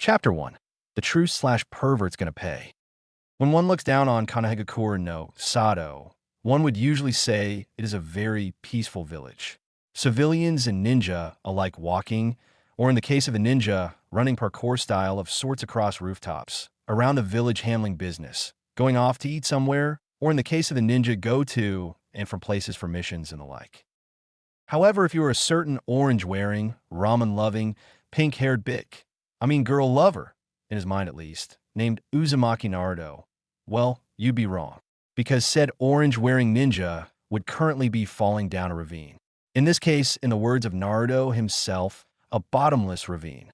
Chapter 1. The True/Pervert's Gonna Pay. When one looks down on Kanehagakure no Sato, one would usually say it is a very peaceful village. Civilians and ninja alike walking, or in the case of a ninja, running parkour style of sorts across rooftops, around the village handling business, going off to eat somewhere, or in the case of the ninja, go to and from places for missions and the like. However, if you are a certain orange-wearing, ramen-loving, pink-haired girl lover, in his mind at least, named Uzumaki Naruto, well, you'd be wrong, because said orange-wearing ninja would currently be falling down a ravine. In this case, in the words of Naruto himself, a bottomless ravine.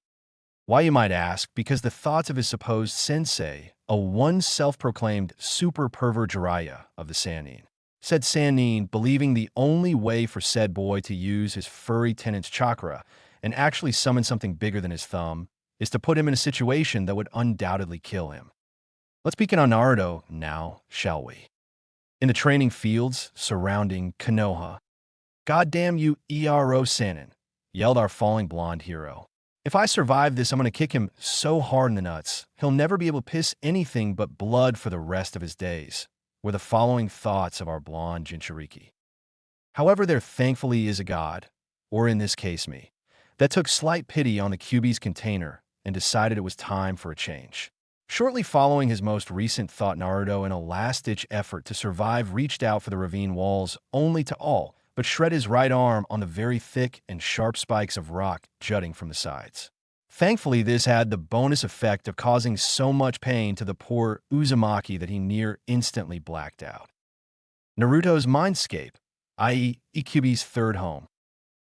Why, you might ask? Because the thoughts of his supposed sensei, a one self-proclaimed super pervert Jiraiya of the Sannin, said Sannin believing the only way for said boy to use his furry tenant's chakra and actually summon something bigger than his thumb is to put him in a situation that would undoubtedly kill him. Let's begin on Naruto now, shall we? In the training fields surrounding Konoha. "Goddamn you, Ero Sannin," yelled our falling blonde hero. "If I survive this, I'm gonna kick him so hard in the nuts, he'll never be able to piss anything but blood for the rest of his days," were the following thoughts of our blonde Jinchuriki. However, there thankfully is a god, or in this case me, that took slight pity on the Kyūbi's container and decided it was time for a change. Shortly following his most recent thought, Naruto, in a last-ditch effort to survive, reached out for the ravine walls only to all but shred his right arm on the very thick and sharp spikes of rock jutting from the sides. Thankfully, this had the bonus effect of causing so much pain to the poor Uzumaki that he near instantly blacked out. Naruto's Mindscape, i.e. Kyūbi's third home.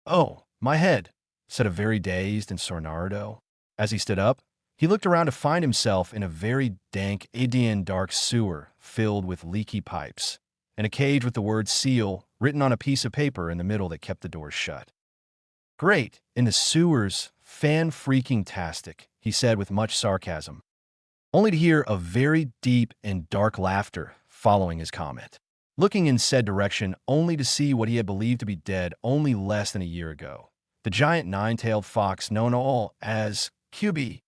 "Oh, my head," said a very dazed and sore Naruto. As he stood up, he looked around to find himself in a very dank Indian dark sewer filled with leaky pipes, and a cage with the word seal written on a piece of paper in the middle that kept the doors shut. "Great, in the sewers, fan-freaking-tastic," he said with much sarcasm, only to hear a very deep and dark laughter following his comment. Looking in said direction only to see what he had believed to be dead only less than a year ago, the giant nine-tailed fox known all as Kyūbi.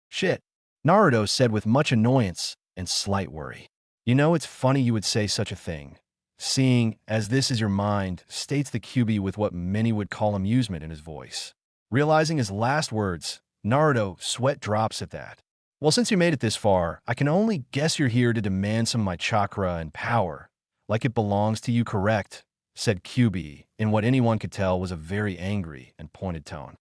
"Shit," Naruto said with much annoyance and slight worry. "You know, it's funny you would say such a thing, seeing as this is your mind," states the Kyūbi with what many would call amusement in his voice. Realizing his last words, Naruto sweat drops at that. "Well, since you made it this far, I can only guess you're here to demand some of my chakra and power, like it belongs to you, correct?" said Kyūbi in what anyone could tell was a very angry and pointed tone.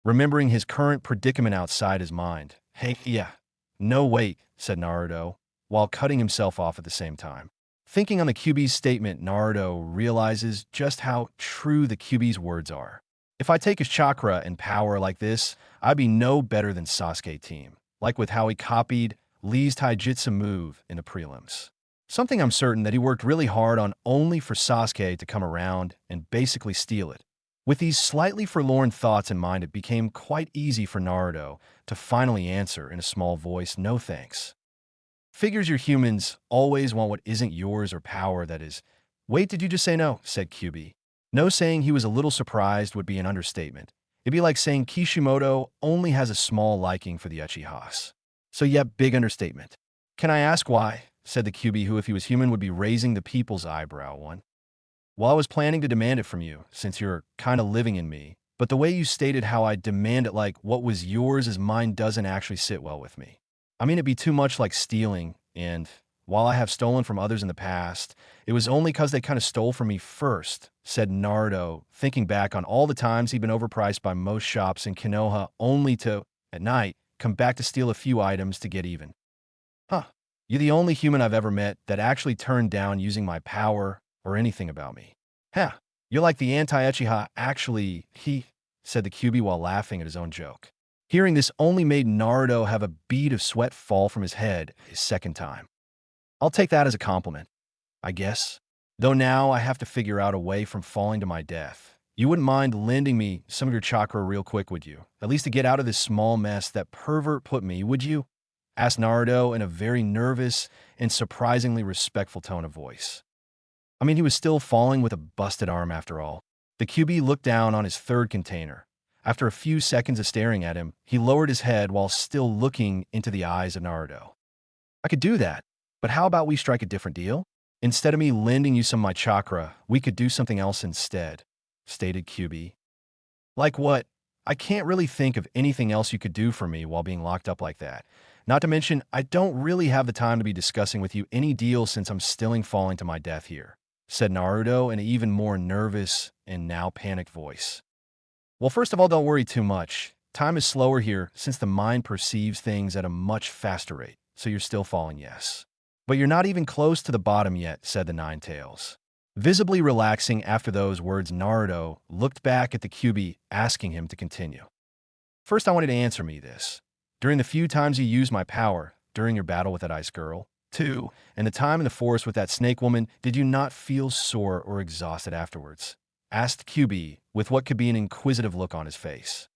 Remembering his current predicament outside his mind. "Hey, yeah. No, wait," said Naruto, while cutting himself off at the same time. Thinking on the Kyūbi's statement, Naruto realizes just how true the Kyūbi's words are. If I take his chakra and power like this, I'd be no better than Sasuke team, like with how he copied Lee's Taijutsu move in the prelims. Something I'm certain that he worked really hard on only for Sasuke to come around and basically steal it. With these slightly forlorn thoughts in mind, it became quite easy for Naruto to finally answer in a small voice, "No thanks. Figures your humans always want what isn't yours or power that is." "Wait, did you just say no?" said Kyūbi. No, saying he was a little surprised would be an understatement. It'd be like saying Kishimoto only has a small liking for the Uchihas. So yep, big understatement. "Can I ask why?" said the Kyūbi, who if he was human would be raising the people's eyebrow one. "Well, I was planning to demand it from you, since you're kinda living in me, but the way you stated how I demand it like what was yours is mine doesn't actually sit well with me. I mean, it'd be too much like stealing, and while I have stolen from others in the past, it was only 'cause they kinda stole from me first," said Naruto, thinking back on all the times he'd been overpriced by most shops in Konoha only to, at night, come back to steal a few items to get even. "Huh. You're the only human I've ever met that actually turned down using my power or anything about me. Huh. You're like the anti-Uchiha, actually," said the Kyūbi while laughing at his own joke. Hearing this only made Naruto have a bead of sweat fall from his head his second time. "I'll take that as a compliment, I guess. Though now I have to figure out a way from falling to my death. You wouldn't mind lending me some of your chakra real quick, would you? At least to get out of this small mess that pervert put me, would you?" asked Naruto in a very nervous and surprisingly respectful tone of voice. I mean, he was still falling with a busted arm after all. The Kyūbi looked down on his third container, After a few seconds of staring at him, he lowered his head while still looking into the eyes of Naruto. I could do that, but how about we strike a different deal? Instead of me lending you some of my chakra, we could do something else instead, stated Kyūbi. Like what? I can't really think of anything else you could do for me while being locked up like that. Not to mention, I don't really have the time to be discussing with you any deal since I'm still falling to my death here, said Naruto in an even more nervous and now panicked voice. Well, first of all, don't worry too much. Time is slower here since the mind perceives things at a much faster rate, so you're still falling, yes. But you're not even close to the bottom yet, said the Nine Tails. Visibly relaxing after those words, Naruto looked back at the Kyūbi, asking him to continue. First, I wanted to answer me this. During the few times you used my power, during your battle with that ice girl, 2, and the time in the forest with that snake woman, did you not feel sore or exhausted afterwards? Asked Kyūbi with what could be an inquisitive look on his face.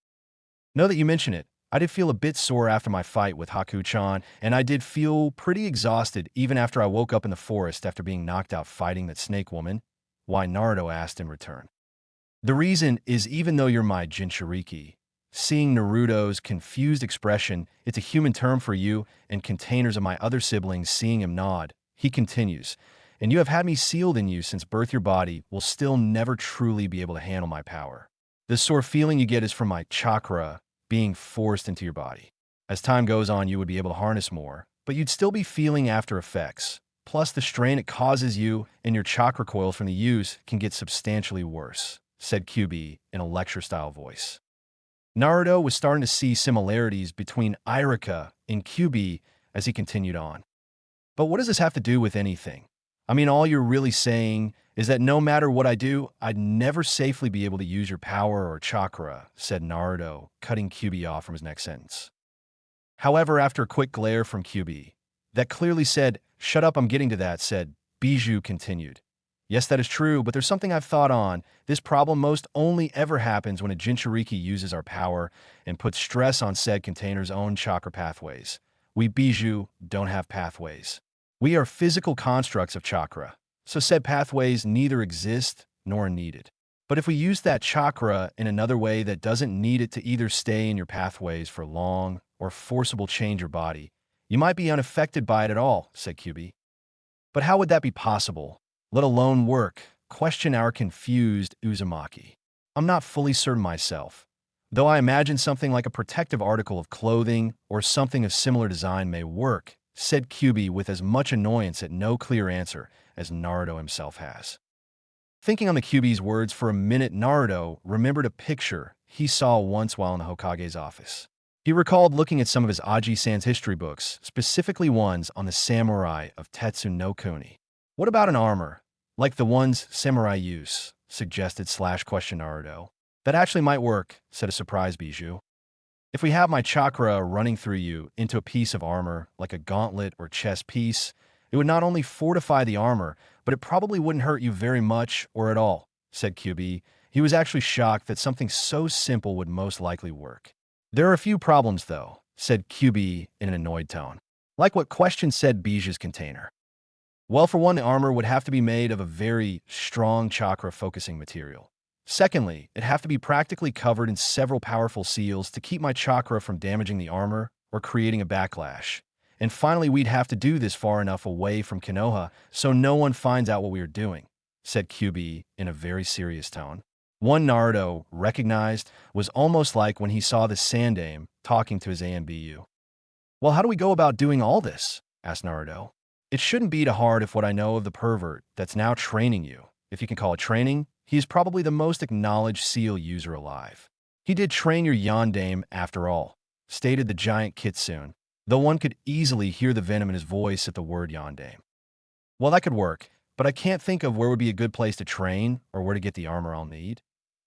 Now that you mention it, I did feel a bit sore after my fight with Haku-chan, and I did feel pretty exhausted even after I woke up in the forest after being knocked out fighting that snake woman. Why? Naruto asked in return. The reason is even though you're my Jinchuriki, seeing Naruto's confused expression, it's a human term for you, and containers of my other siblings seeing him nod, he continues, and you have had me sealed in you since birth. Your body will still never truly be able to handle my power. The sore feeling you get is from my chakra being forced into your body. As time goes on, you would be able to harness more, but you'd still be feeling after effects. Plus, the strain it causes you and your chakra coils from the use can get substantially worse, said Kyūbi in a lecture-style voice. Naruto was starting to see similarities between Irika and Kyūbi as he continued on. But what does this have to do with anything? I mean, all you're really saying is that no matter what I do, I'd never safely be able to use your power or chakra, said Naruto, cutting Kyūbi off from his next sentence. However, after a quick glare from Kyūbi, that clearly said, "Shut up, I'm getting to that," said Bijou continued. Yes, that is true, but there's something I've thought on. This problem most only ever happens when a Jinchuriki uses our power and puts stress on said container's own chakra pathways. We Bijou don't have pathways. We are physical constructs of chakra, so said pathways neither exist nor are needed. But if we use that chakra in another way that doesn't need it to either stay in your pathways for long or forcible change your body, you might be unaffected by it at all, said Kyūbi. But how would that be possible, let alone work? Questioned our confused Uzumaki. I'm not fully certain myself, though I imagine something like a protective article of clothing or something of similar design may work, said Kyūbi with as much annoyance at no clear answer as Naruto himself has. Thinking on the Kyūbi's words for a minute, Naruto remembered a picture he saw once while in the Hokage's office. He recalled looking at some of his Aji-san's history books, specifically ones on the samurai of Tetsu no Kuni. What about an armor, like the ones samurai use? Suggested / questioned Naruto. That actually might work, said a surprised Bijou. If we have my chakra running through you into a piece of armor, like a gauntlet or chest piece, it would not only fortify the armor, but it probably wouldn't hurt you very much or at all, said Kyūbi. He was actually shocked that something so simple would most likely work. There are a few problems, though, said Kyūbi in an annoyed tone. Like what? Question, said Bijou's container. Well, for one, the armor would have to be made of a very strong chakra-focusing material. Secondly, it'd have to be practically covered in several powerful seals to keep my chakra from damaging the armor or creating a backlash. And finally, we'd have to do this far enough away from Konoha so no one finds out what we are doing, said Kyūbi in a very serious tone. One Naruto recognized was almost like when he saw the Sandaime talking to his AMBU. Well, how do we go about doing all this? Asked Naruto. It shouldn't be too hard if what I know of the pervert that's now training you, if you can call it training, he is probably the most acknowledged seal user alive. He did train your Yondaime after all, stated the giant Kitsune, though one could easily hear the venom in his voice at the word Yondaime. Well, that could work, but I can't think of where would be a good place to train or where to get the armor I'll need.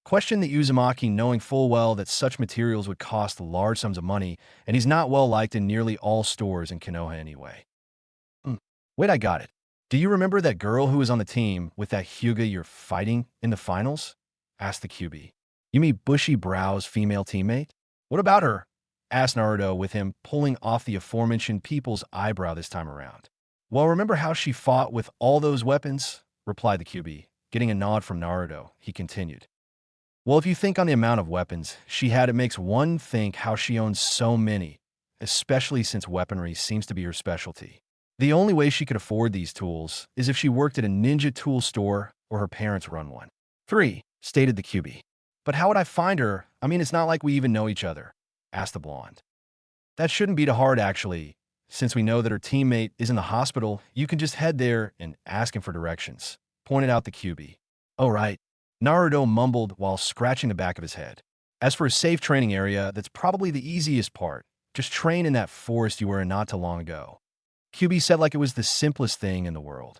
Questioned the Uzumaki, knowing full well that such materials would cost large sums of money, and he's not well liked in nearly all stores in Konoha anyway. Wait, I got it. Do you remember that girl who was on the team with that Hyuga you're fighting in the finals? Asked the Kyūbi. You mean bushy brows female teammate? What about her? Asked Naruto with him pulling off the aforementioned people's eyebrow this time around. Well, remember how she fought with all those weapons? Replied the Kyūbi. Getting a nod from Naruto, he continued. Well, if you think on the amount of weapons she had, it makes one think how she owns so many, especially since weaponry seems to be her specialty. The only way she could afford these tools is if she worked at a ninja tool store or her parents run one. 3, stated the Kyūbi. But how would I find her? I mean, it's not like we even know each other, asked the blonde. That shouldn't be too hard, actually. Since we know that her teammate is in the hospital, you can just head there and ask him for directions, pointed out the Kyūbi. Oh, right. Naruto mumbled while scratching the back of his head. As for a safe training area, that's probably the easiest part. Just train in that forest you were in not too long ago. Kyūbi said like it was the simplest thing in the world.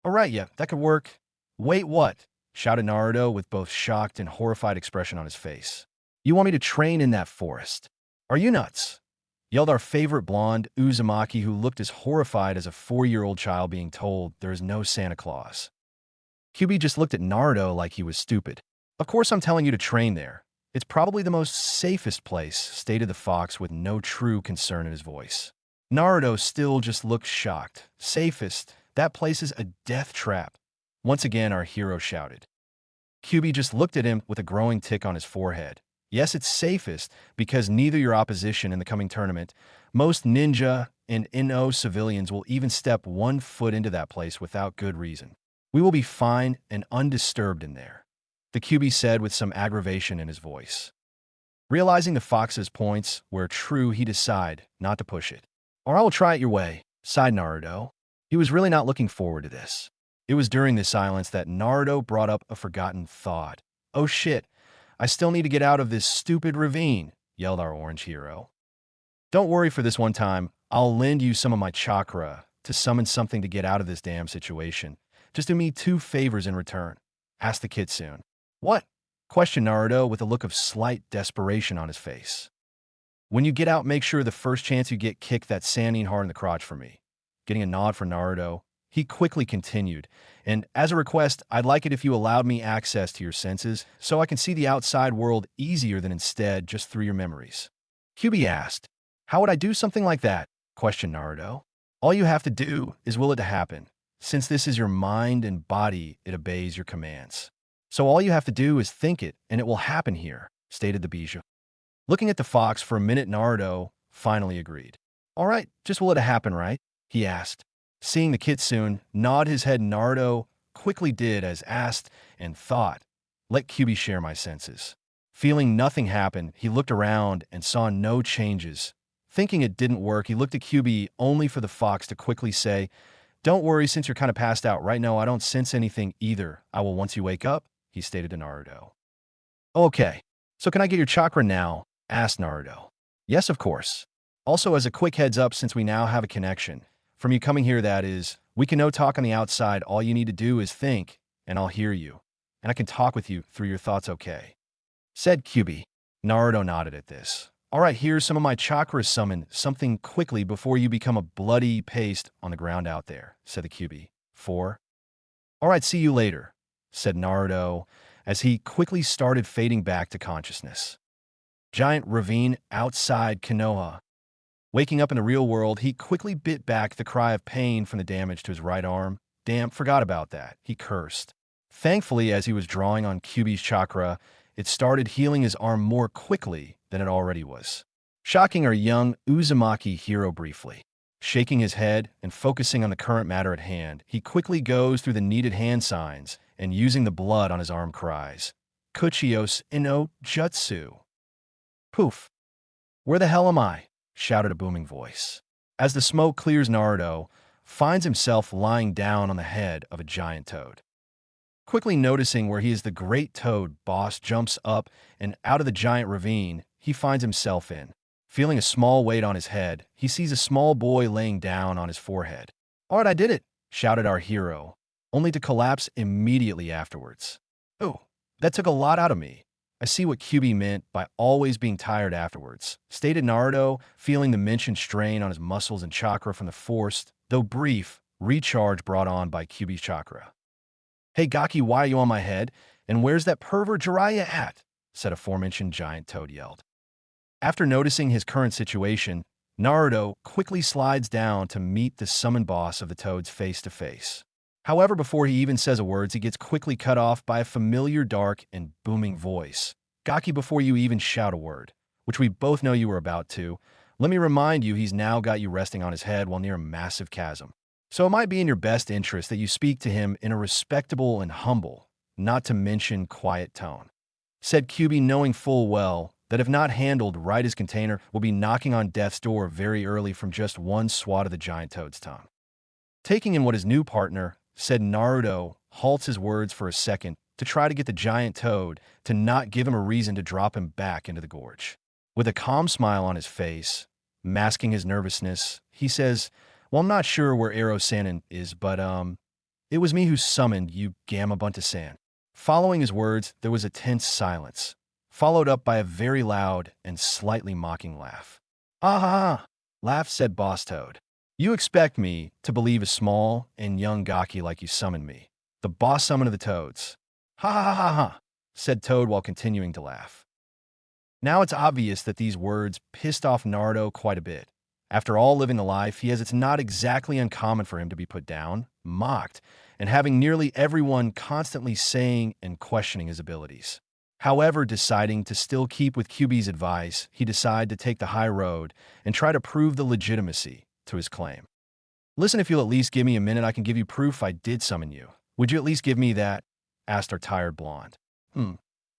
All right, yeah, that could work. Wait, what? Shouted Naruto with both shocked and horrified expression on his face. You want me to train in that forest? Are you nuts? Yelled our favorite blonde, Uzumaki, who looked as horrified as a 4-year-old child being told there is no Santa Claus. Kyūbi just looked at Naruto like he was stupid. Of course I'm telling you to train there. It's probably the most safest place, stated the fox with no true concern in his voice. Naruto still just looked shocked. Safest? That place is a death trap. Once again, our hero shouted. Kyūbi just looked at him with a growing tick on his forehead. Yes, it's safest, because neither your opposition in the coming tournament, most ninja and NO civilians will even step 1 foot into that place without good reason. We will be fine and undisturbed in there, the Kyūbi said with some aggravation in his voice. Realizing the fox's points were true, he decided not to push it. Or I will try it your way, sighed Naruto. He was really not looking forward to this. It was during this silence that Naruto brought up a forgotten thought. Oh shit, I still need to get out of this stupid ravine, yelled our orange hero. Don't worry, for this one time, I'll lend you some of my chakra to summon something to get out of this damn situation. Just do me 2 favors in return, asked the kitsune. What? Questioned Naruto with a look of slight desperation on his face. When you get out, make sure the first chance you get, kick that sanding hard in the crotch for me. Getting a nod from Naruto, he quickly continued, and as a request, I'd like it if you allowed me access to your senses so I can see the outside world easier than instead just through your memories. Kyūbi asked, how would I do something like that? Questioned Naruto. All you have to do is will it to happen. Since this is your mind and body, it obeys your commands. So all you have to do is think it, and it will happen here, stated the Bijou. Looking at the fox for a minute, Naruto finally agreed. All right, just will it happen, right? He asked. Seeing the kitsune nod his head, Naruto quickly did as asked and thought, let Kyūbi share my senses. Feeling nothing happen, he looked around and saw no changes. Thinking it didn't work, he looked at Kyūbi only for the fox to quickly say, don't worry, since you're kind of passed out right now, I don't sense anything either. I will once you wake up, he stated to Naruto. Okay, so can I get your chakra now? Asked Naruto. Yes, of course. Also, as a quick heads up, since we now have a connection, from you coming here, that is, we can no talk on the outside. All you need to do is think, and I'll hear you. And I can talk with you through your thoughts, okay? Said Kyūbi. Naruto nodded at this. All right, here's some of my chakra summon something quickly before you become a bloody paste on the ground out there, said the Kyūbi. 4. All right, see you later, said Naruto as he quickly started fading back to consciousness. Giant ravine outside Konoha. Waking up in the real world, he quickly bit back the cry of pain from the damage to his right arm. Damn, forgot about that, he cursed. Thankfully, as he was drawing on Kyūbi's chakra, it started healing his arm more quickly than it already was. Shocking our young Uzumaki hero briefly. Shaking his head and focusing on the current matter at hand, he quickly goes through the needed hand signs and using the blood on his arm cries, Kuchios no Jutsu. Poof. Where the hell am I? Shouted a booming voice. As the smoke clears, Naruto finds himself lying down on the head of a giant toad. Quickly noticing where he is, the great toad boss jumps up and out of the giant ravine he finds himself in. Feeling a small weight on his head, he sees a small boy laying down on his forehead. All right, I did it, shouted our hero, only to collapse immediately afterwards. Oh, that took a lot out of me. I see what Kyūbi meant by always being tired afterwards, stated Naruto, feeling the mentioned strain on his muscles and chakra from the forced, though brief, recharge brought on by Kyūbi's chakra. Hey Gaki, why are you on my head? And where's that pervert Jiraiya at? Said aforementioned giant toad yelled. After noticing his current situation, Naruto quickly slides down to meet the summoned boss of the toads face to face. However, before he even says a word, he gets quickly cut off by a familiar dark and booming voice. Gaki, before you even shout a word, which we both know you were about to, let me remind you he's now got you resting on his head while near a massive chasm. So it might be in your best interest that you speak to him in a respectable and humble, not to mention quiet tone. Said Kyūbi, knowing full well that if not handled right, his container will be knocking on death's door very early from just one swat of the giant toad's tongue. Taking in what his new partner, said Naruto, halts his words for a second to try to get the giant toad to not give him a reason to drop him back into the gorge. With a calm smile on his face, masking his nervousness, he says, "Well, I'm not sure where Ero-san is, but, it was me who summoned you, Gamabunta-san." Following his words, there was a tense silence, followed up by a very loud and slightly mocking laugh. "Ah ha ha!" laughed said Boss Toad. "You expect me to believe a small and young Gaki like you summoned me, the boss summon of the Toads." "Ha ha ha ha!" said Toad while continuing to laugh. Now it's obvious that these words pissed off Naruto quite a bit. After all, living the life he has, it's not exactly uncommon for him to be put down, mocked, and having nearly everyone constantly saying and questioning his abilities. However, deciding to still keep with Kyūbi's advice, he decided to take the high road and try to prove the legitimacy to his claim. "Listen, if you'll at least give me a minute, I can give you proof I did summon you. Would you at least give me that?" asked our tired blonde.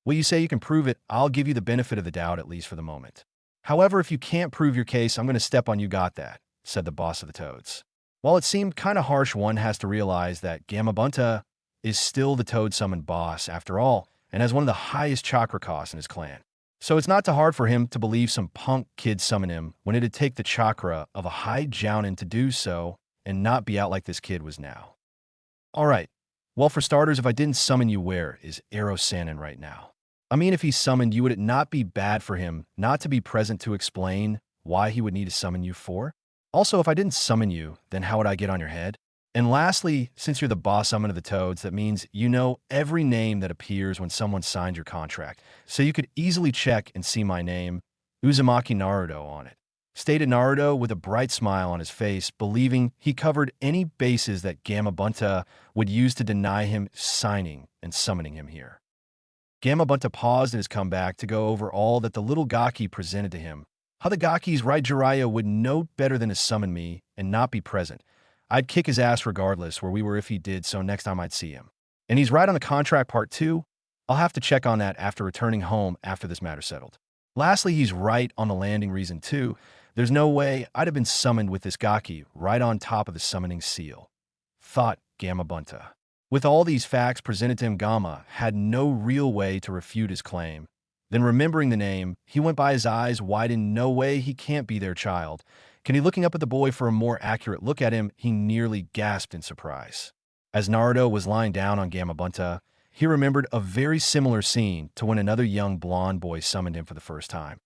Well, you say you can prove it, I'll give you the benefit of the doubt, at least for the moment. However, if you can't prove your case, I'm going to step on you, got that," said the boss of the Toads. While it seemed kind of harsh, one has to realize that Gamabunta is still the Toad summoned boss after all, and has one of the highest chakra costs in his clan. So it's not too hard for him to believe some punk kid summon him when it'd take the chakra of a high jounin to do so and not be out like this kid was now. "Alright, well, for starters, if I didn't summon you, where is Ero-san right now? I mean, if he summoned you, would it not be bad for him not to be present to explain why he would need to summon you for? Also, if I didn't summon you, then how would I get on your head? And lastly, since you're the boss summon of the Toads, that means you know every name that appears when someone signed your contract, so you could easily check and see my name, Uzumaki Naruto, on it," stated Naruto with a bright smile on his face, believing he covered any bases that Gamabunta would use to deny him signing and summoning him here. Gamabunta paused in his comeback to go over all that the little Gaki presented to him. How the Gaki's right Jiraiya would know better than to summon me and not be present. I'd kick his ass regardless where we were if he did, so next time I'd see him. And he's right on the contract part 2. I'll have to check on that after returning home after this matter settled. Lastly, he's right on the landing reason too. There's no way I'd have been summoned with this Gaki right on top of the summoning seal, thought Gamabunta. With all these facts presented to him, Gama had no real way to refute his claim. Then, remembering the name, he went by his eyes wide in no way he can't be their child. Can he, looking up at the boy for a more accurate look at him, he nearly gasped in surprise. As Naruto was lying down on Gamabunta, he remembered a very similar scene to when another young blonde boy summoned him for the first time.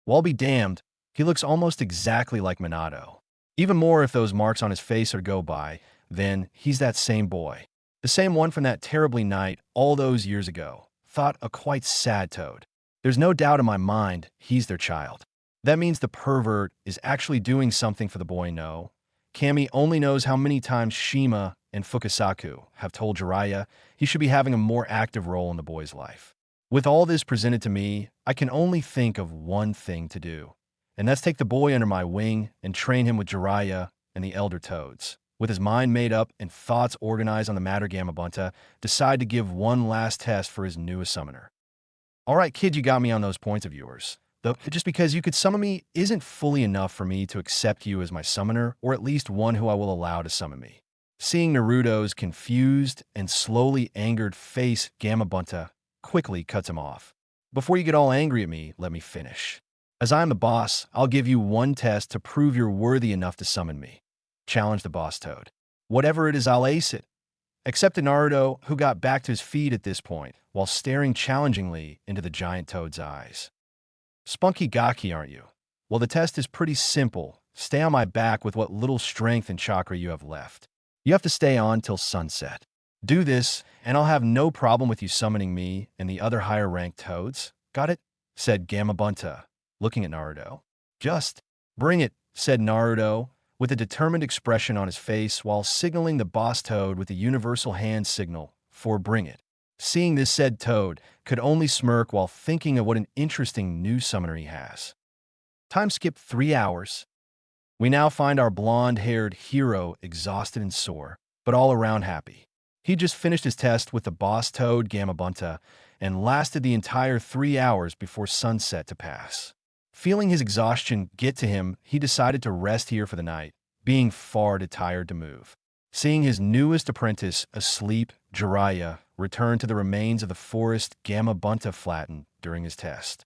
Well, be damned, he looks almost exactly like Minato. Even more if those marks on his face are to go by, then he's that same boy. The same one from that terribly night all those years ago, thought a quite sad Toad. There's no doubt in my mind he's their child. That means the pervert is actually doing something for the boy, no. Kami only knows how many times Shima and Fukasaku have told Jiraiya he should be having a more active role in the boy's life. With all this presented to me, I can only think of one thing to do, and that's take the boy under my wing and train him with Jiraiya and the elder Toads. With his mind made up and thoughts organized on the matter, Gamabunta decided to give one last test for his newest summoner. "Alright, kid, you got me on those points of yours. Though just because you could summon me isn't fully enough for me to accept you as my summoner, or at least one who I will allow to summon me." Seeing Naruto's confused and slowly angered face, Gamabunta quickly cuts him off. "Before you get all angry at me, let me finish. As I am the boss, I'll give you one test to prove you're worthy enough to summon me," challenged the boss Toad. "Whatever it is, I'll ace it," except Naruto, who got back to his feet at this point, while staring challengingly into the giant Toad's eyes. "Spunky Gaki, aren't you? Well, the test is pretty simple. Stay on my back with what little strength and chakra you have left. You have to stay on till sunset. Do this, and I'll have no problem with you summoning me and the other higher-ranked Toads. Got it?" said Gamabunta, looking at Naruto. "Just bring it," said Naruto, with a determined expression on his face while signaling the boss toad with the universal hand signal for bring it. Seeing this, said toad could only smirk while thinking of what an interesting new summoner he has. Time skipped 3 hours. We now find our blonde-haired hero exhausted and sore, but all around happy. He just finished his test with the boss toad Gamabunta and lasted the entire 3 hours before sunset to pass. Feeling his exhaustion get to him, he decided to rest here for the night, being far too tired to move. Seeing his newest apprentice asleep, Jiraiya returned to the remains of the forest Gamabunta flattened during his test.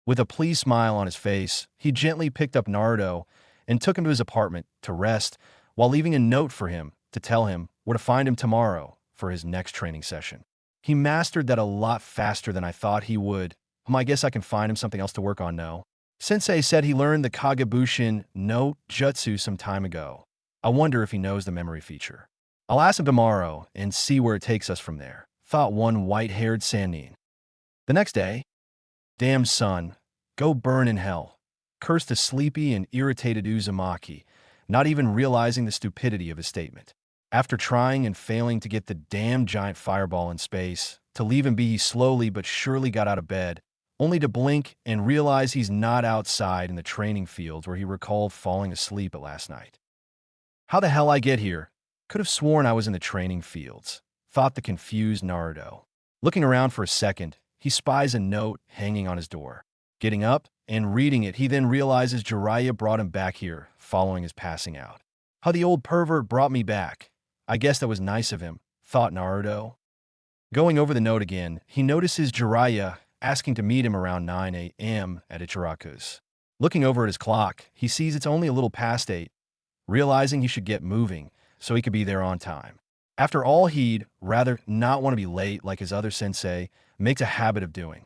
With a pleased smile on his face, he gently picked up Naruto and took him to his apartment to rest while leaving a note for him to tell him where to find him tomorrow for his next training session. He mastered that a lot faster than I thought he would. I guess I can find him something else to work on, no? Sensei said he learned the Kage no Jutsu some time ago. I wonder if he knows the memory feature. I'll ask him tomorrow and see where it takes us from there, thought one white-haired Sannin. The next day, damn son, go burn in hell, cursed a sleepy and irritated Uzumaki, not even realizing the stupidity of his statement. After trying and failing to get the damn giant fireball in space, to leave him be, he slowly but surely got out of bed, only to blink and realize he's not outside in the training fields where he recalled falling asleep at last night. How the hell I get here? Could have sworn I was in the training fields, thought the confused Naruto. Looking around for a second, he spies a note hanging on his door. Getting up and reading it, he then realizes Jiraiya brought him back here following his passing out. How the old pervert brought me back. I guess that was nice of him, thought Naruto. Going over the note again, he notices Jiraiya asking to meet him around 9 a.m. at Ichiraku's. Looking over at his clock, he sees it's only a little past 8, realizing he should get moving so he could be there on time. After all, he'd rather not want to be late like his other sensei makes a habit of doing.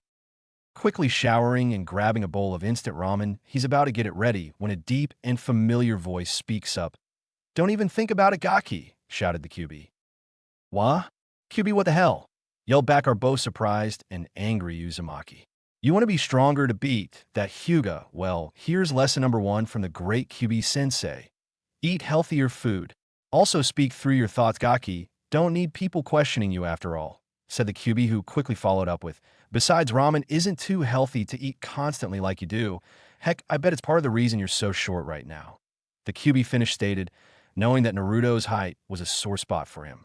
Quickly showering and grabbing a bowl of instant ramen, he's about to get it ready when a deep and familiar voice speaks up. "Don't even think about it, Gaki," shouted the Kyūbi. "Wha? Kyūbi, what the hell?" yelled back our both surprised and angry Uzumaki. "You want to be stronger to beat that Hyuga? Well, here's lesson number 1 from the great Kyūbi sensei. Eat healthier food. Also speak through your thoughts, Gaki. Don't need people questioning you after all," said the Kyūbi, who quickly followed up with, "Besides, ramen isn't too healthy to eat constantly like you do. Heck, I bet it's part of the reason you're so short right now." The Kyūbi finished stated, knowing that Naruto's height was a sore spot for him.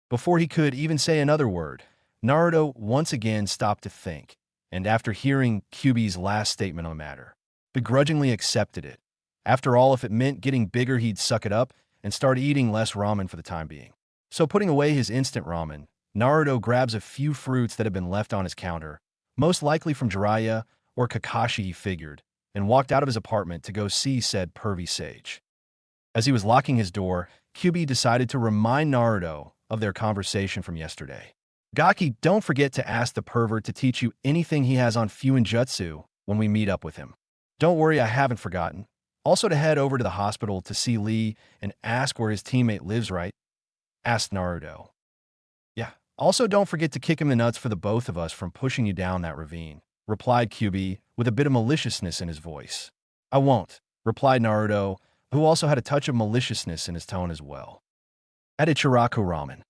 Before he could even say another word, Naruto once again stopped to think, and after hearing Kyūbi's last statement on the matter, begrudgingly accepted it. After all, if it meant getting bigger, he'd suck it up and start eating less ramen for the time being. So putting away his instant ramen, Naruto grabs a few fruits that had been left on his counter, most likely from Jiraiya or Kakashi, he figured, and walked out of his apartment to go see said pervy sage. As he was locking his door, Kyūbi decided to remind Naruto of their conversation from yesterday. "Gaki, don't forget to ask the pervert to teach you anything he has on Fuinjutsu when we meet up with him." "Don't worry, I haven't forgotten." Also to head over to the hospital to see Lee and ask where his teammate lives, right? Asked Naruto. "Yeah. Also don't forget to kick him in the nuts for the both of us from pushing you down that ravine," replied Kyūbi with a bit of maliciousness in his voice. "I won't," replied Naruto, who also had a touch of maliciousness in his tone as well. At Ichiraku Ramen,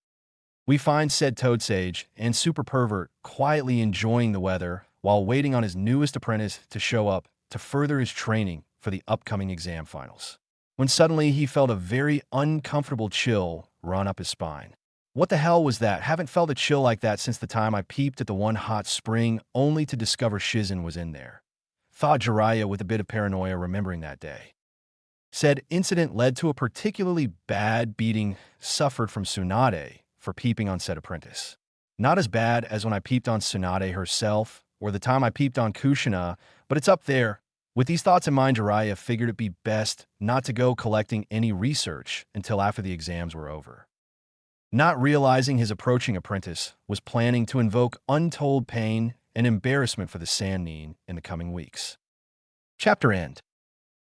we find said Toad Sage and Super Pervert quietly enjoying the weather while waiting on his newest apprentice to show up to further his training for the upcoming exam finals. When suddenly he felt a very uncomfortable chill run up his spine. What the hell was that? Haven't felt a chill like that since the time I peeped at the one hot spring only to discover Shizen was in there, thought Jiraiya with a bit of paranoia remembering that day. Said incident led to a particularly bad beating suffered from Tsunade for peeping on said apprentice. Not as bad as when I peeped on Tsunade herself or the time I peeped on Kushina, but it's up there. With these thoughts in mind, Jiraiya figured it'd be best not to go collecting any research until after the exams were over. Not realizing his approaching apprentice was planning to invoke untold pain and embarrassment for the Sannin in the coming weeks. Chapter end.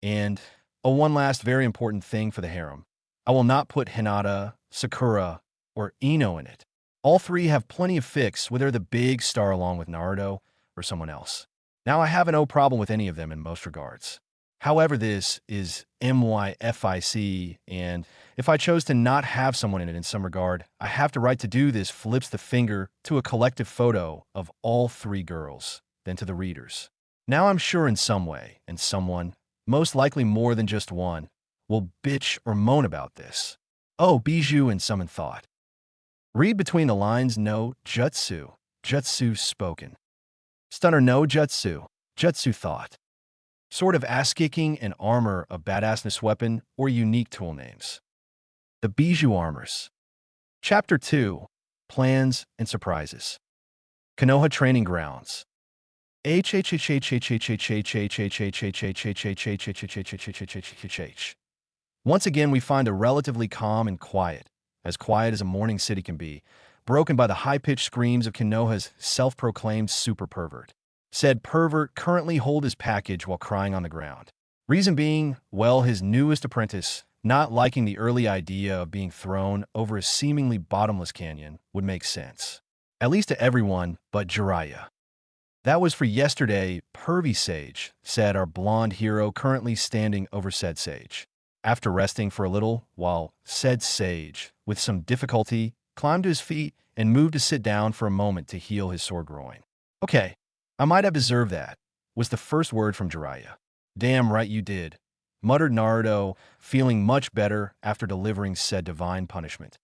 And one last very important thing for the harem. I will not put Hinata, Sakura, or Ino in it. All 3 have plenty of Fics, whether they're the big star along with Naruto or someone else. Now I have no problem with any of them in most regards. However, this is MYFIC, and if I chose to not have someone in it in some regard, I have the right to do this flips the finger to a collective photo of all three girls, then to the readers. Now I'm sure in some way, and someone, most likely more than just one, will bitch or moan about this. Oh, bijou and summon thought. Read between the lines no jutsu, jutsu spoken. Stunner no jutsu, jutsu thought. Sort of ass-kicking and armor a badassness weapon or unique tool names. The bijou armors. Chapter 2, Plans and Surprises. Konoha Training Grounds. Once again, we find a relatively calm and quiet as a morning city can be, broken by the high-pitched screams of Konoha's self-proclaimed super pervert. Said pervert currently hold his package while crying on the ground. Reason being, well, his newest apprentice, not liking the early idea of being thrown over a seemingly bottomless canyon, would make sense. At least to everyone but Jiraiya. That was for yesterday, pervy sage, said our blonde hero currently standing over said sage. After resting for a little while, said sage, with some difficulty, climbed to his feet and moved to sit down for a moment to heal his sore groin. Okay, I might have deserved that, was the first word from Jiraiya. Damn right you did, muttered Naruto, feeling much better after delivering said divine punishment.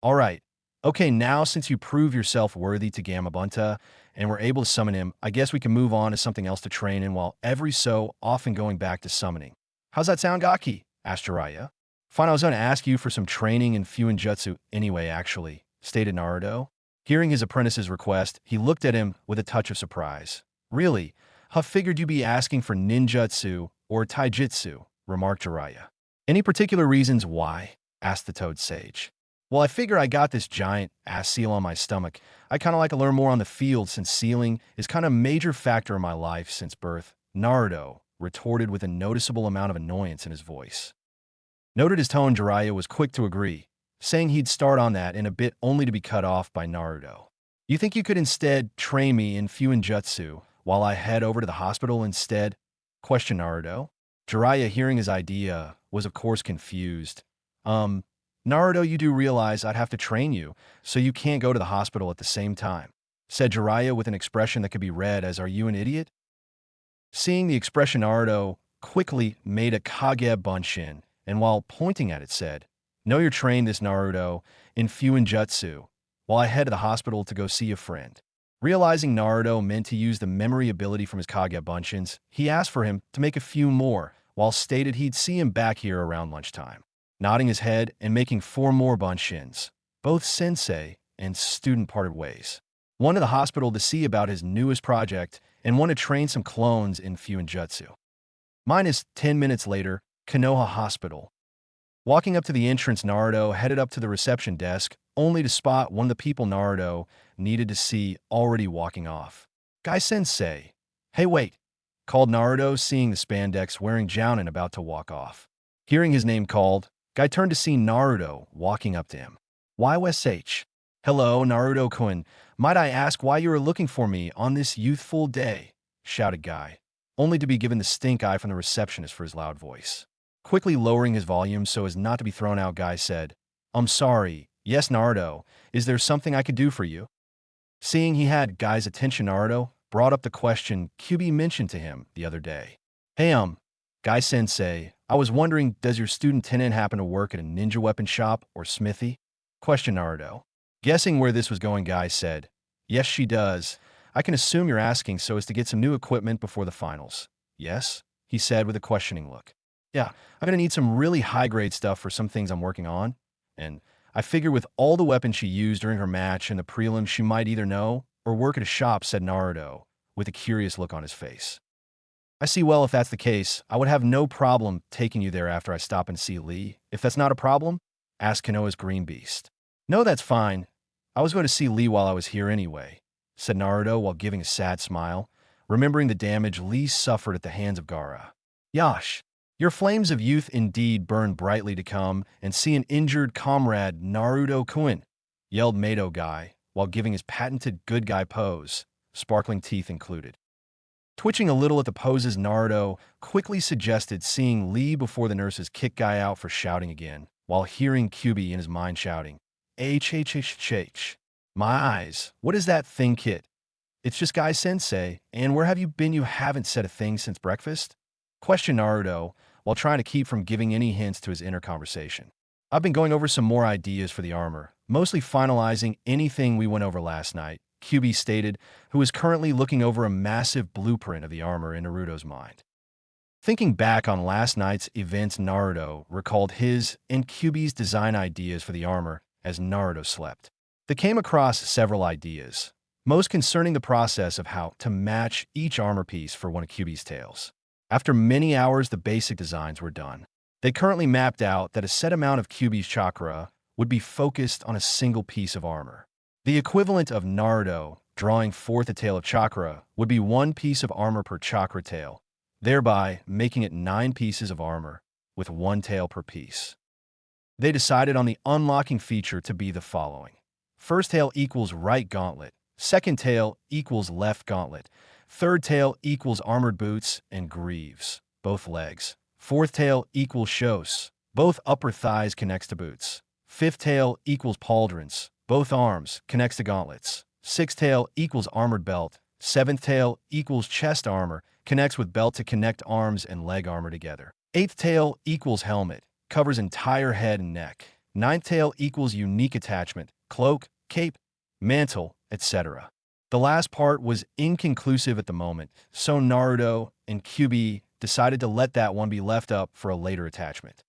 All right, okay, now since you prove yourself worthy to Gamabunta and were able to summon him, I guess we can move on to something else to train in while every so often going back to summoning. How's that sound, Gaki? Asked Jiraiya. Fine, I was going to ask you for some training in Fuinjutsu anyway, actually, stated Naruto. Hearing his apprentice's request, he looked at him with a touch of surprise. Really? I figured you'd be asking for ninjutsu or taijutsu, remarked Jiraiya. Any particular reasons why? Asked the Toad Sage. Well, I figure I got this giant ass seal on my stomach. I kind of like to learn more on the field since sealing is kind of a major factor in my life since birth, Naruto retorted with a noticeable amount of annoyance in his voice. Noted his tone, Jiraiya was quick to agree, saying he'd start on that in a bit only to be cut off by Naruto. You think you could instead train me in Fuinjutsu while I head over to the hospital instead? Questioned Naruto. Jiraiya, hearing his idea, was of course confused. Naruto, you do realize I'd have to train you, so you can't go to the hospital at the same time, said Jiraiya with an expression that could be read as, are you an idiot? Seeing the expression, Naruto quickly made a Kage bunshin, and while pointing at it said, know you're trained this Naruto in Fuinjutsu, while I head to the hospital to go see a friend. Realizing Naruto meant to use the memory ability from his Kage bunshins, he asked for him to make a few more, while stated he'd see him back here around lunchtime. Nodding his head and making 4 more bunshins, both sensei and student parted ways. One to the hospital to see about his newest project, and one to train some clones in Fuinjutsu. Minus 10 minutes later, Konoha Hospital. Walking up to the entrance, Naruto headed up to the reception desk, only to spot one of the people Naruto needed to see already walking off. Guy Sensei. Hey, wait, called Naruto, seeing the spandex wearing Jounin about to walk off. Hearing his name called, Guy turned to see Naruto walking up to him. YSH. Hello, Naruto-kun. Might I ask why you are looking for me on this youthful day? Shouted Guy, only to be given the stink eye from the receptionist for his loud voice. Quickly lowering his volume so as not to be thrown out, Guy said, I'm sorry. Yes, Naruto. Is there something I could do for you? Seeing he had Guy's attention, Naruto brought up the question Kyūbi mentioned to him the other day. Hey, Guy-sensei, I was wondering, does your student tenant happen to work at a ninja weapon shop or smithy? Questioned Naruto. Guessing where this was going, Guy said, yes, she does. I can assume you're asking so as to get some new equipment before the finals. Yes? He said with a questioning look. Yeah, I'm going to need some really high-grade stuff for some things I'm working on. And I figure with all the weapons she used during her match and the prelims, she might either know or work at a shop, said Naruto, with a curious look on his face. I see. Well, if that's the case, I would have no problem taking you there after I stop and see Lee. If that's not a problem, asked Konoha's green beast. No, that's fine. I was going to see Lee while I was here anyway, said Naruto while giving a sad smile, remembering the damage Lee suffered at the hands of Gaara. Yash, your flames of youth indeed burn brightly to come and see an injured comrade, Naruto-kun, yelled Mato Guy while giving his patented good guy pose, sparkling teeth included. Twitching a little at the poses, Naruto quickly suggested seeing Lee before the nurses kick Guy out for shouting again, while hearing Kyūbi in his mind shouting, H. My eyes, what is that thing, kid? It's just Guy Sensei, and where have you been? You haven't said a thing since breakfast? Questioned Naruto, while trying to keep from giving any hints to his inner conversation. I've been going over some more ideas for the armor, mostly finalizing anything we went over last night, Kyūbi stated, who is currently looking over a massive blueprint of the armor in Naruto's mind. Thinking back on last night's events, Naruto recalled his and Kyūbi's design ideas for the armor as Naruto slept. They came across several ideas, most concerning the process of how to match each armor piece for one of Kyūbi's tails. After many hours, the basic designs were done. They currently mapped out that a set amount of Kyūbi's chakra would be focused on a single piece of armor. The equivalent of Naruto drawing forth a tail of chakra would be one piece of armor per chakra tail, thereby making it 9 pieces of armor with 1 tail per piece. They decided on the unlocking feature to be the following. First tail equals right gauntlet, second tail equals left gauntlet, third tail equals armored boots and greaves, both legs, fourth tail equals shos, both upper thighs connects to boots, fifth tail equals pauldrons, both arms connects to gauntlets, sixth tail equals armored belt, seventh tail equals chest armor, connects with belt to connect arms and leg armor together, eighth tail equals helmet, covers entire head and neck, ninth tail equals unique attachment, cloak, cape, mantle, etc. The last part was inconclusive at the moment, so Naruto and Kyūbi decided to let that one be left up for a later attachment.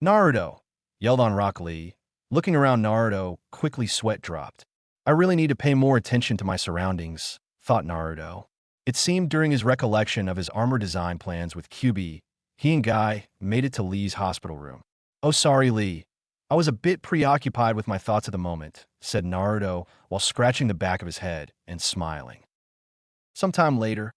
Naruto, yelled on Rock Lee. Looking around, Naruto quickly sweat dropped. I really need to pay more attention to my surroundings, thought Naruto. It seemed during his recollection of his armor design plans with Kyūbi, he and Guy made it to Lee's hospital room. Oh, sorry, Lee. I was a bit preoccupied with my thoughts at the moment, said Naruto while scratching the back of his head and smiling. Sometime later,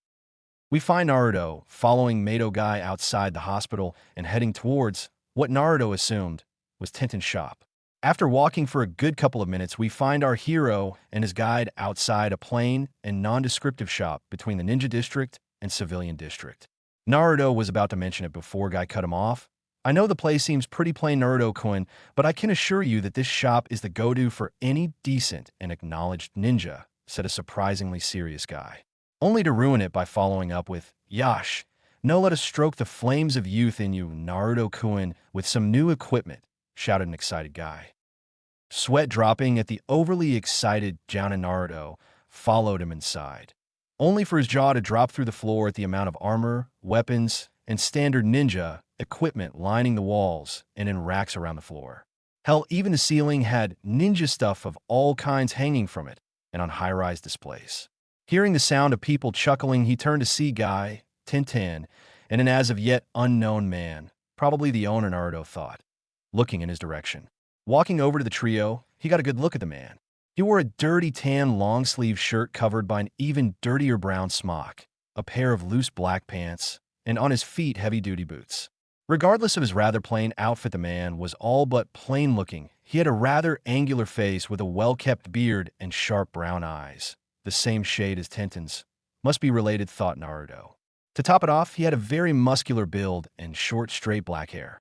we find Naruto following Mato Guy outside the hospital and heading towards what Naruto assumed was Tenten's shop. After walking for a good couple of minutes, we find our hero and his guide outside a plain and nondescriptive shop between the ninja district and civilian district. Naruto was about to mention it before Guy cut him off. I know the place seems pretty plain, Naruto-kun, but I can assure you that this shop is the go-to for any decent and acknowledged ninja, said a surprisingly serious Guy. Only to ruin it by following up with, Yash, no, let us stroke the flames of youth in you, Naruto-kun, with some new equipment, shouted an excited Guy. Sweat dropping at the overly excited Jounin, Naruto followed him inside, only for his jaw to drop through the floor at the amount of armor, weapons, and standard ninja equipment lining the walls and in racks around the floor. Hell, even the ceiling had ninja stuff of all kinds hanging from it and on high-rise displays. Hearing the sound of people chuckling, he turned to see Guy, Tenten, and an as-of-yet unknown man, probably the owner, Naruto thought, looking in his direction. Walking over to the trio, he got a good look at the man. He wore a dirty tan long-sleeve shirt covered by an even dirtier brown smock, a pair of loose black pants, and on his feet heavy-duty boots. Regardless of his rather plain outfit, the man was all but plain-looking. He had a rather angular face with a well-kept beard and sharp brown eyes, the same shade as Tenten's. Must be related, thought Naruto. To top it off, he had a very muscular build and short, straight black hair.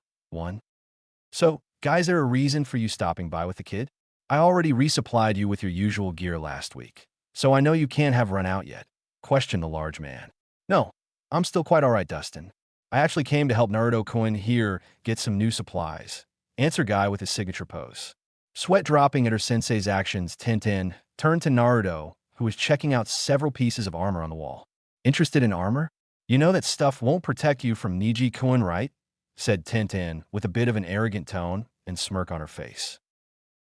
So, guys, there a reason for you stopping by with the kid? I already resupplied you with your usual gear last week, so I know you can't have run out yet, questioned the large man. No, I'm still quite all right, Dustin. I actually came to help Naruto-kun here get some new supplies, answered Guy with his signature pose. Sweat dropping at her sensei's actions, Tenten turned to Naruto, who was checking out several pieces of armor on the wall. Interested in armor? You know that stuff won't protect you from Neji-kun, right? Said Tenten with a bit of an arrogant tone and smirk on her face.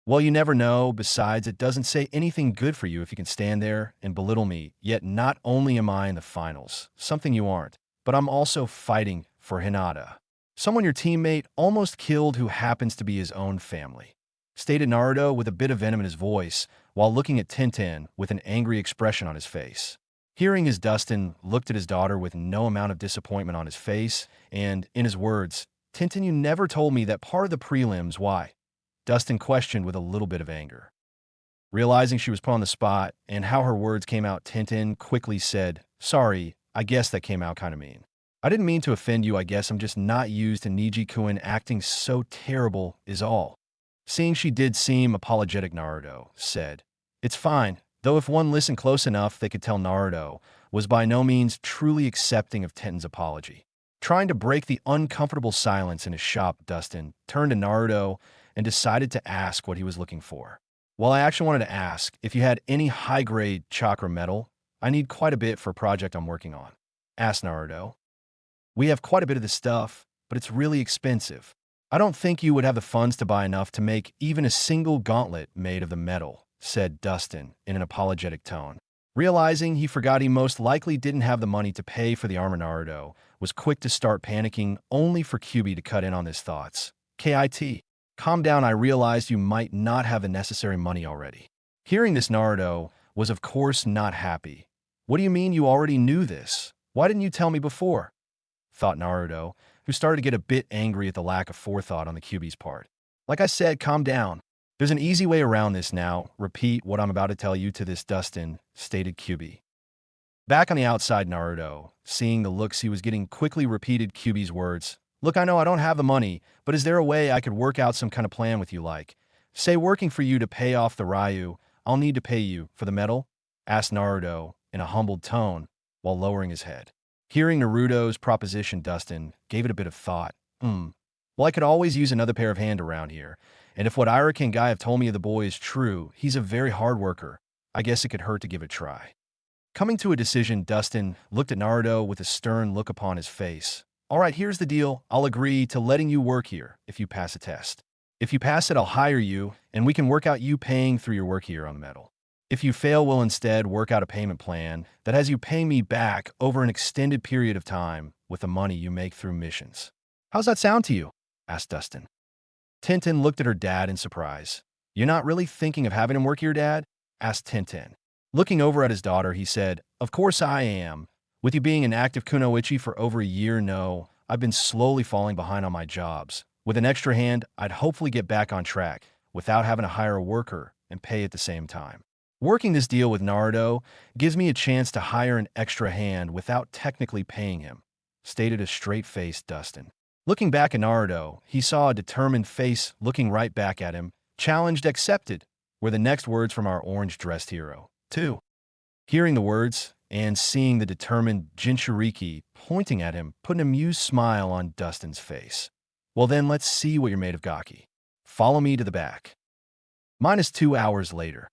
Well, you never know. Besides, it doesn't say anything good for you if you can stand there and belittle me. Yet not only am I in the finals, something you aren't, but I'm also fighting for Hinata, someone your teammate almost killed who happens to be his own family, stated Naruto with a bit of venom in his voice while looking at Tenten with an angry expression on his face. Hearing his, Dustin looked at his daughter with no amount of disappointment on his face, and, in his words, Tenten, you never told me that part of the prelims. Why? Dustin questioned with a little bit of anger. Realizing she was put on the spot and how her words came out, Tenten quickly said, Sorry, I guess that came out kind of mean. I didn't mean to offend you. I guess I'm just not used to Neji-kun acting so terrible is all. Seeing she did seem apologetic, Naruto said, "It's fine, though if one listened close enough they could tell Naruto was by no means truly accepting of Tenten's apology." Trying to break the uncomfortable silence in his shop, Dustin turned to Naruto and decided to ask what he was looking for. "Well, I actually wanted to ask if you had any high-grade chakra metal. I need quite a bit for a project I'm working on," asked Naruto. "We have quite a bit of this stuff, but it's really expensive. I don't think you would have the funds to buy enough to make even a single gauntlet made of the metal," said Dustin in an apologetic tone. Realizing he forgot he most likely didn't have the money to pay for the armor, Naruto was quick to start panicking, only for Kyūbi to cut in on his thoughts. "Kit, calm down. I realized you might not have the necessary money already." Hearing this, Naruto was of course not happy. "What do you mean you already knew this? Why didn't you tell me before?" thought Naruto, who started to get a bit angry at the lack of forethought on the Kyūbi's part. "Like I said, calm down. There's an easy way around this now. Repeat what I'm about to tell you to this Dustin," stated Kyūbi. Back on the outside, Naruto, seeing the looks he was getting, quickly repeated Kyūbi's words. "Look, I know I don't have the money, but is there a way I could work out some kind of plan with you, like, say, working for you to pay off the Ryu? I'll need to pay you for the metal?" asked Naruto in a humbled tone while lowering his head. Hearing Naruto's proposition, Dustin gave it a bit of thought. Well, I could always use another pair of hands around here, and if what Irakin and Guy have told me of the boy is true, he's a very hard worker. I guess it could hurt to give it a try." Coming to a decision, Dustin looked at Naruto with a stern look upon his face. "All right, here's the deal. I'll agree to letting you work here if you pass a test. If you pass it, I'll hire you, and we can work out you paying through your work here on the metal. If you fail, we'll instead work out a payment plan that has you paying me back over an extended period of time with the money you make through missions. How's that sound to you?" asked Dustin. Tenten looked at her dad in surprise. "You're not really thinking of having him work here, Dad?" asked Tenten. Looking over at his daughter, he said, "Of course I am. With you being an active kunoichi for over a year, no, I've been slowly falling behind on my jobs. With an extra hand, I'd hopefully get back on track without having to hire a worker and pay at the same time. Working this deal with Naruto gives me a chance to hire an extra hand without technically paying him," stated a straight-faced Dustin. Looking back at Naruto, he saw a determined face looking right back at him. "Challenged accepted," were the next words from our orange-dressed hero, too. Hearing the words and seeing the determined Jinchuriki pointing at him put an amused smile on Dustin's face. "Well then, let's see what you're made of, Gaki. Follow me to the back." -2 hours later.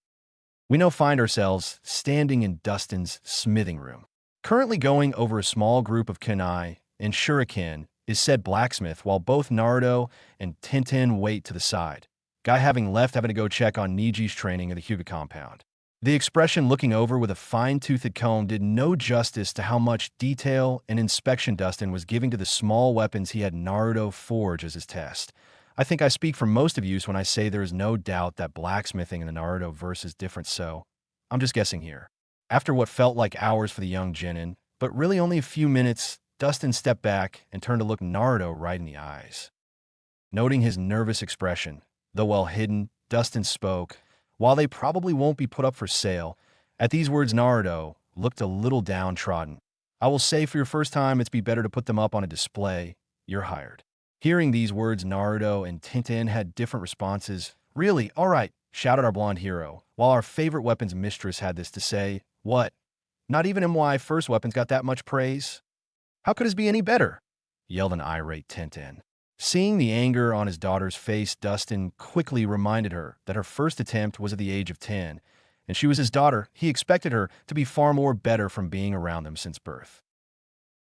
We now find ourselves standing in Dustin's smithing room. Currently going over a small group of kunai and shuriken is said blacksmith, while both Naruto and Tenten wait to the side. Guy having left, having to go check on Neji's training of the Kyūbi compound. The expression looking over with a fine-toothed comb did no justice to how much detail and inspection Dustin was giving to the small weapons he had Naruto forge as his test. I think I speak for most of you when I say there is no doubt that blacksmithing in the Naruto verse is different, so I'm just guessing here. After what felt like hours for the young genin, but really only a few minutes, Dustin stepped back and turned to look Naruto right in the eyes. Noting his nervous expression, though well hidden, Dustin spoke. "While they probably won't be put up for sale," at these words Naruto looked a little downtrodden. "I will say for your first time it'd be better to put them up on a display. You're hired." Hearing these words, Naruto and Tenten had different responses. "Really? All right," shouted our blonde hero, while our favorite weapons mistress had this to say. "What? Not even MY first weapons got that much praise? How could his be any better?" yelled an irate Tenten. Seeing the anger on his daughter's face, Dustin quickly reminded her that her first attempt was at the age of 10, and she was his daughter. He expected her to be far more better from being around them since birth.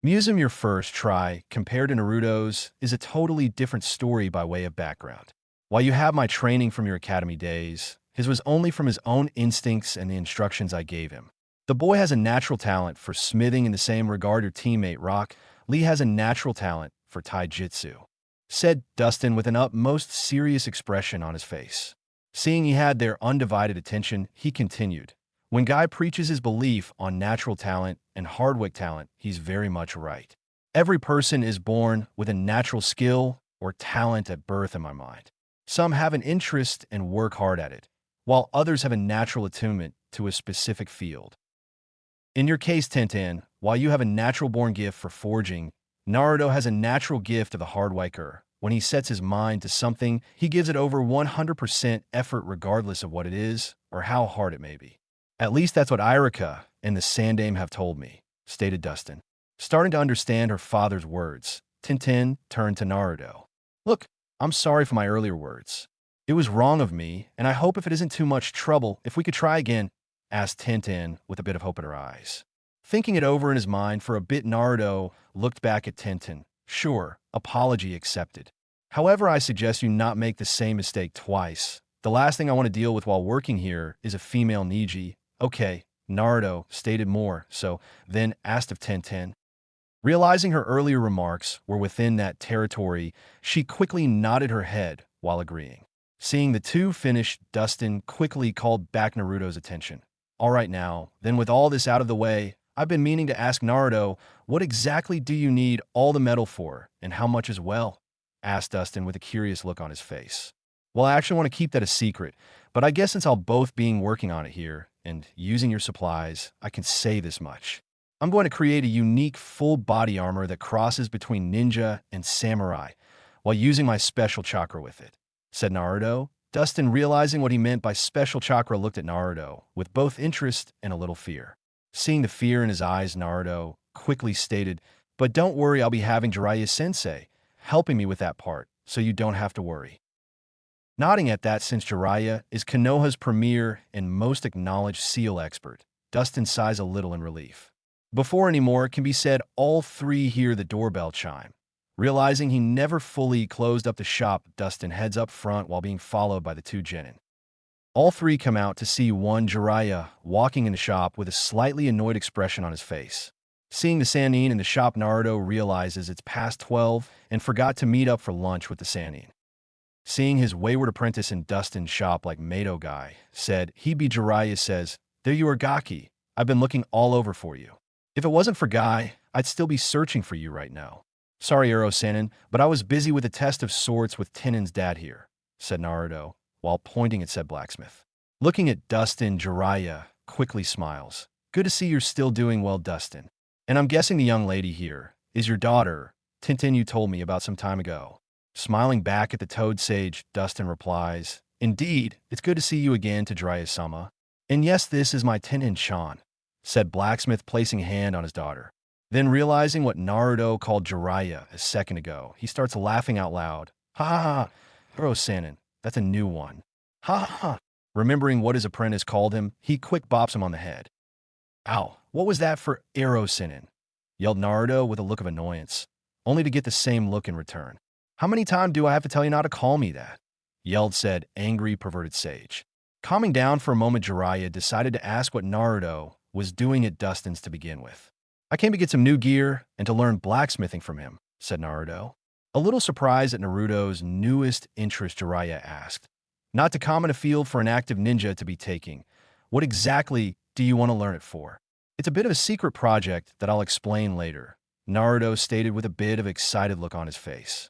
Musum, your first try, compared to Naruto's, is a totally different story by way of background. While you have my training from your academy days, his was only from his own instincts and the instructions I gave him. The boy has a natural talent for smithing in the same regard your teammate Rock Lee has a natural talent for Taijutsu," said Dustin with an utmost serious expression on his face. Seeing he had their undivided attention, he continued. "When Guy preaches his belief on natural talent and hard work talent, he's very much right. Every person is born with a natural skill or talent at birth in my mind. Some have an interest and work hard at it, while others have a natural attunement to a specific field. In your case, Tenten, while you have a natural-born gift for forging, Naruto has a natural gift of the hard worker. When he sets his mind to something, he gives it over 100% effort regardless of what it is or how hard it may be. At least that's what Irika and the Sandame have told me, stated Dustin. Starting to understand her father's words, Tintin turned to Naruto. Look, I'm sorry for my earlier words. It was wrong of me, and I hope if it isn't too much trouble, if we could try again, asked Tintin with a bit of hope in her eyes. Thinking it over in his mind for a bit, Naruto looked back at Tintin. Sure, apology accepted. However, I suggest you not make the same mistake twice. The last thing I want to deal with while working here is a female Neji. Okay, Naruto stated more, so then asked of Tintin. Realizing her earlier remarks were within that territory, she quickly nodded her head while agreeing. Seeing the two finish, Dustin quickly called back Naruto's attention. All right now, then with all this out of the way, I've been meaning to ask Naruto, what exactly do you need all the metal for, and how much as well? Asked Dustin with a curious look on his face. Well, I actually want to keep that a secret, but I guess since I'll both being working on it here, and using your supplies, I can say this much. I'm going to create a unique full body armor that crosses between ninja and samurai, while using my special chakra with it, said Naruto. Dustin, realizing what he meant by special chakra, looked at Naruto with both interest and a little fear. Seeing the fear in his eyes, Naruto quickly stated, but don't worry, I'll be having Jiraiya-sensei helping me with that part, so you don't have to worry. Nodding at that, since Jiraiya is Konoha's premier and most acknowledged seal expert, Dustin sighs a little in relief. Before any more can be said, all three hear the doorbell chime. Realizing he never fully closed up the shop, Dustin heads up front while being followed by the two genin. All three come out to see one Jiraiya walking in the shop with a slightly annoyed expression on his face. Seeing the Sannin in the shop, Naruto realizes it's past 12 and forgot to meet up for lunch with the Sannin. Seeing his wayward apprentice in Dustin's shop like Mato guy, said, he be Jiraiya, says, there you are, Gaki. I've been looking all over for you. If it wasn't for Guy, I'd still be searching for you right now. Sorry, Ero-Sannin, but I was busy with a test of sorts with Tennin's dad here, said Naruto, while pointing at said blacksmith. Looking at Dustin, Jiraiya quickly smiles. Good to see you're still doing well, Dustin. And I'm guessing the young lady here is your daughter, Tintin, you told me about some time ago. Smiling back at the Toad Sage, Dustin replies, indeed, it's good to see you again, to Jiraiya-sama. And yes, this is my Tintin-chan, said blacksmith, placing a hand on his daughter. Then realizing what Naruto called Jiraiya a second ago, he starts laughing out loud. Ha ha ha, Ero-Sannin, that's a new one. Ha ha ha. Remembering what his apprentice called him, he quick bops him on the head. Ow, what was that for Ero-Sannin? Yelled Naruto with a look of annoyance, only to get the same look in return. How many times do I have to tell you not to call me that? Yelled said angry, perverted sage. Calming down for a moment, Jiraiya decided to ask what Naruto was doing at Dustin's to begin with. I came to get some new gear and to learn blacksmithing from him, said Naruto. A little surprised at Naruto's newest interest, Jiraiya asked. Not to common a field for an active ninja to be taking. What exactly do you want to learn it for? It's a bit of a secret project that I'll explain later, Naruto stated with a bit of excited look on his face.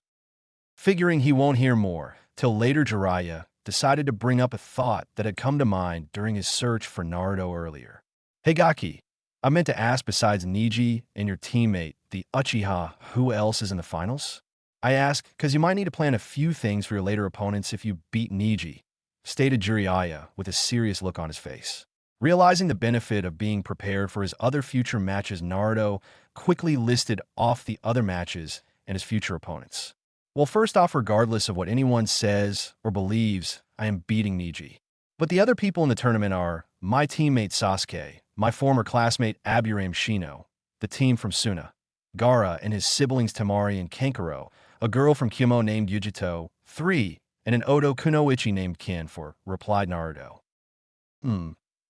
Figuring he won't hear more, till later, Jiraiya decided to bring up a thought that had come to mind during his search for Naruto earlier. Hey Gaki, I meant to ask, besides Neji and your teammate, the Uchiha, who else is in the finals? I ask because you might need to plan a few things for your later opponents if you beat Neji, stated Jiraiya with a serious look on his face. Realizing the benefit of being prepared for his other future matches, Naruto quickly listed off the other matches and his future opponents. Well, first off, regardless of what anyone says or believes, I am beating Neji. But the other people in the tournament are my teammate Sasuke, my former classmate Aburame Shino, the team from Suna, Gaara and his siblings Temari and Kankuro, a girl from Kyūmo named Yujito, 3, and an Odo Kunoichi named Kin, 4, replied Naruto.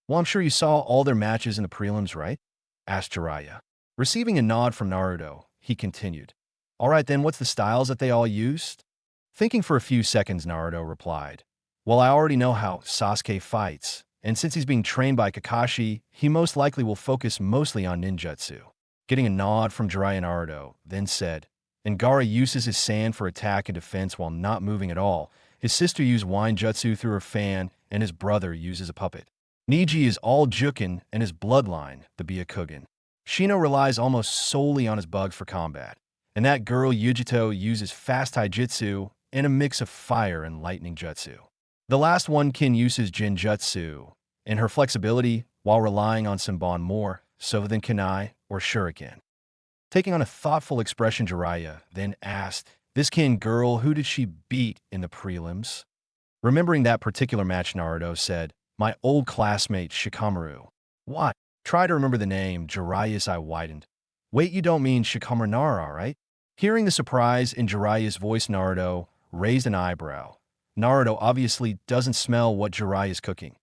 Well, I'm sure you saw all their matches in the prelims, right? Asked Jiraiya. Receiving a nod from Naruto, he continued. All right then, what's the styles that they all used? Thinking for a few seconds, Naruto replied. Well, I already know how Sasuke fights, and since he's being trained by Kakashi, he most likely will focus mostly on ninjutsu. Getting a nod from Jiraiya, Naruto then said, and Gaara uses his sand for attack and defense while not moving at all. His sister used wine jutsu through her fan, and his brother uses a puppet. Neji is all Jukin and his bloodline, the Byakugan. Shino relies almost solely on his bugs for combat, and that girl Yujito uses fast taijutsu and a mix of fire and lightning jutsu. The last one Kin uses Jinjutsu, and her flexibility while relying on Senbon more so than Kunai or Shuriken. Taking on a thoughtful expression, Jiraiya then asked, "This Kin girl, who did she beat in the prelims?" Remembering that particular match, Naruto said, "My old classmate Shikamaru." "What?" Try to remember the name. Jiraiya's eye widened. "Wait, you don't mean Shikamaru Nara, right?" Hearing the surprise in Jiraiya's voice, Naruto raised an eyebrow. Naruto obviously doesn't smell what Jiraiya's cooking.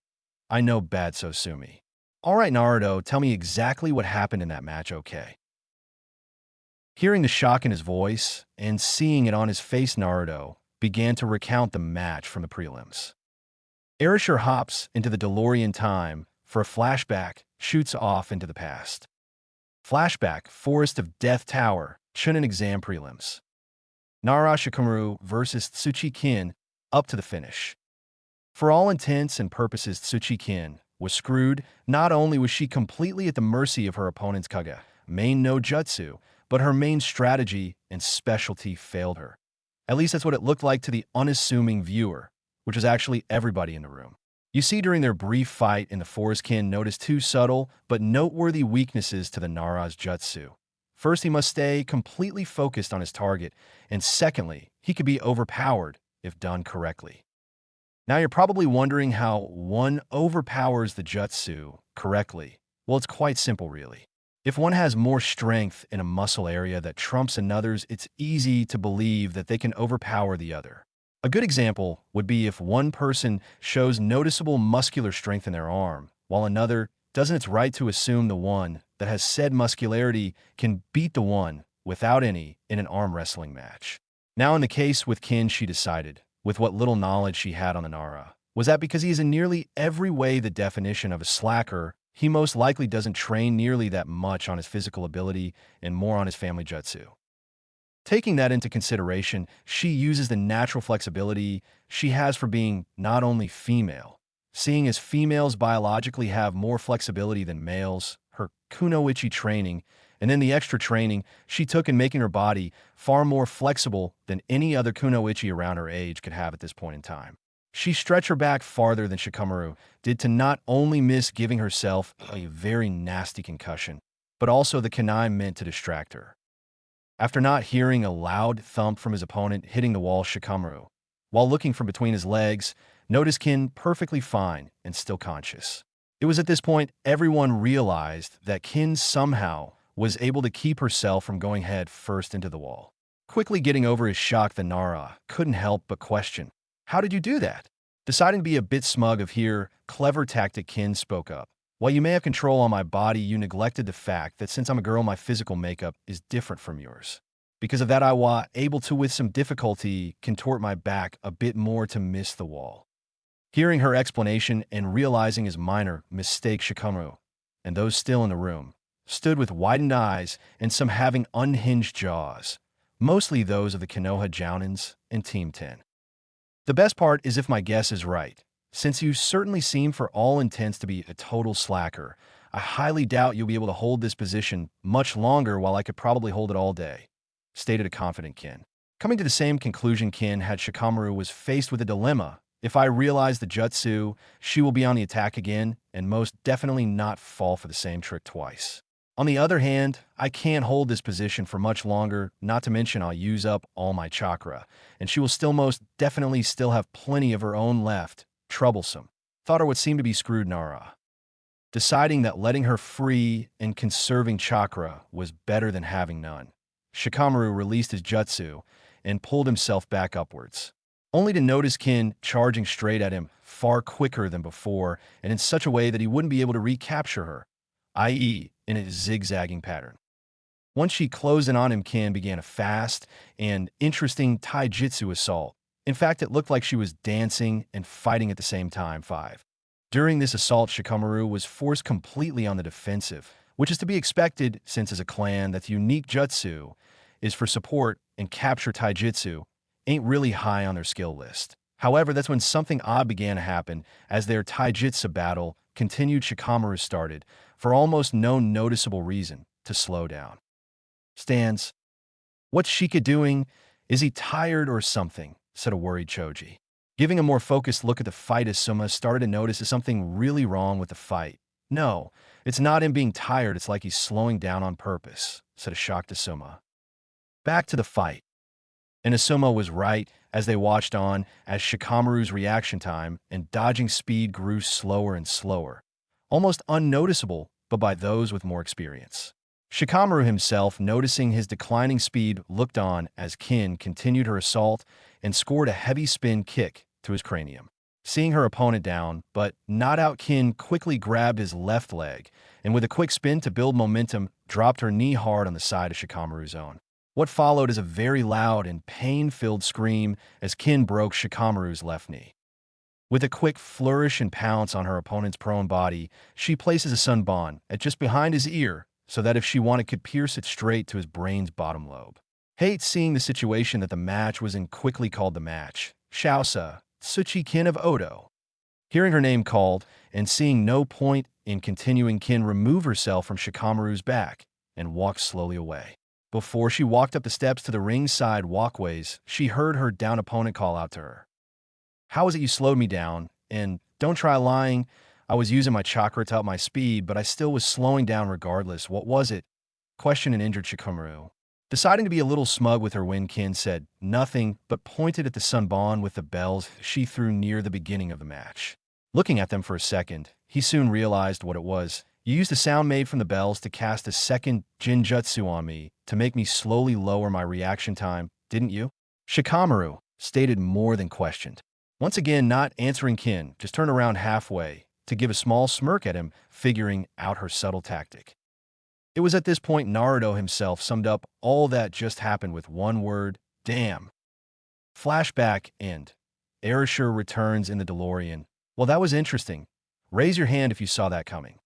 "I know, bad Sosumi." "All right, Naruto, tell me exactly what happened in that match, okay?" Hearing the shock in his voice and seeing it on his face, Naruto began to recount the match from the prelims. Erasure hops into the DeLorean time for a flashback, shoots off into the past. Flashback, Forest of Death Tower, Chunin exam prelims. Nara Shikamaru versus Tsuchi-kin, up to the finish. For all intents and purposes, Tsuchi-kin was screwed. Not only was she completely at the mercy of her opponent's Kage, main no jutsu, but her main strategy and specialty failed her. At least that's what it looked like to the unassuming viewer, which was actually everybody in the room. You see, during their brief fight in the forest, Kin noticed two subtle but noteworthy weaknesses to the Nara's jutsu. First, he must stay completely focused on his target, and secondly, he could be overpowered if done correctly. Now you're probably wondering how one overpowers the jutsu correctly. Well, it's quite simple, really. If one has more strength in a muscle area that trumps another's, it's easy to believe that they can overpower the other. A good example would be if one person shows noticeable muscular strength in their arm, while another doesn't. It's right to assume the one that has said muscularity can beat the one without any in an arm wrestling match. Now in the case with Kin, she decided, with what little knowledge she had on the Nara, was that because he is in nearly every way the definition of a slacker, he most likely doesn't train nearly that much on his physical ability and more on his family jutsu. Taking that into consideration, she uses the natural flexibility she has for being not only female, seeing as females biologically have more flexibility than males, her kunoichi training, and then the extra training she took in making her body far more flexible than any other kunoichi around her age could have at this point in time. She stretched her back farther than Shikamaru did to not only miss giving herself a very nasty concussion, but also the kunai meant to distract her. After not hearing a loud thump from his opponent hitting the wall, Shikamaru, while looking from between his legs, noticed Kin perfectly fine and still conscious. It was at this point everyone realized that Kin somehow was able to keep herself from going head first into the wall. Quickly getting over his shock, the Nara couldn't help but question, "How did you do that?" Deciding to be a bit smug of here, clever tactic, Kin spoke up. "While you may have control on my body, you neglected the fact that since I'm a girl, my physical makeup is different from yours. Because of that, I was able to, with some difficulty, contort my back a bit more to miss the wall." Hearing her explanation and realizing his minor mistake, Shikamaru, and those still in the room, stood with widened eyes and some having unhinged jaws, mostly those of the Konoha Jounins and Team 10. The best part is, if my guess is right, since you certainly seem for all intents to be a total slacker, I highly doubt you'll be able to hold this position much longer, while I could probably hold it all day, stated a confident Kin. Coming to the same conclusion Kin had, Shikamaru was faced with a dilemma. If I realize the jutsu, she will be on the attack again and most definitely not fall for the same trick twice. On the other hand, I can't hold this position for much longer, not to mention I'll use up all my chakra, and she will still most definitely still have plenty of her own left. Troublesome. Thought her what seemed to be screwed, Nara. Deciding that letting her free and conserving chakra was better than having none, Shikamaru released his jutsu and pulled himself back upwards, only to notice Kin charging straight at him far quicker than before and in such a way that he wouldn't be able to recapture her, i.e. in a zigzagging pattern. Once she closed in on him, Kin began a fast and interesting taijutsu assault. In fact, it looked like she was dancing and fighting at the same time. 5. During this assault, Shikamaru was forced completely on the defensive, which is to be expected since as a clan that the unique jutsu is for support and capture taijutsu ain't really high on their skill list. However, that's when something odd began to happen as their taijutsu battle continued. Shikamaru started, for almost no noticeable reason, to slow down. Stands. What's Shika doing? Is he tired or something? Said a worried Choji. Giving a more focused look at the fight, Asuma started to notice there's something really wrong with the fight. No, it's not him being tired, it's like he's slowing down on purpose, said a shocked Asuma. Back to the fight. And Asuma was right as they watched on as Shikamaru's reaction time and dodging speed grew slower and slower, almost unnoticeable, but by those with more experience. Shikamaru himself, noticing his declining speed, looked on as Kin continued her assault and scored a heavy spin kick to his cranium. Seeing her opponent down, but not out, Kin quickly grabbed his left leg and with a quick spin to build momentum, dropped her knee hard on the side of Shikamaru's own. What followed is a very loud and pain-filled scream as Kin broke Shikamaru's left knee. With a quick flourish and pounce on her opponent's prone body, she places a sunbon at just behind his ear so that if she wanted could pierce it straight to his brain's bottom lobe. Hate seeing the situation that the match was in quickly called the match, Shausa, Tsuchi Kin of Odo. Hearing her name called and seeing no point in continuing, Kin removed herself from Shikamaru's back and walked slowly away. Before she walked up the steps to the ringside walkways, she heard her down opponent call out to her. How is it you slowed me down? And don't try lying. I was using my chakra to up my speed, but I still was slowing down regardless. What was it? Questioned an injured Shikamaru. Deciding to be a little smug with her win, Kin said nothing, but pointed at the sunbon with the bells she threw near the beginning of the match. Looking at them for a second, he soon realized what it was. You used the sound made from the bells to cast a second Jinjutsu on me to make me slowly lower my reaction time, didn't you? Shikamaru stated more than questioned. Once again, not answering Kin, just turned around halfway to give a small smirk at him, figuring out her subtle tactic. It was at this point Naruto himself summed up all that just happened with one word, damn. Flashback end. Erasure returns in the DeLorean. Well, that was interesting. Raise your hand if you saw that coming.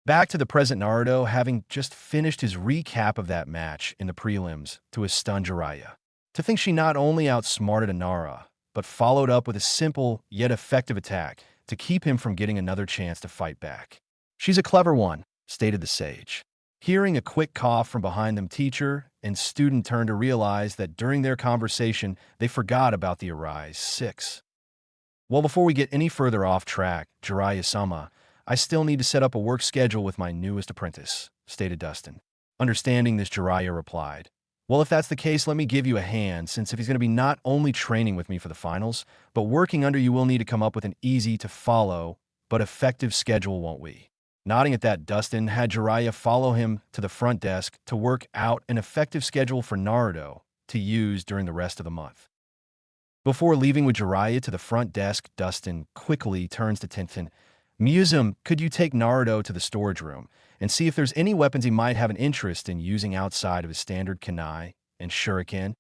Back to the present, Naruto having just finished his recap of that match in the prelims to a stunned Jiraiya. To think she not only outsmarted Inara, but followed up with a simple yet effective attack to keep him from getting another chance to fight back. She's a clever one, stated the sage. Hearing a quick cough from behind them, teacher and student turned to realize that during their conversation, they forgot about the Arise 6. Well, before we get any further off track, Jiraiya-sama, I still need to set up a work schedule with my newest apprentice, stated Dustin. Understanding this, Jiraiya replied, well, if that's the case, let me give you a hand, since if he's going to be not only training with me for the finals, but working under you, we'll need to come up with an easy-to-follow but effective schedule, won't we? Nodding at that, Dustin had Jiraiya follow him to the front desk to work out an effective schedule for Naruto to use during the rest of the month. Before leaving with Jiraiya to the front desk, Dustin quickly turns to Tenten. Muzum, could you take Naruto to the storage room and see if there's any weapons he might have an interest in using outside of his standard kunai and shuriken?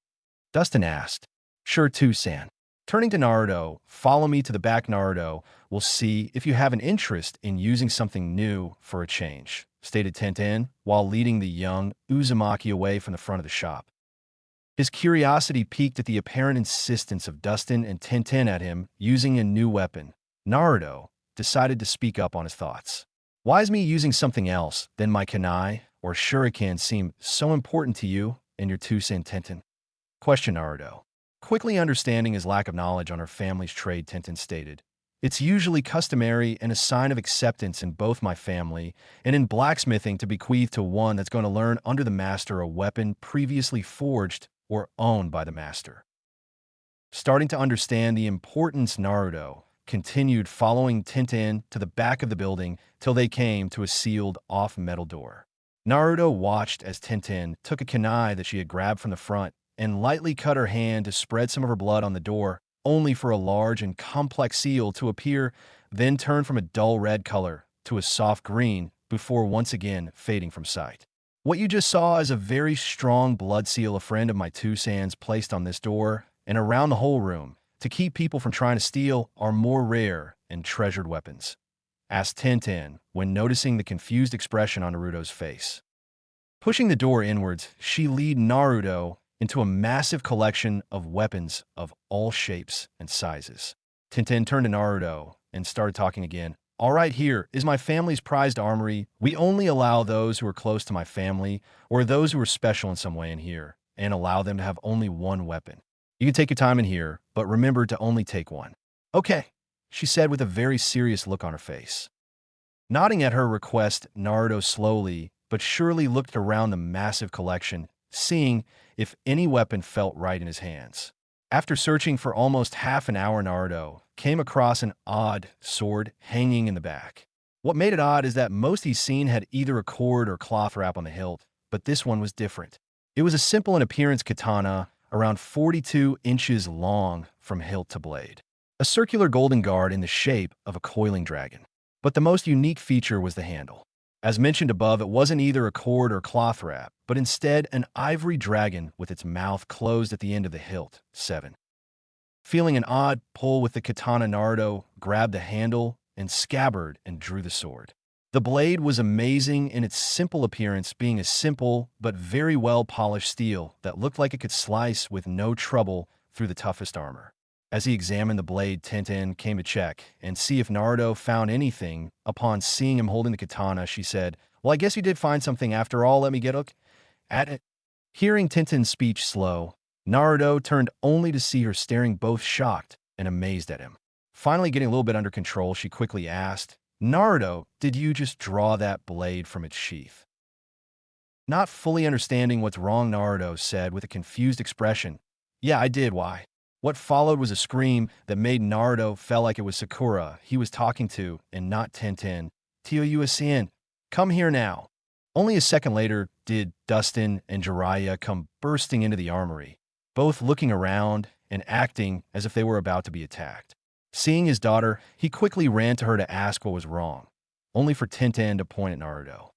Dustin asked. Sure too, San. Turning to Naruto, follow me to the back. Naruto will see if you have an interest in using something new for a change, stated Tenten while leading the young Uzumaki away from the front of the shop. His curiosity piqued at the apparent insistence of Dustin and Tenten at him using a new weapon. Naruto decided to speak up on his thoughts. Why is me using something else than my kunai or shuriken seem so important to you and your Tusen, Tenten? Questioned Naruto. Quickly understanding his lack of knowledge on her family's trade, Tenten stated, it's usually customary and a sign of acceptance in both my family and in blacksmithing to bequeath to one that's going to learn under the master a weapon previously forged or owned by the master. Starting to understand the importance, Naruto continued following Tenten to the back of the building till they came to a sealed-off metal door. Naruto watched as Tenten took a kunai that she had grabbed from the front and lightly cut her hand to spread some of her blood on the door, only for a large and complex seal to appear, then turn from a dull red color to a soft green before once again fading from sight. What you just saw is a very strong blood seal a friend of my Tusan's placed on this door and around the whole room to keep people from trying to steal our more rare and treasured weapons, asked Tenten when noticing the confused expression on Naruto's face. Pushing the door inwards, she led Naruto into a massive collection of weapons of all shapes and sizes. Tenten turned to Naruto and started talking again. All right, here is my family's prized armory. We only allow those who are close to my family or those who are special in some way in here, and allow them to have only one weapon. You can take your time in here, but remember to only take one. Okay, she said with a very serious look on her face. Nodding at her request, Naruto slowly but surely looked around the massive collection, seeing if any weapon felt right in his hands. After searching for almost half an hour, Naruto came across an odd sword hanging in the back. What made it odd is that most he's seen had either a cord or cloth wrap on the hilt, but this one was different. It was a simple in appearance katana, around 42 inches long from hilt to blade. A circular golden guard in the shape of a coiling dragon. But the most unique feature was the handle. As mentioned above, it wasn't either a cord or cloth wrap, but instead an ivory dragon with its mouth closed at the end of the hilt. 7. Feeling an odd pull with the katana, Naruto grabbed the handle and scabbard and drew the sword. The blade was amazing in its simple appearance, being a simple but very well-polished steel that looked like it could slice with no trouble through the toughest armor. As he examined the blade, Tenten came to check and see if Naruto found anything. Upon seeing him holding the katana, she said, "Well, I guess you did find something after all. Let me get a look at it." Hearing Tenten's speech slow, Naruto turned only to see her staring, both shocked and amazed at him. Finally getting a little bit under control, she quickly asked, "Naruto, did you just draw that blade from its sheath?" Not fully understanding what's wrong, Naruto said with a confused expression, "Yeah, I did. Why?" What followed was a scream that made Naruto feel like it was Sakura he was talking to and not Tenten. "Tio-Usan, come here now." Only a second later did Dustin and Jiraiya come bursting into the armory, both looking around and acting as if they were about to be attacked. Seeing his daughter, he quickly ran to her to ask what was wrong, only for Tenten to point at Naruto.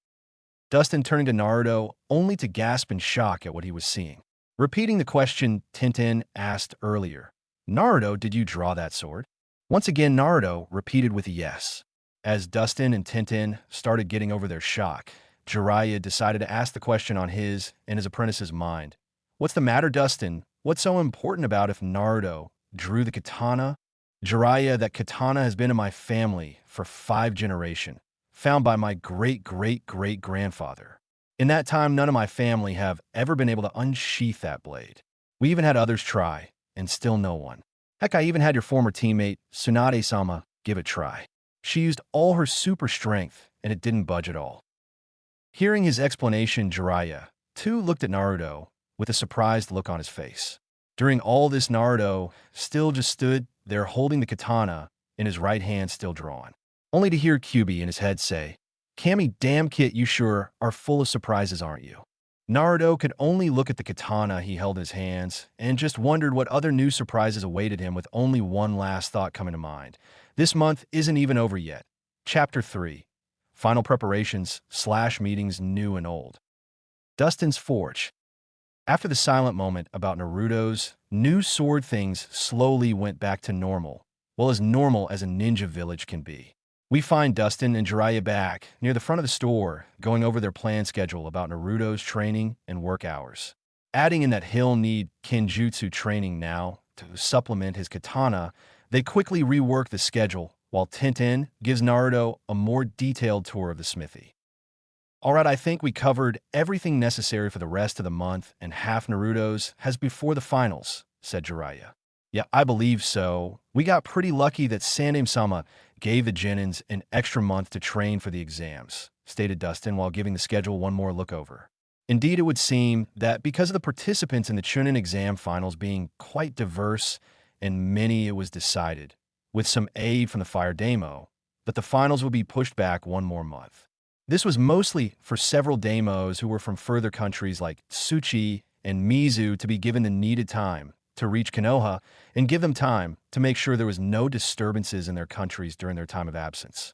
Dustin turning to Naruto only to gasp in shock at what he was seeing. Repeating the question Tenten asked earlier, "Naruto, did you draw that sword?" Once again, Naruto repeated with a yes. As Dustin and Tenten started getting over their shock, Jiraiya decided to ask the question on his and his apprentice's mind. "What's the matter, Dustin? What's so important about if Naruto drew the katana?" "Jiraiya, that katana has been in my family for 5 generations, found by my great-great-great-grandfather. In that time, none of my family have ever been able to unsheath that blade. We even had others try, and still no one. Heck, I even had your former teammate, Tsunade-sama, give it a try. She used all her super strength, and it didn't budge at all." Hearing his explanation, Jiraiya, too, looked at Naruto with a surprised look on his face. During all this, Naruto still just stood there holding the katana in his right hand, still drawn. Only to hear Kyūbi in his head say, "Kami, damn kid, you sure are full of surprises, aren't you?" Naruto could only look at the katana he held in his hands and just wondered what other new surprises awaited him, with only one last thought coming to mind. This month isn't even over yet. Chapter 3. Final preparations / meetings new and old. Dustin's Forge. After the silent moment about Naruto's new sword, things slowly went back to normal, well, as normal as a ninja village can be. We find Dustin and Jiraiya back near the front of the store, going over their planned schedule about Naruto's training and work hours. Adding in that he'll need Kenjutsu training now to supplement his katana, they quickly rework the schedule, while Tenten gives Naruto a more detailed tour of the smithy. "Alright, I think we covered everything necessary for the rest of the month, and half Naruto's has before the finals," said Jiraiya. "Yeah, I believe so. We got pretty lucky that Saname-sama gave the Genins an extra month to train for the exams," stated Dustin while giving the schedule one more look over. Indeed, it would seem that because of the participants in the Chunin exam finals being quite diverse and many, it was decided, with some aid from the Fire Demo, that the finals would be pushed back one more month. This was mostly for several demos who were from further countries like Tsuchi and Mizu to be given the needed time to reach Konoha and give them time to make sure there was no disturbances in their countries during their time of absence.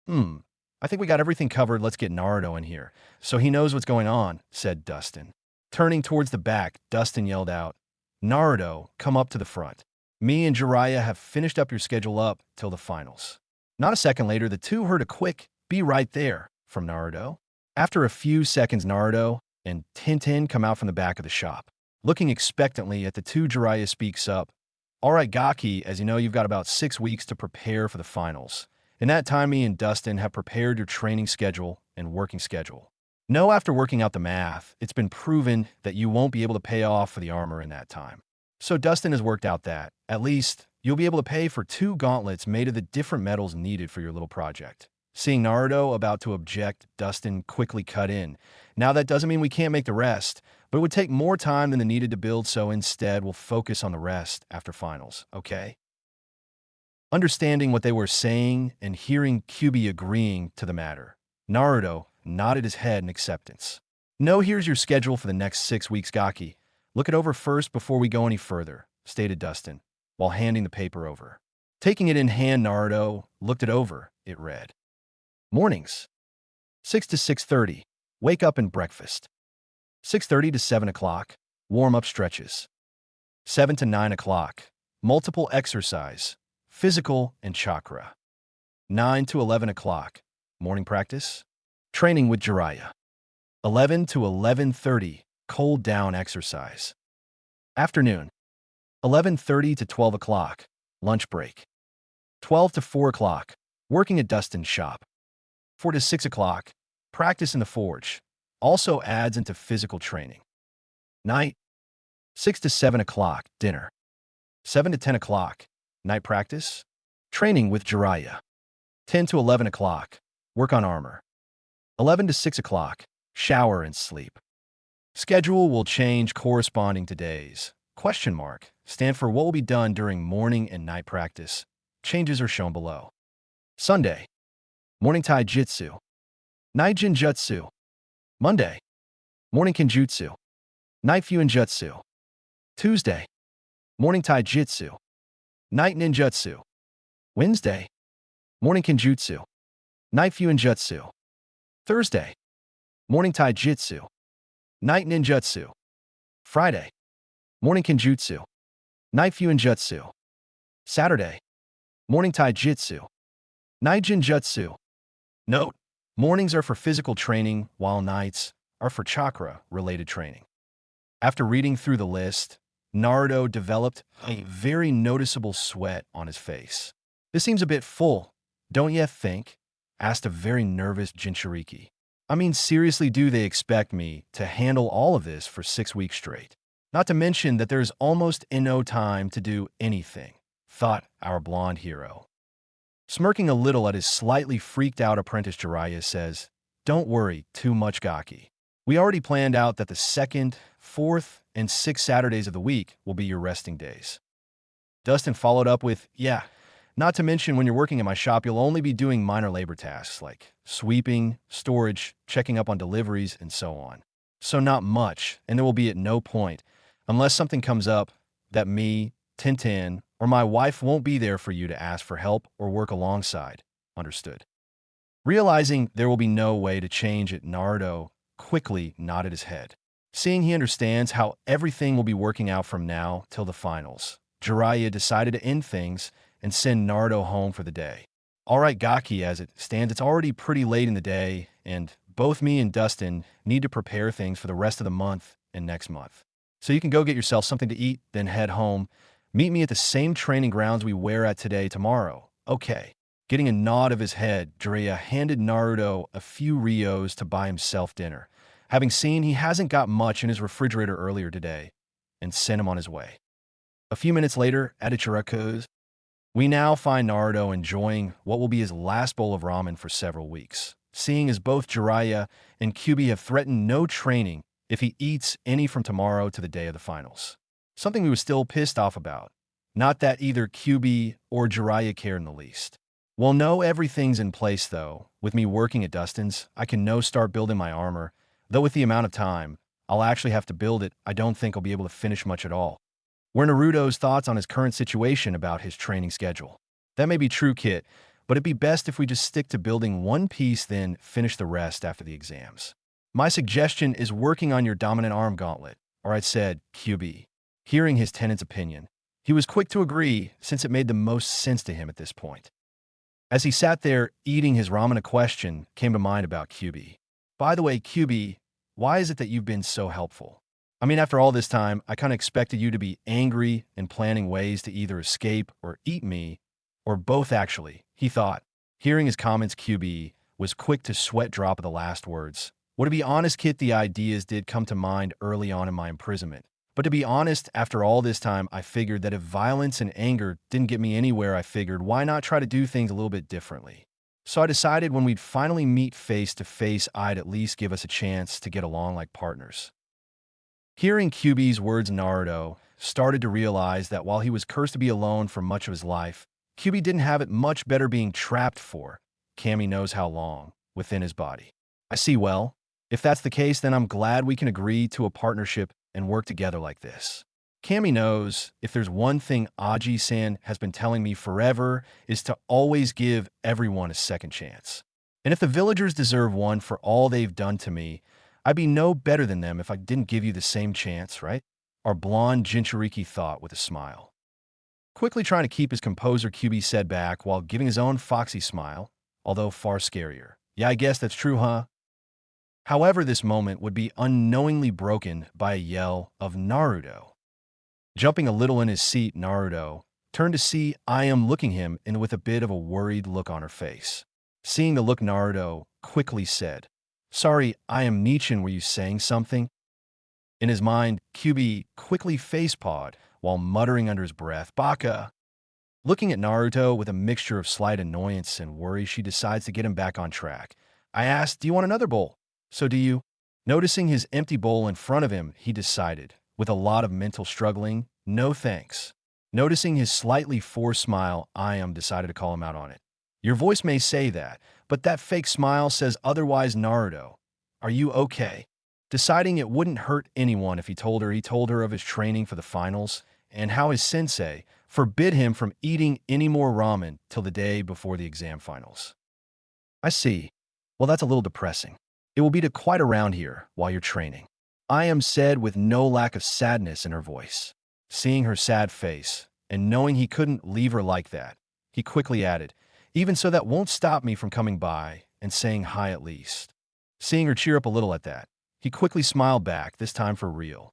I think we got everything covered. Let's get Naruto in here so he knows what's going on," said Dustin. Turning towards the back, Dustin yelled out, "Naruto, come up to the front. Me and Jiraiya have finished up your schedule up till the finals." Not a second later, the two heard a quick, "Be right there," from Naruto. After a few seconds, Naruto and Tenten come out from the back of the shop. Looking expectantly at the two, Jiraiya speaks up, "All right, Gaki, as you know, you've got about 6 weeks to prepare for the finals. In that time, me and Dustin have prepared your training schedule and working schedule. Know after working out the math, it's been proven that you won't be able to pay off for the armor in that time. So Dustin has worked out that, at least, you'll be able to pay for 2 gauntlets made of the different metals needed for your little project. Seeing Naruto about to object, Dustin quickly cut in. Now that doesn't mean we can't make the rest, but it would take more time than the needed to build, so instead we'll focus on the rest after finals, okay? Understanding what they were saying and hearing Kyūbi agreeing to the matter, Naruto nodded his head in acceptance. No, here's your schedule for the next 6 weeks, Gaki. Look it over first before we go any further, stated Dustin, while handing the paper over. Taking it in hand, Naruto looked it over. It read, mornings, 6 to 6:30, wake up and breakfast. 6:30 to 7 o'clock, warm-up stretches. 7 to 9 o'clock, multiple exercise, physical and chakra. 9 to 11 o'clock, morning practice, training with Jiraiya. 11 to 11:30, cold down exercise. Afternoon, 11:30 to 12 o'clock, lunch break. 12 to 4 o'clock, working at Dustin's shop. 4 to 6 o'clock, practice in the forge. Also adds into physical training. Night, 6 to 7 o'clock, dinner. 7 to 10 o'clock, night practice, training with Jiraiya. 10 to 11 o'clock, work on armor. 11 to 6 o'clock, shower and sleep. Schedule will change corresponding to days. Question mark, stand for what will be done during morning and night practice. Changes are shown below. Sunday, morning Taijutsu. Night Jinjutsu. Monday, morning Kenjutsu. Night Fuinjutsu. Tuesday, morning Taijutsu. Night Ninjutsu. Wednesday, morning Kenjutsu. Night Fuinjutsu. Thursday, morning Taijutsu. Night Ninjutsu. Friday, morning Kenjutsu. Night Fuinjutsu. Saturday, morning Taijutsu. Night Jinjutsu. Note, mornings are for physical training, while nights are for chakra-related training. After reading through the list, Naruto developed a very noticeable sweat on his face. This seems a bit full, don't you think? Asked a very nervous Jinchuriki. I mean, seriously, do they expect me to handle all of this for 6 weeks straight? Not to mention that there's almost no time to do anything, thought our blonde hero. Smirking a little at his slightly freaked out apprentice, Jiraiya says, don't worry too much, Gaki. We already planned out that the 2nd, 4th, and 6th Saturdays of the week will be your resting days. Dustin followed up with, yeah, not to mention when you're working at my shop, you'll only be doing minor labor tasks like sweeping, storage, checking up on deliveries, and so on. So not much, and there will be at no point, unless something comes up, that me, Tintin, or my wife won't be there for you to ask for help or work alongside. Understood. Realizing there will be no way to change it, Naruto quickly nodded his head. Seeing he understands how everything will be working out from now till the finals, Jiraiya decided to end things and send Naruto home for the day. All right, Gaki, as it stands, it's already pretty late in the day, and both me and Dustin need to prepare things for the rest of the month and next month. So you can go get yourself something to eat, then head home. Meet me at the same training grounds we were at today tomorrow. Okay. Getting a nod of his head, Jiraiya handed Naruto a few Rios to buy himself dinner, having seen he hasn't got much in his refrigerator earlier today, and sent him on his way. A few minutes later, at Ichiraku's, we now find Naruto enjoying what will be his last bowl of ramen for several weeks, seeing as both Jiraiya and Kyūbi have threatened no training if he eats any from tomorrow to the day of the finals. Something we were still pissed off about. Not that either Kyūbi or Jiraiya cared in the least. Well, no, everything's in place, though. With me working at Dustin's, I can now start building my armor, though with the amount of time I'll actually have to build it, I don't think I'll be able to finish much at all. Were Naruto's thoughts on his current situation about his training schedule. That may be true, Kit, but it'd be best if we just stick to building one piece, then finish the rest after the exams. My suggestion is working on your dominant arm gauntlet, or I said, Kyūbi. Hearing his tenant's opinion, he was quick to agree since it made the most sense to him at this point. As he sat there eating his ramen, a question came to mind about Kyūbi. By the way, Kyūbi, why is it that you've been so helpful? I mean, after all this time, I kind of expected you to be angry and planning ways to either escape or eat me, or both actually, he thought. Hearing his comments, Kyūbi was quick to sweat drop of the last words. Well, to be honest, Kit, the ideas did come to mind early on in my imprisonment. But to be honest, after all this time, I figured that if violence and anger didn't get me anywhere, I figured why not try to do things a little bit differently. So I decided when we'd finally meet face to face, I'd at least give us a chance to get along like partners. Hearing Kyūbi's words, Naruto started to realize that while he was cursed to be alone for much of his life, Kyūbi didn't have it much better being trapped for Kami knows how long within his body. I see. Well, if that's the case, then I'm glad we can agree to a partnership and work together like this. Kami knows if there's one thing Aji-san has been telling me forever is to always give everyone a second chance. And if the villagers deserve one for all they've done to me, I'd be no better than them if I didn't give you the same chance, right? Our blonde Jinchuriki thought with a smile. Quickly trying to keep his composure, Kyūbi said back while giving his own foxy smile, although far scarier. Yeah, I guess that's true, huh? However, this moment would be unknowingly broken by a yell of Naruto. Jumping a little in his seat, Naruto turned to see Ayam looking him and with a bit of a worried look on her face. Seeing the look, Naruto quickly said, "Sorry, Ayam Nichin, were you saying something?" In his mind, Kyūbi quickly facepawed while muttering under his breath, "Baka." Looking at Naruto with a mixture of slight annoyance and worry, she decides to get him back on track. I asked, "Do you want another bowl?" "So do you?" Noticing his empty bowl in front of him, he decided, with a lot of mental struggling, "No thanks." Noticing his slightly forced smile, Ayam decided to call him out on it. "Your voice may say that, but that fake smile says otherwise, Naruto. Are you okay?" Deciding it wouldn't hurt anyone if he told her of his training for the finals and how his sensei forbid him from eating any more ramen till the day before the exam finals. I see. Well, that's a little depressing. It will be to quite around here while you're training. Ayam said with no lack of sadness in her voice. Seeing her sad face and knowing he couldn't leave her like that, he quickly added, "Even so, that won't stop me from coming by and saying hi at least." Seeing her cheer up a little at that, he quickly smiled back, this time for real.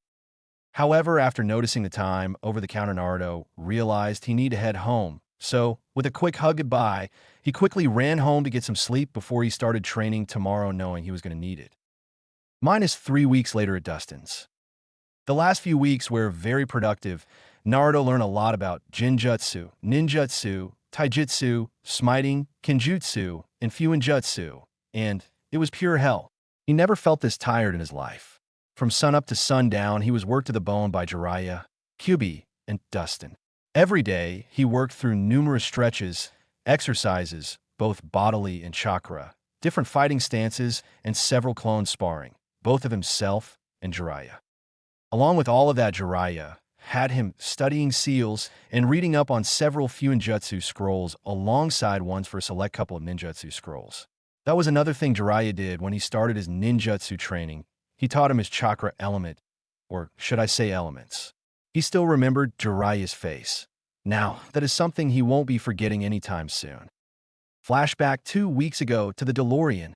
However, after noticing the time, over-the-counter Naruto realized he needed to head home. So, with a quick hug goodbye, he quickly ran home to get some sleep before he started training tomorrow, knowing he was going to need it. -3 weeks later at Dustin's. The last few weeks were very productive. Naruto learned a lot about Jinjutsu, Ninjutsu, Taijutsu, Smiting, Kenjutsu, and Fuinjutsu, and it was pure hell. He never felt this tired in his life. From sunup to sundown, he was worked to the bone by Jiraiya, Kyūbi, and Dustin. Every day, he worked through numerous stretches, exercises, both bodily and chakra, different fighting stances, and several clone sparring, both of himself and Jiraiya. Along with all of that, Jiraiya had him studying seals and reading up on several Fuinjutsu scrolls alongside ones for a select couple of ninjutsu scrolls. That was another thing Jiraiya did when he started his ninjutsu training. He taught him his chakra element, or should I say elements. He still remembered Jiraiya's face. Now, that is something he won't be forgetting anytime soon. Flashback 2 weeks ago to the DeLorean.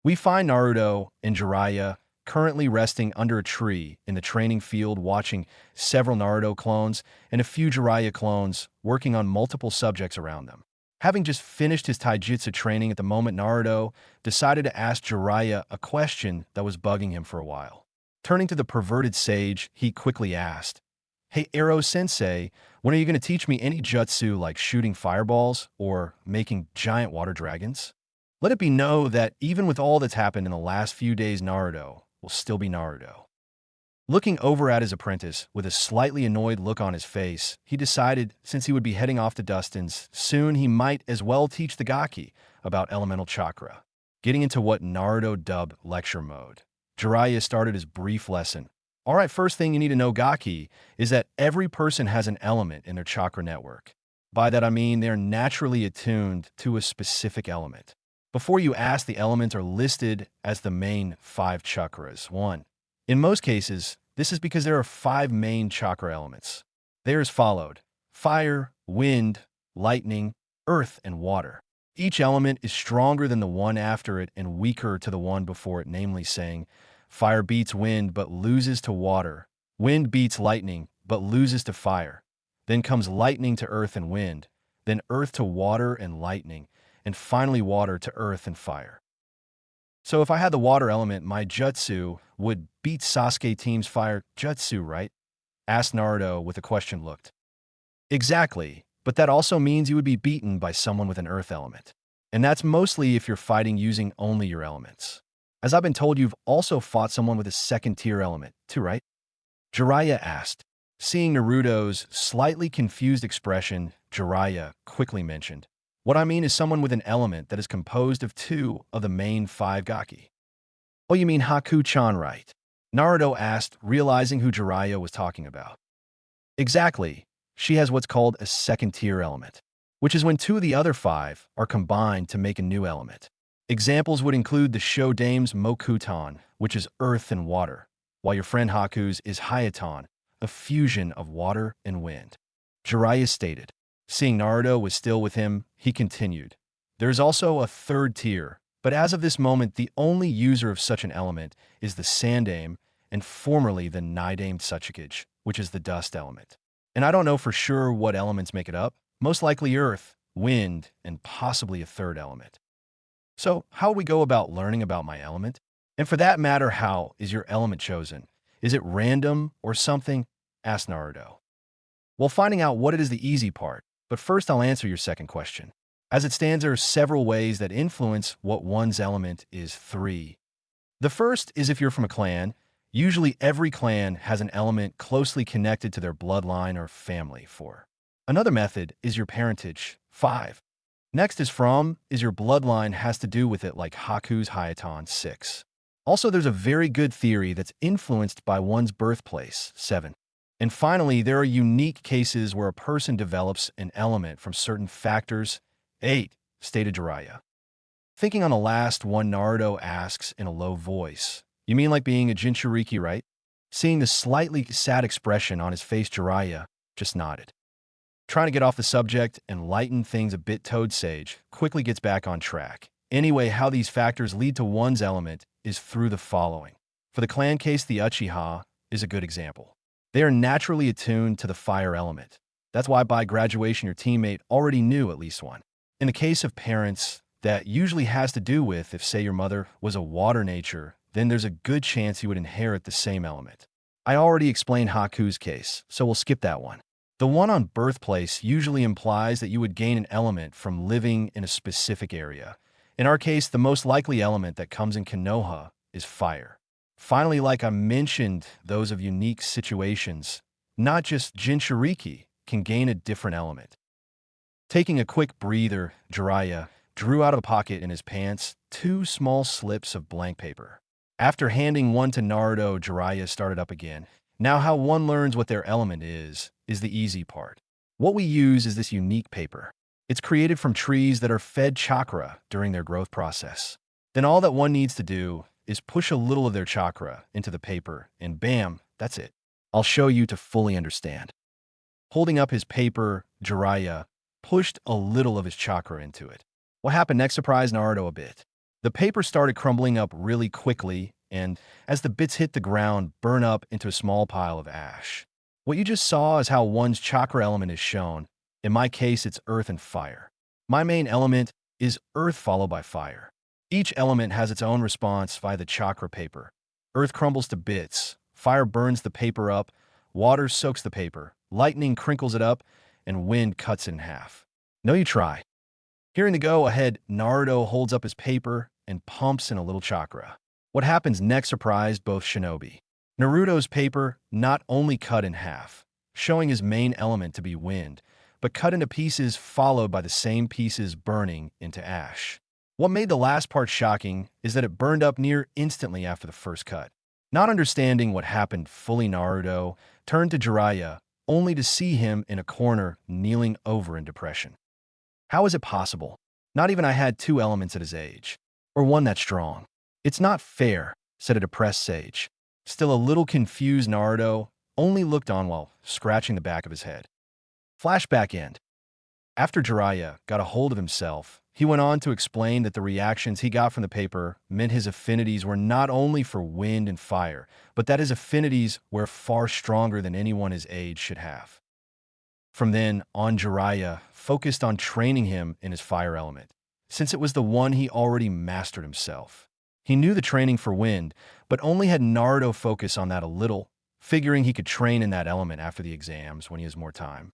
We find Naruto and Jiraiya currently resting under a tree in the training field, watching several Naruto clones and a few Jiraiya clones working on multiple subjects around them. Having just finished his Taijutsu training at the moment, Naruto decided to ask Jiraiya a question that was bugging him for a while. Turning to the perverted sage, he quickly asked, "Hey, Arrow-sensei, when are you going to teach me any jutsu like shooting fireballs or making giant water dragons?" Let it be known that even with all that's happened in the last few days, Naruto will still be Naruto. Looking over at his apprentice with a slightly annoyed look on his face, he decided since he would be heading off to Dustin's soon, he might as well teach the Gaki about elemental chakra. Getting into what Naruto dubbed lecture mode, Jiraiya started his brief lesson. Alright, first thing you need to know, Gaki, is that every person has an element in their chakra network. By that I mean they're naturally attuned to a specific element. Before you ask, the elements are listed as the main 5 chakras. 1. In most cases, this is because there are 5 main chakra elements. They are as followed: fire, wind, lightning, earth, and water. Each element is stronger than the one after it and weaker to the one before it, namely saying, fire beats wind but loses to water, wind beats lightning but loses to fire. Then comes lightning to earth and wind, then earth to water and lightning, and finally water to earth and fire. So if I had the water element, my jutsu would beat Sasuke team's fire jutsu, right? Asked Naruto with a question look. Exactly, but that also means you would be beaten by someone with an earth element. And that's mostly if you're fighting using only your elements. As I've been told, you've also fought someone with a second-tier element, too, right? Jiraiya asked. Seeing Naruto's slightly confused expression, Jiraiya quickly mentioned, "What I mean is someone with an element that is composed of two of the main five gaki." "Oh, you mean Haku-chan, right?" Naruto asked, realizing who Jiraiya was talking about. Exactly. She has what's called a second-tier element, which is when two of the other five are combined to make a new element. Examples would include the Shodame's Mokuton, which is earth and water, while your friend Haku's is Hayaton, a fusion of water and wind. Jiraiya stated. Seeing Naruto was still with him, he continued. There's also a third tier, but as of this moment, the only user of such an element is the Sandame and formerly the Nidame Tsuchikage, which is the dust element. And I don't know for sure what elements make it up, most likely earth, wind, and possibly a third element. So how would we go about learning about my element? And for that matter, how is your element chosen? Is it random or something? Asked Naruto. Well, finding out what it is the easy part, but first I'll answer your second question. As it stands, there are several ways that influence what one's element is. 3. The first is if you're from a clan. Usually every clan has an element closely connected to their bloodline or family. 4. Another method is your parentage. 5. Next is your bloodline has to do with it, like Haku's Hayaton. 6. Also, there's a very good theory that's influenced by one's birthplace. 7. And finally, there are unique cases where a person develops an element from certain factors. 8, stated Jiraiya. Thinking on the last one, Naruto asks in a low voice, "You mean like being a Jinchuriki, right?" Seeing the slightly sad expression on his face, Jiraiya just nodded. Trying to get off the subject and lighten things a bit, Toad Sage quickly gets back on track. Anyway, how these factors lead to one's element is through the following. For the clan case, the Uchiha is a good example. They are naturally attuned to the fire element. That's why by graduation your teammate already knew at least one. In the case of parents, that usually has to do with if, say, your mother was a water nature, then there's a good chance you would inherit the same element. I already explained Haku's case, so we'll skip that one. The one on birthplace usually implies that you would gain an element from living in a specific area. In our case, the most likely element that comes in Konoha is fire. Finally, like I mentioned, those of unique situations, not just Jinchuriki, can gain a different element. Taking a quick breather, Jiraiya drew out of a pocket in his pants 2 small slips of blank paper. After handing one to Naruto, Jiraiya started up again. Now how one learns what their element is the easy part. What we use is this unique paper. It's created from trees that are fed chakra during their growth process. Then all that one needs to do is push a little of their chakra into the paper, and bam, that's it. I'll show you to fully understand. Holding up his paper, Jiraiya pushed a little of his chakra into it. What happened next surprised Naruto a bit. The paper started crumbling up really quickly, and as the bits hit the ground, burn up into a small pile of ash. What you just saw is how one's chakra element is shown. In my case, it's earth and fire. My main element is earth followed by fire. Each element has its own response via the chakra paper. Earth crumbles to bits, fire burns the paper up, water soaks the paper, lightning crinkles it up, and wind cuts it in half. No, you try. Hearing the go-ahead, Naruto holds up his paper and pumps in a little chakra. What happens next surprised both shinobi. Naruto's paper not only cut in half, showing his main element to be wind, but cut into pieces followed by the same pieces burning into ash. What made the last part shocking is that it burned up near instantly after the first cut. Not understanding what happened fully, Naruto turned to Jiraiya, only to see him in a corner kneeling over in depression. How is it possible? Not even I had 2 elements at his age, or one that strong. It's not fair, said a depressed sage. Still a little confused, Naruto only looked on while scratching the back of his head. Flashback end. After Jiraiya got a hold of himself, he went on to explain that the reactions he got from the paper meant his affinities were not only for wind and fire, but that his affinities were far stronger than anyone his age should have. From then on, Jiraiya focused on training him in his fire element, since it was the one he already mastered himself. He knew the training for wind, but only had Naruto focus on that a little, figuring he could train in that element after the exams when he has more time.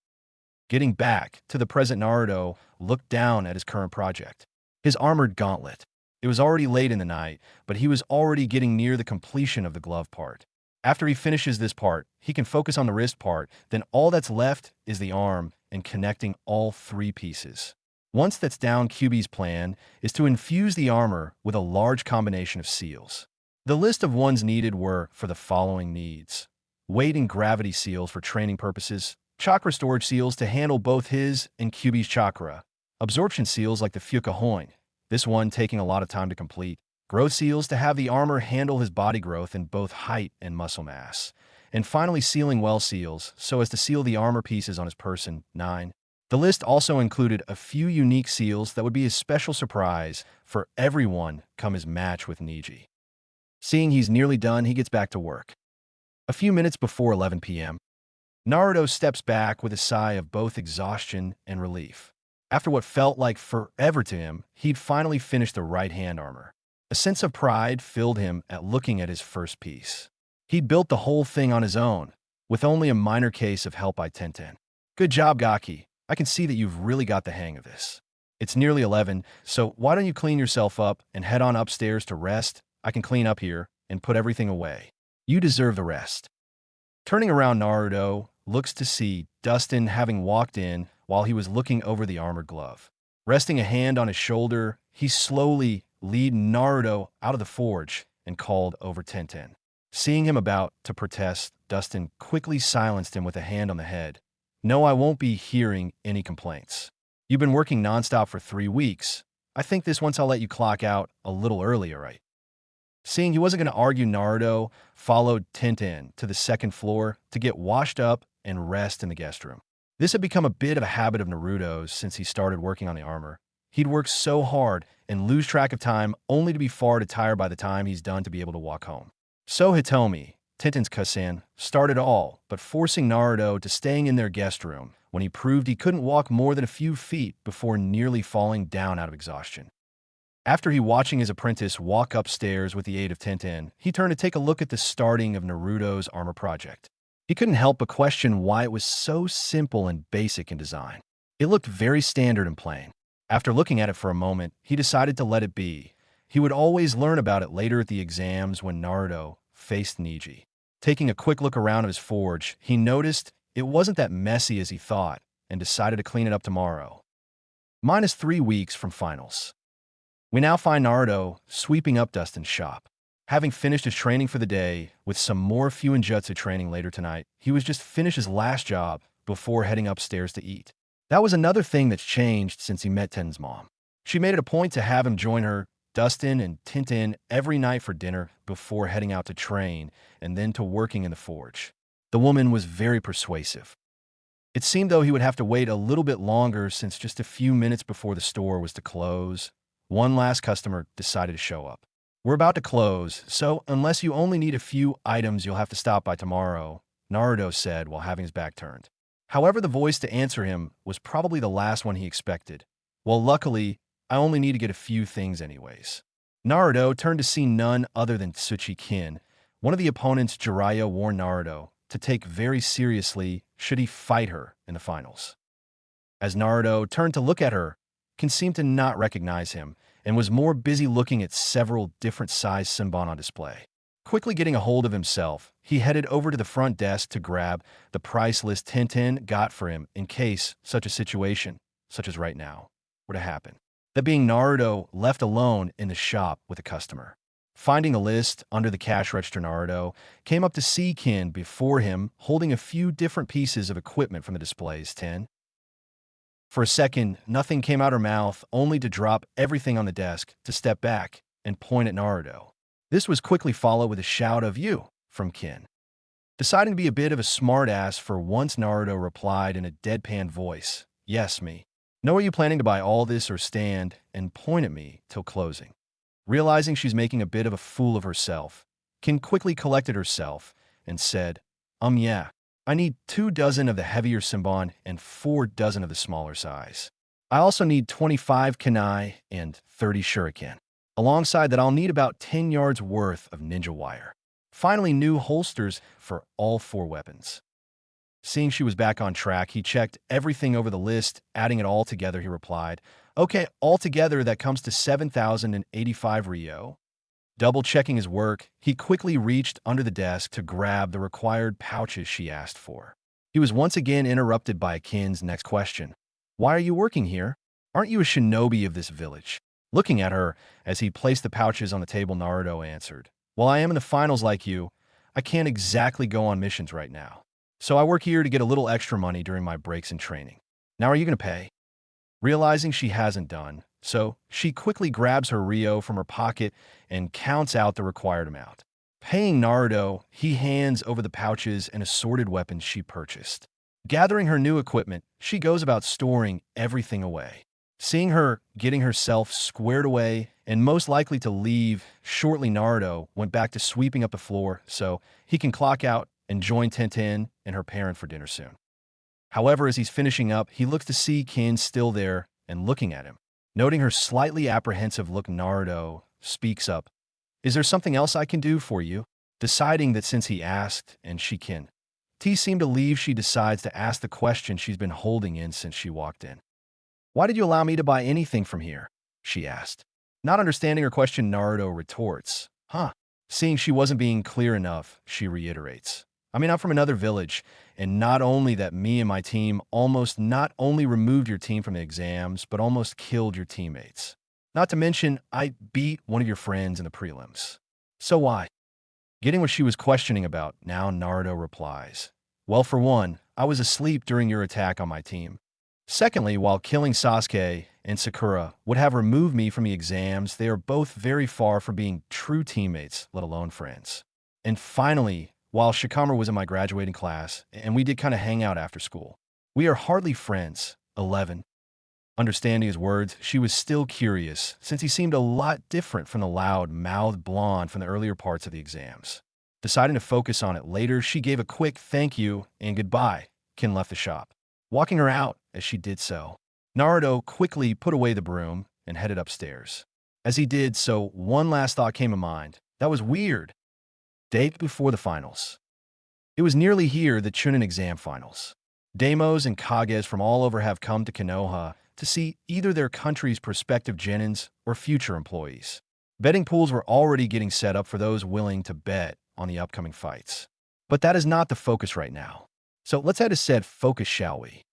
Getting back to the present, Naruto looked down at his current project, his armored gauntlet. It was already late in the night, but he was already getting near the completion of the glove part. After he finishes this part, he can focus on the wrist part, then all that's left is the arm and connecting all three pieces. Once that's down, Kyūbi's plan is to infuse the armor with a large combination of seals. The list of ones needed were for the following needs: weight and gravity seals for training purposes, chakra storage seals to handle both his and Kyūbi's chakra, absorption seals like the Fukahoin, this one taking a lot of time to complete, growth seals to have the armor handle his body growth in both height and muscle mass, and finally sealing well seals so as to seal the armor pieces on his person. 9. The list also included a few unique seals that would be a special surprise for everyone come his match with Neji. Seeing he's nearly done, he gets back to work. A few minutes before 11 p.m., Naruto steps back with a sigh of both exhaustion and relief. After what felt like forever to him, he'd finally finished the right-hand armor. A sense of pride filled him at looking at his first piece. He'd built the whole thing on his own, with only a minor case of help by Tenten. Good job, Gaki. I can see that you've really got the hang of this. It's nearly 11, so why don't you clean yourself up and head on upstairs to rest? I can clean up here and put everything away. You deserve the rest. Turning around, Naruto looks to see Dustin having walked in while he was looking over the armored glove. Resting a hand on his shoulder, he slowly led Naruto out of the forge and called over Tenten. Seeing him about to protest, Dustin quickly silenced him with a hand on the head. No, I won't be hearing any complaints. You've been working nonstop for 3 weeks. I think this once I'll let you clock out a little earlier, right? Seeing he wasn't going to argue, Naruto followed Tenten to the second floor to get washed up and rest in the guest room. This had become a bit of a habit of Naruto's since he started working on the armor. He'd work so hard and lose track of time only to be far too tired by the time he's done to be able to walk home. So Hitomi, Tenten's cousin, started all but forcing Naruto to staying in their guest room when he proved he couldn't walk more than a few feet before nearly falling down out of exhaustion. After he watching his apprentice walk upstairs with the aid of Tenten, he turned to take a look at the starting of Naruto's armor project. He couldn't help but question why it was so simple and basic in design. It looked very standard and plain. After looking at it for a moment, he decided to let it be. He would always learn about it later at the exams when Naruto faced Neji. Taking a quick look around of his forge, he noticed it wasn't that messy as he thought and decided to clean it up tomorrow. Minus 3 weeks from finals. We now find Naruto sweeping up Dustin's shop. Having finished his training for the day, with some more Fuinjutsu training later tonight, he was just finished his last job before heading upstairs to eat. That was another thing that's changed since he met Ten's mom. She made it a point to have him join her, Dustin and Tenten, every night for dinner before heading out to train and then to working in the forge. The woman was very persuasive. It seemed though he would have to wait a little bit longer since just a few minutes before the store was to close, one last customer decided to show up. We're about to close, so unless you only need a few items, you'll have to stop by tomorrow, Naruto said while having his back turned. However, the voice to answer him was probably the last one he expected. Well, luckily, I only need to get a few things anyways. Naruto turned to see none other than Tsuchi-kin, one of the opponents Jiraiya warned Naruto to take very seriously should he fight her in the finals. As Naruto turned to look at her, Kin seemed to not recognize him and was more busy looking at several different size Senbon on display. Quickly getting a hold of himself, he headed over to the front desk to grab the price list Tenten got for him in case such a situation, such as right now, were to happen. That being Naruto left alone in the shop with a customer. Finding a list under the cash register, Naruto came up to see Kin before him holding a few different pieces of equipment from the displays. 10. For a second, nothing came out her mouth, only to drop everything on the desk, to step back and point at Naruto. This was quickly followed with a shout of "You" from Kin. Deciding to be a bit of a smartass for once, Naruto replied in a deadpan voice, "Yes, me. Know, are you planning to buy all this or stand and point at me till closing?" Realizing she's making a bit of a fool of herself, Kin quickly collected herself and said, Yeah, I need 2 dozen of the heavier senbon and 4 dozen of the smaller size. I also need 25 kunai and 30 shuriken. Alongside that, I'll need about 10 yards worth of ninja wire. Finally, new holsters for all 4 weapons. Seeing she was back on track, he checked everything over the list. Adding it all together, he replied, "Okay, altogether that comes to 7,085 Rio." Double-checking his work, he quickly reached under the desk to grab the required pouches she asked for. He was once again interrupted by Kin's next question. "Why are you working here? Aren't you a shinobi of this village?" Looking at her as he placed the pouches on the table, Naruto answered, "While I am in the finals like you, I can't exactly go on missions right now. So I work here to get a little extra money during my breaks in training. Now are you going to pay?" Realizing she hasn't done so, she quickly grabs her Rio from her pocket and counts out the required amount. Paying Naruto, he hands over the pouches and assorted weapons she purchased. Gathering her new equipment, she goes about storing everything away. Seeing her getting herself squared away and most likely to leave shortly, Naruto went back to sweeping up the floor so he can clock out and join Tenten and her parent for dinner soon. However, as he's finishing up, he looks to see Kin still there and looking at him. Noting her slightly apprehensive look, Naruto speaks up, "Is there something else I can do for you?" Deciding that since he asked and she can seem to leave, she decides to ask the question she's been holding in since she walked in. "Why did you allow me to buy anything from here?" she asked. Not understanding her question, Naruto retorts, "Huh?" Seeing she wasn't being clear enough, she reiterates, "I mean, I'm from another village, and not only that, me and my team almost not only removed your team from the exams, but almost killed your teammates. Not to mention, I beat one of your friends in the prelims. So why?" Getting what she was questioning about, now Naruto replies, "Well, for one, I was asleep during your attack on my team. Secondly, while killing Sasuke and Sakura would have removed me from the exams, they are both very far from being true teammates, let alone friends. And finally, while Shikamaru was in my graduating class, and we did kind of hang out after school, we are hardly friends." 11. Understanding his words, she was still curious, since he seemed a lot different from the loud-mouthed blonde from the earlier parts of the exams. Deciding to focus on it later, she gave a quick thank you and goodbye. Kin left the shop. Walking her out as she did so, Naruto quickly put away the broom and headed upstairs. As he did so, one last thought came to mind. That was weird. Day before the finals. It was nearly here, the Chunin exam finals. Daimos and Kages from all over have come to Konoha to see either their country's prospective genins or future employees. Betting pools were already getting set up for those willing to bet on the upcoming fights. But that is not the focus right now. So let's head to said focus, shall we?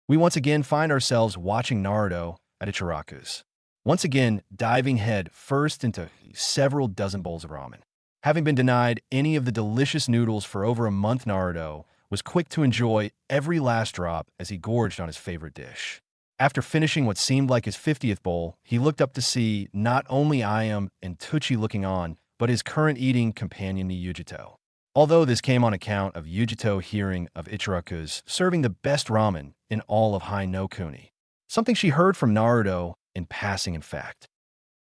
We once again find ourselves watching Naruto at Ichiraku's. Once again, diving head first into several dozen bowls of ramen. Having been denied any of the delicious noodles for over a month, Naruto was quick to enjoy every last drop as he gorged on his favorite dish. After finishing what seemed like his 50th bowl, he looked up to see not only Ayam and Tucci looking on, but his current eating companion Yujito. Although this came on account of Yujito hearing of Ichiraku's serving the best ramen in all of Hai no Kuni. Something she heard from Naruto in passing, in fact.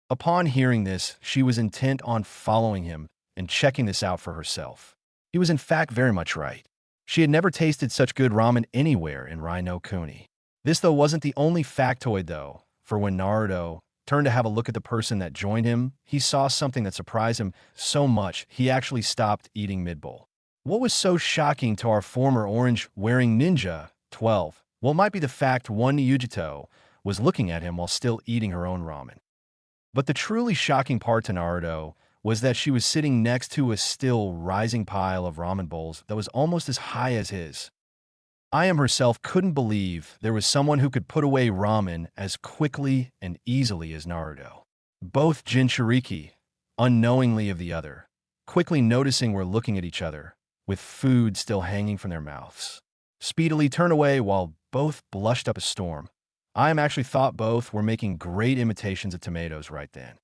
Upon hearing this, she was intent on following him and checking this out for herself. He was in fact very much right. She had never tasted such good ramen anywhere in Rai no Kuni. This, though, wasn't the only factoid, though, for when Naruto turned to have a look at the person that joined him, he saw something that surprised him so much he actually stopped eating mid-bowl. What was so shocking to our former orange-wearing ninja, 12? Well, it might be the fact one Yujito was looking at him while still eating her own ramen. But the truly shocking part to Naruto was that she was sitting next to a still rising pile of ramen bowls that was almost as high as his. Ayam herself couldn't believe there was someone who could put away ramen as quickly and easily as Naruto. Both Jinchuriki, unknowingly of the other, quickly noticing were looking at each other, with food still hanging from their mouths, speedily turned away while both blushed up a storm. Ayam actually thought both were making great imitations of tomatoes right then.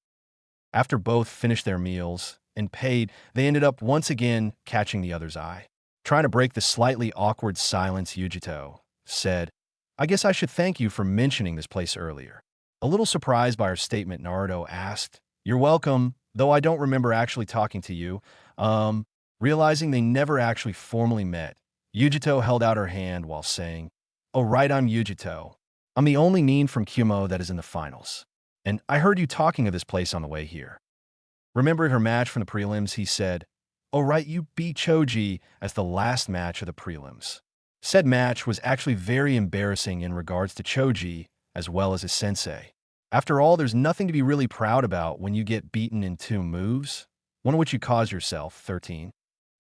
After both finished their meals and paid, they ended up once again catching the other's eye. Trying to break the slightly awkward silence, Yujito said, "I guess I should thank you for mentioning this place earlier." A little surprised by her statement, Naruto asked, "You're welcome, though I don't remember actually talking to you." Realizing they never actually formally met, Yujito held out her hand while saying, "Oh right, I'm Yujito. I'm the only nin from Kumo that is in the finals. And I heard you talking of this place on the way here." Remembering her match from the prelims, he said, "Oh right, you beat Choji as the last match of the prelims." Said match was actually very embarrassing in regards to Choji as well as his sensei. After all, there's nothing to be really proud about when you get beaten in 2 moves, one of which you caused yourself, 13.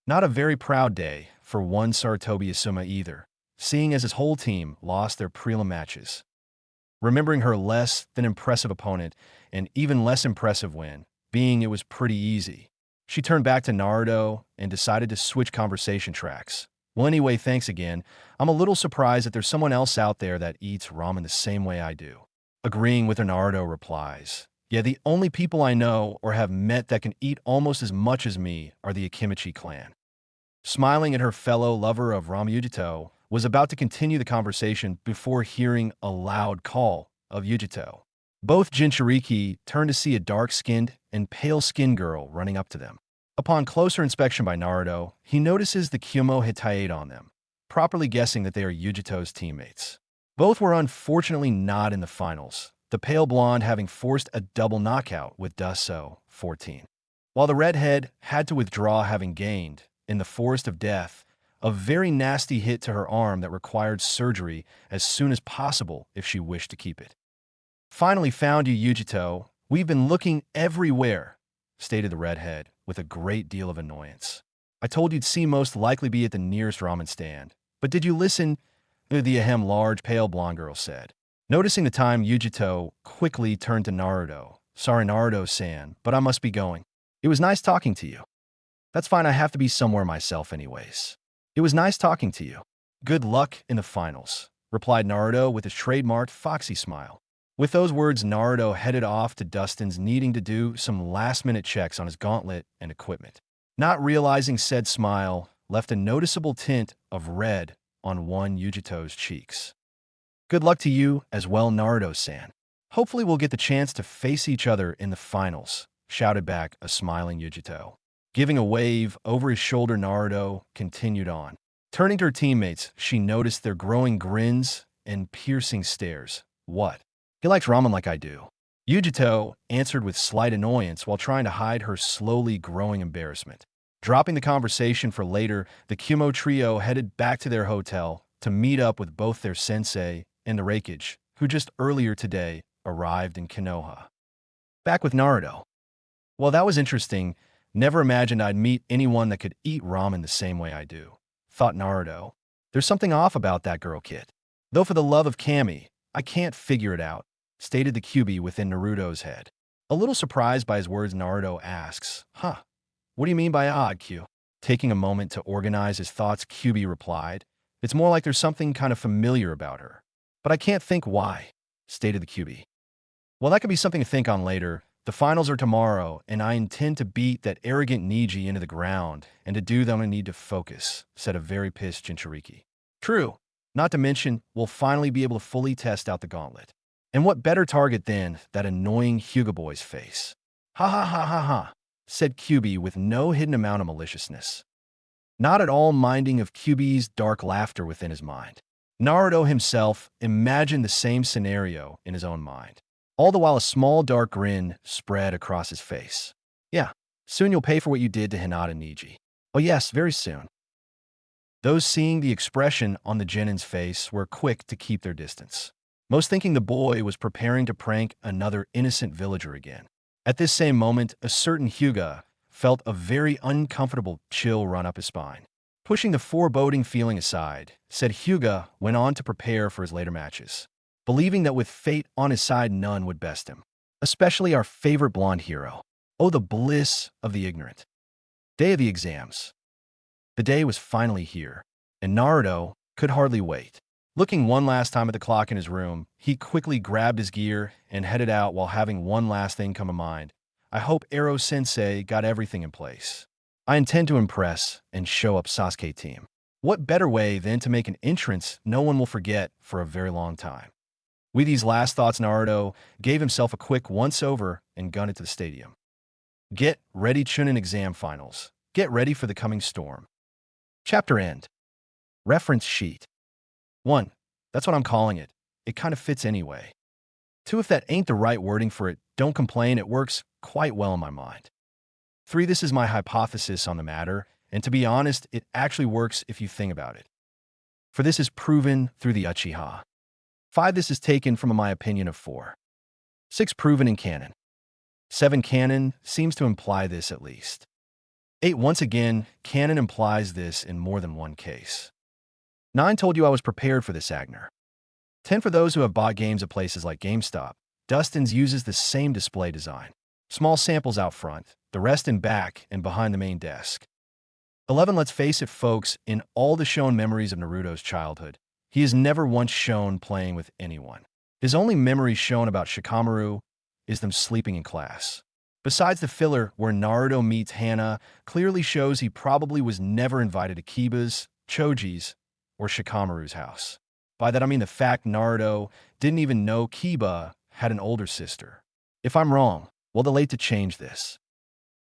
Not a very proud day for one Saratobi Asuma either, seeing as his whole team lost their prelim matches. Remembering her less than impressive opponent and even less impressive win, being it was pretty easy, she turned back to Naruto and decided to switch conversation tracks. "Well anyway, thanks again. I'm a little surprised that there's someone else out there that eats ramen the same way I do." Agreeing with her, Naruto replies, "Yeah, the only people I know or have met that can eat almost as much as me are the Akimichi clan." Smiling at her fellow lover of ramen, Yujito was about to continue the conversation before hearing a loud call of Yujito. Both Jinchuriki turned to see a dark-skinned and pale-skinned girl running up to them. Upon closer inspection by Naruto, he notices the Kumo Hitayate on them, properly guessing that they are Yujito's teammates. Both were unfortunately not in the finals, the pale blonde having forced a double knockout with Daso, 14. While the redhead had to withdraw, having gained, in the Forest of Death, a very nasty hit to her arm that required surgery as soon as possible if she wished to keep it. "Finally found you, Yujito. We've been looking everywhere," stated the redhead with a great deal of annoyance. "I told you'd see most likely be at the nearest ramen stand. But did you listen?" The large pale blonde girl said. Noticing the time, Yujito quickly turned to Naruto. "Sorry, Naruto-san, but I must be going. It was nice talking to you." "That's fine, I have to be somewhere myself anyways." "It was nice talking to you." "Good luck in the finals," replied Naruto with his trademarked foxy smile. With those words, Naruto headed off to Dustin's, needing to do some last-minute checks on his gauntlet and equipment. Not realizing said smile left a noticeable tint of red on one Yujito's cheeks. "Good luck to you as well, Naruto-san. Hopefully we'll get the chance to face each other in the finals," shouted back a smiling Yujito. Giving a wave over his shoulder, Naruto continued on. Turning to her teammates, she noticed their growing grins and piercing stares. "What? He likes ramen like I do." Yujito answered with slight annoyance while trying to hide her slowly growing embarrassment. Dropping the conversation for later, the Kumo trio headed back to their hotel to meet up with both their sensei and the Raikage, who just earlier today arrived in Konoha. Back with Naruto. "Well, that was interesting. Never imagined I'd meet anyone that could eat ramen the same way I do," thought Naruto. "There's something off about that girl kid. Though for the love of Kami, I can't figure it out," stated the Kyūbi within Naruto's head. A little surprised by his words, Naruto asks, "Huh, what do you mean by odd, Q?" Taking a moment to organize his thoughts, Kyūbi replied, "It's more like there's something kind of familiar about her. But I can't think why," stated the Kyūbi. "Well, that could be something to think on later. The finals are tomorrow, and I intend to beat that arrogant Neji into the ground, and to do that I need to focus," said a very pissed Jinchuriki. "True. Not to mention, we'll finally be able to fully test out the gauntlet. And what better target than that annoying Hyuga boy's face?" "Ha ha ha ha ha," said Kyūbi with no hidden amount of maliciousness. Not at all minding of Kyūbi's dark laughter within his mind. Naruto himself imagined the same scenario in his own mind, all the while a small dark grin spread across his face. "Yeah, soon you'll pay for what you did to Hinata Neji." "Oh yes, very soon." Those seeing the expression on the genin's face were quick to keep their distance, most thinking the boy was preparing to prank another innocent villager again. At this same moment, a certain Hyuga felt a very uncomfortable chill run up his spine. Pushing the foreboding feeling aside, said Hyuga went on to prepare for his later matches, believing that with fate on his side, none would best him, especially our favorite blonde hero. Oh, the bliss of the ignorant. Day of the exams. The day was finally here, and Naruto could hardly wait. Looking one last time at the clock in his room, he quickly grabbed his gear and headed out while having one last thing come to mind. "I hope Ero-sensei got everything in place. I intend to impress and show up Sasuke team. What better way than to make an entrance no one will forget for a very long time?" With these last thoughts, Naruto gave himself a quick once-over and gunned it to the stadium. Get ready, Chunin exam finals. Get ready for the coming storm. Chapter end. Reference sheet. 1. That's what I'm calling it. It kind of fits anyway. 2. If that ain't the right wording for it, don't complain, it works quite well in my mind. 3. This is my hypothesis on the matter, and to be honest, it actually works if you think about it. For this is proven through the Uchiha. 5. This is taken from my opinion of 4. 6. Proven in canon. 7. Canon seems to imply this at least. 8. Once again, canon implies this in more than one case. 9. Told you I was prepared for this, Agner. 10. For those who have bought games at places like GameStop, Dustin's uses the same display design. Small samples out front, the rest in back and behind the main desk. 11. Let's face it, folks, in all the shown memories of Naruto's childhood, he is never once shown playing with anyone. His only memory shown about Shikamaru is them sleeping in class. Besides the filler where Naruto meets Hana, clearly shows he probably was never invited to Kiba's, Choji's, or Shikamaru's house. By that I mean the fact Naruto didn't even know Kiba had an older sister. If I'm wrong, well, they're late to change this.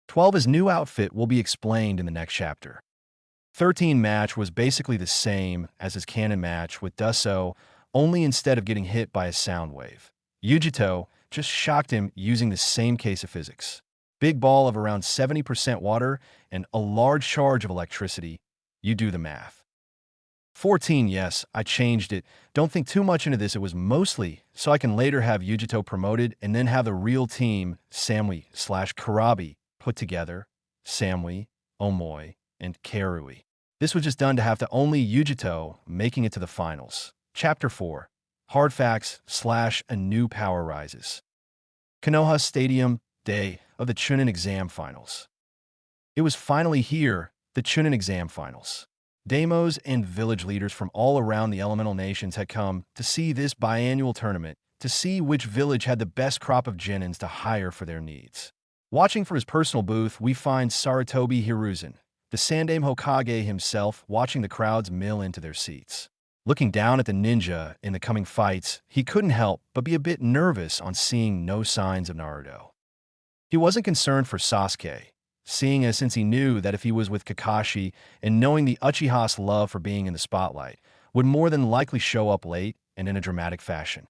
12. His new outfit will be explained in the next chapter. 13. Match was basically the same as his canon match with Dusso, only instead of getting hit by a sound wave, Yujito just shocked him using the same case of physics. Big ball of around 70% water and a large charge of electricity. You do the math. 14. Yes, I changed it. Don't think too much into this. It was mostly so I can later have Yujito promoted and then have the real team, Samui/Karabi, put together. Samui, Omoi, and Karui. This was just done to have to only Yujito making it to the finals. Chapter 4. Hard Facts / A New Power Rises. Konoha Stadium, day of the Chunin exam finals. It was finally here, the Chunin exam finals. Daimos and village leaders from all around the elemental nations had come to see this biannual tournament, to see which village had the best crop of genins to hire for their needs. Watching from his personal booth, we find Sarutobi Hiruzen, the Sandaime Hokage himself, watching the crowds mill into their seats. Looking down at the ninja in the coming fights, he couldn't help but be a bit nervous on seeing no signs of Naruto. He wasn't concerned for Sasuke, seeing as since he knew that if he was with Kakashi and knowing the Uchiha's love for being in the spotlight, would more than likely show up late and in a dramatic fashion.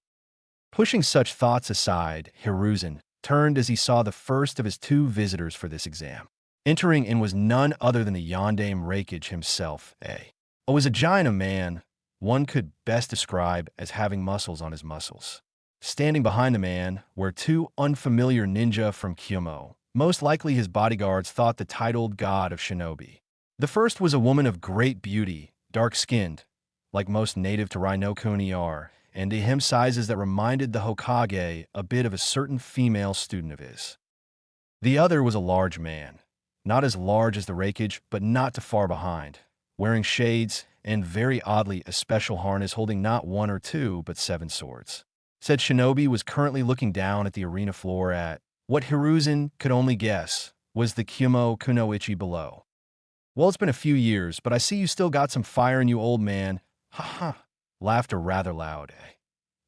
Pushing such thoughts aside, Hiruzen turned as he saw the first of his 2 visitors for this exam. Entering in was none other than the Yondaime Raikage himself, was a giant of man, one could best describe as having muscles on his muscles. Standing behind the man were 2 unfamiliar ninja from Kyūmo, most likely his bodyguards, thought the titled god of shinobi. The first was a woman of great beauty, dark-skinned, like most native to Rhinokuni are, and to him sizes that reminded the Hokage a bit of a certain female student of his. The other was a large man, not as large as the Raikage, but not too far behind, wearing shades and very oddly a special harness holding not 1 or 2 but 7 swords. Said shinobi was currently looking down at the arena floor at what Hiruzen could only guess was the Kyūmo Kunoichi below. Well, it's been a few years, but I see you still got some fire in you, old man. Ha ha. Laughter rather loud,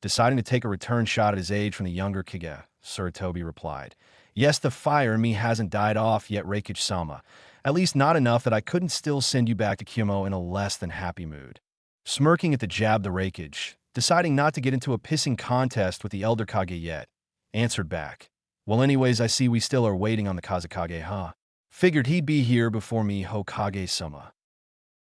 Deciding to take a return shot at his age from the younger Kage, Sarutobi replied. Yes, the fire in me hasn't died off yet, Raikage-sama. At least not enough that I couldn't still send you back to Kyūmo in a less than happy mood. Smirking at the jab, the Raikage, deciding not to get into a pissing contest with the elder Kage yet, answered back. Well, anyways, I see we still are waiting on the Kazekage, huh? Figured he'd be here before me, Hokage-sama.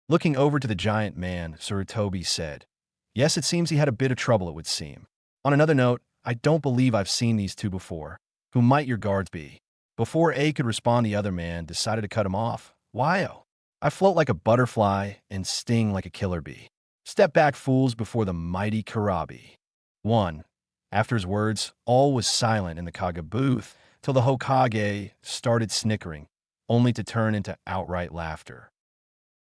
Looking over to the giant man, Sarutobi said, Yes, it seems he had a bit of trouble, it would seem. On another note, I don't believe I've seen these 2 before. Who might your guards be? Before A could respond, the other man decided to cut him off. Why-o? I float like a butterfly and sting like a killer bee. Step back, fools, before the mighty Karabi. 1. After his words, all was silent in the Kage booth till the Hokage started snickering, only to turn into outright laughter.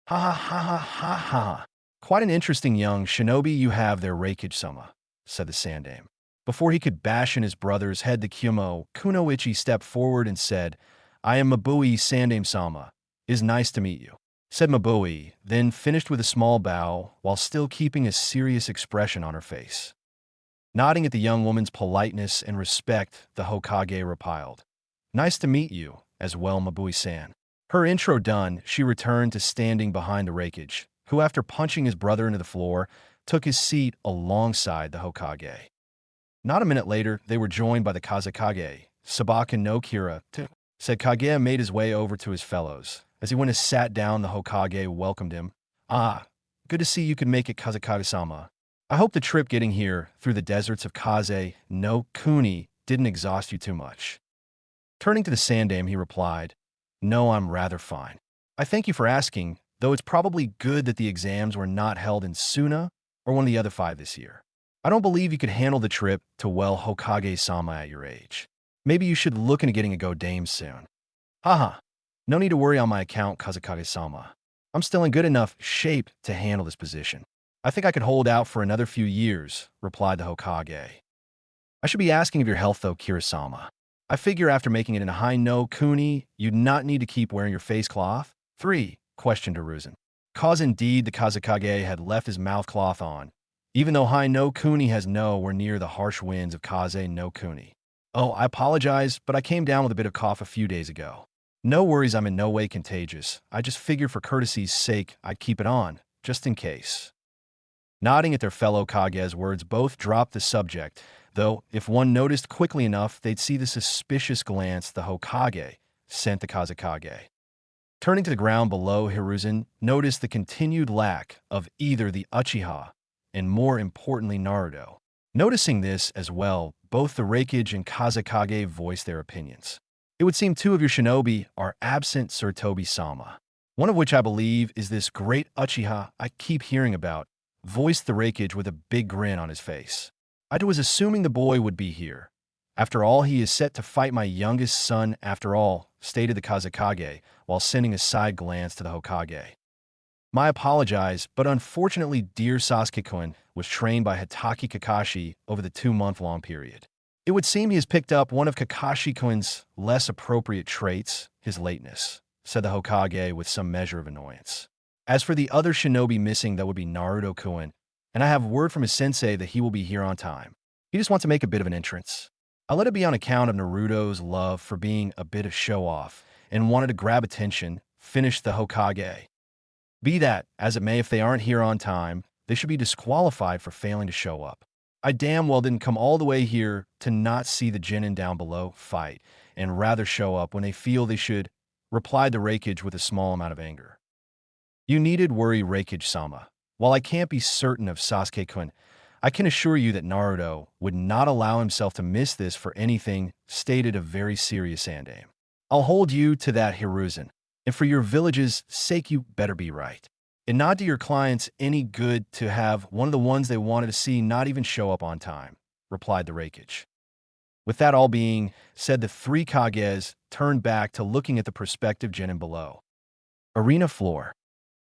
Ha ha ha ha ha ha. Quite an interesting young shinobi you have there, Raikage-sama, said the Sandaime. Before he could bash in his brother's head, the Kyūmo Kunoichi stepped forward and said, I am Mabui Sandaime-sama. Is nice to meet you, said Mabui, then finished with a small bow while still keeping a serious expression on her face. Nodding at the young woman's politeness and respect, the Hokage replied, Nice to meet you, as well, Mabui-san. Her intro done, she returned to standing behind the Raikage, who after punching his brother into the floor, took his seat alongside the Hokage. Not a minute later, they were joined by the Kazekage, Sabaka no Kira, said Kage made his way over to his fellows. As he went and sat down, the Hokage welcomed him. Ah, good to see you could make it, Kazekage-sama. I hope the trip getting here through the deserts of Kaze no Kuni didn't exhaust you too much. Turning to the Sandame, he replied, No, I'm rather fine. I thank you for asking, though it's probably good that the exams were not held in Suna or one of the other 5 this year. I don't believe you could handle the trip to well Hokage-sama at your age. Maybe you should look into getting a Godame soon. Haha, no need to worry on my account, Kazekage-sama. I'm still in good enough shape to handle this position. I think I could hold out for another few years, replied the Hokage. I should be asking of your health though, Kira-sama. I figure after making it in Hai no Kuni, you'd not need to keep wearing your face cloth. 3, questioned Hiruzen. Cause indeed the Kazekage had left his mouth cloth on, even though Hai no Kuni has nowhere near the harsh winds of Kaze no Kuni. Oh, I apologize, but I came down with a bit of cough a few days ago. No worries, I'm in no way contagious. I just figured for courtesy's sake, I'd keep it on, just in case. Nodding at their fellow Kage's words, both dropped the subject, though if one noticed quickly enough, they'd see the suspicious glance the Hokage sent the Kazekage. Turning to the ground below, Hiruzen noticed the continued lack of either the Uchiha and, more importantly, Naruto. Noticing this as well, both the Raikage and Kazekage voiced their opinions. It would seem 2 of your shinobi are absent, Sir Tobi-sama. One of which I believe is this great Uchiha I keep hearing about, voiced the Raikage with a big grin on his face. I was assuming the boy would be here. After all, he is set to fight my youngest son after all, stated the Kazekage, while sending a side glance to the Hokage. My apologize, but unfortunately dear Sasuke-kun was trained by Hitaki Kakashi over the 2-month-long period. It would seem he has picked up one of Kakashi-kun's less appropriate traits, his lateness, said the Hokage with some measure of annoyance. As for the other shinobi missing, that would be Naruto-kun, and I have word from his sensei that he will be here on time. He just wants to make a bit of an entrance. I let it be on account of Naruto's love for being a bit of show-off and wanted to grab attention, finished the Hokage. Be that as it may, if they aren't here on time, they should be disqualified for failing to show up. I damn well didn't come all the way here to not see the genin down below fight and rather show up when they feel they should, replied the Raikage with a small amount of anger. You needed worry, Raikage-sama. While I can't be certain of Sasuke-kun, I can assure you that Naruto would not allow himself to miss this for anything, stated a very serious Sandame. I'll hold you to that, Hiruzen, and for your village's sake you better be right. And not to your clients any good to have one of the ones they wanted to see not even show up on time, replied the Raikage. With that all being said, the 3 Kages turned back to looking at the prospective genin below. Arena floor.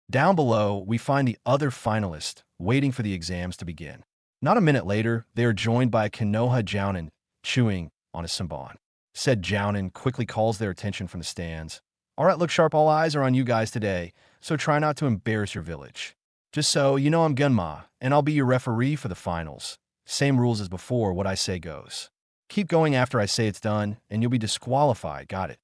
Down below, we find the other finalists waiting for the exams to begin. Not a minute later, they are joined by Konoha Jounin chewing on a Senbon. Said Jounin quickly calls their attention from the stands. All right, look sharp, all eyes are on you guys today, so try not to embarrass your village. Just so you know, I'm Gunma, and I'll be your referee for the finals. Same rules as before, what I say goes. Keep going after I say it's done, and you'll be disqualified, got it?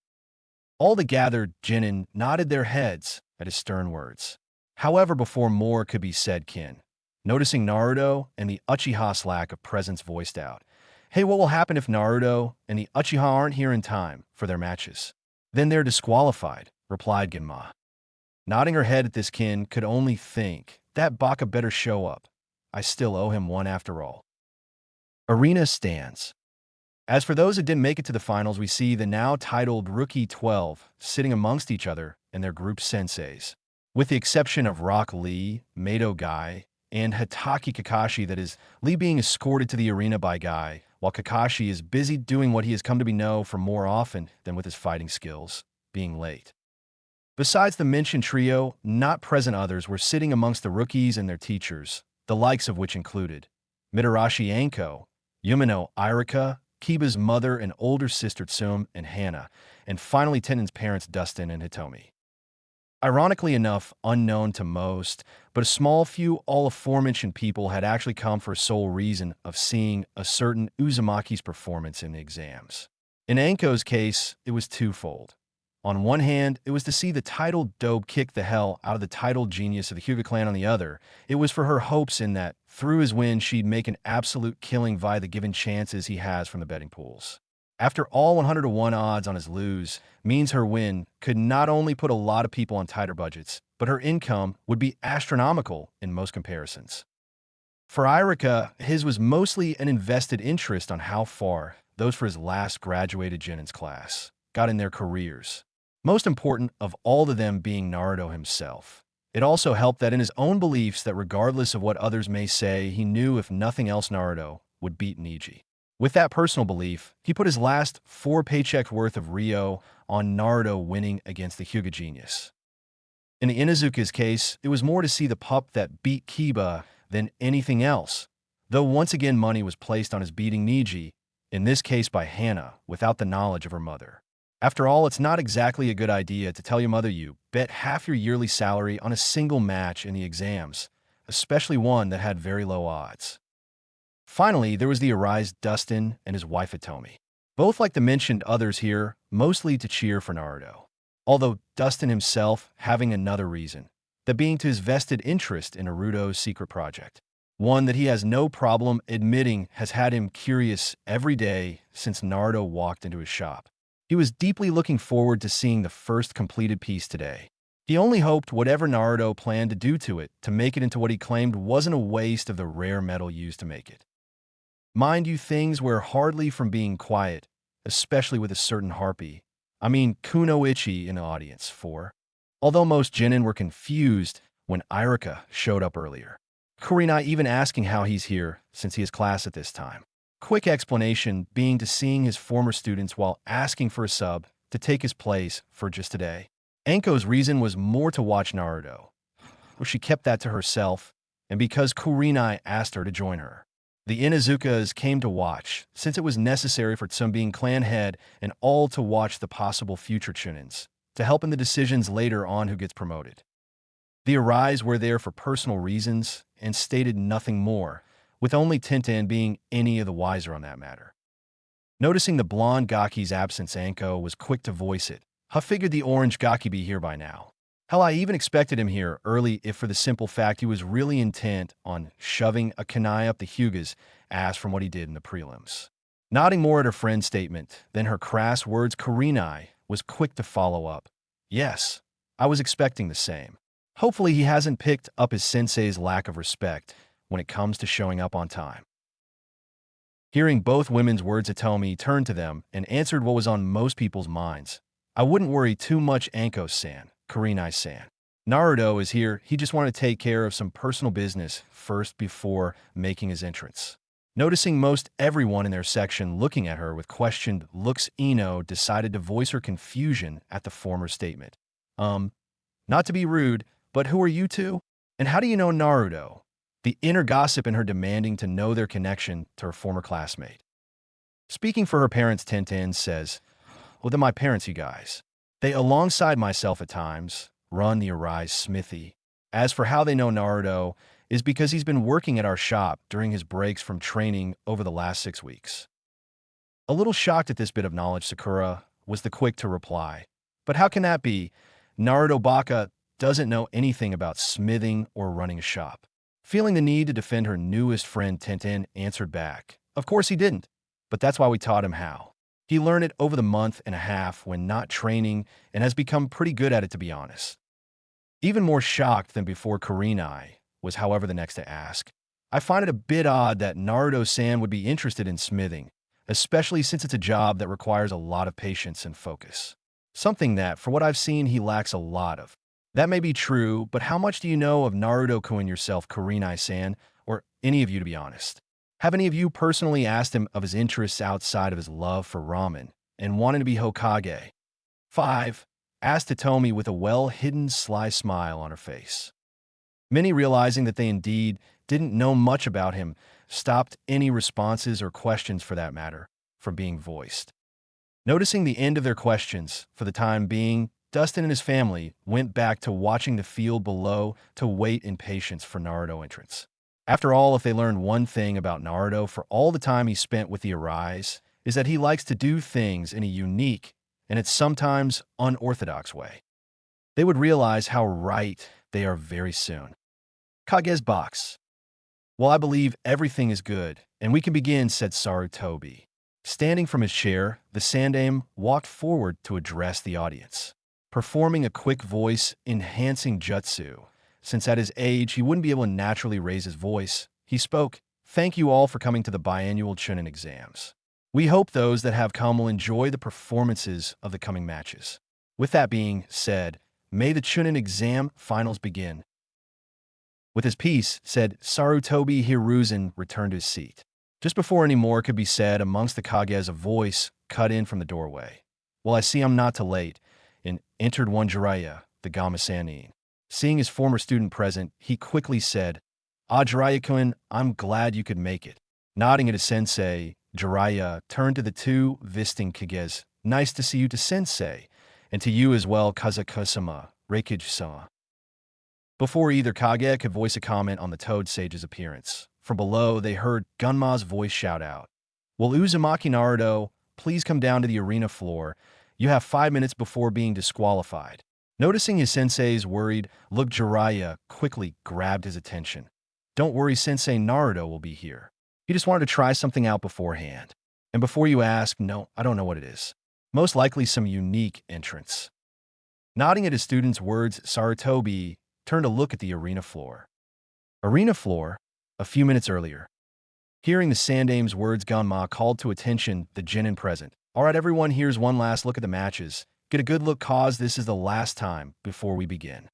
All the gathered genin nodded their heads at his stern words. However, before more could be said, Kin, noticing Naruto and the Uchiha's lack of presence, voiced out, Hey, what will happen if Naruto and the Uchiha aren't here in time for their matches? Then they're disqualified, replied Genma. Nodding her head at this, Kin could only think, that Baka better show up. I still owe him one after all. Arena stands. As for those that didn't make it to the finals, we see the now titled Rookie 12 sitting amongst each other and their group senseis. With the exception of Rock Lee, Mato Guy, and Hitaki Kakashi, that is, Lee being escorted to the arena by Guy, while Kakashi is busy doing what he has come to be known for more often than with his fighting skills, being late. Besides the mentioned trio, not present others were sitting amongst the rookies and their teachers, the likes of which included Mitarashi Anko, Yumino Irika, Kiba's mother and older sister Tsum and Hana, and finally Tenen's parents Dustin and Hitomi. Ironically enough, unknown to most, but a small few all aforementioned people had actually come for a sole reason of seeing a certain Uzumaki's performance in the exams. In Anko's case, it was twofold. On one hand, it was to see the titled dope kick the hell out of the titled genius of the Hyuga clan. On the other, it was for her hopes in that, through his win, she'd make an absolute killing via the given chances he has from the betting pools. After all, 100 to 1 odds on his lose means her win could not only put a lot of people on tighter budgets, but her income would be astronomical in most comparisons. For Irika, his was mostly an invested interest on how far those for his last graduated Genin's class got in their careers. Most important of all of them being Naruto himself. It also helped that in his own beliefs that regardless of what others may say, he knew if nothing else Naruto would beat Neji. With that personal belief, he put his last 4 paychecks worth of Ryo on Naruto winning against the Hyuga genius. In the Inuzuka's case, it was more to see the pup that beat Kiba than anything else, though once again money was placed on his beating Neji, in this case by Hana, without the knowledge of her mother. After all, it's not exactly a good idea to tell your mother you bet half your yearly salary on a single match in the exams, especially one that had very low odds. Finally, there was the Arise Dustin and his wife Hitomi. Both like the mentioned others here, mostly to cheer for Naruto. Although Dustin himself having another reason, that being to his vested interest in Naruto's secret project. One that he has no problem admitting has had him curious every day since Naruto walked into his shop. He was deeply looking forward to seeing the first completed piece today. He only hoped whatever Naruto planned to do to it to make it into what he claimed wasn't a waste of the rare metal used to make it. Mind you, things were hardly from being quiet, especially with a certain harpy. I mean Kunoichi in the audience for. Although most genin were confused when Irika showed up earlier. Kurinai even asking how he's here since he has class at this time. Quick explanation being to seeing his former students while asking for a sub to take his place for just today. Anko's reason was more to watch Naruto, where she kept that to herself, and because Kurinai asked her to join her. The Inuzukas came to watch, since it was necessary for some being clan head and all to watch the possible future Chunins, to help in the decisions later on who gets promoted. The Arise were there for personal reasons and stated nothing more, with only Tintin being any of the wiser on that matter. Noticing the blonde Gaki's absence, Anko was quick to voice it. I figured the orange Gaki be here by now. Hell, I even expected him here early if for the simple fact he was really intent on shoving a kunai up the Hyuga's ass from what he did in the prelims. Nodding more at her friend's statement than her crass words, Kurinai was quick to follow up. Yes, I was expecting the same. Hopefully he hasn't picked up his sensei's lack of respect when it comes to showing up on time. Hearing both women's words, Hitomi turned to them and answered what was on most people's minds. I wouldn't worry too much, Anko-san, Kurinai-san. Naruto is here, he just wanted to take care of some personal business first before making his entrance. Noticing most everyone in their section looking at her with questioned looks, Ino decided to voice her confusion at the former statement. Not to be rude, but who are you two? And how do you know Naruto? The inner gossip in her demanding to know their connection to her former classmate. Speaking for her parents, Tintin says, well, they're my parents, you guys. They, alongside myself at times, run the Arise smithy. As for how they know Naruto, is because he's been working at our shop during his breaks from training over the last 6 weeks. A little shocked at this bit of knowledge, Sakura was the quick to reply. But how can that be? Naruto Baka doesn't know anything about smithing or running a shop. Feeling the need to defend her newest friend, Tintin answered back. Of course he didn't, but that's why we taught him how. He learned it over the month and a half when not training and has become pretty good at it, to be honest. Even more shocked than before, Kurinai was, however, the next to ask. I find it a bit odd that Naruto-san would be interested in smithing, especially since it's a job that requires a lot of patience and focus. Something that, for what I've seen, he lacks a lot of. That may be true, but how much do you know of Naruto-kun yourself, Kurinai-san, or any of you, to be honest? Have any of you personally asked him of his interests outside of his love for ramen and wanting to be Hokage? 5. Asked Hitomi with a well-hidden sly smile on her face. Many, realizing that they indeed didn't know much about him, stopped any responses or questions, for that matter, from being voiced. Noticing the end of their questions, for the time being, Dustin and his family went back to watching the field below to wait in patience for Naruto entrance. After all, if they learned one thing about Naruto for all the time he spent with the Arise, is that he likes to do things in a unique and its sometimes unorthodox way. They would realize how right they are very soon. Kage's box. "Well, I believe everything is good, and we can begin," said Sarutobi. Standing from his chair, the Sandaime walked forward to address the audience, performing a quick voice-enhancing jutsu. Since at his age he wouldn't be able to naturally raise his voice, he spoke, "Thank you all for coming to the biannual Chunin exams. We hope those that have come will enjoy the performances of the coming matches. With that being said, may the Chunin exam finals begin." With his piece said, Sarutobi Hiruzen returned to his seat. Just before any more could be said amongst the Kages, a voice cut in from the doorway. "Well, I see I'm not too late," and entered one Jiraiya, the Gamasanin. Seeing his former student present, he quickly said, "Ah, Jiraiya-kun, I'm glad you could make it." Nodding at his sensei, Jiraiya turned to the two visiting Kages. "Nice to see you to sensei, and to you as well, Kazakusama, Reikage-sama." Before either Kage could voice a comment on the Toad Sage's appearance, from below they heard Gunma's voice shout out, "Will Uzumaki Naruto please come down to the arena floor? You have 5 minutes before being disqualified." Noticing his sensei's worried look, Jiraiya quickly grabbed his attention. "Don't worry, Sensei, Naruto will be here. He just wanted to try something out beforehand. And before you ask, no, I don't know what it is. Most likely some unique entrance." Nodding at his student's words, Sarutobi turned to look at the arena floor. Arena floor? A few minutes earlier. Hearing the Sandaime's words, Gunma called to attention the genin present. "All right, everyone, here's one last look at the matches. Get a good look, cause this is the last time before we begin."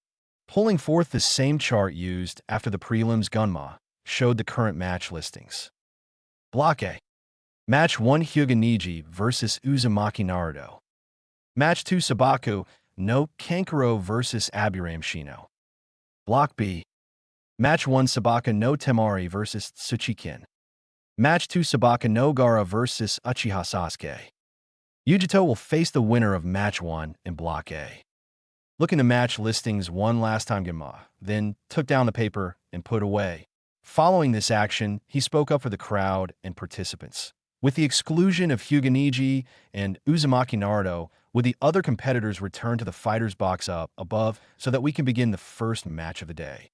Pulling forth the same chart used after the prelims, Gunma showed the current match listings. Block A. Match 1, Hyuga Neji versus Uzumaki Naruto. Match 2, Sabaku no Kankuro versus Aburame Shino. Block B. Match 1, Sabaka no Temari versus Tsuchikin. Match 2, Sabaka no Gara versus Uchiha Sasuke. Yujito will face the winner of Match 1 in Block A. Looking the match listings one last time, Gunma then took down the paper and put away. Following this action, he spoke up for the crowd and participants. With the exclusion of Hyuga Neji and Uzumaki Naruto, would the other competitors return to the fighter's box up above so that we can begin the first match of the day?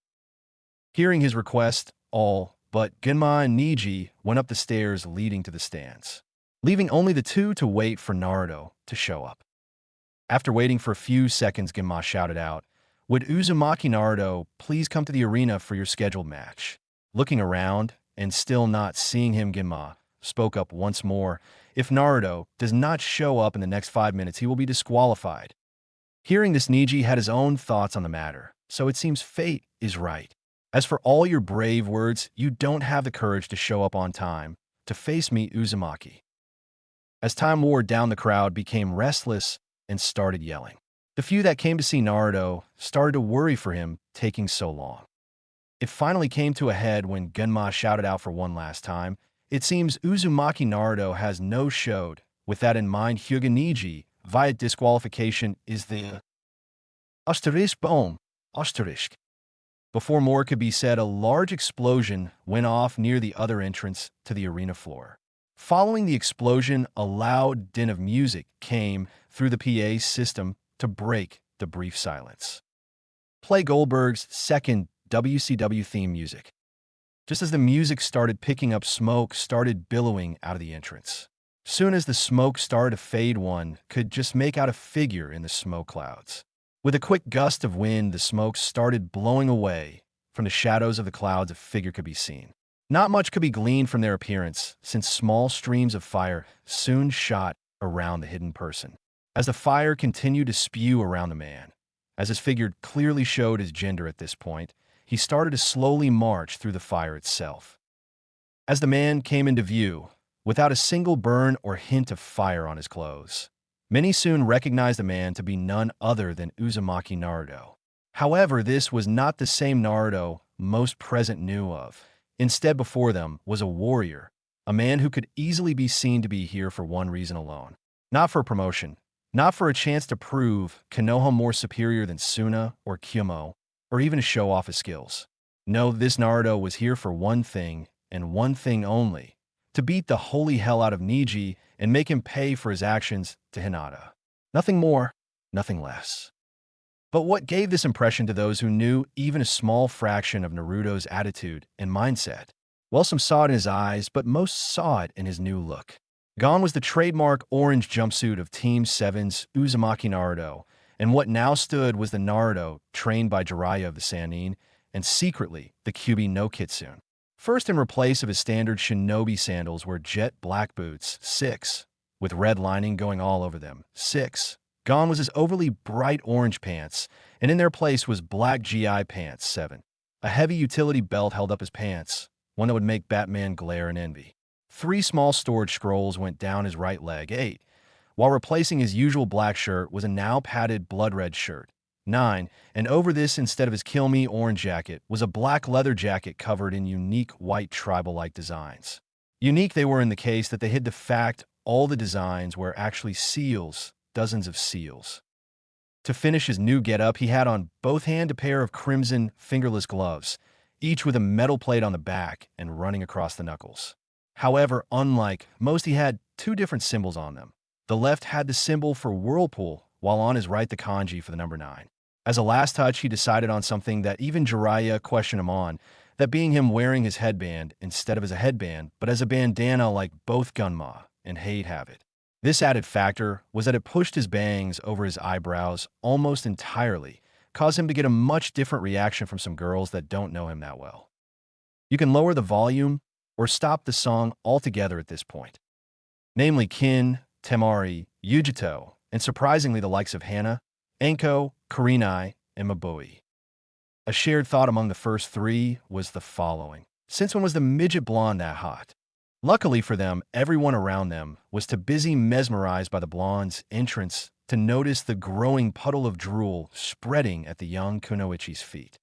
Hearing his request, all but Gunma and Neji went up the stairs leading to the stands, leaving only the two to wait for Naruto to show up. After waiting for a few seconds, Gunma shouted out, "Would Uzumaki Naruto please come to the arena for your scheduled match?" Looking around and still not seeing him, Gunma spoke up once more. "If Naruto does not show up in the next 5 minutes, he will be disqualified." Hearing this, Neji had his own thoughts on the matter, so it seems fate is right. "As for all your brave words, you don't have the courage to show up on time to face me, Uzumaki." As time wore down, the crowd became restless and started yelling. The few that came to see Naruto started to worry for him taking so long. It finally came to a head when Gunma shouted out for one last time, "It seems Uzumaki Naruto has no showed. With that in mind, Hyuga Neji via disqualification is the asterisk boom, asterisk." Before more could be said, a large explosion went off near the other entrance to the arena floor. Following the explosion, a loud din of music came through the PA system to break the brief silence. Play Goldberg's second WCW theme music. Just as the music started picking up, smoke started billowing out of the entrance. Soon as the smoke started to fade, one could just make out a figure in the smoke clouds. With a quick gust of wind, the smoke started blowing away. From the shadows of the clouds, a figure could be seen. Not much could be gleaned from their appearance, since small streams of fire soon shot around the hidden person. As the fire continued to spew around the man, as his figure clearly showed his gender at this point, he started to slowly march through the fire itself. As the man came into view, without a single burn or hint of fire on his clothes, many soon recognized the man to be none other than Uzumaki Naruto. However, this was not the same Naruto most present knew of. Instead, before them was a warrior, a man who could easily be seen to be here for one reason alone. Not for promotion, not for a chance to prove Konoha more superior than Suna or Kyūmo, or even to show off his skills. No, this Naruto was here for one thing, and one thing only, to beat the holy hell out of Neji and make him pay for his actions to Hinata. Nothing more, nothing less. But what gave this impression to those who knew even a small fraction of Naruto's attitude and mindset? Well, some saw it in his eyes, but most saw it in his new look. Gone was the trademark orange jumpsuit of Team 7's Uzumaki Naruto, and what now stood was the Naruto trained by Jiraiya of the Sannin, and secretly the Kyūbi no Kitsune. First, in replace of his standard shinobi sandals were jet black boots, 6, with red lining going all over them, 6. Gone was his overly bright orange pants, and in their place was black GI pants, 7. A heavy utility belt held up his pants, one that would make Batman glare in envy. 3 small storage scrolls went down his right leg, 8, while replacing his usual black shirt was a now padded blood red shirt, 9, and over this, instead of his Kill Me orange jacket, was a black leather jacket covered in unique white tribal-like designs. Unique they were in the case that they hid the fact all the designs were actually seals, dozens of seals. To finish his new getup, he had on both hands a pair of crimson fingerless gloves, each with a metal plate on the back and running across the knuckles. However, unlike most, he had 2 different symbols on them. The left had the symbol for whirlpool, while on his right the kanji for the number 9. As a last touch, he decided on something that even Jiraiya questioned him on, that being him wearing his headband instead of as a headband, but as a bandana like both Gunma and Hate have it. This added factor was that it pushed his bangs over his eyebrows almost entirely, caused him to get a much different reaction from some girls that don't know him that well. You can lower the volume or stop the song altogether at this point. Namely Kin, Temari, Yujito, and surprisingly the likes of Hana, Anko, Kurenai, and Mabui. A shared thought among the first 3 was the following. Since when was the midget blonde that hot? Luckily for them, everyone around them was too busy mesmerized by the blonde's entrance to notice the growing puddle of drool spreading at the young Kunoichi's feet.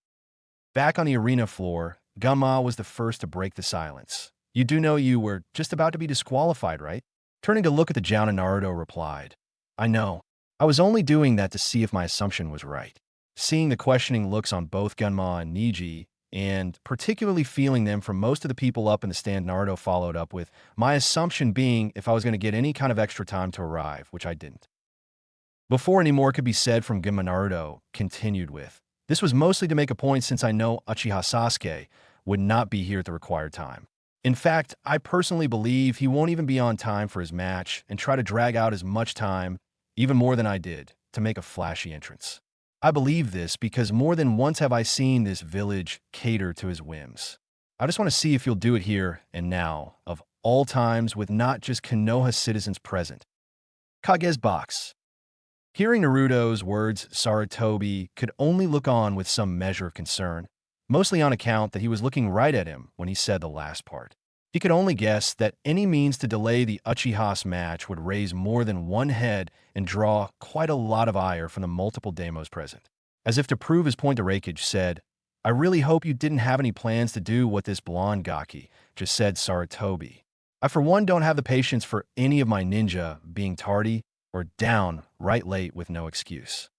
Back on the arena floor, Gunma was the first to break the silence. You do know you were just about to be disqualified, right? Turning to look at the Jounin, Naruto replied, I know. I was only doing that to see if my assumption was right. Seeing the questioning looks on both Gunma and Neji, and particularly feeling them from most of the people up in the stand, Naruto followed up with, my assumption being if I was going to get any kind of extra time to arrive, which I didn't. Before any more could be said from Gunma, Naruto continued with, this was mostly to make a point since I know Uchiha Sasuke would not be here at the required time. In fact, I personally believe he won't even be on time for his match and try to drag out as much time, even more than I did, to make a flashy entrance. I believe this because more than once have I seen this village cater to his whims. I just want to see if you'll do it here and now, of all times, with not just Konoha citizens present. Kage's box. Hearing Naruto's words, Sarutobi could only look on with some measure of concern, mostly on account that he was looking right at him when he said the last part. He could only guess that any means to delay the Uchiha's match would raise more than one head and draw quite a lot of ire from the multiple demos present. As if to prove his point, the Kage said, I really hope you didn't have any plans to do what this blonde gaki just said, Sarutobi. I for one don't have the patience for any of my ninja being tardy or down right late with no excuse.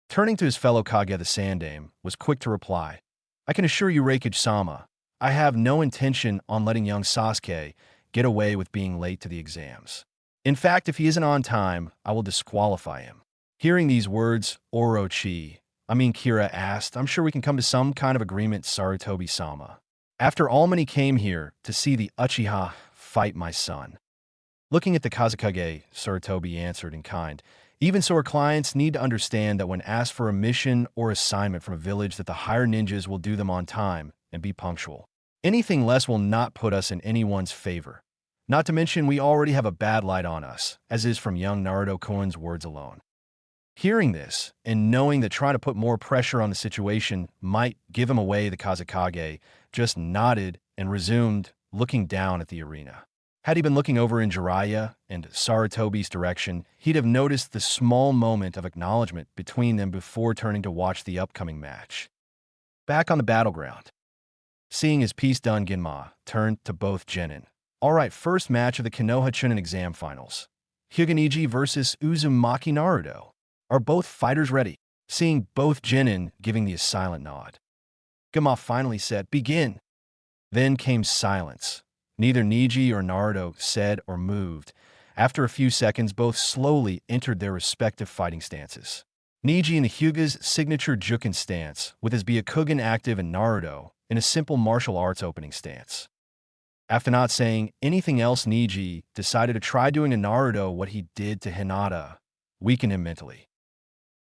Turning to his fellow Kage, the Sandame was quick to reply, I can assure you, Reikage-sama, I have no intention on letting young Sasuke get away with being late to the exams. In fact, if he isn't on time, I will disqualify him. Hearing these words, Kira asked, I'm sure we can come to some kind of agreement, Sarutobi-sama. After all, many came here to see the Uchiha fight my son. Looking at the Kazekage, Sarutobi answered in kind, even so our clients need to understand that when asked for a mission or assignment from a village that the higher ninjas will do them on time and be punctual. Anything less will not put us in anyone's favor. Not to mention we already have a bad light on us, as is from young Naruto-kun's words alone. Hearing this, and knowing that trying to put more pressure on the situation might give him away, the Kazekage just nodded and resumed looking down at the arena. Had he been looking over in Jiraiya and Sarutobi's direction, he'd have noticed the small moment of acknowledgement between them before turning to watch the upcoming match. Back on the battleground. Seeing his piece done, Gunma turned to both Genin. All right, first match of the Konoha Chunin exam finals. Hyuga versus Uzumaki Naruto. Are both fighters ready? Seeing both Genin giving the silent nod, Gunma finally said, begin. Then came silence. Neither Neji or Naruto said or moved, After a few seconds, both slowly entered their respective fighting stances. Neji in the Hyuga's signature Juken stance, with his Byakugan active and Naruto in a simple martial arts opening stance. After not saying anything else, Neji decided to try doing to Naruto what he did to Hinata, weaken him mentally.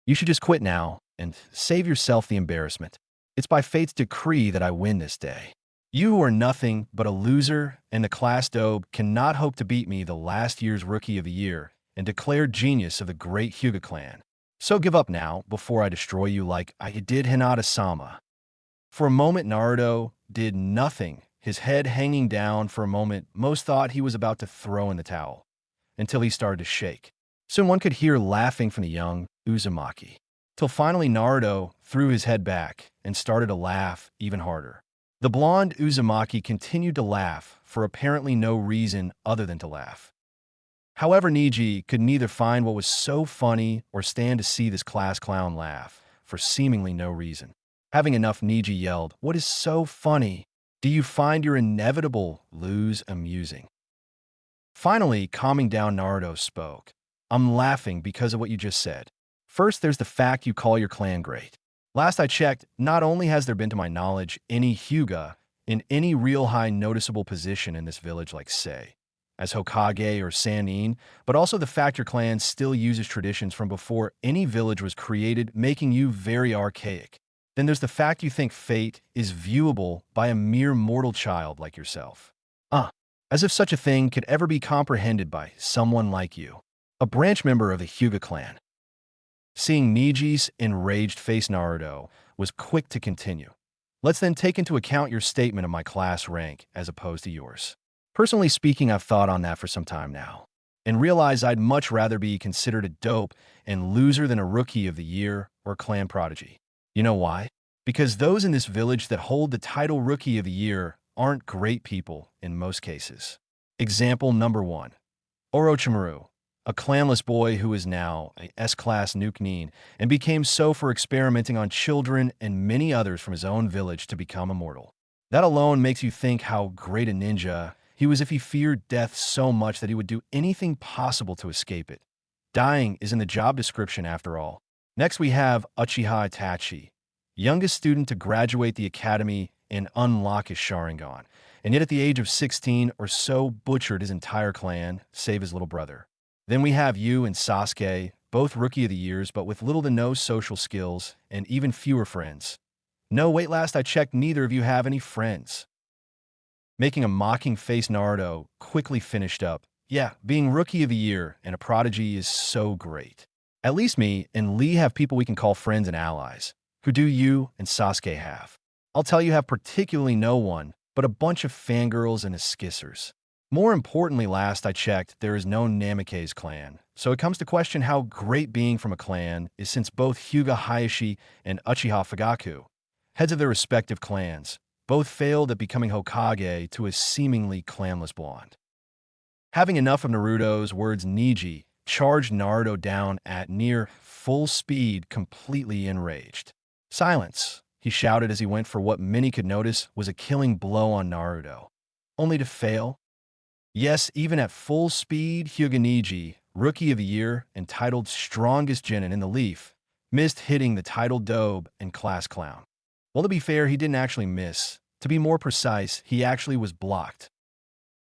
You should just quit now and save yourself the embarrassment. It's by fate's decree that I win this day. You who are nothing but a loser and the class dope cannot hope to beat me, the last year's Rookie of the Year and declared genius of the great Hyuga clan. So give up now before I destroy you like I did Hinata-sama. For a moment, Naruto did nothing, his head hanging down. For a moment, most thought he was about to throw in the towel, until he started to shake. Soon one could hear laughing from the young Uzumaki, till finally Naruto threw his head back and started to laugh even harder. The blonde Uzumaki continued to laugh for apparently no reason other than to laugh. However, Neji could neither find what was so funny or stand to see this class clown laugh for seemingly no reason. Having enough, Neji yelled, "What is so funny? Do you find your inevitable lose amusing?" Finally, calming down, Naruto spoke. "I'm laughing because of what you just said. First, there's the fact you call your clan great. Last I checked, not only has there been to my knowledge any Hyuga in any real high noticeable position in this village like, say, as Hokage or Sannin, but also the fact your clan still uses traditions from before any village was created, making you very archaic. Then there's the fact you think fate is viewable by a mere mortal child like yourself. As if such a thing could ever be comprehended by someone like you, a branch member of the Hyuga clan." Seeing Neji's enraged face, Naruto was quick to continue. "Let's then take into account your statement of my class rank as opposed to yours. Personally speaking, I've thought on that for some time now, and realize I'd much rather be considered a dope and loser than a Rookie of the Year or clan prodigy. You know why? Because those in this village that hold the title Rookie of the Year aren't great people in most cases. Example number 1. Orochimaru, a clanless boy who is now a S-class nuke and became so for experimenting on children and many others from his own village to become immortal. That alone makes you think how great a ninja he was if he feared death so much that he would do anything possible to escape it. Dying is in the job description after all. Next we have Uchiha Itachi, youngest student to graduate the academy and unlock his Sharingan, and yet at the age of 16 or so butchered his entire clan, save his little brother. Then we have you and Sasuke, both Rookie of the Years, but with little to no social skills and even fewer friends. No, wait, last I checked, neither of you have any friends." Making a mocking face, Naruto quickly finished up. "Yeah, being Rookie of the Year and a prodigy is so great. At least me and Lee have people we can call friends and allies. Who do you and Sasuke have? I'll tell you have particularly no one, but a bunch of fangirls and skissers. More importantly, last I checked, there is no Namikaze clan, so it comes to question how great being from a clan is, since both Hyuga Hayashi and Uchiha Fugaku, heads of their respective clans, both failed at becoming Hokage to a seemingly clanless blonde." Having enough of Naruto's words, Neji charged Naruto down at near full speed, completely enraged. "Silence," he shouted as he went for what many could notice was a killing blow on Naruto. Only to fail? Yes, even at full speed, Hyuga Neji, Rookie of the Year and titled strongest genin in the Leaf, missed hitting the titled dobe and class clown. Well, to be fair, he didn't actually miss. To be more precise, he actually was blocked.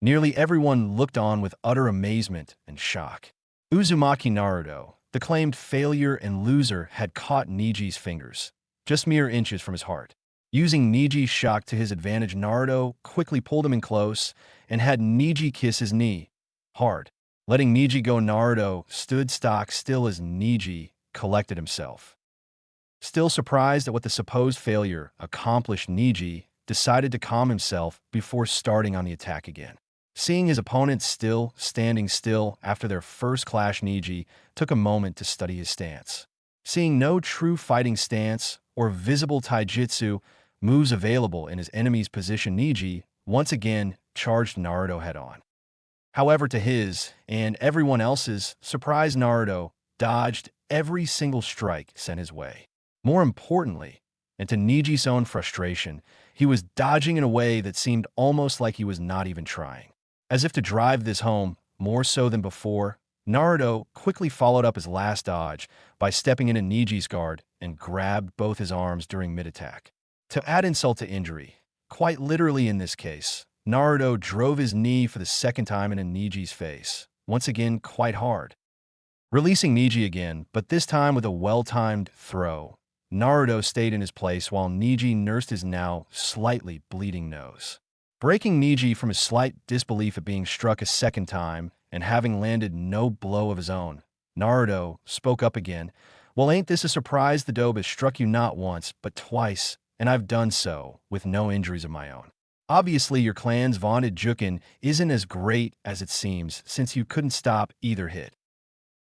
Nearly everyone looked on with utter amazement and shock. Uzumaki Naruto, the claimed failure and loser, had caught Neji's fingers, just mere inches from his heart. Using Neji's shock to his advantage, Naruto quickly pulled him in close and had Neji kiss his knee hard. Letting Neji go, Naruto stood stock still as Neji collected himself. Still surprised at what the supposed failure accomplished, Neji decided to calm himself before starting on the attack again. Seeing his opponent still standing still after their first clash, Neji took a moment to study his stance. Seeing no true fighting stance or visible taijutsu moves available in his enemy's position, Neji once again charged Naruto head-on. However, to his and everyone else's surprise, Naruto dodged every single strike sent his way. More importantly, and to Neji's own frustration, he was dodging in a way that seemed almost like he was not even trying. As if to drive this home, more so than before, Naruto quickly followed up his last dodge by stepping into Neji's guard and grabbed both his arms during mid-attack. To add insult to injury, quite literally in this case, Naruto drove his knee for the second time into Neji's face, once again quite hard. Releasing Neji again, but this time with a well-timed throw, Naruto stayed in his place while Neji nursed his now slightly bleeding nose. Breaking Neji from his slight disbelief at being struck a second time and having landed no blow of his own, Naruto spoke up again. "Well, ain't this a surprise? The dobe has struck you not once, but twice, and I've done so with no injuries of my own. Obviously, your clan's vaunted Jukin isn't as great as it seems, since you couldn't stop either hit."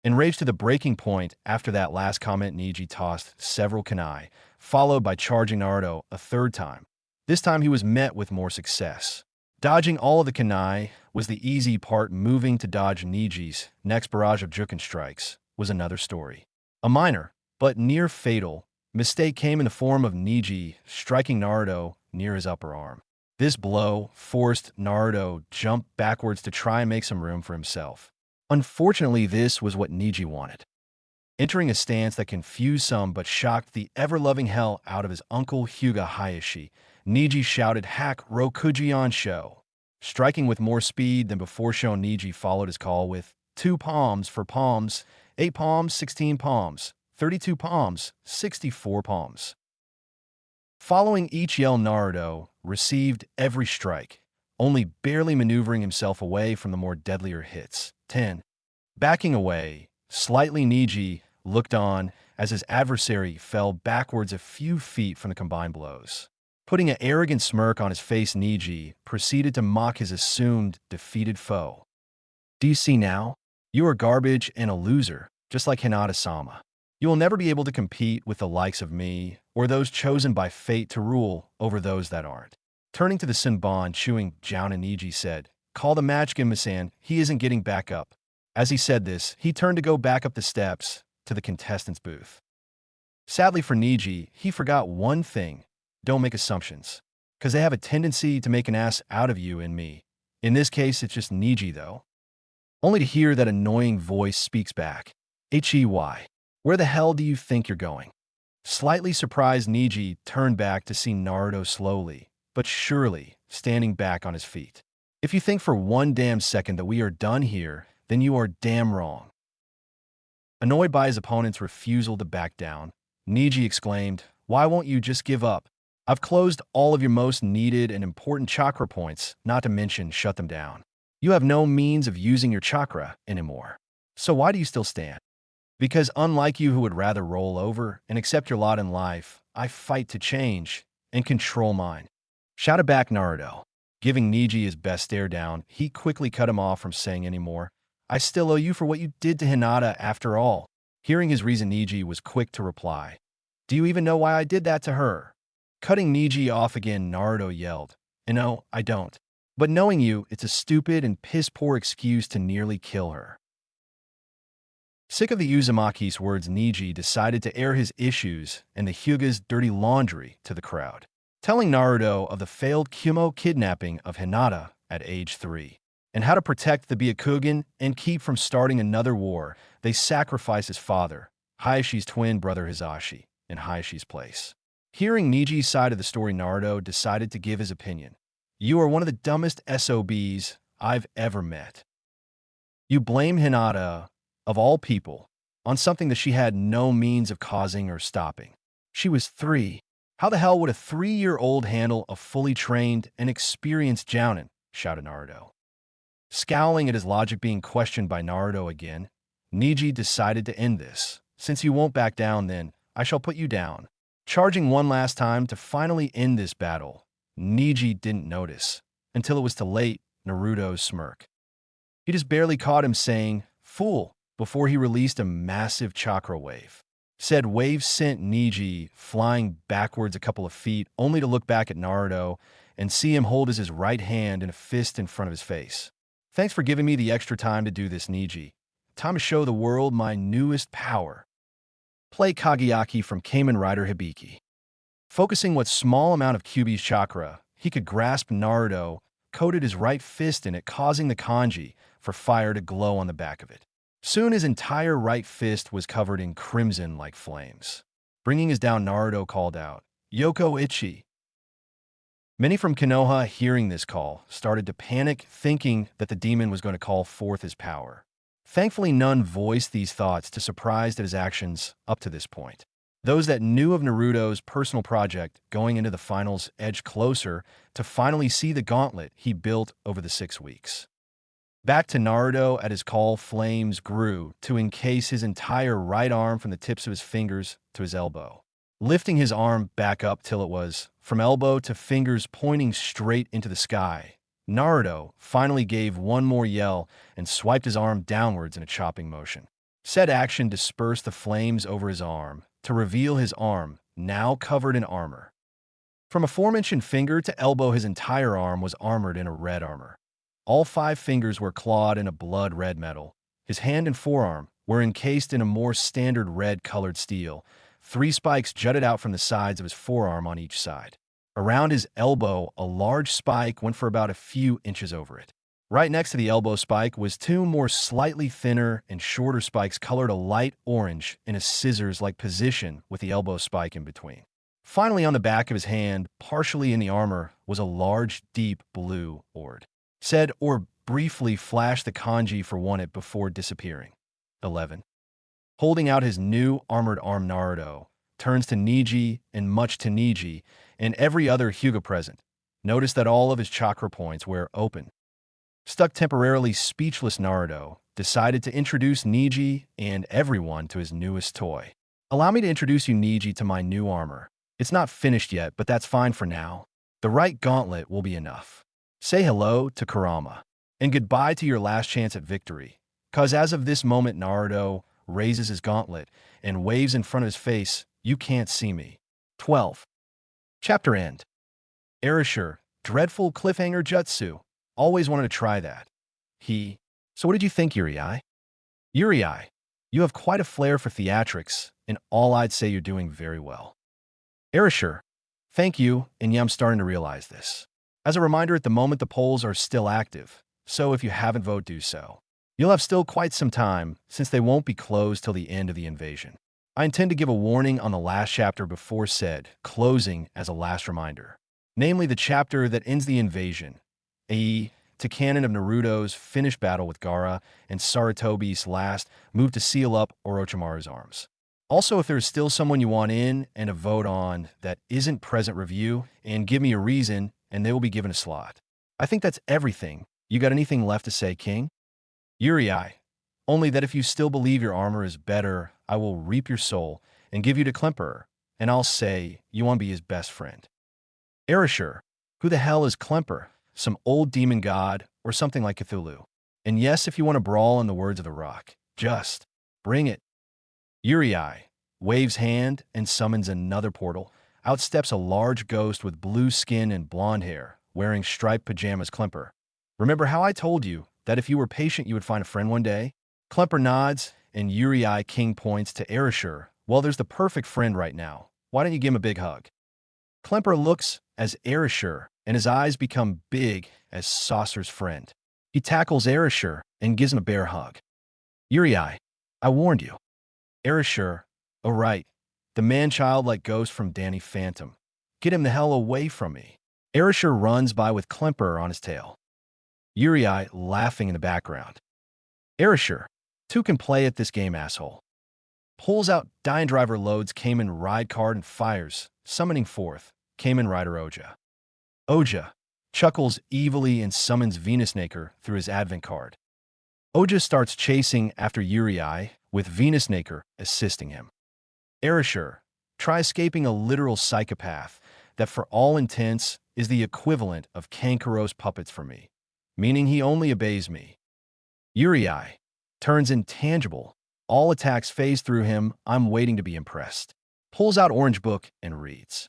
Enraged to the breaking point after that last comment, Neji tossed several kunai, followed by charging Naruto a third time. This time he was met with more success. Dodging all of the kunai was the easy part. Moving to dodge Neji's next barrage of Jukin strikes was another story. A minor, but near fatal, mistake came in the form of Neji striking Naruto near his upper arm. This blow forced Naruto jump backwards to try and make some room for himself. Unfortunately, this was what Neji wanted. Entering a stance that confused some but shocked the ever-loving hell out of his uncle Hyuga Hayashi, Neji shouted "Hack Rokujion Sho." Striking with more speed than before, Neji followed his call with 2 palms for palms, 8 palms, 16 palms, 32 palms, 64 palms. Following each yell, Naruto received every strike, only barely maneuvering himself away from the more deadlier hits. 10. Backing away, slightly, Neji looked on as his adversary fell backwards a few feet from the combined blows. Putting an arrogant smirk on his face, Neji proceeded to mock his assumed defeated foe. "Do you see now? You are garbage and a loser, just like Hinata-sama. You will never be able to compete with the likes of me or those chosen by fate to rule over those that aren't." Turning to the Senbon chewing Jounin, Neji said, "Call the match, Gimma-san. He isn't getting back up." As he said this, he turned to go back up the steps to the contestants' booth. Sadly for Neji, he forgot one thing: don't make assumptions, because they have a tendency to make an ass out of you and me. In this case, it's just Neji, though. Only to hear that annoying voice speaks back. "Hey, where the hell do you think you're going?" Slightly surprised, Neji turned back to see Naruto slowly, but surely, standing back on his feet. "If you think for one damn second that we are done here, then you are damn wrong." Annoyed by his opponent's refusal to back down, Neji exclaimed, "Why won't you just give up? I've closed all of your most needed and important chakra points, not to mention shut them down. You have no means of using your chakra anymore. So why do you still stand? Because unlike you who would rather roll over and accept your lot in life, I fight to change and control mine," shouted back Naruto. Giving Neji his best stare down, he quickly cut him off from saying any more. "I still owe you for what you did to Hinata after all." Hearing his reason, Neji was quick to reply, "Do you even know why I did that to her?" Cutting Neji off again, Naruto yelled, "No, I don't. But knowing you, it's a stupid and piss-poor excuse to nearly kill her." Sick of the Uzumaki's words, Neji decided to air his issues and the Hyuga's dirty laundry to the crowd, telling Naruto of the failed Kumo kidnapping of Hinata at age 3, and how to protect the Byakugan and keep from starting another war. They sacrificed his father, Hayashi's twin brother Hisashi, in Hayashi's place. Hearing Neji's side of the story, Naruto decided to give his opinion. "You are one of the dumbest SOBs I've ever met. You blame Hinata, of all people, on something that she had no means of causing or stopping. She was 3. How the hell would a 3-year-old handle a fully trained and experienced Jounin?" shouted Naruto. Scowling at his logic being questioned by Naruto again, Neji decided to end this. "Since you won't back down, then I shall put you down." Charging one last time to finally end this battle, Neji didn't notice, until it was too late, Naruto's smirk. He just barely caught him saying, "Fool," before he released a massive chakra wave. Said wave sent Neji flying backwards a couple of feet, only to look back at Naruto and see him hold his right hand in a fist in front of his face. "Thanks for giving me the extra time to do this, Neji. Time to show the world my newest power." Play Kageyaki from Kamen Rider Hibiki. Focusing what small amount of Kyūbi's chakra he could grasp, Naruto coated his right fist in it, causing the kanji for fire to glow on the back of it. Soon his entire right fist was covered in crimson like flames. Bringing his down, Naruto called out, "Yoko Ichi!" Many from Konoha, hearing this call, started to panic, thinking that the demon was going to call forth his power. Thankfully, none voiced these thoughts, too surprised at his actions up to this point. Those that knew of Naruto's personal project going into the finals edged closer to finally see the gauntlet he built over the 6 weeks. Back to Naruto, at his call, flames grew to encase his entire right arm from the tips of his fingers to his elbow. Lifting his arm back up till it was, from elbow to fingers, pointing straight into the sky, Naruto finally gave one more yell and swiped his arm downwards in a chopping motion. Said action dispersed the flames over his arm to reveal his arm, now covered in armor. From aforementioned finger to elbow, his entire arm was armored in a red armor. All 5 fingers were clawed in a blood-red metal. His hand and forearm were encased in a more standard red-colored steel. 3 spikes jutted out from the sides of his forearm on each side. Around his elbow, a large spike went for about a few inches over it. Right next to the elbow spike was 2 more slightly thinner and shorter spikes colored a light orange in a scissors-like position with the elbow spike in between. Finally, on the back of his hand, partially in the armor, was a large, deep blue orb. Said orb briefly flashed the kanji for one it before disappearing. 11. Holding out his new armored arm, Naruto turns to Neji, and much to Neji and every other Hyuga present, noticed that all of his chakra points were open. Stuck temporarily speechless, Naruto decided to introduce Neji and everyone to his newest toy. "Allow me to introduce you, Neji, to my new armor. It's not finished yet, but that's fine for now. The right gauntlet will be enough. Say hello to Kurama, and goodbye to your last chance at victory. Cause as of this moment," Naruto raises his gauntlet and waves in front of his face, "You can't see me." 12. Chapter end. Erasure, dreadful cliffhanger jutsu. Always wanted to try that. So what did you think, Jiraiya? Jiraiya, you have quite a flair for theatrics, and all I'd say you're doing very well. Erasure, thank you, and yeah, I'm starting to realize this. As a reminder, at the moment the polls are still active, so if you haven't voted, do so. You'll have still quite some time, since they won't be closed till the end of the invasion. I intend to give a warning on the last chapter before said, closing as a last reminder. Namely, the chapter that ends the invasion, i.e., to canon of Naruto's finished battle with Gaara and Sarutobi's last move to seal up Orochimaru's arms. Also, if there's still someone you want in and a vote on that isn't present, review and give me a reason, and they will be given a slot. I think that's everything. You got anything left to say, King? Jiraiya, only that if you still believe your armor is better, I will reap your soul and give you to Klemperer, and I'll say you want to be his best friend. Erasure, who the hell is Klemperer? Some old demon god or something like Cthulhu. And yes, if you want to brawl, in the words of The Rock, just bring it. Jiraiya waves hand and summons another portal. Out steps a large ghost with blue skin and blonde hair, wearing striped pajamas. Klemperer, remember how I told you that if you were patient you would find a friend one day? Klemperer nods, and Jiraiya King points to Erasure. Well, there's the perfect friend right now. Why don't you give him a big hug? Klemperer looks as Erasure, and his eyes become big as Saucer's friend. He tackles Erasure and gives him a bear hug. Jiraiya, I warned you. Erasure, oh right, the man-child-like ghost from Danny Phantom. Get him the hell away from me. Erasure runs by with Klemperer on his tail. Jiraiya laughing in the background. Erasure, two can play at this game, asshole. Pulls out Dying Driver, loads Kamen Ride card and fires, summoning forth Kamen Rider Oja. Oja chuckles evilly and summons Venus Naker through his advent card. Oja starts chasing after Jiraiya, with Venus Naker assisting him. Erasure, try escaping a literal psychopath that for all intents is the equivalent of Kankuro's puppets for me, meaning he only obeys me. Jiraiya turns intangible. All attacks phase through him. I'm waiting to be impressed. Pulls out orange book and reads.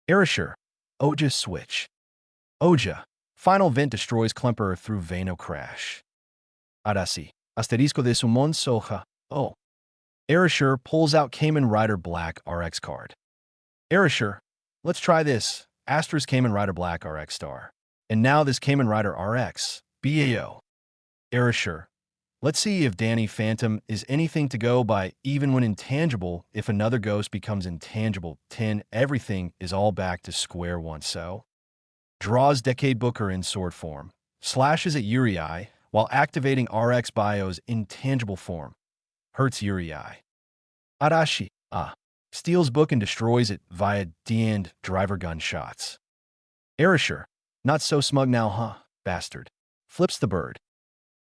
Erasure, Oja switch. Oja, final vent destroys Klemperer through Vano crash. Arasi, asterisco de sumon soja. Oh. Erasure pulls out Kamen Rider Black RX card. Erasure, let's try this. Asterisk Kamen Rider Black RX star. And now this Kamen Rider RX, BAO. Erasure. Let's see if Danny Phantom is anything to go by, even when intangible. If another ghost becomes intangible, 10, everything is all back to square one. So, draws Decade Booker in sword form, slashes at Jiraiya while activating RX Bio's intangible form, hurts Jiraiya. Arashi, steals book and destroys it via D-end driver gun shots. Erasure, not so smug now, huh, bastard. Flips the bird.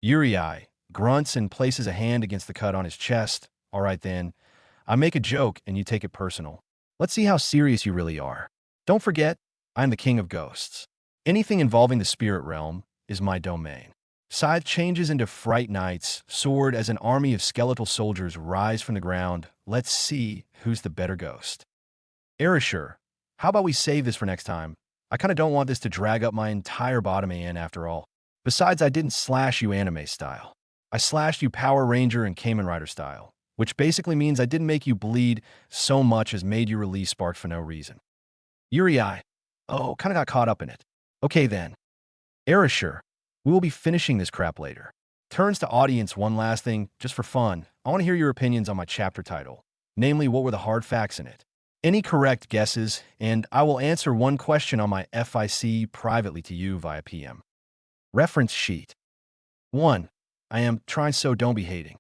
Jiraiya grunts and places a hand against the cut on his chest. All right then, I make a joke and you take it personal. Let's see how serious you really are. Don't forget, I'm the king of ghosts. Anything involving the spirit realm is my domain. Scythe changes into Fright Knights, sword as an army of skeletal soldiers rise from the ground. Let's see who's the better ghost. Erasure, how about we save this for next time? I kinda don't want this to drag up my entire bottom AN after all. Besides, I didn't slash you anime style. I slashed you Power Ranger and Kamen Rider style, which basically means I didn't make you bleed so much as made you release spark for no reason. Jiraiya, kinda got caught up in it. Okay then. Erasure, we will be finishing this crap later. Turns to audience. One last thing, just for fun. I want to hear your opinions on my chapter title. Namely, what were the hard facts in it? Any correct guesses, and I will answer one question on my FIC privately to you via PM. Reference sheet. 1. I am trying, so don't be hating.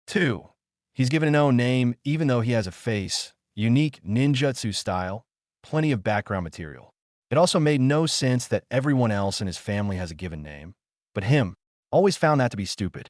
2. He's given a no name even though he has a face. Unique ninjutsu style. Plenty of background material. It also made no sense that everyone else in his family has a given name. But him. Always found that to be stupid.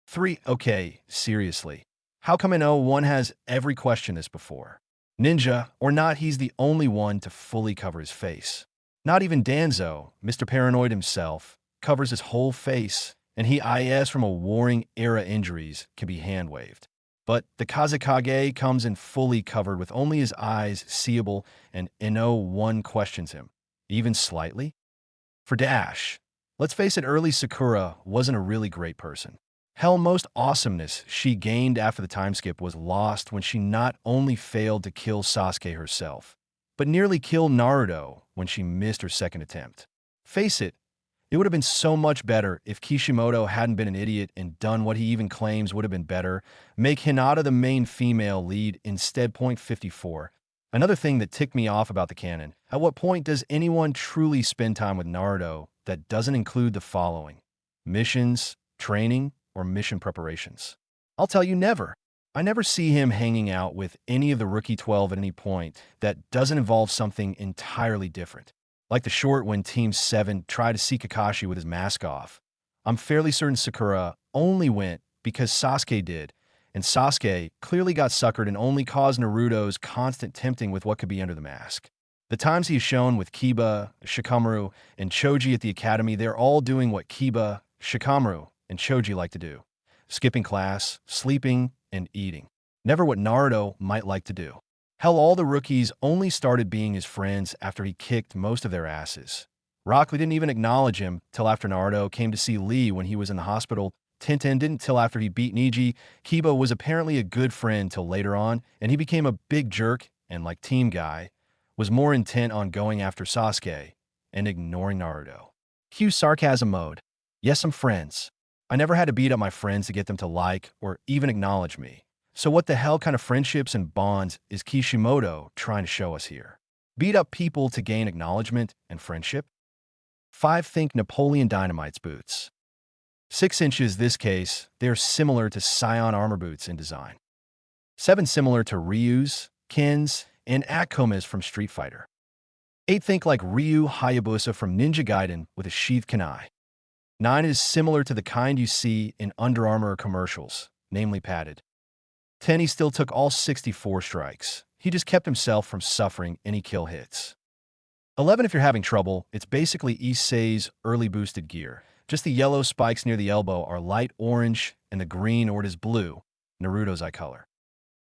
3. Okay, seriously. How come in 01 has every question this before? Ninja or not, he's the only one to fully cover his face. Not even Danzo, Mr. Paranoid himself, covers his whole face, and he is from a warring era injuries can be hand-waved. But the Kage comes in fully covered with only his eyes seeable, and no one questions him, even slightly. For Dash, let's face it, early Sakura wasn't a really great person. Hell, most awesomeness she gained after the time skip was lost when she not only failed to kill Sasuke herself, but nearly killed Naruto when she missed her second attempt. Face it, it would have been so much better if Kishimoto hadn't been an idiot and done what he even claims would have been better, make Hinata the main female lead instead. Point 54. Another thing that ticked me off about the canon, at what point does anyone truly spend time with Naruto that doesn't include the following? Missions, training, or mission preparations? I'll tell you, never. I never see him hanging out with any of the Rookie 12 at any point that doesn't involve something entirely different. Like the short when Team 7 tried to see Kakashi with his mask off. I'm fairly certain Sakura only went because Sasuke did, and Sasuke clearly got suckered and only caused Naruto's constant tempting with what could be under the mask. The times he's shown with Kiba, Shikamaru, and Choji at the academy, they're all doing what Kiba, Shikamaru, and Choji like to do. Skipping class, sleeping, and eating. Never what Naruto might like to do. Hell, all the rookies only started being his friends after he kicked most of their asses. Rock Lee didn't even acknowledge him till after Naruto came to see Lee when he was in the hospital. Tenten didn't till after he beat Neji. Kiba was apparently a good friend till later on, and he became a big jerk and, like Team Guy, was more intent on going after Sasuke and ignoring Naruto. Cue sarcasm mode. Yes, I'm friends. I never had to beat up my friends to get them to like or even acknowledge me. So what the hell kind of friendships and bonds is Kishimoto trying to show us here? Beat up people to gain acknowledgement and friendship? 5. Think Napoleon Dynamite's boots. 6 inches this case, they're similar to Scion armor boots in design. 7. Similar to Ryu's, Ken's, and Akoma's from Street Fighter. 8. Think like Ryu Hayabusa from Ninja Gaiden with a sheathed kunai. 9 is similar to the kind you see in Under Armour commercials, namely padded. 10. He still took all 64 strikes. He just kept himself from suffering any kill hits. 11. If you're having trouble, it's basically Issei's early boosted gear. Just the yellow spikes near the elbow are light orange and the green, or it is blue, Naruto's eye color.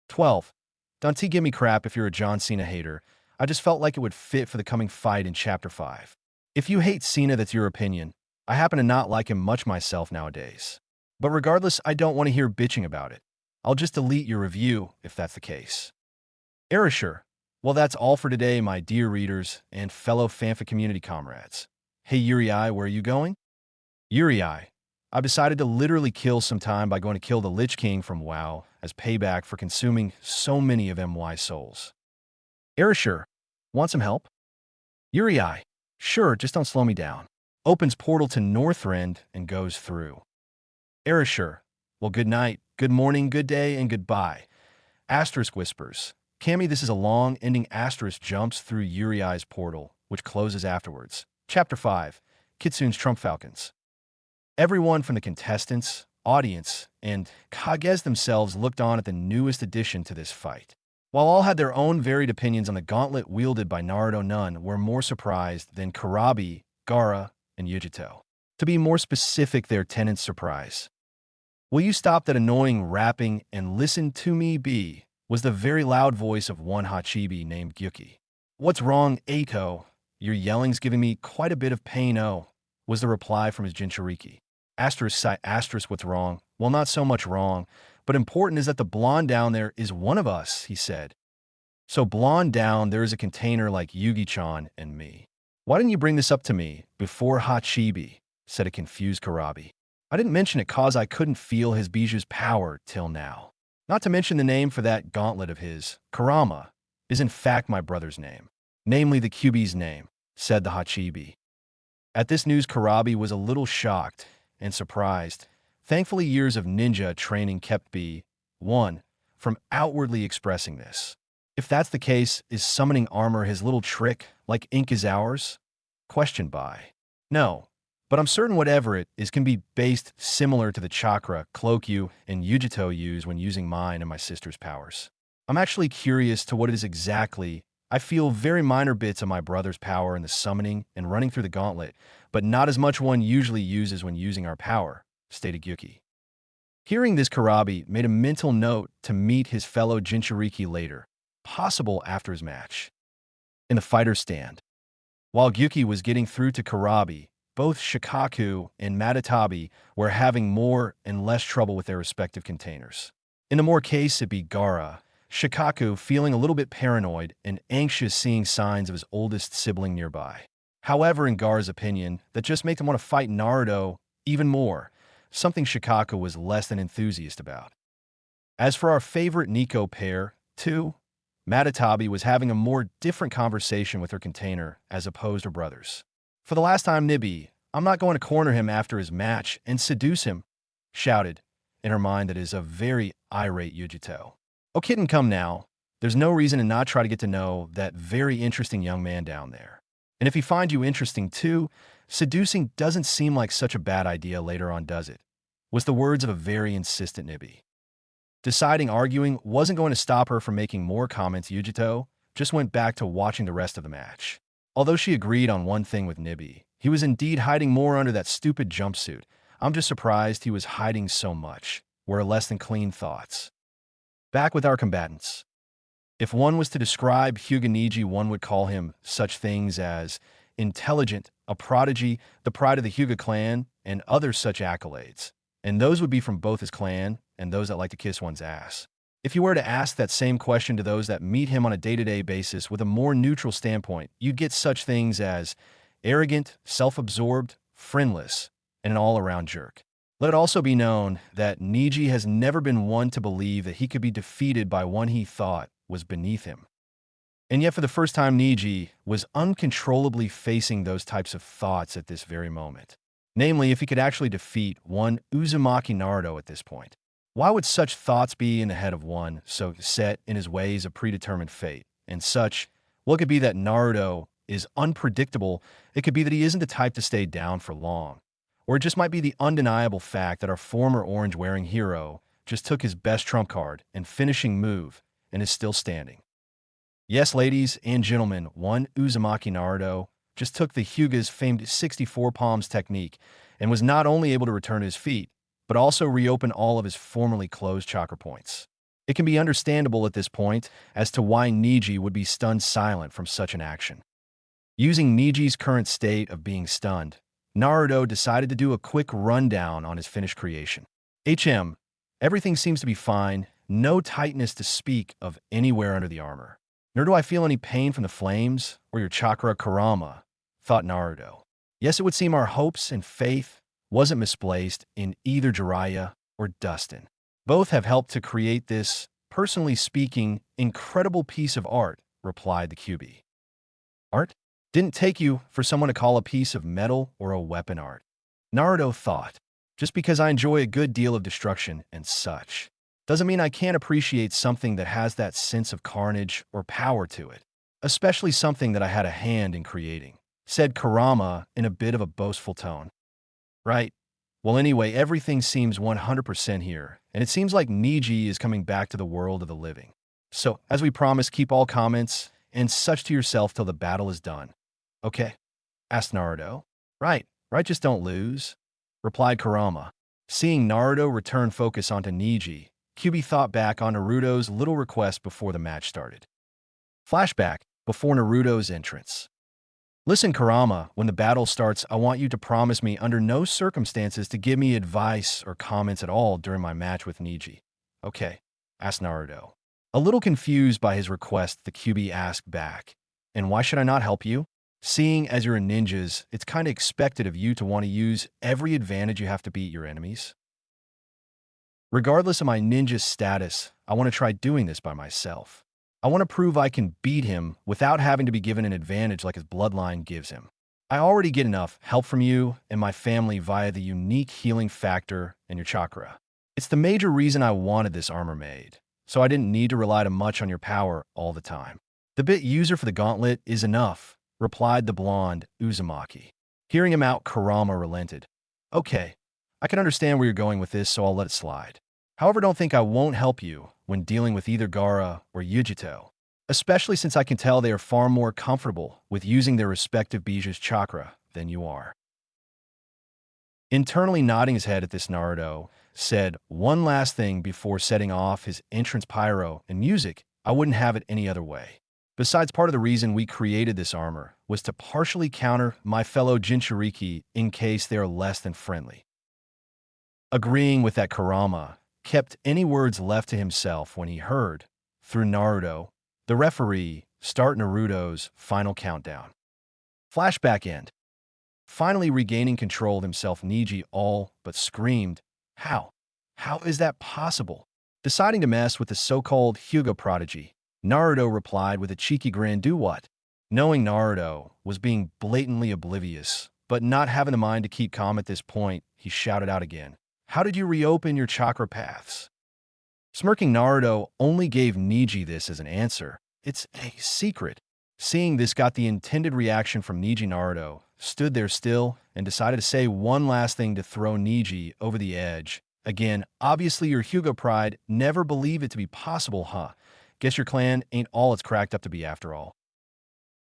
12. Don't give me crap if you're a John Cena hater. I just felt like it would fit for the coming fight in Chapter 5. If you hate Cena, that's your opinion. I happen to not like him much myself nowadays. But regardless, I don't want to hear bitching about it. I'll just delete your review if that's the case. Erasure. Well, that's all for today, my dear readers and fellow fanfic community comrades. Hey Jiraiya, where are you going? Jiraiya, I've decided to literally kill some time by going to kill the Lich King from WoW as payback for consuming so many of MY souls. Erasure, want some help? Jiraiya, sure, just don't slow me down. Opens portal to Northrend and goes through. Erasure, well, good night, good morning, good day, and goodbye. Asterisk whispers. Cammy, this is a long ending asterisk jumps through Uriai's portal, which closes afterwards. Chapter 5. Kitsune's Trump Falcons. Everyone from the contestants, audience, and Kage themselves looked on at the newest addition to this fight. While all had their own varied opinions on the gauntlet wielded by Naruto, none were more surprised than Kurabi, Gaara, and Yujito. To be more specific, their tenant's surprise. Will you stop that annoying rapping and listen to me be? Was the very loud voice of one Hachibi named Gyuki. What's wrong, Eito? Your yelling's giving me quite a bit of pain, oh, was the reply from his Jinchuriki. Asterisk, what's wrong? Well, not so much wrong, but important is that the blonde down there is one of us, he said. So blonde down, there is a container like Yugi-chan and me. Why didn't you bring this up to me before Hachibi? Said a confused Kurabi. I didn't mention it cause I couldn't feel his Bijuu's power till now. Not to mention the name for that gauntlet of his, Kurama, is in fact my brother's name. Namely the Kyūbi's name, said the Hachibi. At this news, Kurabi was a little shocked and surprised. Thankfully, years of ninja training kept B1 from outwardly expressing this. If that's the case, is summoning armor his little trick like ink is ours? Questioned by. No, but I'm certain whatever it is can be based similar to the chakra Cloakyu and Yujito use when using mine and my sister's powers. I'm actually curious to what it is exactly. I feel very minor bits of my brother's power in the summoning and running through the gauntlet, but not as much one usually uses when using our power, stated Gyuki. Hearing this, Kurabi made a mental note to meet his fellow Jinchuriki later, possible after his match. In the fighter's stand. While Gyuki was getting through to Kurabi, both Shikaku and Matatabi were having more and less trouble with their respective containers. In the more case, it'd be Gaara, Shikaku feeling a little bit paranoid and anxious seeing signs of his oldest sibling nearby. However, in Gaara's opinion, that just made him want to fight Naruto even more, something Shikaku was less than enthusiastic about. As for our favorite Nico pair, too, Matatabi was having a more different conversation with her container as opposed to brothers. For the last time, Nibi, I'm not going to corner him after his match and seduce him, shouted, in her mind that is a very irate Yujito. Oh, kitten, come now. There's no reason to not try to get to know that very interesting young man down there. And if he finds you interesting too, seducing doesn't seem like such a bad idea later on, does it? Was the words of a very insistent Nibi. Deciding arguing wasn't going to stop her from making more comments, Yujito just went back to watching the rest of the match. Although she agreed on one thing with Nibi, he was indeed hiding more under that stupid jumpsuit. I'm just surprised he was hiding so much, were less than clean thoughts. Back with our combatants. If one was to describe Hyuga Neji, one would call him such things as intelligent, a prodigy, the pride of the Hyuga clan, and other such accolades. And those would be from both his clan and those that like to kiss one's ass. If you were to ask that same question to those that meet him on a day-to-day basis with a more neutral standpoint, you'd get such things as arrogant, self-absorbed, friendless, and an all-around jerk. Let it also be known that Neji has never been one to believe that he could be defeated by one he thought was beneath him. And yet for the first time, Neji was uncontrollably facing those types of thoughts at this very moment. Namely, if he could actually defeat one Uzumaki Naruto at this point. Why would such thoughts be in the head of one so set in his ways of predetermined fate? And such, well, it could be that Naruto is unpredictable. It could be that he isn't the type to stay down for long. Or it just might be the undeniable fact that our former orange-wearing hero just took his best trump card and finishing move and is still standing. Yes, ladies and gentlemen, one Uzumaki Naruto just took the Hyuga's famed 64 palms technique and was not only able to return to his feet, but also reopen all of his formerly closed chakra points. It can be understandable at this point as to why Neji would be stunned silent from such an action. Using Neji's current state of being stunned, Naruto decided to do a quick rundown on his finished creation. Everything seems to be fine, no tightness to speak of anywhere under the armor. Nor do I feel any pain from the flames or your chakra Kurama, thought Naruto. Yes, it would seem our hopes and faith wasn't misplaced in either Jiraiya or Dustin. Both have helped to create this, personally speaking, incredible piece of art, replied the Kyūbi. Art? Didn't take you for someone to call a piece of metal or a weapon art. Naruto thought, just because I enjoy a good deal of destruction and such, doesn't mean I can't appreciate something that has that sense of carnage or power to it, especially something that I had a hand in creating, said Kurama in a bit of a boastful tone. Right. Well, anyway, everything seems 100% here, and it seems like Neji is coming back to the world of the living. So, as we promised, keep all comments and such to yourself till the battle is done. Okay? Asked Naruto. Right, just don't lose, replied Kurama. Seeing Naruto return focus onto Neji, Kyūbi thought back on Naruto's little request before the match started. Flashback, before Naruto's entrance. Listen, Kurama, when the battle starts, I want you to promise me under no circumstances to give me advice or comments at all during my match with Neji. Okay, asked Naruto. A little confused by his request, the Kyūbi asked back, and why should I not help you? Seeing as you're ninjas, it's kind of expected of you to want to use every advantage you have to beat your enemies. Regardless of my ninja status, I want to try doing this by myself. I want to prove I can beat him without having to be given an advantage like his bloodline gives him. I already get enough help from you and my family via the unique healing factor and your chakra. It's the major reason I wanted this armor made, so I didn't need to rely too much on your power all the time. The bit user for the gauntlet is enough, replied the blonde Uzumaki. Hearing him out, Kurama relented. Okay, I can understand where you're going with this, so I'll let it slide. However, don't think I won't help you when dealing with either Gaara or Yujito, especially since I can tell they are far more comfortable with using their respective Biju's chakra than you are. Internally nodding his head at this, Naruto said one last thing before setting off his entrance pyro and music. I wouldn't have it any other way. Besides, part of the reason we created this armor was to partially counter my fellow Jinchuriki in case they are less than friendly. Agreeing with that, Kurama kept any words left to himself when he heard, through Naruto, the referee start Naruto's final countdown. Flashback end. Finally regaining control of himself, Neji all but screamed, How? How is that possible? Deciding to mess with the so-called Hyuga prodigy, Naruto replied with a cheeky grin, do what? Knowing Naruto was being blatantly oblivious, but not having the mind to keep calm at this point, he shouted out again, how did you reopen your chakra paths? Smirking, Naruto only gave Neji this as an answer. It's a secret. Seeing this got the intended reaction from Neji, Naruto stood there still and decided to say one last thing to throw Neji over the edge. Again, obviously your Hyuga pride never believed it to be possible, huh? Guess your clan ain't all it's cracked up to be after all.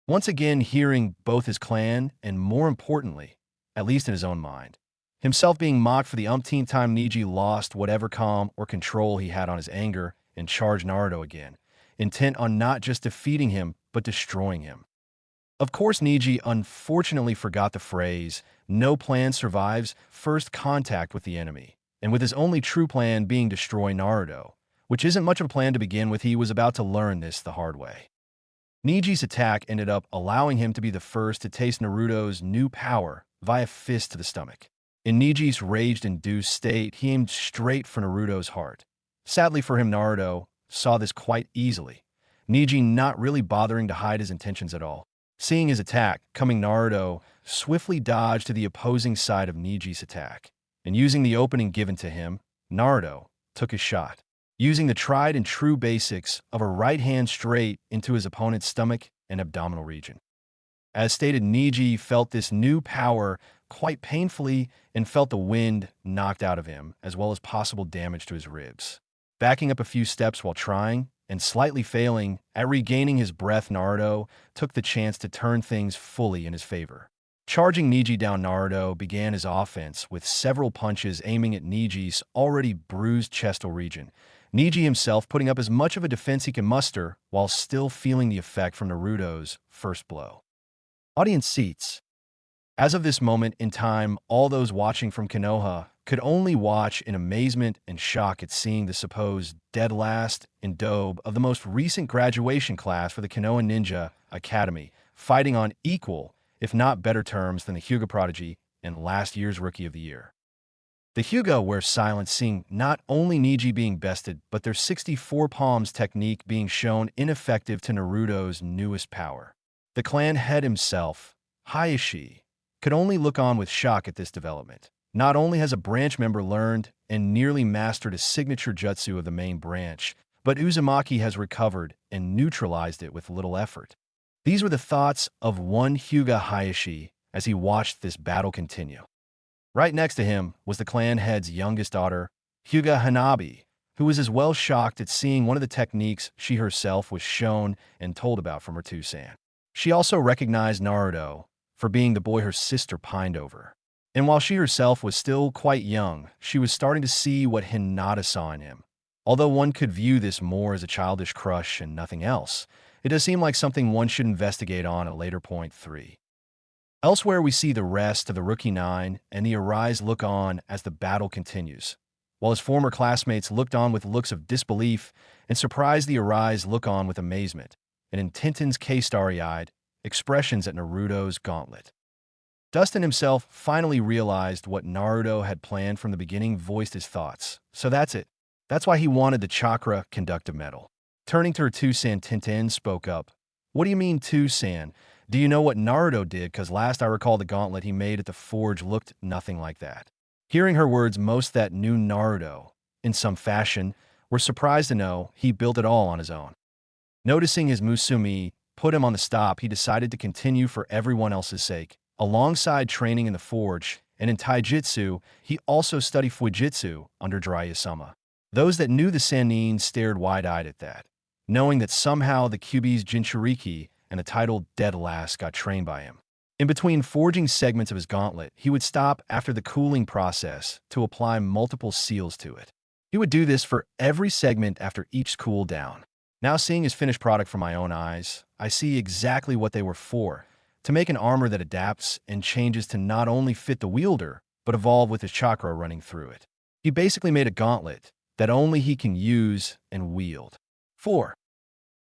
Once again hearing both his clan and, more importantly, at least in his own mind, himself being mocked for the umpteenth time, Neji lost whatever calm or control he had on his anger and charged Naruto again, intent on not just defeating him, but destroying him. Of course, Neji unfortunately forgot the phrase, no plan survives first contact with the enemy, and with his only true plan being destroy Naruto, which isn't much of a plan to begin with, he was about to learn this the hard way. Neji's attack ended up allowing him to be the first to taste Naruto's new power via fist to the stomach. In Neji's rage-induced state, he aimed straight for Naruto's heart. Sadly for him, Naruto saw this quite easily, Neji not really bothering to hide his intentions at all. Seeing his attack coming, Naruto swiftly dodged to the opposing side of Neji's attack, and using the opening given to him, Naruto took his shot, using the tried and true basics of a right hand straight into his opponent's stomach and abdominal region. As stated, Neji felt this new power quite painfully and felt the wind knocked out of him, as well as possible damage to his ribs. Backing up a few steps while trying, and slightly failing at regaining his breath, Naruto took the chance to turn things fully in his favor. Charging Neji down, Naruto began his offense with several punches aiming at Neji's already bruised chestal region, Neji himself putting up as much of a defense he can muster while still feeling the effect from Naruto's first blow. Audience seats. As of this moment in time, all those watching from Konoha could only watch in amazement and shock at seeing the supposed dead last in dobe of the most recent graduation class for the Konoha Ninja Academy, fighting on equal if not better terms than the Hyuga prodigy and last year's Rookie of the Year. The Hyuga wear silence, seeing not only Neji being bested, but their 64 palms technique being shown ineffective to Naruto's newest power. The clan head himself, Hayashi, could only look on with shock at this development. Not only has a branch member learned and nearly mastered a signature jutsu of the main branch, but Uzumaki has recovered and neutralized it with little effort. These were the thoughts of one Hyuga Hayashi as he watched this battle continue. Right next to him was the clan head's youngest daughter, Hyuga Hanabi, who was as well shocked at seeing one of the techniques she herself was shown and told about from her Tusan. She also recognized Naruto for being the boy her sister pined over. And while she herself was still quite young, she was starting to see what Hinata saw in him. Although one could view this more as a childish crush and nothing else, it does seem like something one should investigate on at later point 3. Elsewhere, we see the rest of the Rookie 9 and the Arise look on as the battle continues, while his former classmates looked on with looks of disbelief and surprised. The Arise look on with amazement, and in Tintin's case starry-eyed expressions at Naruto's gauntlet. Dustin himself finally realized what Naruto had planned from the beginning, voiced his thoughts. So that's it. That's why he wanted the chakra conductive medal. Turning to her Tusan, Tintin spoke up. What do you mean, Tusan? Do you know what Naruto did? Cause last I recall the gauntlet he made at the forge looked nothing like that. Hearing her words, most that knew Naruto, in some fashion, were surprised to know he built it all on his own. Noticing his Musumi put him on the stop, he decided to continue for everyone else's sake. Alongside training in the forge and in Taijutsu, he also studied Fujitsu under Jiraiya-sama. Those that knew the Sannin stared wide-eyed at that, knowing that somehow the Kyūbi's Jinchuriki and the title Dead Last got trained by him. In between forging segments of his gauntlet, he would stop after the cooling process to apply multiple seals to it. He would do this for every segment after each cool down. Now seeing his finished product from my own eyes, I see exactly what they were for, to make an armor that adapts and changes to not only fit the wielder, but evolve with his chakra running through it. He basically made a gauntlet that only he can use and wield. 4.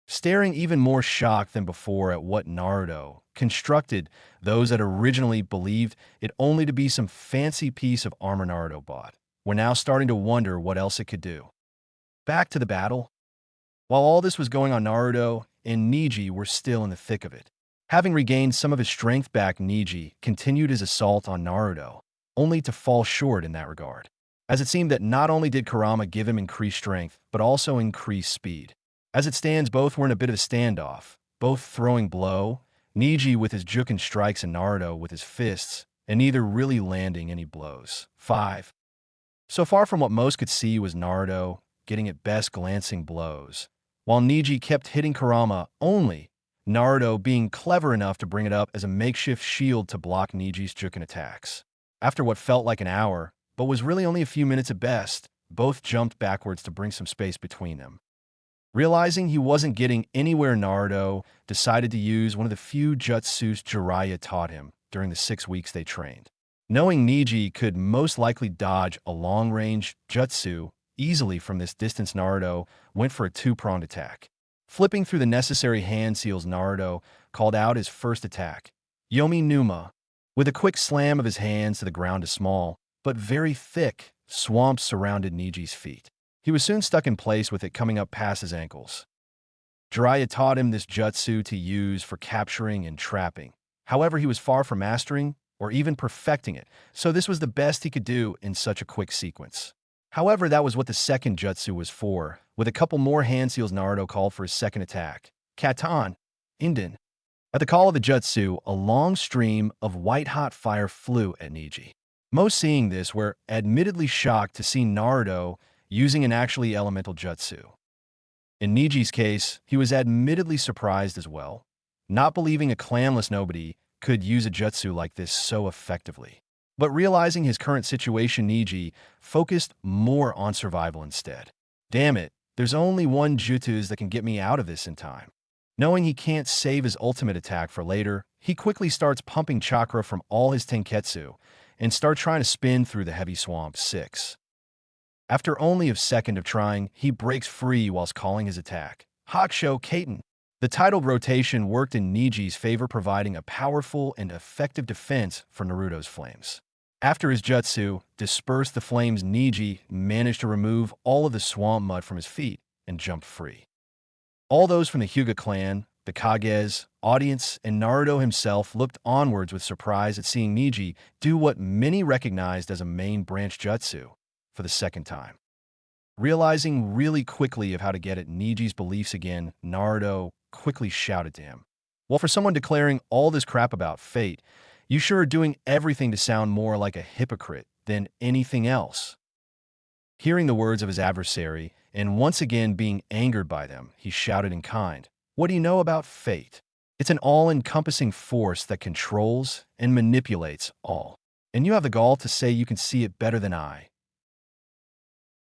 Staring even more shocked than before at what Naruto constructed, those that originally believed it only to be some fancy piece of armor Naruto bought were now starting to wonder what else it could do. Back to the battle. While all this was going on, Naruto and Neji were still in the thick of it. Having regained some of his strength back, Neji continued his assault on Naruto, only to fall short in that regard, as it seemed that not only did Kurama give him increased strength, but also increased speed. As it stands, both were in a bit of a standoff, both throwing blow, Neji with his juken strikes and Naruto with his fists, and neither really landing any blows. 5. So far from what most could see was Naruto getting at best glancing blows, while Neji kept hitting Kurama only, Naruto being clever enough to bring it up as a makeshift shield to block Neji's juken attacks. After what felt like an hour, but was really only a few minutes at best, both jumped backwards to bring some space between them. Realizing he wasn't getting anywhere, Naruto decided to use one of the few jutsus Jiraiya taught him during the 6 weeks they trained. Knowing Neji could most likely dodge a long-range jutsu easily from this distance, Naruto went for a two-pronged attack. Flipping through the necessary hand seals, Naruto called out his first attack, Yomi Numa. With a quick slam of his hands to the ground, a small, but very thick, swamp surrounded Neji's feet. He was soon stuck in place with it coming up past his ankles. Jiraiya taught him this jutsu to use for capturing and trapping. However, he was far from mastering or even perfecting it, so this was the best he could do in such a quick sequence. However, that was what the second jutsu was for. With a couple more hand seals, Naruto called for his second attack, Katan, Inden. At the call of the jutsu, a long stream of white-hot fire flew at Neji. Most seeing this were admittedly shocked to see Naruto using an actually elemental jutsu. In Neji's case, he was admittedly surprised as well, not believing a clanless nobody could use a jutsu like this so effectively. But realizing his current situation, Neji focused more on survival instead. Damn it, there's only one jutsu that can get me out of this in time. Knowing he can't save his ultimate attack for later, he quickly starts pumping chakra from all his tenketsu and starts trying to spin through the heavy swamp. 6. After only a second of trying, he breaks free whilst calling his attack, Hakusho Katen. The titled rotation worked in Neji's favor, providing a powerful and effective defense for Naruto's flames. After his jutsu dispersed the flames, Neji managed to remove all of the swamp mud from his feet and jumped free. All those from the Hyuga clan, the Kages, audience, and Naruto himself looked onwards with surprise at seeing Neji do what many recognized as a main branch jutsu for the second time. Realizing really quickly of how to get at Neji's beliefs again, Naruto quickly shouted to him, "Well, for someone declaring all this crap about fate, you sure are doing everything to sound more like a hypocrite than anything else." Hearing the words of his adversary, and once again being angered by them, he shouted in kind, "What do you know about fate? It's an all-encompassing force that controls and manipulates all. And you have the gall to say you can see it better than I."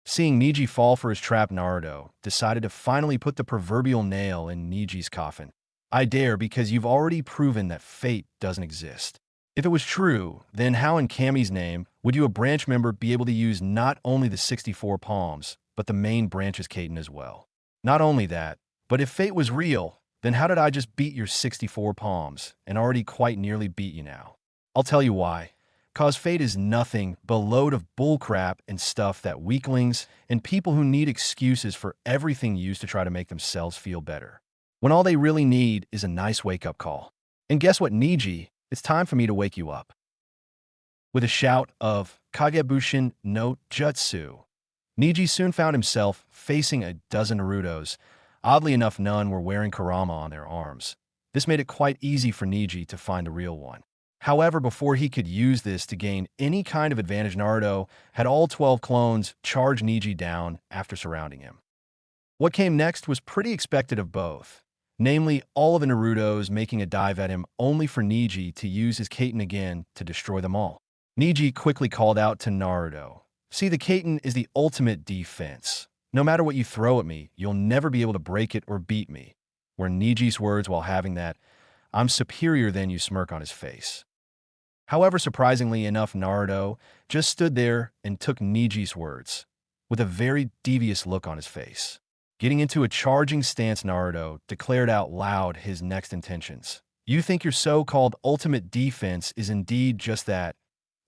Seeing Neji fall for his trap, Naruto decided to finally put the proverbial nail in Neji's coffin. "I dare, because you've already proven that fate doesn't exist. If it was true, then how in Kami's name would you, a branch member, be able to use not only the 64 palms, but the main branch's Kaiten as well? Not only that, but if fate was real, then how did I just beat your 64 palms and already quite nearly beat you now? I'll tell you why. 'Cause fate is nothing but a load of bullcrap and stuff that weaklings and people who need excuses for everything use to try to make themselves feel better, when all they really need is a nice wake-up call. And guess what, Neji? It's time for me to wake you up." With a shout of Kagebushin no Jutsu, Neji soon found himself facing a dozen Narutos. Oddly enough, none were wearing Kurama on their arms. This made it quite easy for Neji to find the real one. However, before he could use this to gain any kind of advantage, Naruto had all 12 clones charge Neji down after surrounding him. What came next was pretty expected of both, namely all of the Narutos making a dive at him, only for Neji to use his Kaiten again to destroy them all. Neji quickly called out to Naruto, "See, the Kaiten is the ultimate defense. No matter what you throw at me, you'll never be able to break it or beat me," were Neji's words while having that "I'm superior than you" smirk on his face. However, surprisingly enough, Naruto just stood there and took Neji's words with a very devious look on his face. Getting into a charging stance, Naruto declared out loud his next intentions. "You think your so-called ultimate defense is indeed just that,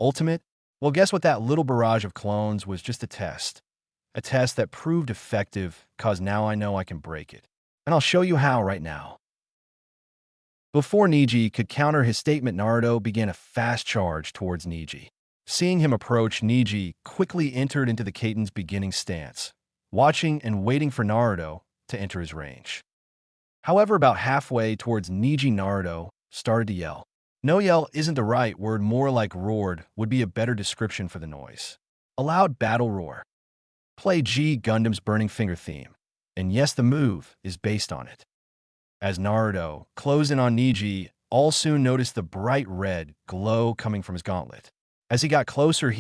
ultimate? Well, guess what? That little barrage of clones was just a test. A test that proved effective, 'cause now I know I can break it. And I'll show you how right now." Before Neji could counter his statement, Naruto began a fast charge towards Neji. Seeing him approach, Neji quickly entered into the Kaiten's beginning stance, watching and waiting for Naruto to enter his range. However, about halfway towards Neji, Naruto started to yell. No, yell isn't the right word, more like roared would be a better description for the noise. A loud battle roar. Play G Gundam's Burning Finger theme, and yes, the move is based on it. As Naruto closed in on Neji, all soon noticed the bright red glow coming from his gauntlet. As he got closer,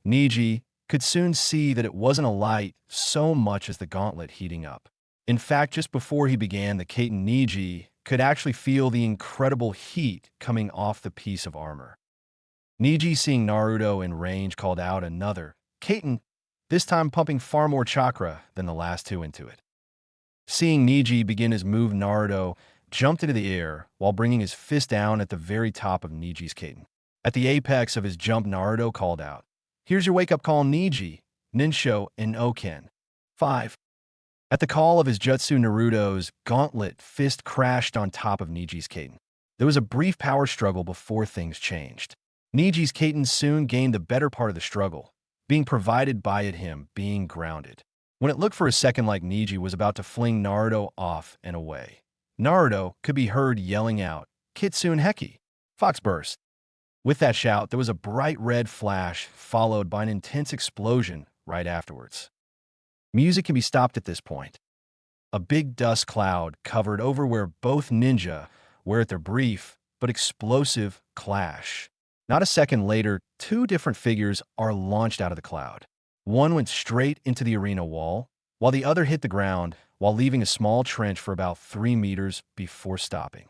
Neji, could soon see that it wasn't a light so much as the gauntlet heating up. In fact, just before he began the Kaiten, Neji could actually feel the incredible heat coming off the piece of armor. Neji, seeing Naruto in range, called out another Kaiten, this time pumping far more chakra than the last two into it. Seeing Neji begin his move, Naruto jumped into the air while bringing his fist down at the very top of Neji's Kaiten. At the apex of his jump, Naruto called out, "Here's your wake-up call, Neji, Ninsho and Oken." 5. At the call of his jutsu, Naruto's gauntlet fist crashed on top of Neji's Kaiten. There was a brief power struggle before things changed. Neji's Kaiten soon gained the better part of the struggle, being provided by him being grounded. When it looked for a second like Neji was about to fling Naruto off and away, Naruto could be heard yelling out, "Kitsune Heki! Fox Burst!" With that shout, there was a bright red flash, followed by an intense explosion right afterwards. Music can be stopped at this point. A big dust cloud covered over where both ninja were at their brief but explosive clash. Not a second later, two different figures are launched out of the cloud. One went straight into the arena wall, while the other hit the ground, while leaving a small trench for about 3 meters before stopping.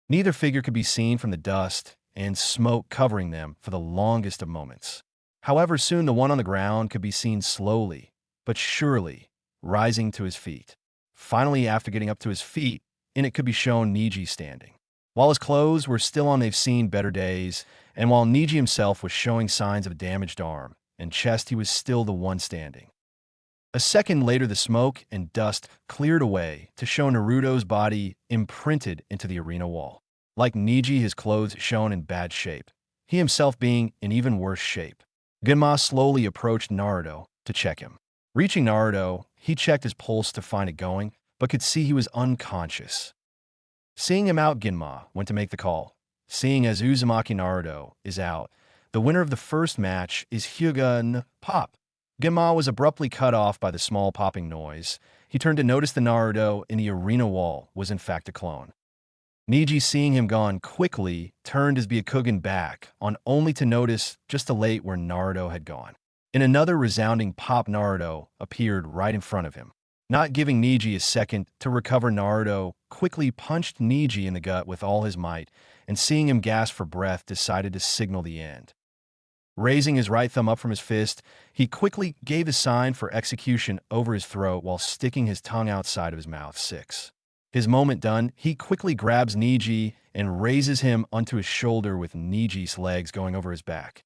Neither figure could be seen from the dust and smoke covering them for the longest of moments. However, soon the one on the ground could be seen slowly, but surely, rising to his feet. Finally, after getting up to his feet, in it could be shown Neji standing. While his clothes were still on they've seen better days, and while Neji himself was showing signs of a damaged arm and chest, he was still the one standing. A second later, the smoke and dust cleared away to show Naruto's body imprinted into the arena wall. Like Neji, his clothes shown in bad shape, he himself being in even worse shape. Genma slowly approached Naruto to check him. Reaching Naruto, he checked his pulse to find it going, but could see he was unconscious. Seeing him out, Genma went to make the call. Seeing as Uzumaki Naruto is out, the winner of the first match is Hyuga Pop. Genma was abruptly cut off by the small popping noise. He turned to notice the Naruto in the arena wall was in fact a clone. Neji, seeing him gone, quickly turned his Byakugan back on, only to notice just too late where Naruto had gone. In another resounding pop, Naruto appeared right in front of him. Not giving Neji a second to recover, Naruto quickly punched Neji in the gut with all his might, and seeing him gasp for breath, decided to signal the end. Raising his right thumb up from his fist, he quickly gave the sign for execution over his throat while sticking his tongue outside of his mouth. 6. His moment done, he quickly grabs Neji and raises him onto his shoulder with Neji's legs going over his back.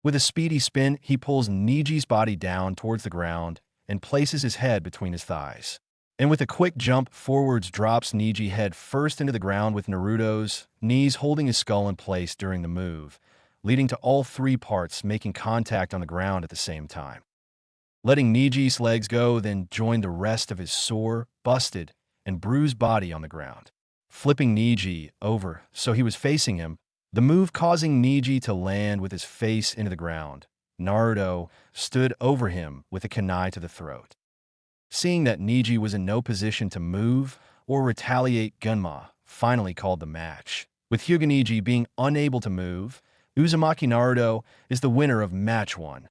With a speedy spin, he pulls Neji's body down towards the ground and places his head between his thighs. And with a quick jump forwards, drops Neji head first into the ground with Naruto's knees holding his skull in place during the move, leading to all three parts making contact on the ground at the same time. Letting Neji's legs go, then joined the rest of his sore, busted, and bruised body on the ground. Flipping Neji over so he was facing him, the move causing Neji to land with his face into the ground, Naruto stood over him with a kunai to the throat. Seeing that Neji was in no position to move or retaliate, Genma finally called the match. With Hyuga Neji being unable to move, Uzumaki Naruto is the winner of match 1.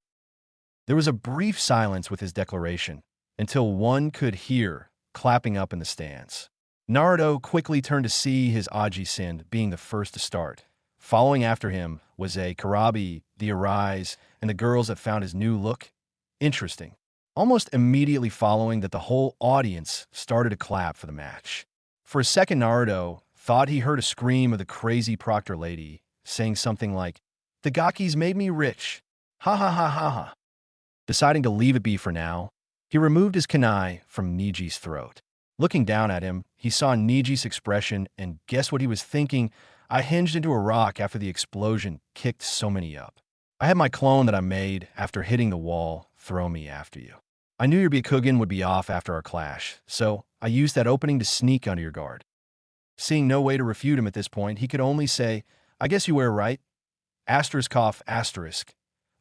There was a brief silence with his declaration, until one could hear clapping up in the stands. Naruto quickly turned to see his Aji-san being the first to start. Following after him was a Karabi, the Arise, and the girls that found his new look interesting. Almost immediately following that, the whole audience started to clap for the match. For a second, Naruto thought he heard a scream of the crazy proctor lady, saying something like, "The Gakis made me rich. Ha ha ha ha ha." Deciding to leave it be for now, he removed his kunai from Neji's throat. Looking down at him, he saw Neji's expression and guessed what he was thinking. "I hinged into a rock after the explosion kicked so many up. I had my clone that I made after hitting the wall throw me after you. I knew your Byakugan would be off after our clash, so I used that opening to sneak under your guard." Seeing no way to refute him at this point, he could only say, "I guess you were right. Asterisk cough, asterisk.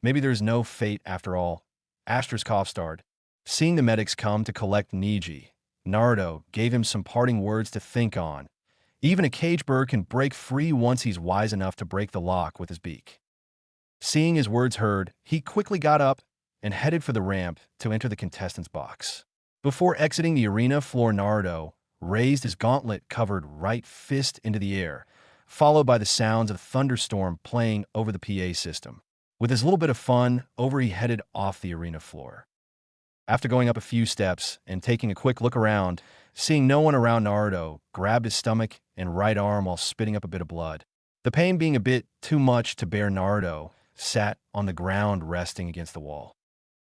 Maybe there's no fate after all. Asterisk cough starred." Seeing the medics come to collect Neji, Naruto gave him some parting words to think on. Even a cage bird can break free once he's wise enough to break the lock with his beak. Seeing his words heard, he quickly got up and headed for the ramp to enter the contestants' box. Before exiting the arena floor, Naruto raised his gauntlet-covered right fist into the air, followed by the sounds of a thunderstorm playing over the PA system. With his little bit of fun over, he headed off the arena floor. After going up a few steps and taking a quick look around, seeing no one around, Naruto grabbed his stomach and right arm while spitting up a bit of blood. The pain being a bit too much to bear, Naruto sat on the ground resting against the wall.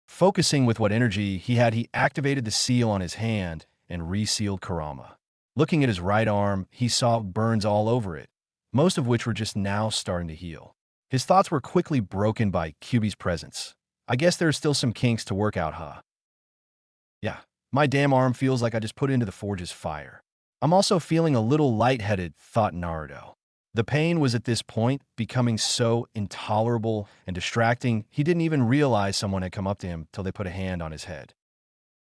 Focusing with what energy he had, he activated the seal on his hand and resealed Kurama. Looking at his right arm, he saw burns all over it, most of which were just now starting to heal. His thoughts were quickly broken by Kyūbi's presence. "I guess there's still some kinks to work out, huh? Yeah, my damn arm feels like I just put it into the forge's fire. I'm also feeling a little lightheaded," thought Naruto. The pain was at this point becoming so intolerable and distracting, he didn't even realize someone had come up to him till they put a hand on his head.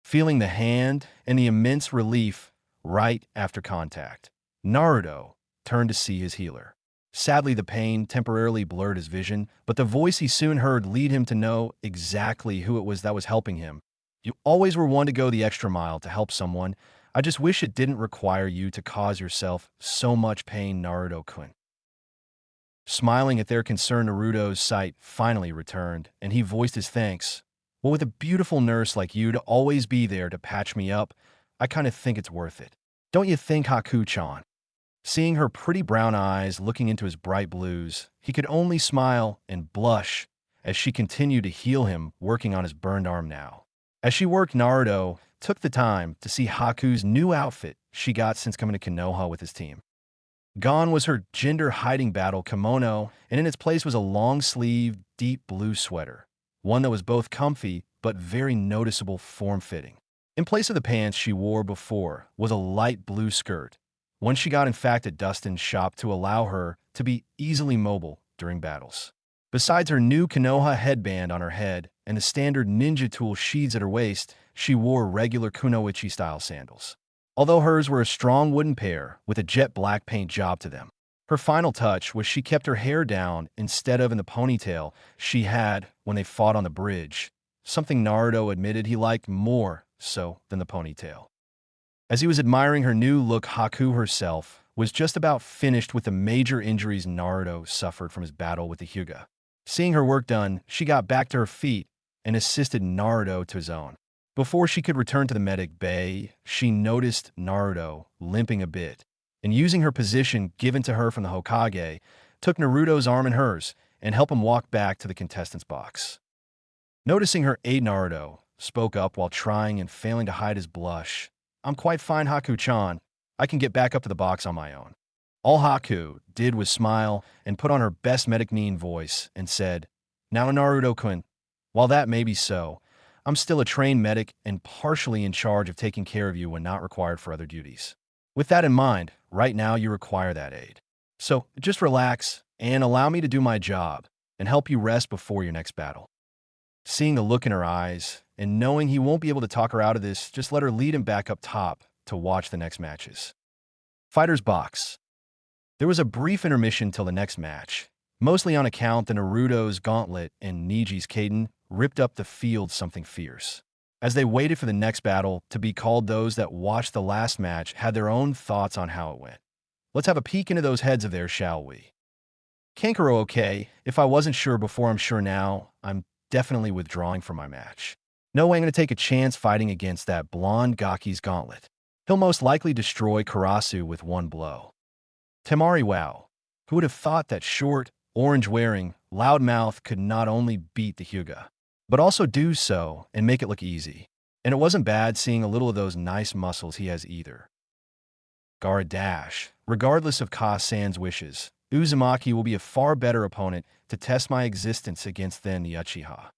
Feeling the hand and the immense relief right after contact, Naruto turned to see his healer. Sadly, the pain temporarily blurred his vision, but the voice he soon heard lead him to know exactly who it was that was helping him. "You always were one to go the extra mile to help someone. I just wish it didn't require you to cause yourself so much pain, Naruto-kun." Smiling at their concern, Naruto's sight finally returned, and he voiced his thanks. "Well, with a beautiful nurse like you to always be there to patch me up, I kind of think it's worth it." Don't you think, Haku-chan? Seeing her pretty brown eyes looking into his bright blues, he could only smile and blush as she continued to heal him, working on his burned arm now. As she worked, Naruto took the time to see Haku's new outfit she got since coming to Konoha with his team. Gone was her gender hiding battle kimono, and in its place was a long-sleeved, deep blue sweater, one that was both comfy but very noticeable form-fitting. In place of the pants she wore before was a light blue skirt, one she got in fact at Dustin's shop to allow her to be easily mobile during battles. Besides her new Konoha headband on her head and the standard ninja tool sheaths at her waist, she wore regular kunoichi-style sandals. Although hers were a strong wooden pair with a jet black paint job to them. Her final touch was she kept her hair down instead of in the ponytail she had when they fought on the bridge, something Naruto admitted he liked more so than the ponytail. As he was admiring her new look, Haku herself was just about finished with the major injuries Naruto suffered from his battle with the Hyuga. Seeing her work done, she got back to her feet and assisted Naruto to his own. Before she could return to the medic bay, she noticed Naruto limping a bit, and using her position given to her from the Hokage, took Naruto's arm in hers and helped him walk back to the contestants' box. Noticing her aide, Naruto spoke up while trying and failing to hide his blush. "I'm quite fine, Haku-chan. I can get back up to the box on my own." All Haku did was smile and put on her best medic mean voice and said, "Now Naruto-kun, while that may be so, I'm still a trained medic and partially in charge of taking care of you when not required for other duties. With that in mind, right now you require that aid. So just relax and allow me to do my job and help you rest before your next battle." Seeing the look in her eyes and knowing he won't be able to talk her out of this, just let her lead him back up top to watch the next matches. Fighter's box. There was a brief intermission till the next match, mostly on account that Naruto's gauntlet and Neji's Kaden ripped up the field something fierce. As they waited for the next battle to be called, those that watched the last match had their own thoughts on how it went. Let's have a peek into those heads of theirs, shall we? Kankuro, okay. If I wasn't sure before, I'm sure now. I'm definitely withdrawing from my match. No way I'm going to take a chance fighting against that blonde Gaki's gauntlet. He'll most likely destroy Karasu with one blow. Temari, wow. Who would have thought that short, orange-wearing, loudmouth could not only beat the Hyuga, but also do so and make it look easy. And it wasn't bad seeing a little of those nice muscles he has either. Gara dash. Regardless of Ka-san's wishes, Uzumaki will be a far better opponent to test my existence against than the Uchiha.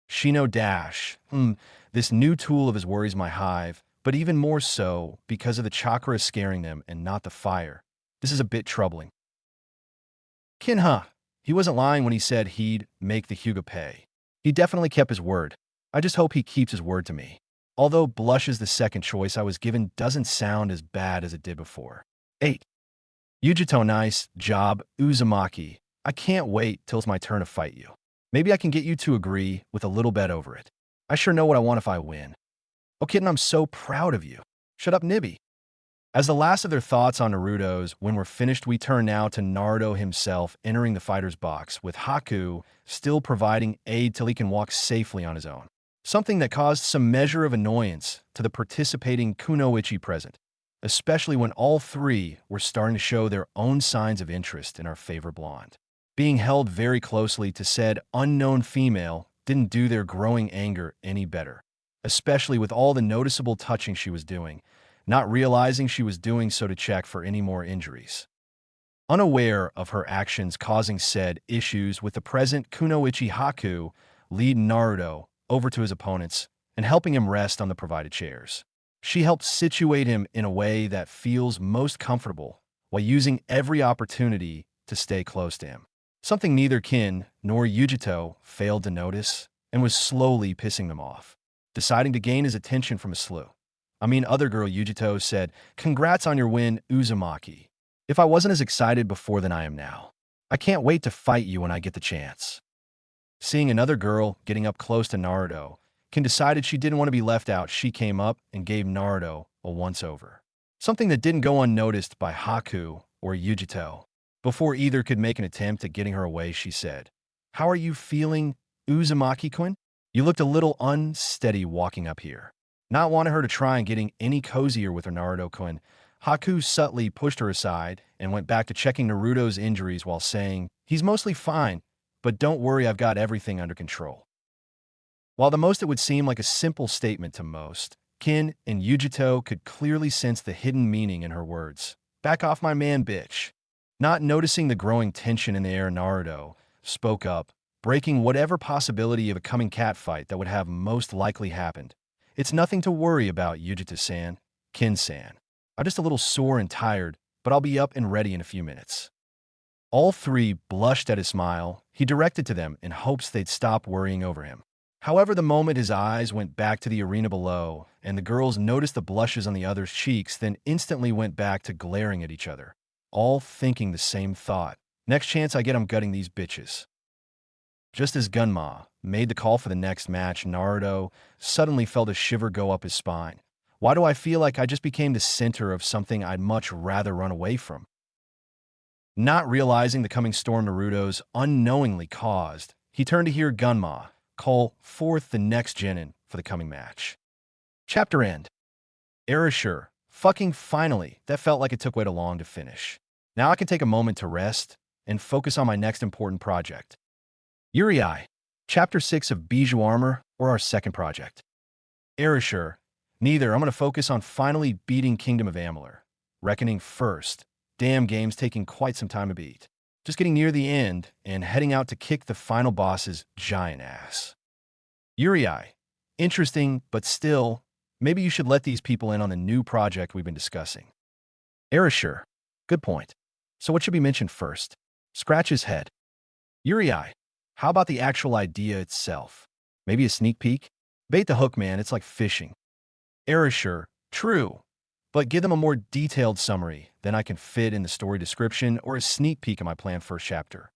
Shino dash. This new tool of his worries my hive, but even more so because of the chakra scaring them and not the fire. This is a bit troubling. Kinha. He wasn't lying when he said he'd make the Hyuga pay. He definitely kept his word. I just hope he keeps his word to me. Although blush is the second choice I was given doesn't sound as bad as it did before. 8. Yujito, nice job, Uzumaki. I can't wait till it's my turn to fight you. Maybe I can get you to agree with a little bet over it. I sure know what I want if I win. Oh, kitten, I'm so proud of you. Shut up, Nibby. As the last of their thoughts on Naruto's when we're finished, we turn now to Naruto himself entering the fighter's box, with Haku still providing aid till he can walk safely on his own. Something that caused some measure of annoyance to the participating kunoichi present, especially when all three were starting to show their own signs of interest in our favorite blonde. Being held very closely to said unknown female didn't do their growing anger any better, especially with all the noticeable touching she was doing, not realizing she was doing so to check for any more injuries. Unaware of her actions causing said issues with the present, kunoichi Haku lead Naruto over to his opponents and helping him rest on the provided chairs. She helped situate him in a way that feels most comfortable while using every opportunity to stay close to him. Something neither Kin nor Yujito failed to notice and was slowly pissing them off, deciding to gain his attention from a slew. Other girl Yujito said, "Congrats on your win, Uzumaki. If I wasn't as excited before than I am now. I can't wait to fight you when I get the chance." Seeing another girl getting up close to Naruto, Kin decided she didn't want to be left out. She came up and gave Naruto a once-over. Something that didn't go unnoticed by Haku or Yujito. Before either could make an attempt at getting her away, she said, "How are you feeling, Uzumaki-kun? You looked a little unsteady walking up here." not wanting her to try and getting any cozier with her Naruto-kun. Haku subtly pushed her aside and went back to checking Naruto's injuries while saying, "He's mostly fine, but don't worry, I've got everything under control." While the most it would seem like a simple statement to most, Kin and Yujito could clearly sense the hidden meaning in her words. "Back off my man, bitch." Not noticing the growing tension in the air, Naruto spoke up, breaking whatever possibility of a coming catfight that would have most likely happened. "It's nothing to worry about, Yujito-san, Kin-san. I'm just a little sore and tired, but I'll be up and ready in a few minutes." All three blushed at his smile he directed to them in hopes they'd stop worrying over him. However, the moment his eyes went back to the arena below, and the girls noticed the blushes on the other's cheeks, then instantly went back to glaring at each other, all thinking the same thought. "Next chance I get, I'm gutting these bitches." Just as Gunma made the call for the next match, Naruto suddenly felt a shiver go up his spine. "Why do I feel like I just became the center of something I'd much rather run away from?" Not realizing the coming storm Naruto's unknowingly caused, he turned to hear Gunma call forth the next genin for the coming match. Chapter end. Erasure. Fucking finally, that felt like it took way too long to finish. Now I can take a moment to rest and focus on my next important project. Jiraiya. Chapter 6 of Bijou Armor, or our second project. Erasure. Neither. I'm going to focus on finally beating Kingdom of Amalur. Reckoning first. Damn, game's taking quite some time to beat. Just getting near the end and heading out to kick the final boss's giant ass. Jiraiya. Interesting, but still, maybe you should let these people in on the new project we've been discussing. Erasure. Good point. So what should be mentioned first? Scratch his head. Jiraiya. How about the actual idea itself? Maybe a sneak peek? Bait the hook, man, it's like fishing. Erasure. True. But give them a more detailed summary than I can fit in the story description or a sneak peek of my planned first chapter.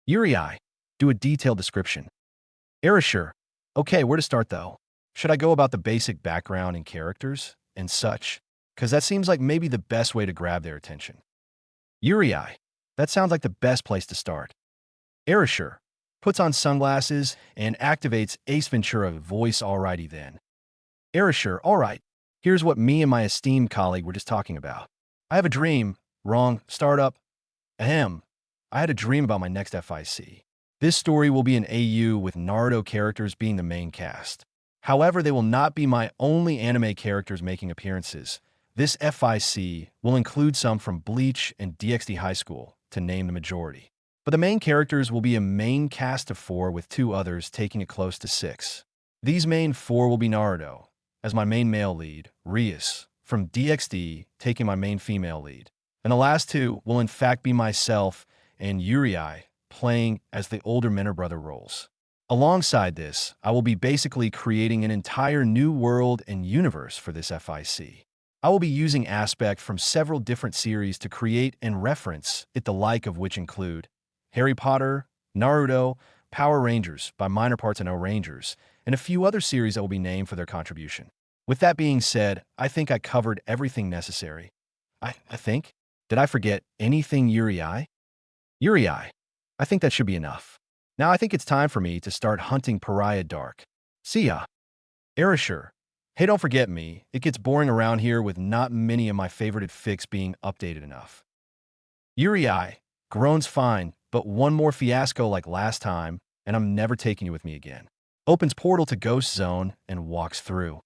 Jiraiya. Do a detailed description. Erasure. Okay, where to start though? Should I go about the basic background and characters and such? Because that seems like maybe the best way to grab their attention. Jiraiya. That sounds like the best place to start. Erasure. Puts on sunglasses and activates Ace Ventura voice. Alrighty then. Erasure. Alright. Here's what me and my esteemed colleague were just talking about. I have a dream. Wrong. Startup. Ahem. I had a dream about my next FIC. This story will be an AU with Naruto characters being the main cast. However, they will not be my only anime characters making appearances. This FIC will include some from Bleach and DxD High School, to name the majority. But the main characters will be a main cast of 4 with 2 others taking it close to 6. These main 4 will be Naruto, as my main male lead, Rias, from DxD taking my main female lead. And the last 2 will in fact be myself and Jiraiya playing as the older mentor brother roles. Alongside this, I will be basically creating an entire new world and universe for this FIC. I will be using aspects from several different series to create and reference it, the like of which include Harry Potter, Naruto, Power Rangers, by minor parts and No Rangers, and a few other series that will be named for their contribution. With that being said, I think I covered everything necessary. I think? Did I forget anything, Jiraiya? Jiraiya. I think that should be enough. Now I think it's time for me to start hunting Pariah Dark. See ya. Erasure. Hey, don't forget me. It gets boring around here with not many of my favorited fics being updated enough. Jiraiya. Groan's fine, but one more fiasco like last time, and I'm never taking you with me again. Opens portal to Ghost Zone and walks through.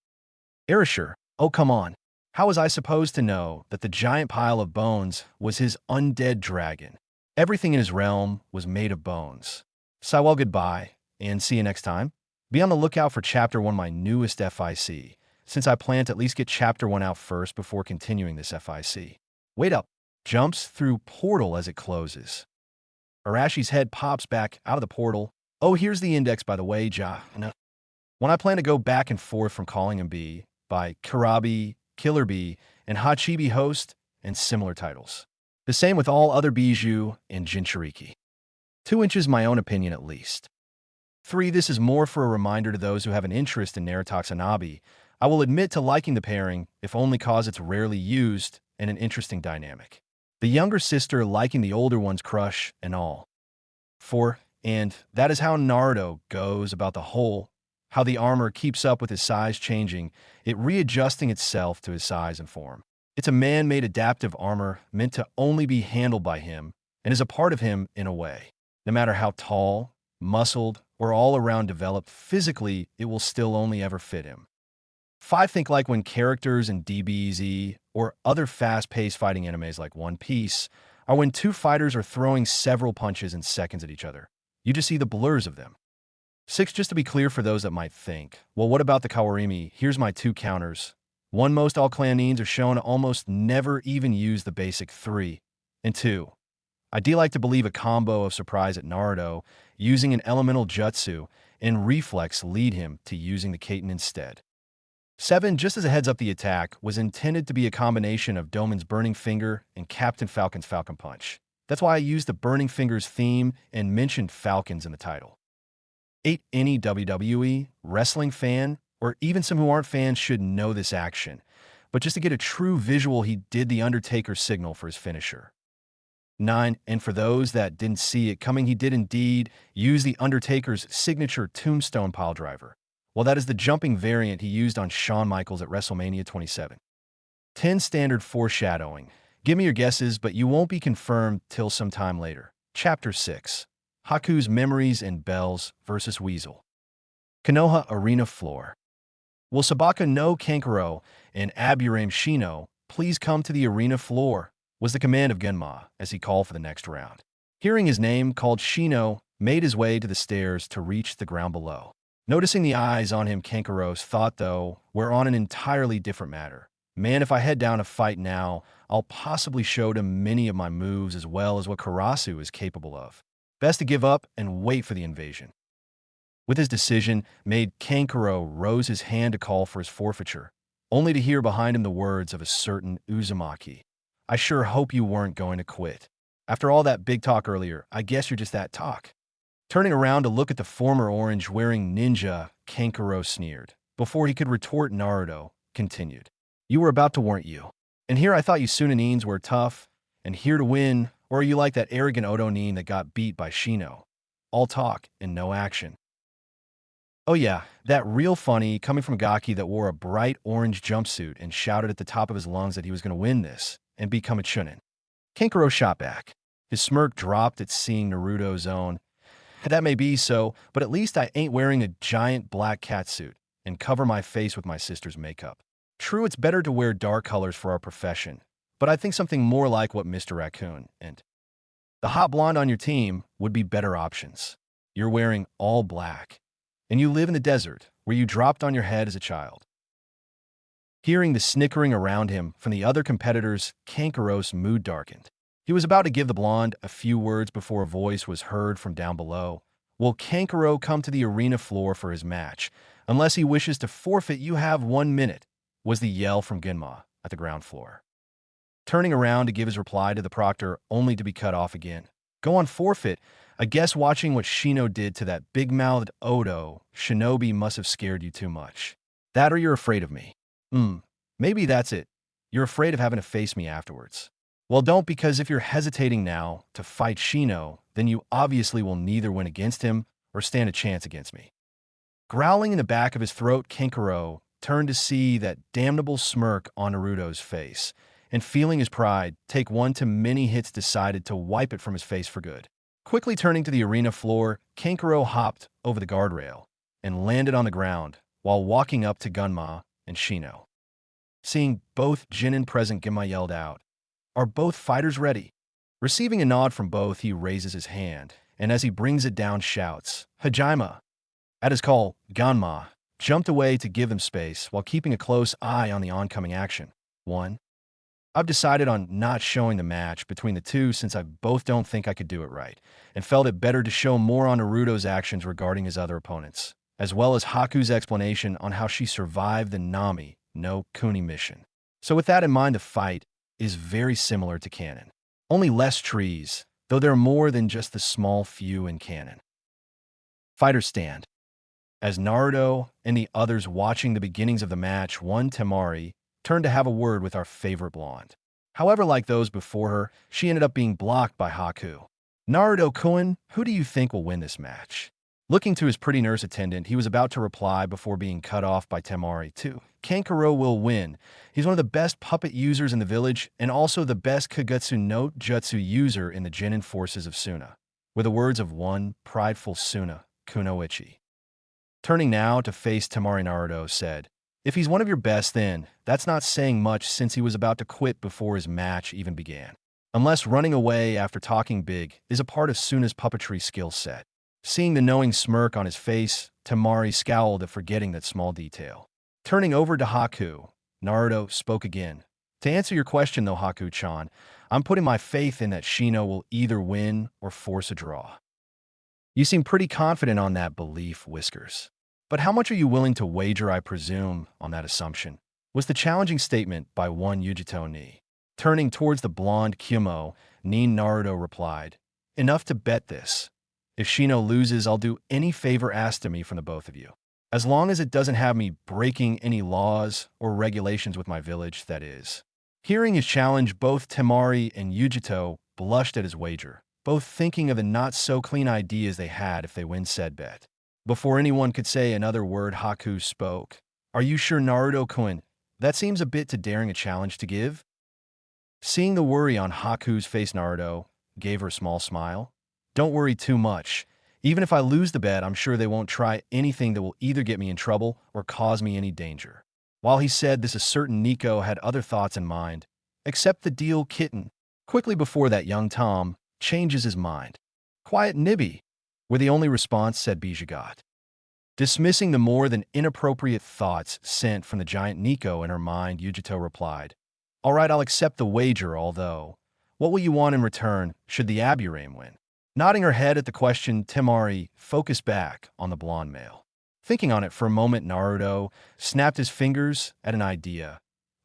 Erasure. Oh, come on. How was I supposed to know that the giant pile of bones was his undead dragon? Everything in his realm was made of bones. So well, goodbye, and see you next time. Be on the lookout for Chapter 1, my newest FIC, since I plan to at least get Chapter 1 out first before continuing this FIC. Wait up. Jumps through portal as it closes. Arashi's head pops back out of the portal. Oh, here's the index, by the way, When I plan to go back and forth from calling him B, by Karabi, Killer B, and Hachibi Host, and similar titles. The same with all other Bijou and Jinchuriki. 2 inches, my own opinion at least. 3. This is more for a reminder to those who have an interest in Narutoxanabi. I will admit to liking the pairing, if only cause it's rarely used and an interesting dynamic. The younger sister liking the older one's crush and all. 4. And that is how Naruto goes about the whole how the armor keeps up with his size changing, it readjusting itself to his size and form. It's a man-made adaptive armor meant to only be handled by him and is a part of him in a way. No matter how tall, muscled, or all-around developed physically, it will still only ever fit him. 5. Think like when characters in DBZ or other fast-paced fighting animes like One Piece are when two fighters are throwing several punches in seconds at each other. You just see the blurs of them. 6. Just to be clear for those that might think, well, what about the Kawarimi? Here's my 2 counters. 1. Most all clan neens are shown to almost never even use the basic 3. And 2. I do like to believe a combo of surprise at Naruto, using an elemental jutsu, and reflex lead him to using the Kaiten instead. 7. Just as a heads up, the attack was intended to be a combination of Doman's Burning Finger and Captain Falcon's Falcon Punch. That's why I used the Burning Fingers theme and mentioned Falcons in the title. 8. Any WWE, wrestling fan, or even some who aren't fans should know this action, but just to get a true visual, he did the Undertaker signal for his finisher. 9. And for those that didn't see it coming, he did indeed use the Undertaker's signature tombstone piledriver. Well, that is the jumping variant he used on Shawn Michaels at WrestleMania 27. 10. Standard foreshadowing. Give me your guesses, but you won't be confirmed till some time later. Chapter 6. Haku's Memories and Bells vs. Weasel. Konoha Arena Floor. Will Sabaka no Kankuro and Aburame Shino please come to the arena floor? Was the command of Genma as he called for the next round. Hearing his name called, Shino made his way to the stairs to reach the ground below. Noticing the eyes on him, Kankuro's thought, though, were on an entirely different matter. Man, if I head down to fight now, I'll possibly show them many of my moves as well as what Karasu is capable of. Best to give up and wait for the invasion. With his decision made, Kankuro rose his hand to call for his forfeiture, only to hear behind him the words of a certain Uzumaki. I sure hope you weren't going to quit. After all that big talk earlier, I guess you're just that talk. Turning around to look at the former orange-wearing ninja, Kankuro sneered. Before he could retort, Naruto continued. You were about to, weren't you? And here I thought you Sunaneens were tough and here to win, or are you like that arrogant Odo Neen that got beat by Shino? All talk and no action. Oh yeah, that real funny coming from Gaki that wore a bright orange jumpsuit and shouted at the top of his lungs that he was going to win this and become a chunin. Kankuro shot back. His smirk dropped at seeing Naruto's own. That may be so, but at least I ain't wearing a giant black catsuit and cover my face with my sister's makeup. True, it's better to wear dark colors for our profession, but I think something more like what Mr. Raccoon and the hot blonde on your team would be better options. You're wearing all black, and you live in the desert where you dropped on your head as a child. Hearing the snickering around him from the other competitors, Kankuro's mood darkened. He was about to give the blonde a few words before a voice was heard from down below. Will Kankuro come to the arena floor for his match? Unless he wishes to forfeit, you have 1 minute, was the yell from Genma at the ground floor. Turning around to give his reply to the proctor, only to be cut off again. Go on, forfeit. I guess watching what Shino did to that big-mouthed Odo Shinobi must have scared you too much. That or you're afraid of me. Maybe that's it. You're afraid of having to face me afterwards. Well, don't, because if you're hesitating now to fight Shino, then you obviously will neither win against him or stand a chance against me. Growling in the back of his throat, Kankuro turned to see that damnable smirk on Naruto's face, and feeling his pride take one too many hits, decided to wipe it from his face for good. Quickly turning to the arena floor, Kankuro hopped over the guardrail and landed on the ground while walking up to Genma and Shino. Seeing both Jinin present, Genma yelled out, "Are both fighters ready?" Receiving a nod from both, he raises his hand, and as he brings it down, shouts, "Hajime!" At his call, Genma jumped away to give them space while keeping a close eye on the oncoming action. 1. I've decided on not showing the match between the two since I both don't think I could do it right, and felt it better to show more on Naruto's actions regarding his other opponents, as well as Haku's explanation on how she survived the Nami no Kuni mission. So with that in mind, the fight is very similar to canon. Only less trees, though there are more than just the small few in canon. Fighters stand. As Naruto and the others watching the beginnings of the match, one Temari turned to have a word with our favorite blonde. However, like those before her, she ended up being blocked by Haku. Naruto-kun, who do you think will win this match? Looking to his pretty nurse attendant, he was about to reply before being cut off by Temari, too. Kankuro will win. He's one of the best puppet users in the village and also the best Kagetsu no Jutsu user in the genin forces of Suna. With the words of one prideful Suna, Kunoichi. Turning now to face Temari, Naruto said, "If he's one of your best, then that's not saying much since he was about to quit before his match even began. Unless running away after talking big is a part of Suna's puppetry skill set." Seeing the knowing smirk on his face, Temari scowled at forgetting that small detail. Turning over to Haku, Naruto spoke again. "To answer your question though, Haku-chan, I'm putting my faith in that Shino will either win or force a draw." "You seem pretty confident on that belief, Whiskers. But how much are you willing to wager, I presume, on that assumption?" was the challenging statement by one Yujito Ni. Turning towards the blonde Kyūmo, Nin Naruto replied, "Enough to bet this. If Shino loses, I'll do any favor asked of me from the both of you. As long as it doesn't have me breaking any laws or regulations with my village, that is." Hearing his challenge, both Temari and Yujito blushed at his wager, both thinking of the not-so-clean ideas they had if they win said bet. Before anyone could say another word, Haku spoke. "Are you sure, Naruto-kun? That seems a bit too daring a challenge to give?" Seeing the worry on Haku's face, Naruto gave her a small smile. "Don't worry too much. Even if I lose the bet, I'm sure they won't try anything that will either get me in trouble or cause me any danger." While he said this, a certain Nico had other thoughts in mind. "Accept the deal, kitten." Quickly before that, young Tom changes his mind. "Quiet, Nibby," were the only response, said Bijagot. Dismissing the more than inappropriate thoughts sent from the giant Nico in her mind, Yujito replied, "All right, I'll accept the wager, although, what will you want in return should the Aburame win?" Nodding her head at the question, Temari focused back on the blonde male. Thinking on it for a moment, Naruto snapped his fingers at an idea.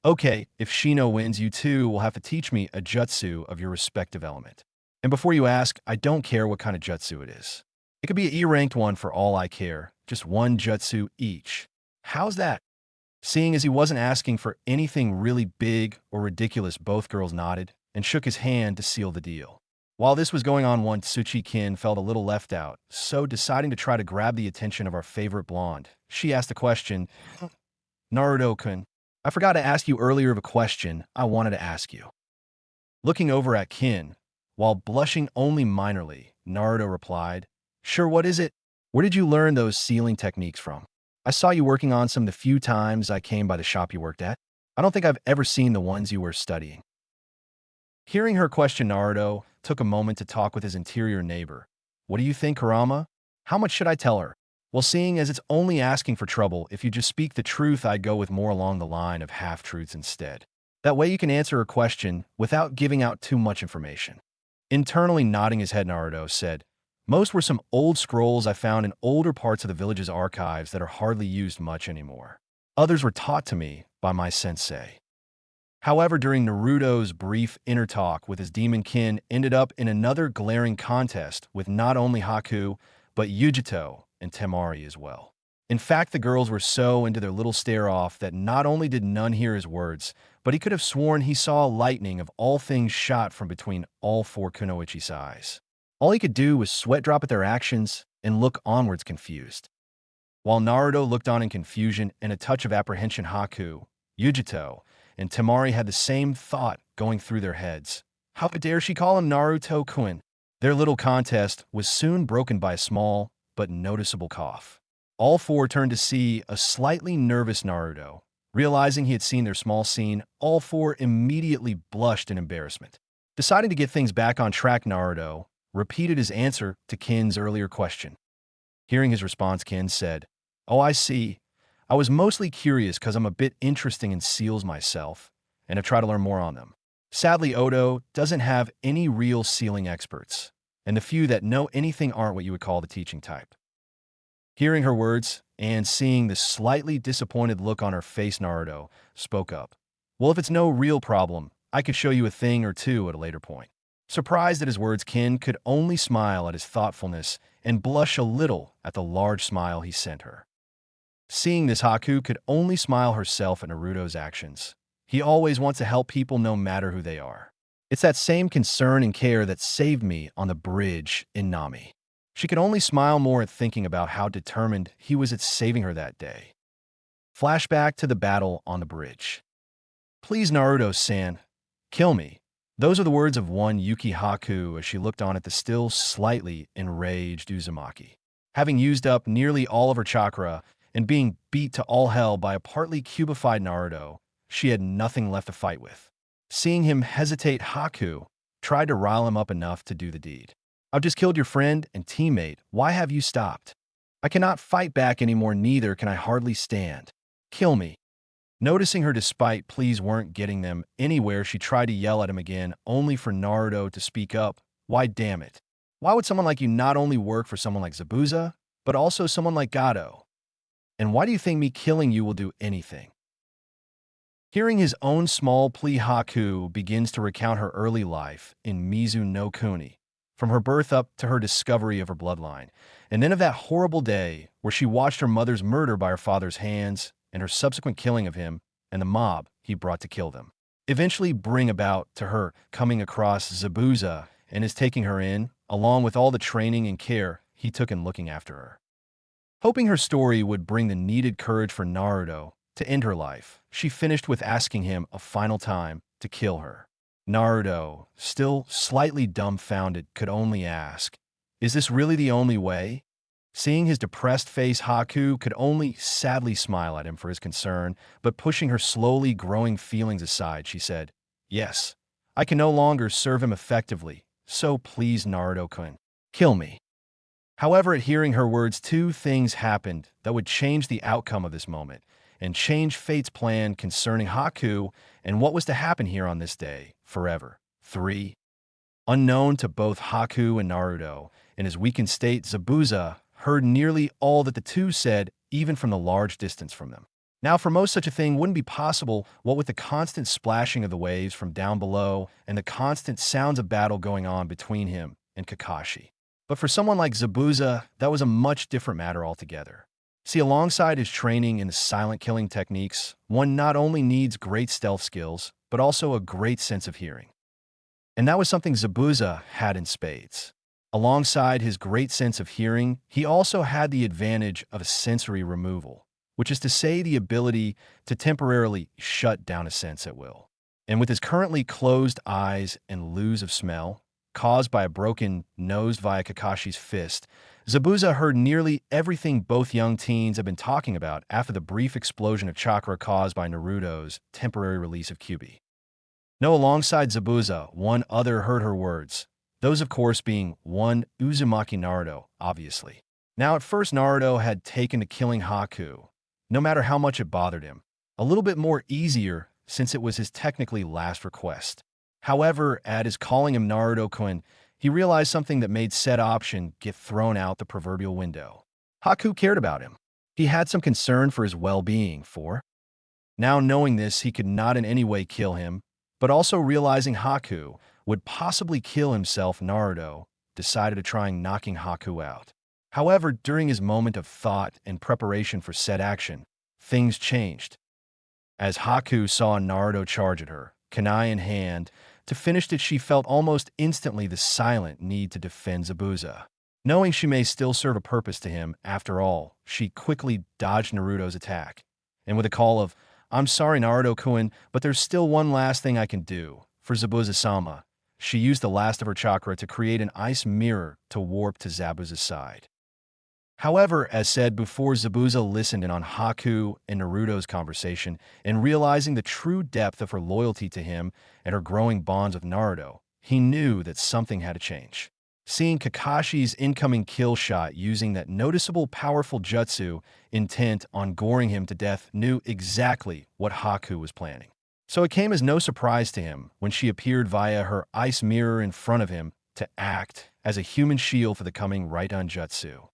"Okay, if Shino wins, you two will have to teach me a jutsu of your respective element. And before you ask, I don't care what kind of jutsu it is. It could be an E-ranked one for all I care, just one jutsu each. How's that?" Seeing as he wasn't asking for anything really big or ridiculous, both girls nodded and shook his hand to seal the deal. While this was going on, one Tsuchi-kin felt a little left out, so deciding to try to grab the attention of our favorite blonde, she asked a question. "Naruto-kun, I forgot to ask you earlier of a question I wanted to ask you." Looking over at Kin, while blushing only minorly, Naruto replied, "Sure, what is it? Where did you learn those sealing techniques from? I saw you working on some the few times I came by the shop you worked at. I don't think I've ever seen the ones you were studying." Hearing her question, Naruto took a moment to talk with his interior neighbor. "What do you think, Kurama? How much should I tell her?" Well, seeing as it's only asking for trouble, if you just speak the truth, I'd go with more along the line of half-truths instead. That way you can answer her question without giving out too much information. Internally nodding his head, Naruto said, "Most were some old scrolls I found in older parts of the village's archives that are hardly used much anymore. Others were taught to me by my sensei." However, during Naruto's brief inner talk with his demon kin ended up in another glaring contest with not only Haku, but Yujito and Temari as well. In fact, the girls were so into their little stare-off that not only did none hear his words, but he could have sworn he saw lightning of all things shot from between all four Kunoichi's eyes. All he could do was sweat drop at their actions and look onwards confused. While Naruto looked on in confusion and a touch of apprehension, Haku, Yujito, and Temari had the same thought going through their heads. How dare she call him Naruto-kun? Their little contest was soon broken by a small but noticeable cough. All four turned to see a slightly nervous Naruto. Realizing he had seen their small scene, all four immediately blushed in embarrassment. Deciding to get things back on track, Naruto repeated his answer to Kin's earlier question. Hearing his response, Kin said, "Oh, I see. I was mostly curious because I'm a bit interested in seals myself, and have tried to learn more on them. Sadly, Odo doesn't have any real sealing experts, and the few that know anything aren't what you would call the teaching type." Hearing her words, and seeing the slightly disappointed look on her face, Naruto spoke up. "Well, if it's no real problem, I could show you a thing or two at a later point." Surprised at his words, Kin could only smile at his thoughtfulness and blush a little at the large smile he sent her. Seeing this, Haku could only smile herself at Naruto's actions. He always wants to help people no matter who they are. It's that same concern and care that saved me on the bridge in Nami. She could only smile more at thinking about how determined he was at saving her that day. Flashback to the battle on the bridge. Please, Naruto-san, kill me. Those are the words of one Yuki Haku as she looked on at the still slightly enraged Uzumaki. Having used up nearly all of her chakra and being beat to all hell by a partly cubified Naruto, she had nothing left to fight with. Seeing him hesitate, Haku tried to rile him up enough to do the deed. I've just killed your friend and teammate. Why have you stopped? I cannot fight back anymore, neither can I hardly stand. Kill me. Noticing her despite pleas weren't getting them anywhere, she tried to yell at him again, only for Naruto to speak up. Why, damn it. Why would someone like you not only work for someone like Zabuza, but also someone like Gato? And why do you think me killing you will do anything? Hearing his own small plea, Haku begins to recount her early life in Mizu no Kuni, from her birth up to her discovery of her bloodline, and then of that horrible day where she watched her mother's murder by her father's hands and her subsequent killing of him and the mob he brought to kill them. Eventually bring about to her coming across Zabuza and his taking her in, along with all the training and care he took in looking after her. Hoping her story would bring the needed courage for Naruto to end her life, she finished with asking him a final time to kill her. Naruto, still slightly dumbfounded, could only ask, "Is this really the only way?" Seeing his depressed face, Haku could only sadly smile at him for his concern, but pushing her slowly growing feelings aside, she said, "Yes, I can no longer serve him effectively, so please, Naruto-kun, kill me." However, at hearing her words, two things happened that would change the outcome of this moment and change fate's plan concerning Haku and what was to happen here on this day forever. 3. Unknown to both Haku and Naruto, in his weakened state, Zabuza heard nearly all that the two said, even from the large distance from them. Now, for most, such a thing wouldn't be possible, what with the constant splashing of the waves from down below and the constant sounds of battle going on between him and Kakashi. But for someone like Zabuza, that was a much different matter altogether. See, alongside his training in the silent killing techniques, one not only needs great stealth skills, but also a great sense of hearing. And that was something Zabuza had in spades. Alongside his great sense of hearing, he also had the advantage of a sensory removal, which is to say the ability to temporarily shut down a sense at will. And with his currently closed eyes and lose of smell, caused by a broken nose via Kakashi's fist, Zabuza heard nearly everything both young teens have been talking about after the brief explosion of chakra caused by Naruto's temporary release of Kyūbi. No, alongside Zabuza, one other heard her words, those of course being one Uzumaki Naruto, obviously. Now, at first Naruto had taken to killing Haku, no matter how much it bothered him, a little bit more easier since it was his technically last request. However, at his calling him Naruto-kun, he realized something that made said option get thrown out the proverbial window. Haku cared about him. He had some concern for his well-being, for now knowing this, he could not in any way kill him, but also realizing Haku would possibly kill himself, Naruto decided to try knocking Haku out. However, during his moment of thought and preparation for said action, things changed. As Haku saw Naruto charge at her, kunai in hand, to finish it, she felt almost instantly the silent need to defend Zabuza. Knowing she may still serve a purpose to him, after all, she quickly dodged Naruto's attack. And with a call of, "I'm sorry, Naruto-kun, but there's still one last thing I can do," for Zabuza-sama, she used the last of her chakra to create an ice mirror to warp to Zabuza's side. However, as said before, Zabuza listened in on Haku and Naruto's conversation, and realizing the true depth of her loyalty to him and her growing bonds with Naruto, he knew that something had to change. Seeing Kakashi's incoming kill shot using that noticeable powerful jutsu intent on goring him to death, knew exactly what Haku was planning. So it came as no surprise to him when she appeared via her ice mirror in front of him to act as a human shield for the coming Raiden jutsu.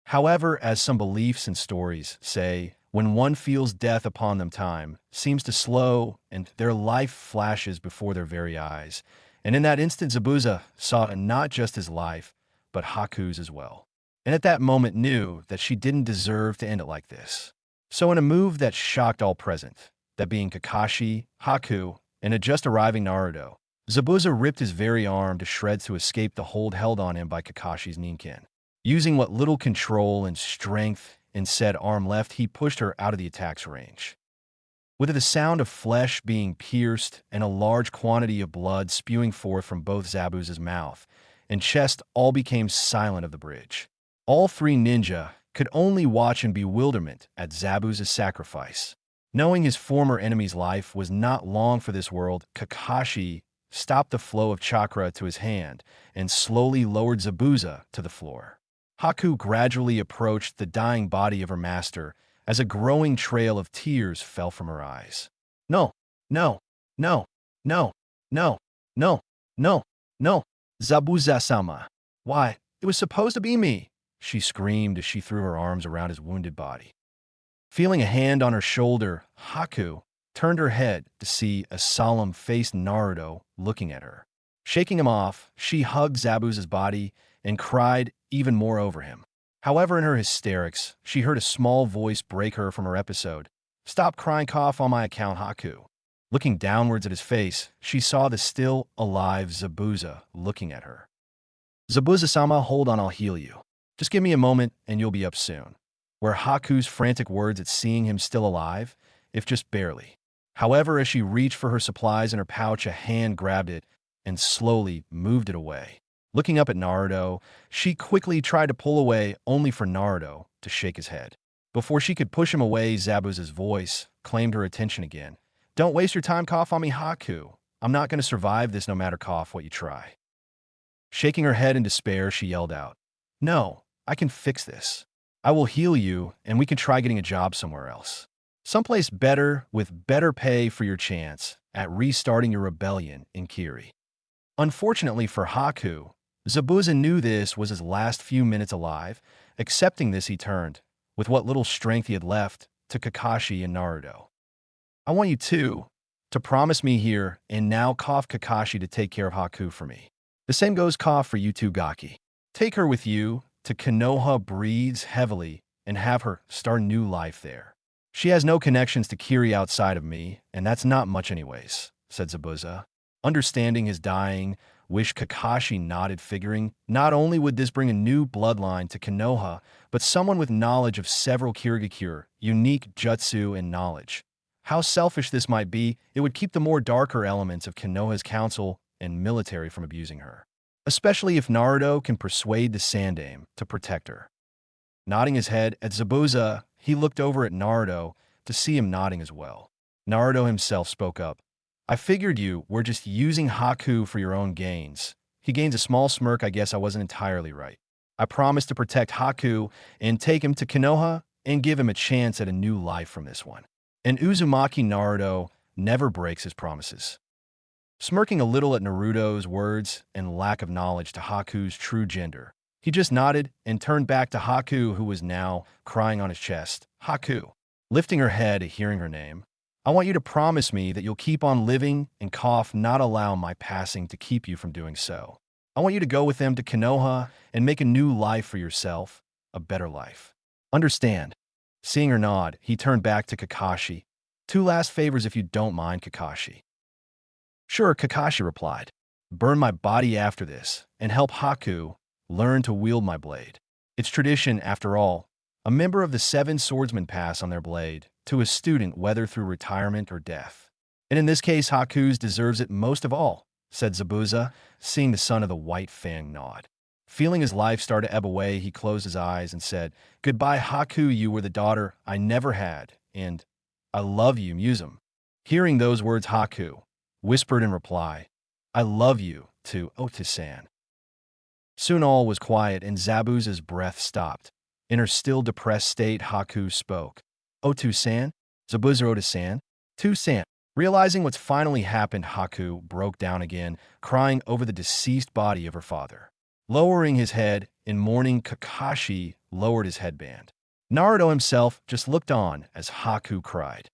However, as some beliefs and stories say, when one feels death upon them, time seems to slow and their life flashes before their very eyes. And in that instant, Zabuza saw not just his life, but Haku's as well. And at that moment knew that she didn't deserve to end it like this. So in a move that shocked all present, that being Kakashi, Haku, and a just arriving Naruto, Zabuza ripped his very arm to shreds to escape the hold held on him by Kakashi's ninken. Using what little control and strength in said arm left, he pushed her out of the attack's range. With the sound of flesh being pierced and a large quantity of blood spewing forth from both Zabuza's mouth and chest, all became silent of the bridge. All three ninja could only watch in bewilderment at Zabuza's sacrifice. Knowing his former enemy's life was not long for this world, Kakashi stopped the flow of chakra to his hand and slowly lowered Zabuza to the floor. Haku gradually approached the dying body of her master as a growing trail of tears fell from her eyes. No, no, no, no, no, no, no, no, Zabuza-sama. Why, it was supposed to be me, she screamed as she threw her arms around his wounded body. Feeling a hand on her shoulder, Haku turned her head to see a solemn-faced Naruto looking at her. Shaking him off, she hugged Zabuza's body and cried even more over him. However, in her hysterics, she heard a small voice break her from her episode. "Stop crying, cough on my account, Haku." Looking downwards at his face, she saw the still alive Zabuza looking at her. "Zabuza-sama, hold on, I'll heal you. Just give me a moment and you'll be up soon." Were Haku's frantic words at seeing him still alive, if just barely. However, as she reached for her supplies in her pouch, a hand grabbed it and slowly moved it away. Looking up at Naruto, she quickly tried to pull away, only for Naruto to shake his head. Before she could push him away, Zabuza's voice claimed her attention again. "Don't waste your time, cough on me, Haku. I'm not going to survive this no matter cough what you try." Shaking her head in despair, she yelled out, "No, I can fix this. I will heal you, and we can try getting a job somewhere else. Someplace better with better pay for your chance at restarting your rebellion in Kiri." Unfortunately for Haku, Zabuza knew this was his last few minutes alive. Accepting this, he turned, with what little strength he had left, to Kakashi and Naruto. "I want you to promise me here and now, cough Kakashi, to take care of Haku for me. The same goes, cough, for you too, Gaki. Take her with you to Konoha, breathes heavily, and have her start new life there. She has no connections to Kiri outside of me, and that's not much anyways," said Zabuza. Understanding his dying wish, Kakashi nodded, figuring not only would this bring a new bloodline to Konoha, but someone with knowledge of several Kirigakure, unique jutsu and knowledge. How selfish this might be, it would keep the more darker elements of Konoha's council and military from abusing her. Especially if Naruto can persuade the Sandaime to protect her. Nodding his head at Zabuza, he looked over at Naruto to see him nodding as well. Naruto himself spoke up. "I figured you were just using Haku for your own gains." He gains a small smirk. "I guess I wasn't entirely right. I promised to protect Haku and take him to Konoha and give him a chance at a new life from this one. And Uzumaki Naruto never breaks his promises." Smirking a little at Naruto's words and lack of knowledge to Haku's true gender, he just nodded and turned back to Haku, who was now crying on his chest. "Haku," lifting her head at hearing her name, "I want you to promise me that you'll keep on living and cough, not allow my passing to keep you from doing so. I want you to go with them to Konoha and make a new life for yourself, a better life. Understand?" Seeing her nod, he turned back to Kakashi. "Two last favors if you don't mind, Kakashi." "Sure," Kakashi replied. "Burn my body after this, and help Haku learn to wield my blade. It's tradition, after all. A member of the 7 swordsmen pass on their blade to a student, whether through retirement or death. And in this case, Haku's deserves it most of all," said Zabuza, seeing the son of the White Fang nod. Feeling his life start to ebb away, he closed his eyes and said, "Goodbye, Haku, you were the daughter I never had, and I love you, Musum." Hearing those words, Haku whispered in reply, "I love you, to Otu-san." Soon all was quiet and Zabuza's breath stopped. In her still depressed state, Haku spoke. "Otu-san? Zabuza Otu-san? Tu-san." Realizing what's finally happened, Haku broke down again, crying over the deceased body of her father. Lowering his head in mourning, Kakashi lowered his headband. Naruto himself just looked on as Haku cried,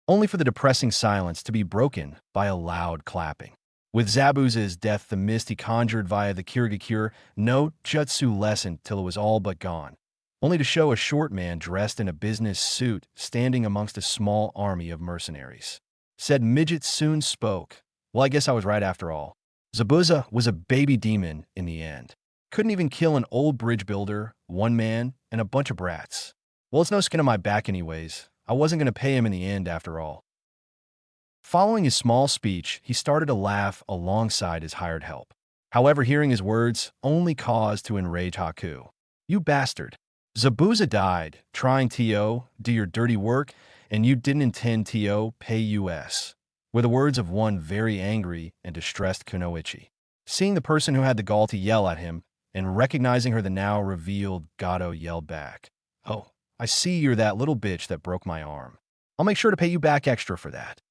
only for the depressing silence to be broken by a loud clapping. With Zabuza's death, the mist he conjured via the Kirigakure, no jutsu lessened till it was all but gone, only to show a short man dressed in a business suit standing amongst a small army of mercenaries. Said midget soon spoke. "Well, I guess I was right after all. Zabuza was a baby demon in the end." Couldn't even kill an old bridge builder, one man, and a bunch of brats. Well, it's no skin on my back anyways. I wasn't going to pay him in the end after all. Following his small speech, he started to laugh alongside his hired help. However, hearing his words only caused to enrage Haku. You bastard. Zabuza died, trying to do your dirty work, and you didn't intend to pay us, were the words of one very angry and distressed Kunoichi. Seeing the person who had the gall to yell at him, and recognizing her, the now revealed Gato yelled back, "Oh, I see you're that little bitch that broke my arm. I'll make sure to pay you back extra for that."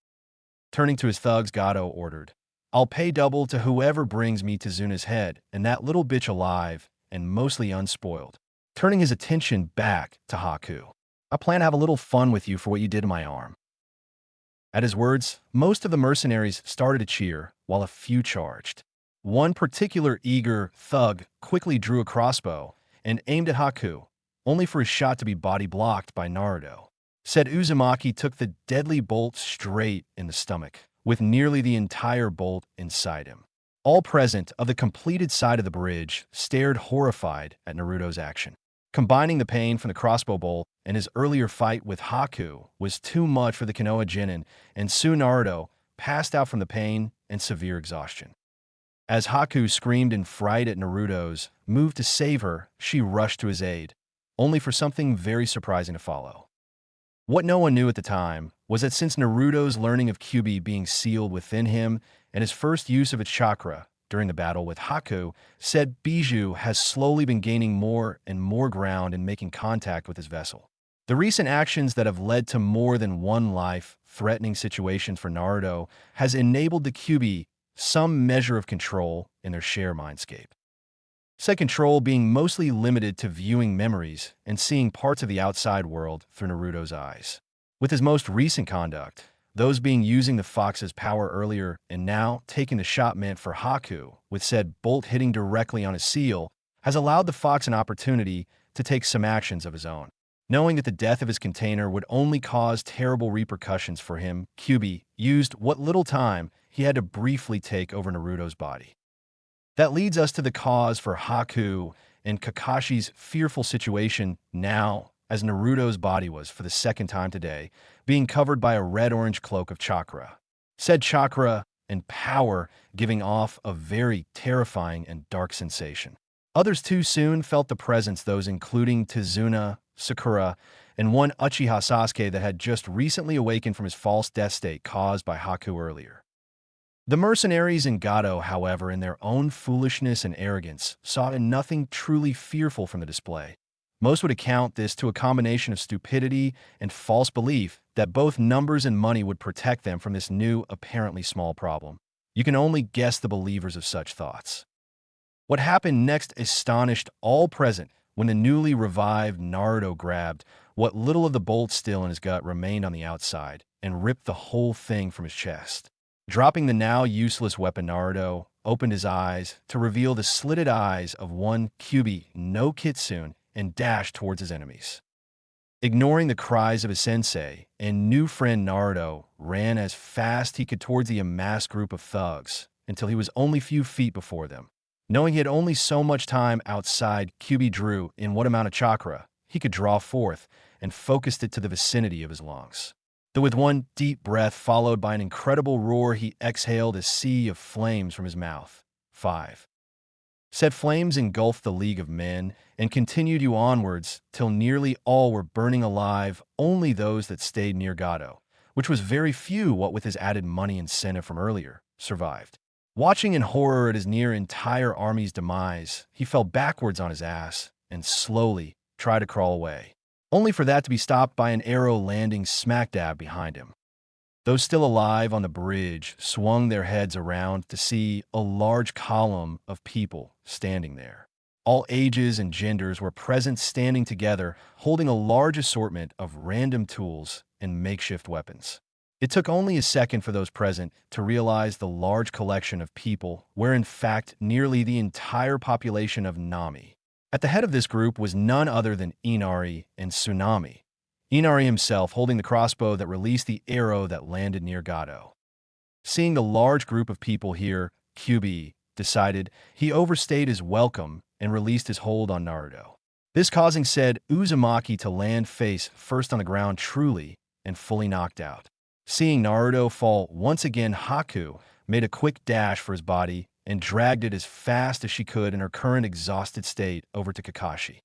Turning to his thugs, Gato ordered, "I'll pay double to whoever brings me Tizuna's head and that little bitch alive and mostly unspoiled." Turning his attention back to Haku, "I plan to have a little fun with you for what you did to my arm." At his words, most of the mercenaries started to cheer, while a few charged. One particular eager thug quickly drew a crossbow and aimed at Haku, only for his shot to be body blocked by Naruto. Said Uzumaki took the deadly bolt straight in the stomach, with nearly the entire bolt inside him. All present of the completed side of the bridge stared horrified at Naruto's action. Combining the pain from the crossbow bolt and his earlier fight with Haku was too much for the Konoha Genin, and soon Naruto passed out from the pain and severe exhaustion. As Haku screamed in fright at Naruto's move to save her, she rushed to his aid, only for something very surprising to follow. What no one knew at the time was that since Naruto's learning of Kyūbi being sealed within him and his first use of its chakra during the battle with Haku, said Bijou has slowly been gaining more and more ground and making contact with his vessel. The recent actions that have led to more than one life-threatening situation for Naruto has enabled the Kyūbi some measure of control in their shared mindscape. Said control being mostly limited to viewing memories and seeing parts of the outside world through Naruto's eyes. With his most recent conduct, those being using the Fox's power earlier and now taking the shot meant for Haku, with said bolt hitting directly on his seal, has allowed the Fox an opportunity to take some actions of his own. Knowing that the death of his container would only cause terrible repercussions for him, Kyūbi used what little time he had to briefly take over Naruto's body. That leads us to the cause for Haku and Kakashi's fearful situation now, as Naruto's body was, for the second time today, being covered by a red-orange cloak of chakra. Said chakra and power giving off a very terrifying and dark sensation. Others too soon felt the presence, those including Tizuna, Sakura, and one Uchiha Sasuke that had just recently awakened from his false death state caused by Haku earlier. The mercenaries and Gato, however, in their own foolishness and arrogance, saw nothing truly fearful from the display. Most would account this to a combination of stupidity and false belief that both numbers and money would protect them from this new, apparently small problem. You can only guess the believers of such thoughts. What happened next astonished all present when the newly revived Naruto grabbed what little of the bolt still in his gut remained on the outside and ripped the whole thing from his chest. Dropping the now useless weapon, Naruto opened his eyes to reveal the slitted eyes of one Kyūbi no Kitsune and dashed towards his enemies. Ignoring the cries of his sensei and new friend, Naruto ran as fast he could towards the amassed group of thugs until he was only a few feet before them. Knowing he had only so much time outside, Kyūbi drew in what amount of chakra he could draw forth and focused it to the vicinity of his lungs. Though with one deep breath followed by an incredible roar, he exhaled a sea of flames from his mouth. 5. Said flames engulfed the League of Men and continued you onwards till nearly all were burning alive, only those that stayed near Gato, which was very few, what with his added money incentive from earlier, survived. Watching in horror at his near entire army's demise, he fell backwards on his ass and slowly tried to crawl away, only for that to be stopped by an arrow landing smack dab behind him. Those still alive on the bridge swung their heads around to see a large column of people standing there. All ages and genders were present, standing together, holding a large assortment of random tools and makeshift weapons. It took only a second for those present to realize the large collection of people were in fact nearly the entire population of Nami. At the head of this group was none other than Inari and Tsunami. Inari himself holding the crossbow that released the arrow that landed near Gato. Seeing the large group of people here, Kyūbi decided he overstayed his welcome and released his hold on Naruto. This causing said Uzumaki to land face first on the ground truly and fully knocked out. Seeing Naruto fall once again, Haku made a quick dash for his body and dragged it as fast as she could in her current exhausted state over to Kakashi.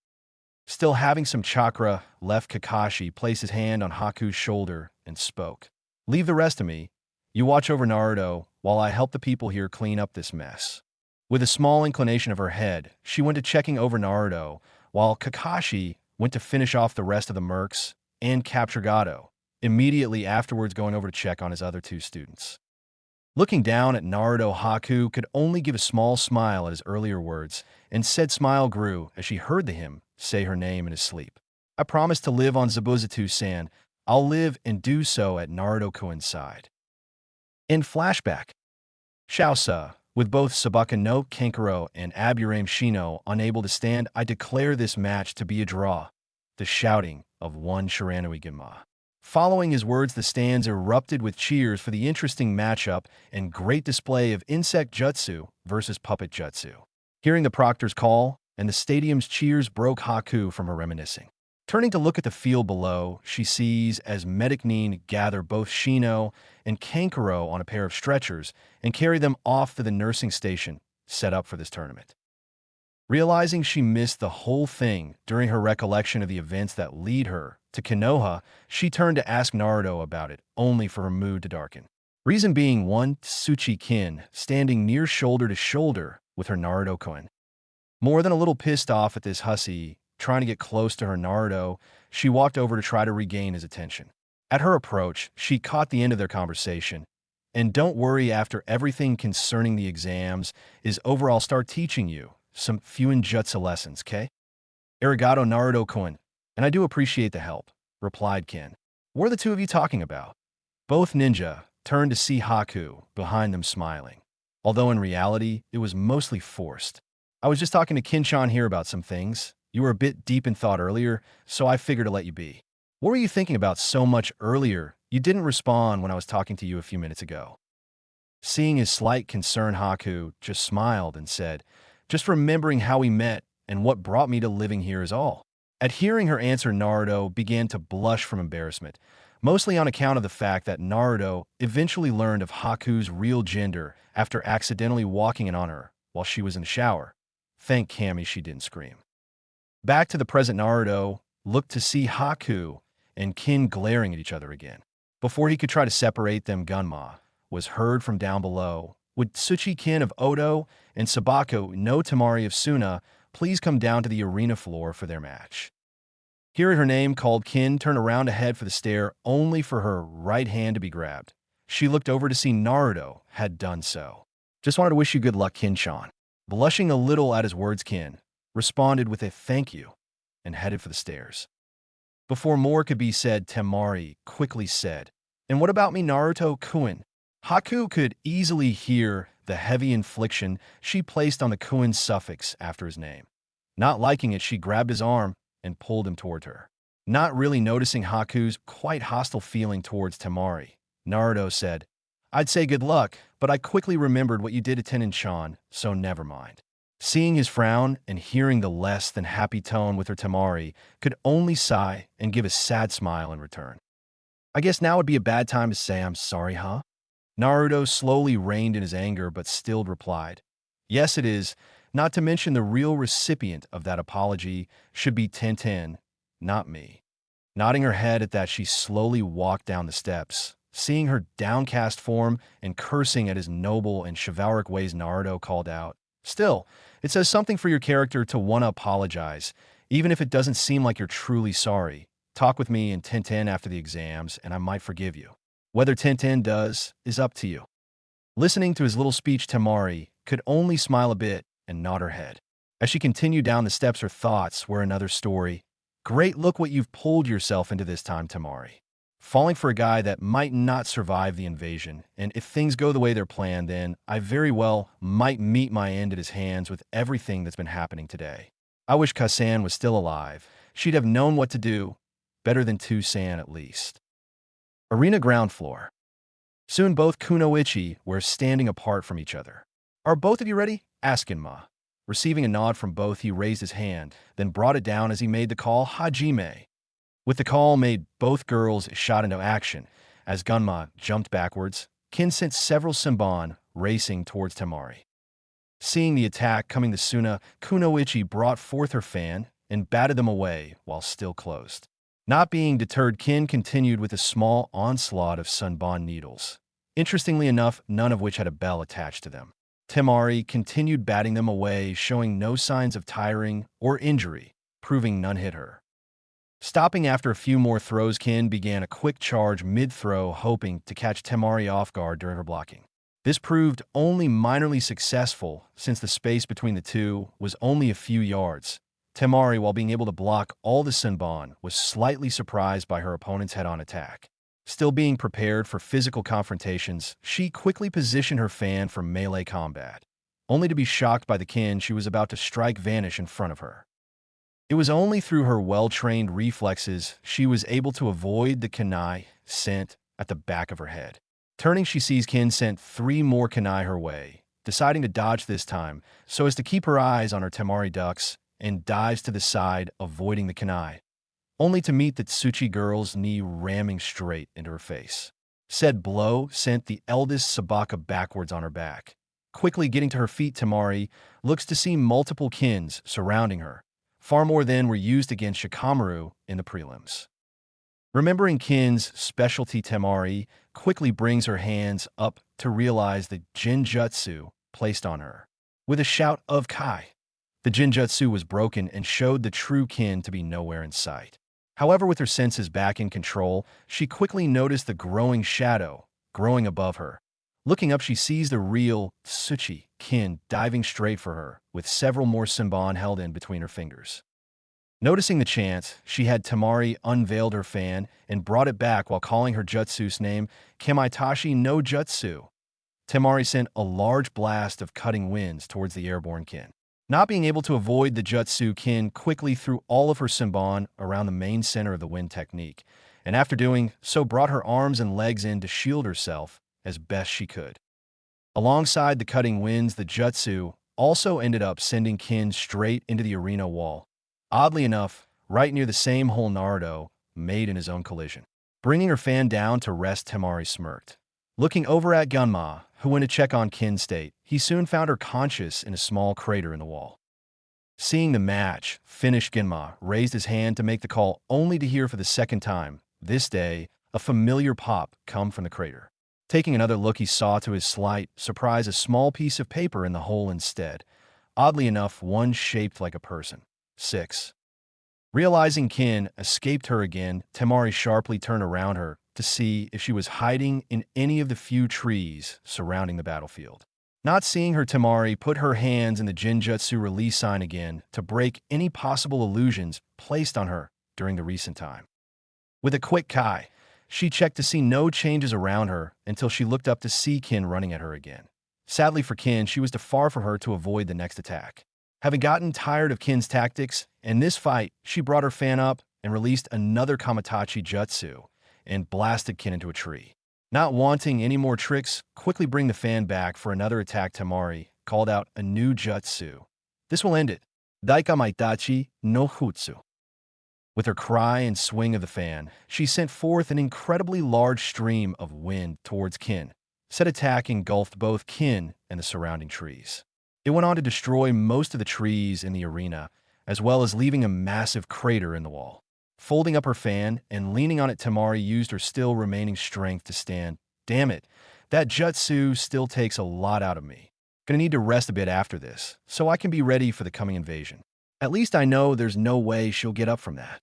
Still having some chakra left, Kakashi placed his hand on Haku's shoulder and spoke. "Leave the rest to me. You watch over Naruto while I help the people here clean up this mess." With a small inclination of her head, she went to checking over Naruto, while Kakashi went to finish off the rest of the mercs and capture Gato, immediately afterwards going over to check on his other two students. Looking down at Naruto, Haku could only give a small smile at his earlier words, and said smile grew as she heard him say her name in his sleep. "I promise to live on Zabuza-san. I'll live and do so at Naruto-kun's side." In Flashback, Shausa, with both Sabaka no Kankuro and Aburame Shino unable to stand, I declare this match to be a draw. The shouting of one Shiranui Genma. Following his words, the stands erupted with cheers for the interesting matchup and great display of insect jutsu versus puppet jutsu. Hearing the proctor's call and the stadium's cheers broke Haku from her reminiscing. Turning to look at the field below, she sees as Medic Nin gather both Shino and Kankuro on a pair of stretchers and carry them off to the nursing station set up for this tournament. Realizing she missed the whole thing during her recollection of the events that lead her to Konoha, she turned to ask Naruto about it, only for her mood to darken. Reason being one Tsuchi-kin standing near shoulder to shoulder with her Naruto-kun. More than a little pissed off at this hussy trying to get close to her Naruto, she walked over to try to regain his attention. At her approach, she caught the end of their conversation. "And don't worry, after everything concerning the exams is over, I'll start teaching you some Fuinjutsu lessons, okay? Arigato, Naruto-kun, and I do appreciate the help," replied Ken. "What are the two of you talking about?" Both ninja turned to see Haku behind them smiling, although in reality, it was mostly forced. "I was just talking to Kinchan here about some things. You were a bit deep in thought earlier, so I figured to let you be." "What were you thinking about so much earlier? You didn't respond when I was talking to you a few minutes ago." Seeing his slight concern, Haku just smiled and said, "Just remembering how we met and what brought me to living here is all." At hearing her answer, Naruto began to blush from embarrassment, mostly on account of the fact that Naruto eventually learned of Haku's real gender after accidentally walking in on her while she was in the shower. Thank Kami she didn't scream. Back to the present, Naruto looked to see Haku and Kin glaring at each other again. Before he could try to separate them, Gunma was heard from down below. "Would Tsuchi-kin of Odo and Sabako no Temari of Suna please come down to the arena floor for their match?" Hearing her name called, Kin turned around to head for the stair, only for her right hand to be grabbed. She looked over to see Naruto had done so. "Just wanted to wish you good luck, Kin-chan." Blushing a little at his words, Kin responded with a thank you and headed for the stairs. Before more could be said, Temari quickly said, "And what about me, Naruto-kun?" Haku could easily hear the heavy inflection she placed on the kun suffix after his name. Not liking it, she grabbed his arm and pulled him toward her. Not really noticing Haku's quite hostile feeling towards Temari, Naruto said, "I'd say good luck, but I quickly remembered what you did to Tenin-chan, so never mind." Seeing his frown and hearing the less than happy tone with her, Temari could only sigh and give a sad smile in return. "I guess now would be a bad time to say I'm sorry, huh?" Naruto slowly reined in his anger but still replied, "Yes, it is, not to mention the real recipient of that apology should be Tenten, not me." Nodding her head at that, she slowly walked down the steps. Seeing her downcast form and cursing at his noble and chivalric ways, Naruto called out, "Still, it says something for your character to want to apologize, even if it doesn't seem like you're truly sorry. Talk with me and Tenten after the exams, and I might forgive you. Whether Tenten does is up to you." Listening to his little speech, Temari could only smile a bit and nod her head. As she continued down the steps, her thoughts were another story. "Great, look what you've pulled yourself into this time, Temari. Falling for a guy that might not survive the invasion, and if things go the way they're planned, then I very well might meet my end at his hands with everything that's been happening today. I wish Kasan was still alive. She'd have known what to do, better than Tusan at least." Arena ground floor. Soon both Kunoichi were standing apart from each other. "Are both of you ready?" asked Ginma. Receiving a nod from both, he raised his hand, then brought it down as he made the call Hajime. With the call made, both girls shot into action. As Gunma jumped backwards, Kin sent several Senbon racing towards Temari. Seeing the attack coming, the Suna Kunoichi brought forth her fan and batted them away while still closed. Not being deterred, Kin continued with a small onslaught of Senbon needles. Interestingly enough, none of which had a bell attached to them. Temari continued batting them away, showing no signs of tiring or injury, proving none hit her. Stopping after a few more throws, Kin began a quick charge mid-throw, hoping to catch Temari off guard during her blocking. This proved only minorly successful, since the space between the two was only a few yards. Temari, while being able to block all the Senbon, was slightly surprised by her opponent's head-on attack. Still being prepared for physical confrontations, she quickly positioned her fan for melee combat, only to be shocked by the Kin she was about to strike vanish in front of her. It was only through her well-trained reflexes she was able to avoid the kunai sent at the back of her head. Turning, she sees Kin sent 3 more kunai her way, deciding to dodge this time so as to keep her eyes on her Temari ducks, and dives to the side, avoiding the kunai, only to meet the Tsuchi girl's knee ramming straight into her face. Said blow sent the eldest Sabaka backwards on her back. Quickly getting to her feet, Temari looks to see multiple Kins surrounding her, far more than were used against Shikamaru in the prelims. Remembering Kin's specialty, Temari quickly brings her hands up to realize the Jinjutsu placed on her. With a shout of Kai, the Jinjutsu was broken and showed the true Kin to be nowhere in sight. However, with her senses back in control, she quickly noticed the growing shadow growing above her. Looking up, she sees the real Tsuchi Kin diving straight for her, with several more Senbon held in between her fingers. Noticing the chance, she had Temari unveiled her fan and brought it back while calling her jutsu's name, Kamaitashi no Jutsu. Temari sent a large blast of cutting winds towards the airborne Kin. Not being able to avoid the jutsu, Kin quickly threw all of her Senbon around the main center of the wind technique, and after doing so brought her arms and legs in to shield herself as best she could. Alongside the cutting winds, the jutsu also ended up sending Kin straight into the arena wall. Oddly enough, right near the same hole Naruto made in his own collision. Bringing her fan down to rest, Temari smirked. Looking over at Gunma, who went to check on Kin's state, he soon found her conscious in a small crater in the wall. Seeing the match finished, Gunma raised his hand to make the call, only to hear for the second time this day a familiar pop come from the crater. Taking another look, he saw to his slight surprise a small piece of paper in the hole instead. Oddly enough, one shaped like a person. 6. Realizing Kin escaped her again, Temari sharply turned around her to see if she was hiding in any of the few trees surrounding the battlefield. Not seeing her, Temari put her hands in the Jinjutsu release sign again to break any possible illusions placed on her during the recent time. With a quick Kai, she checked to see no changes around her until she looked up to see Kin running at her again. Sadly for Kin, she was too far for her to avoid the next attack. Having gotten tired of Kin's tactics, in this fight, she brought her fan up and released another Kamatachi Jutsu and blasted Kin into a tree. Not wanting any more tricks, quickly bring the fan back for another attack, Temari called out a new Jutsu. This will end it. Daika Maitachi no Jutsu. With her cry and swing of the fan, she sent forth an incredibly large stream of wind towards Kin. Said attack engulfed both Kin and the surrounding trees. It went on to destroy most of the trees in the arena, as well as leaving a massive crater in the wall. Folding up her fan and leaning on it, Temari used her still remaining strength to stand. Damn it, that jutsu still takes a lot out of me. Gonna need to rest a bit after this, so I can be ready for the coming invasion. At least I know there's no way she'll get up from that.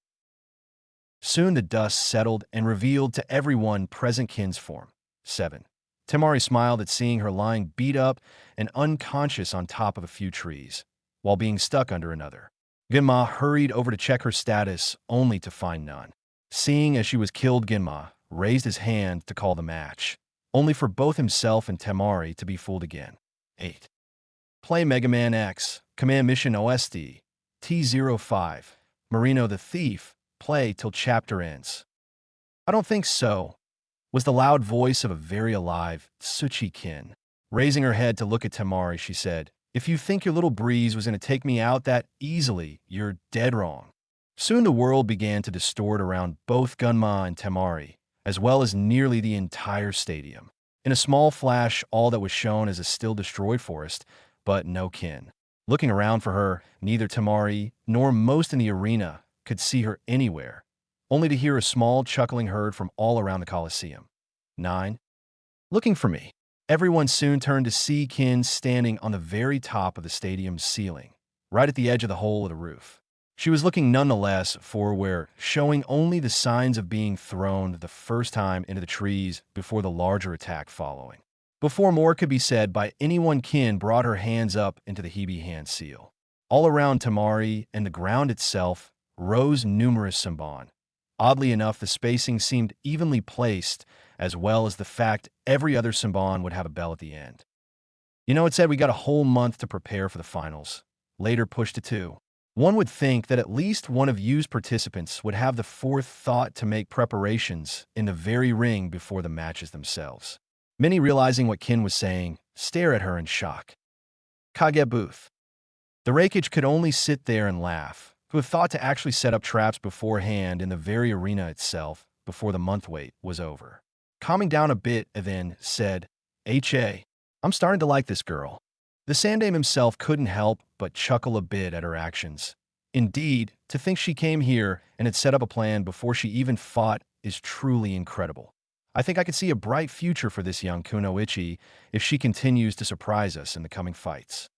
Soon the dust settled and revealed to everyone present Kin's form. 7. Temari smiled at seeing her lying beat up and unconscious on top of a few trees, while being stuck under another. Gunma hurried over to check her status, only to find none. Seeing as she was killed, Gunma raised his hand to call the match, only for both himself and Temari to be fooled again. 8. Play Mega Man X, Command Mission OST, T05, Marino the Thief, play till chapter ends. I don't think so, was the loud voice of a very alive Tsuchi Kin. Raising her head to look at Temari, she said, If you think your little breeze was going to take me out that easily, you're dead wrong. Soon the world began to distort around both Gunma and Temari, as well as nearly the entire stadium. In a small flash, all that was shown is a still destroyed forest, but no kin. Looking around for her, neither Temari nor most in the arena could see her anywhere, only to hear a small chuckling heard from all around the Colosseum. 9. Looking for me. Everyone soon turned to see Kin standing on the very top of the stadium's ceiling, right at the edge of the hole of the roof. She was looking nonetheless forward, showing only the signs of being thrown the first time into the trees before the larger attack following. Before more could be said by anyone, Kin brought her hands up into the Hebe hand seal. All around Temari and the ground itself rose numerous Samban. Oddly enough, the spacing seemed evenly placed, as well as the fact every other Samban would have a bell at the end. It said we got a whole month to prepare for the finals, later pushed to 2. One would think that at least one of you's participants would have the forethought to make preparations in the very ring before the matches themselves. Many, realizing what Kin was saying, stare at her in shock. Kage booth. The Raikage could only sit there and laugh, who have thought to actually set up traps beforehand in the very arena itself before the month wait was over. Calming down a bit, then said, I'm starting to like this girl. The Sandame himself couldn't help but chuckle a bit at her actions. Indeed, to think she came here and had set up a plan before she even fought is truly incredible. I think I could see a bright future for this young Kunoichi if she continues to surprise us in the coming fights.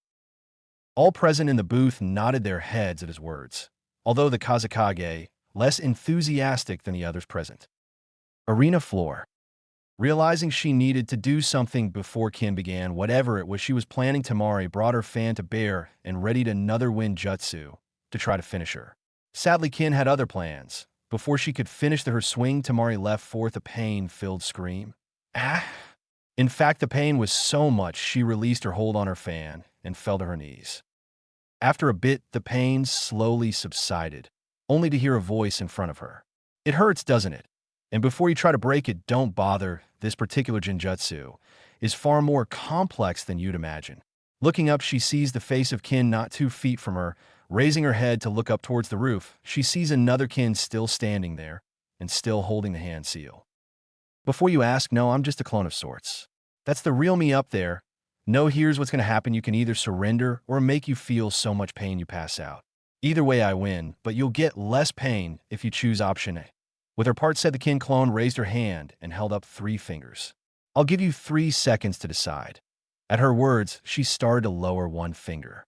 All present in the booth nodded their heads at his words, although the Kazekage, less enthusiastic than the others present. Arena floor. Realizing she needed to do something before Kin began whatever it was she was planning, Temari brought her fan to bear and readied another wind jutsu to try to finish her. Sadly, Kin had other plans. Before she could finish her swing, Temari let forth a pain-filled scream. Ah! In fact, the pain was so much she released her hold on her fan and fell to her knees. After a bit, the pain slowly subsided, only to hear a voice in front of her. It hurts, doesn't it? And before you try to break it, don't bother. This particular genjutsu is far more complex than you'd imagine. Looking up, she sees the face of Kin not 2 feet from her. Raising her head to look up towards the roof, she sees another Kin still standing there and still holding the hand seal. Before you ask, no, I'm just a clone of sorts. That's the real me up there. No, here's what's going to happen. You can either surrender or make you feel so much pain you pass out. Either way, I win, but you'll get less pain if you choose option A. With her part said, the Kin clone raised her hand and held up 3 fingers. I'll give you 3 seconds to decide. At her words, she started to lower 1 finger.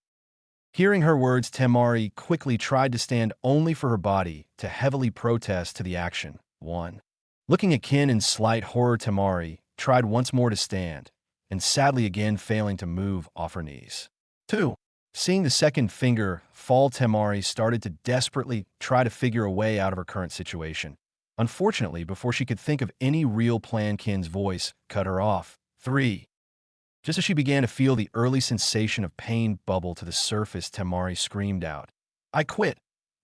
Hearing her words, Temari quickly tried to stand, only for her body to heavily protest to the action. 1. Looking at Kin in slight horror, Temari tried once more to stand, and sadly again failing to move off her knees. 2. Seeing the second finger fall, Temari started to desperately try to figure a way out of her current situation. Unfortunately, before she could think of any real plan, Kin's voice cut her off. 3. Just as she began to feel the early sensation of pain bubble to the surface, Temari screamed out, I quit.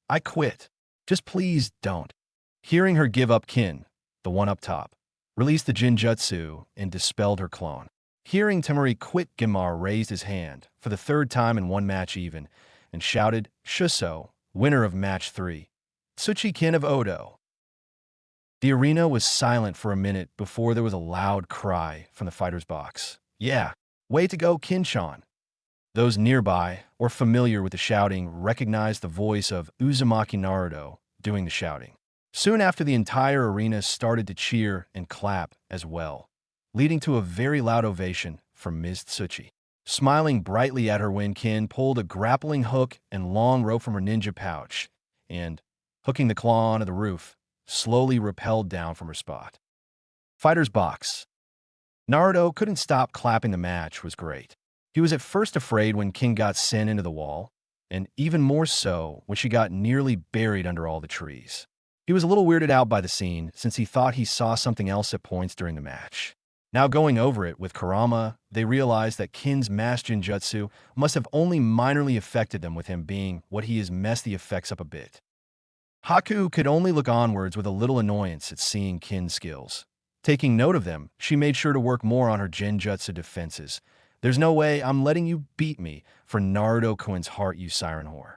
I quit. Just please don't. Hearing her give up, Kin, the one up top, released the Jinjutsu and dispelled her clone. Hearing Temari quit, Gamar raised his hand for the 3rd time in 1 match even and shouted, Shuso, winner of match 3, Tsuchi Kin of Odo. The arena was silent for a minute before there was a loud cry from the fighter's box. Yeah, way to go, Kin-chan. Those nearby, or familiar with the shouting, recognized the voice of Uzumaki Naruto doing the shouting. Soon after, the entire arena started to cheer and clap as well, leading to a very loud ovation from Ms. Tsuchi. Smiling brightly at her when Kin pulled a grappling hook and long rope from her ninja pouch and, hooking the claw onto the roof, slowly rappelled down from her spot. Fighter's box. Naruto couldn't stop clapping. The match was great. He was at first afraid when Kin got sent into the wall, and even more so when she got nearly buried under all the trees. He was a little weirded out by the scene since he thought he saw something else at points during the match. Now going over it with Kurama, they realized that Kin's mass Jinjutsu must have only minorly affected them, with him being what he is messed the effects up a bit. Haku could only look onwards with a little annoyance at seeing Kin's skills. Taking note of them, she made sure to work more on her Genjutsu defenses, There's no way I'm letting you beat me for Naruto-kun's heart, you siren whore.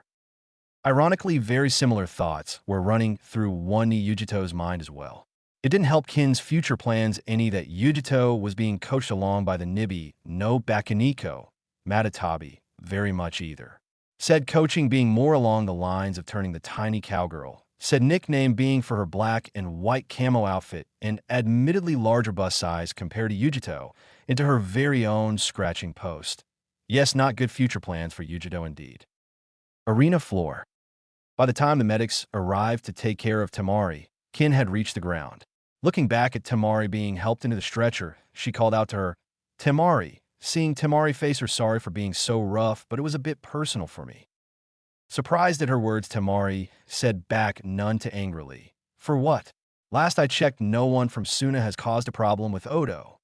Ironically, very similar thoughts were running through one Yujito's mind as well. It didn't help Kin's future plans any that Yujito was being coached along by the Nibi no Bakuniko, Matatabi, very much either. Said coaching being more along the lines of turning the tiny cowgirl, said nickname being for her black and white camo outfit and admittedly larger bust size compared to Yujito, into her very own scratching post. Yes, not good future plans for Yujito indeed. Arena floor. By the time the medics arrived to take care of Temari, Kin had reached the ground. Looking back at Temari being helped into the stretcher, she called out to her, "Temari," seeing Temari face her sorry for being so rough, but it was a bit personal for me. Surprised at her words, Temari said back none too angrily, "For what? Last I checked, no one from Suna has caused a problem with Odo."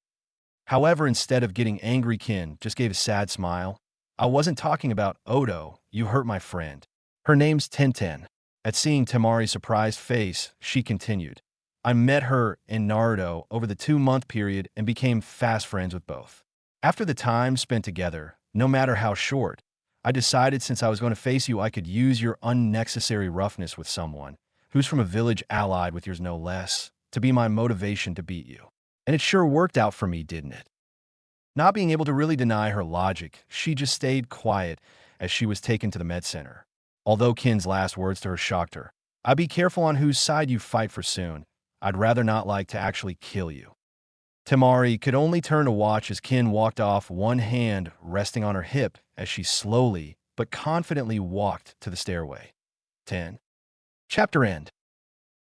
However, instead of getting angry, Kin just gave a sad smile. "I wasn't talking about Odo, you hurt my friend. Her name's Tenten." At seeing Temari's surprised face, she continued, "I met her in Naruto over the 2-month period and became fast friends with both. After the time spent together, no matter how short, I decided since I was going to face you, I could use your unnecessary roughness with someone who's from a village allied with yours no less, to be my motivation to beat you. And it sure worked out for me, didn't it?" Not being able to really deny her logic, she just stayed quiet as she was taken to the med center. Although Kin's last words to her shocked her. "I'd be careful on whose side you fight for soon. I'd rather not like to actually kill you." Temari could only turn to watch as Kin walked off, one hand resting on her hip as she slowly but confidently walked to the stairway. 10. Chapter end.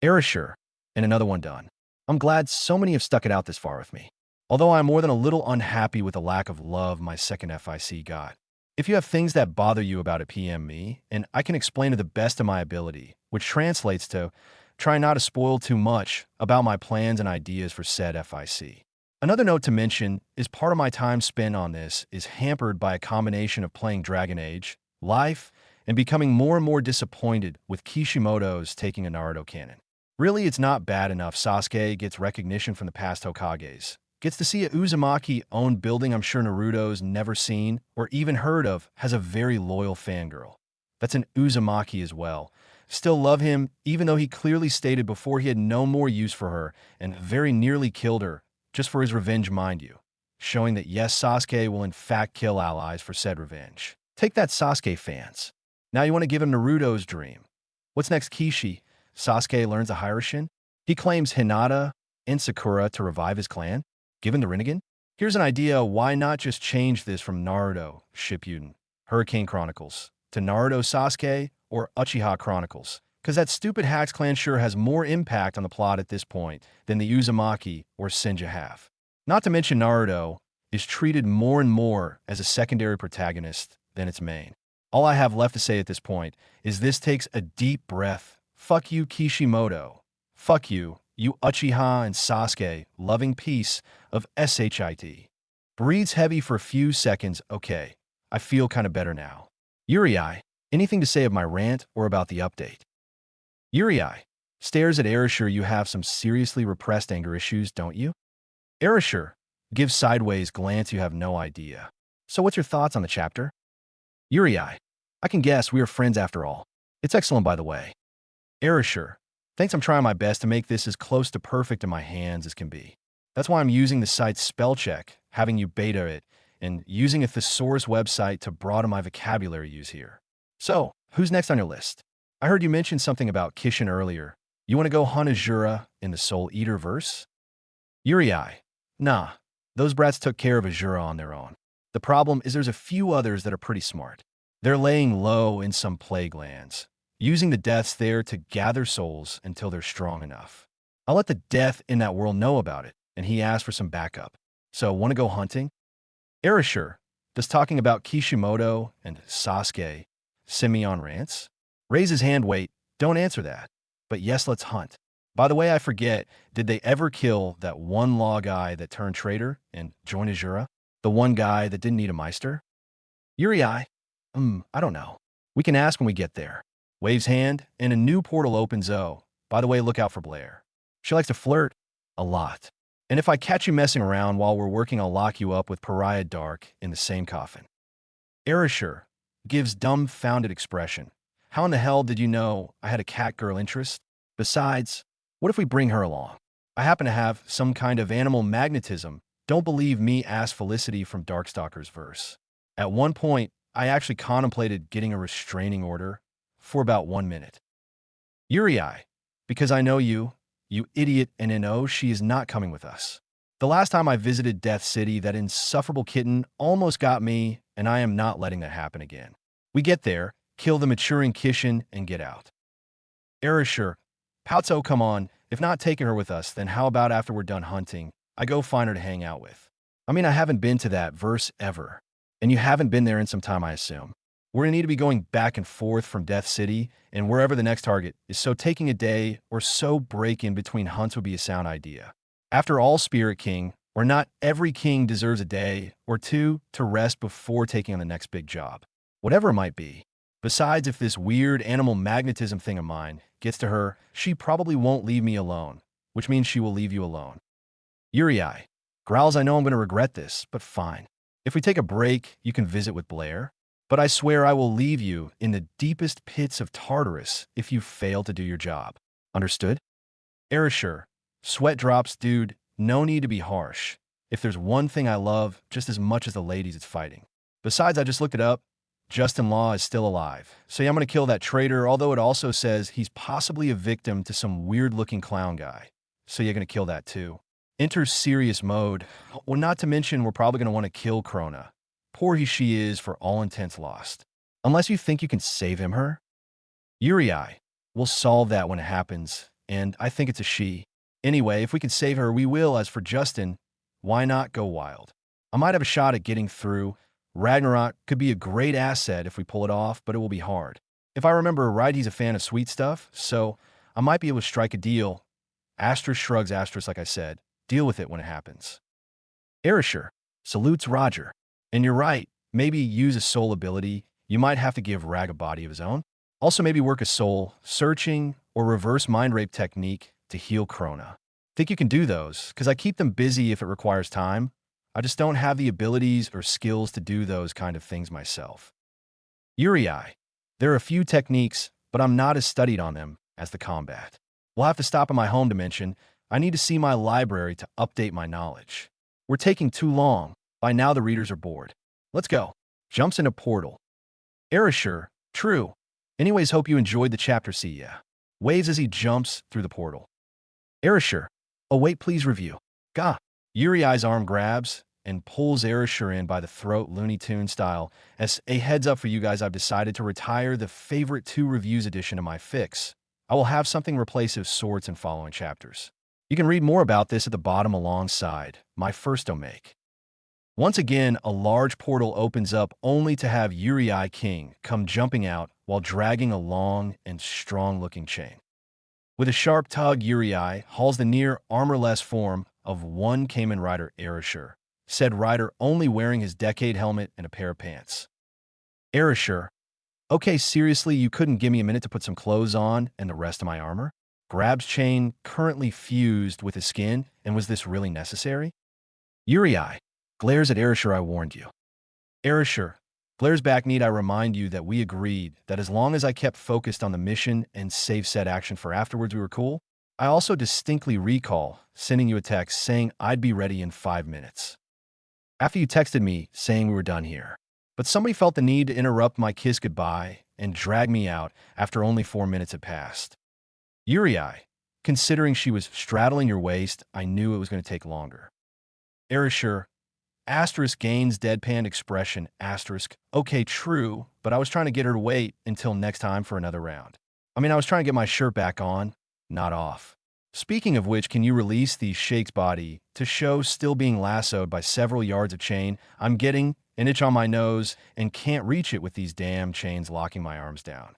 Erasure, and another one done. I'm glad so many have stuck it out this far with me. Although I'm more than a little unhappy with the lack of love my second FIC got. If you have things that bother you about it, PM me, and I can explain to the best of my ability, which translates to try not to spoil too much about my plans and ideas for said FIC. Another note to mention is part of my time spent on this is hampered by a combination of playing Dragon Age, Life, and becoming more and more disappointed with Kishimoto's taking a Naruto canon. Really, it's not bad enough Sasuke gets recognition from the past Hokages, gets to see a Uzumaki-owned building I'm sure Naruto's never seen or even heard of, has a very loyal fangirl. That's an Uzumaki as well. Still love him, even though he clearly stated before he had no more use for her and very nearly killed her, just for his revenge, mind you. Showing that yes, Sasuke will in fact kill allies for said revenge. Take that, Sasuke fans. Now you want to give him Naruto's dream. What's next, Kishi? Sasuke learns a Hiraishin? He claims Hinata and Sakura to revive his clan? Given the Rinnegan? Here's an idea, why not just change this from Naruto, Shippuden, Hurricane Chronicles, to Naruto Sasuke or Uchiha Chronicles? Because that stupid Hacks clan sure has more impact on the plot at this point than the Uzumaki or Senja have. Not to mention Naruto is treated more and more as a secondary protagonist than its main. All I have left to say at this point is this takes a deep breath. Fuck you, Kishimoto. Fuck you, you Uchiha and Sasuke, loving piece of shit. Breathes heavy for a few seconds. Okay, I feel kind of better now. Jiraiya, anything to say of my rant or about the update? Jiraiya stares at Erasure. You have some seriously repressed anger issues, don't you? Erasure gives sideways glance. You have no idea. So what's your thoughts on the chapter? Jiraiya, I can guess we are friends after all. It's excellent, by the way. Erasure, thanks. I'm trying my best to make this as close to perfect in my hands as can be. That's why I'm using the site's spell check, having you beta it, and using a thesaurus website to broaden my vocabulary use here. So, who's next on your list? I heard you mention something about Kishin earlier. You want to go hunt Azura in the Soul Eater verse? Jiraiya, nah, those brats took care of Azura on their own. The problem is there's a few others that are pretty smart. They're laying low in some plague lands, using the deaths there to gather souls until they're strong enough. I'll let the death in that world know about it, and he asked for some backup. So, want to go hunting? Erasure, does talking about Kishimoto and Sasuke send me on rants? Raise his hand. Wait, don't answer that. But yes, let's hunt. By the way, I forget, did they ever kill that one law guy that turned traitor and joined Azura? The one guy that didn't need a Meister? Jiraiya, I don't know. We can ask when we get there. Waves hand, and a new portal opens. Oh, by the way, look out for Blair. She likes to flirt a lot. And if I catch you messing around while we're working, I'll lock you up with Pariah Dark in the same coffin. Erasure gives dumbfounded expression. How in the hell did you know I had a cat girl interest? Besides, what if we bring her along? I happen to have some kind of animal magnetism. Don't believe me, asked Felicity from Darkstalker's verse. At one point, I actually contemplated getting a restraining order for about 1 minute. Uriai, because I know you idiot, and no, she is not coming with us. The last time I visited Death City, that insufferable kitten almost got me, and I am not letting that happen again. We get there, kill the maturing Kishin, and get out. Erasure, Pautso, come on. If not taking her with us, then how about after we're done hunting, I go find her to hang out with? I mean, I haven't been to that verse ever. And you haven't been there in some time, I assume. We're going to need to be going back and forth from Death City and wherever the next target is, so taking a day or so break in between hunts would be a sound idea. After all, Spirit King, or not every king deserves a day or two to rest before taking on the next big job. Whatever it might be. Besides, if this weird animal magnetism thing of mine gets to her, she probably won't leave me alone, which means she will leave you alone. Uriai growls, I know I'm going to regret this, but fine. If we take a break, you can visit with Blair. But I swear I will leave you in the deepest pits of Tartarus if you fail to do your job. Understood? Erasure, sweat drops, dude. No need to be harsh. If there's one thing I love just as much as the ladies, it's fighting. Besides, I just looked it up. Justin Law is still alive. So yeah, I'm going to kill that traitor, although it also says he's possibly a victim to some weird-looking clown guy. So you're going to kill that too. Enter serious mode. Well, not to mention we're probably going to want to kill Krona. Poor she is for all intents lost. Unless you think you can save him, her? Uriai. We'll solve that when it happens, and I think it's a she. Anyway, if we can save her, we will. As for Justin, why not go wild? I might have a shot at getting through. Ragnarok could be a great asset if we pull it off, but it will be hard. If I remember right, he's a fan of sweet stuff, so I might be able to strike a deal. Asterisk shrugs, asterisk, like I said. Deal with it when it happens. Erasure salutes Roger. And you're right, maybe use a soul ability. You might have to give Rag a body of his own. Also maybe work a soul searching or reverse mind rape technique to heal Krona. Think you can do those, because I keep them busy if it requires time. I just don't have the abilities or skills to do those kind of things myself. Uriai. There are a few techniques, but I'm not as studied on them as the combat. We'll have to stop in my home dimension. I need to see my library to update my knowledge. We're taking too long. By now the readers are bored. Let's go. Jumps in a portal. Erasure. True. Anyways, hope you enjoyed the chapter. See ya. Waves as he jumps through the portal. Erasure. Oh wait, please review. Gah. Uriai's arm grabs and pulls Erasure in by the throat, Looney Tune style. As a heads up for you guys, I've decided to retire the favorite 2 reviews edition of my Fics. I will have something replace of sorts in following chapters. You can read more about this at the bottom alongside my first make. Once again, a large portal opens up only to have Uriai King come jumping out while dragging a long and strong-looking chain. With a sharp tug, Uriai hauls the near armorless form of one Kamen rider, Erasure, said rider only wearing his decade helmet and a pair of pants. Erasure, okay, seriously, you couldn't give me a minute to put some clothes on and the rest of my armor? Grabs chain currently fused with his skin, and was this really necessary? Uriai glares at Erasure, I warned you. Erasure glares back, need I remind you that we agreed that as long as I kept focused on the mission and save said action for afterwards, we were cool? I also distinctly recall sending you a text saying I'd be ready in 5 minutes. After you texted me saying we were done here. But somebody felt the need to interrupt my kiss goodbye and drag me out after only 4 minutes had passed. Uriai, considering she was straddling your waist, I knew it was going to take longer. Erasure, asterisk gains deadpan expression, asterisk, okay, true, but I was trying to get her to wait until next time for another round. I mean, I was trying to get my shirt back on, not off. Speaking of which, can you release the Shake's body to show still being lassoed by several yards of chain? I'm getting an itch on my nose and can't reach it with these damn chains locking my arms down.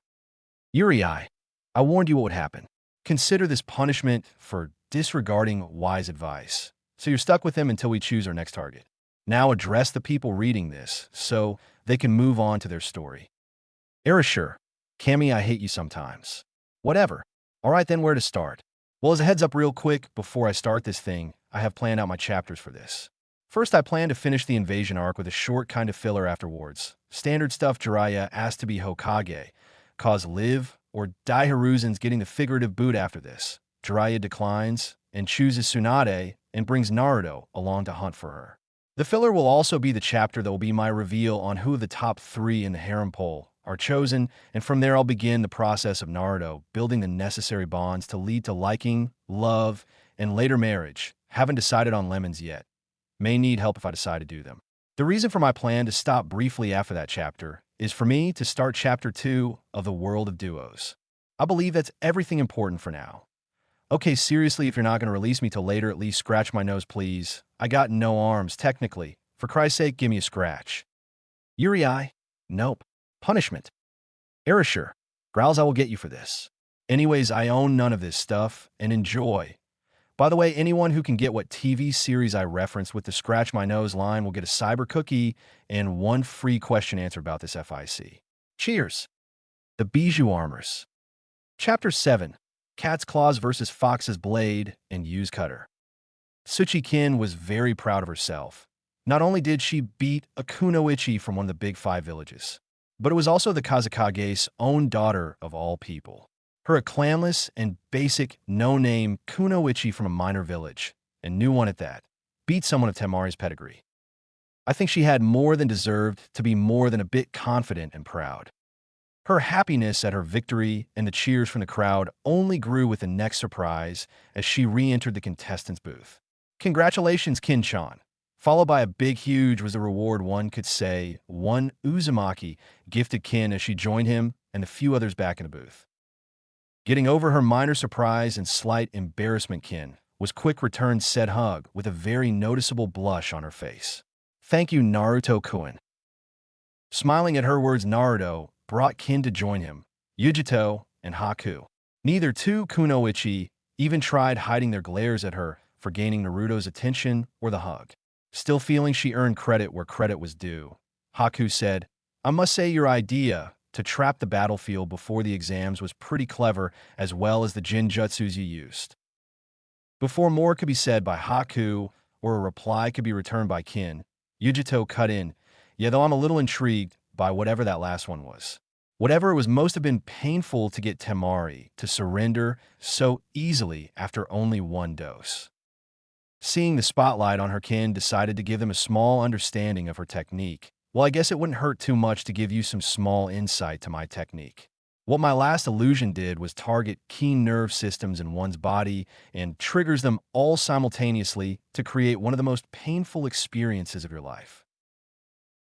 Uriai, I warned you what would happen. Consider this punishment for disregarding wise advice. So you're stuck with him until we choose our next target. Now address the people reading this so they can move on to their story. Erasure, Cammy, I hate you sometimes. Whatever. All right, then where to start? Well, as a heads up real quick before I start this thing, I have planned out my chapters for this. First, I plan to finish the invasion arc with a short kind of filler afterwards. Standard stuff: Jiraiya asked to be Hokage, cause live or die Hiruzen's getting the figurative boot after this. Jiraiya declines and chooses Tsunade and brings Naruto along to hunt for her. The filler will also be the chapter that will be my reveal on who the top 3 in the harem poll are chosen, and from there I'll begin the process of Naruto building the necessary bonds to lead to liking, love, and later marriage. Haven't decided on lemons yet. May need help if I decide to do them. The reason for my plan to stop briefly after that chapter is for me to start chapter 2 of the world of duos. I believe that's everything important for now. Okay, seriously, if you're not going to release me till later, at least scratch my nose, please. I got no arms, technically. For Christ's sake, give me a scratch. Yuri, nope. Punishment. Erasure. Growls, I will get you for this. Anyways, I own none of this stuff, and enjoy. By the way, anyone who can get what TV series I reference with the scratch my nose line will get a cyber cookie and 1 free question answer about this FIC. Cheers. The Bijou Armors. Chapter 7. Cat's Claws vs. Fox's Blade and Use Cutter. Tsuchi-kin was very proud of herself. Not only did she beat a kunoichi from one of the big 5 villages, but it was also the Kazekage's own daughter of all people. Her a clanless and basic no-name kunoichi from a minor village, and new one at that, beat someone of Temari's pedigree. I think she had more than deserved to be more than a bit confident and proud. Her happiness at her victory and the cheers from the crowd only grew with the next surprise as she re-entered the contestants' booth. Congratulations, Kin-chan. Followed by a big huge was the reward one could say one Uzumaki gifted Kin as she joined him and the few others back in the booth. Getting over her minor surprise and slight embarrassment, Kin was quick returned said hug with a very noticeable blush on her face. Thank you, Naruto-kun. Smiling at her words, Naruto brought Kin to join him, Yujito and Haku. Neither two kunoichi even tried hiding their glares at her for gaining Naruto's attention or the hug. Still feeling she earned credit where credit was due, Haku said, I must say your idea to trap the battlefield before the exams was pretty clever, as well as the jinjutsus you used. Before more could be said by Haku or a reply could be returned by Kin, Yujito cut in, yeah, though I'm a little intrigued by whatever that last one was. Whatever, it was most have been painful to get Temari to surrender so easily after only 1 dose. Seeing the spotlight on her, Kin decided to give them a small understanding of her technique. Well, I guess it wouldn't hurt too much to give you some small insight to my technique. What my last illusion did was target key nerve systems in one's body and triggers them all simultaneously to create one of the most painful experiences of your life.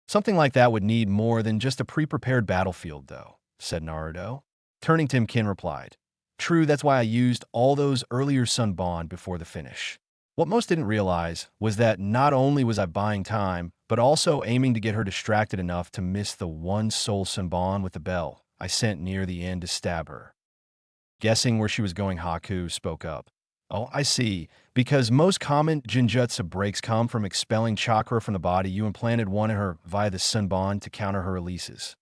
Something like that would need more than just a pre-prepared battlefield, though, said Naruto. Turning to him, Kin replied, True, that's why I used all those earlier Sunbon before the finish. What most didn't realize was that not only was I buying time, but also aiming to get her distracted enough to miss the one soul Sunbon with the bell I sent near the end to stab her. Guessing where she was going, Haku spoke up. Oh, I see. Because most common jinjutsu breaks come from expelling chakra from the body, you implanted one in her via the Sunbon to counter her releases.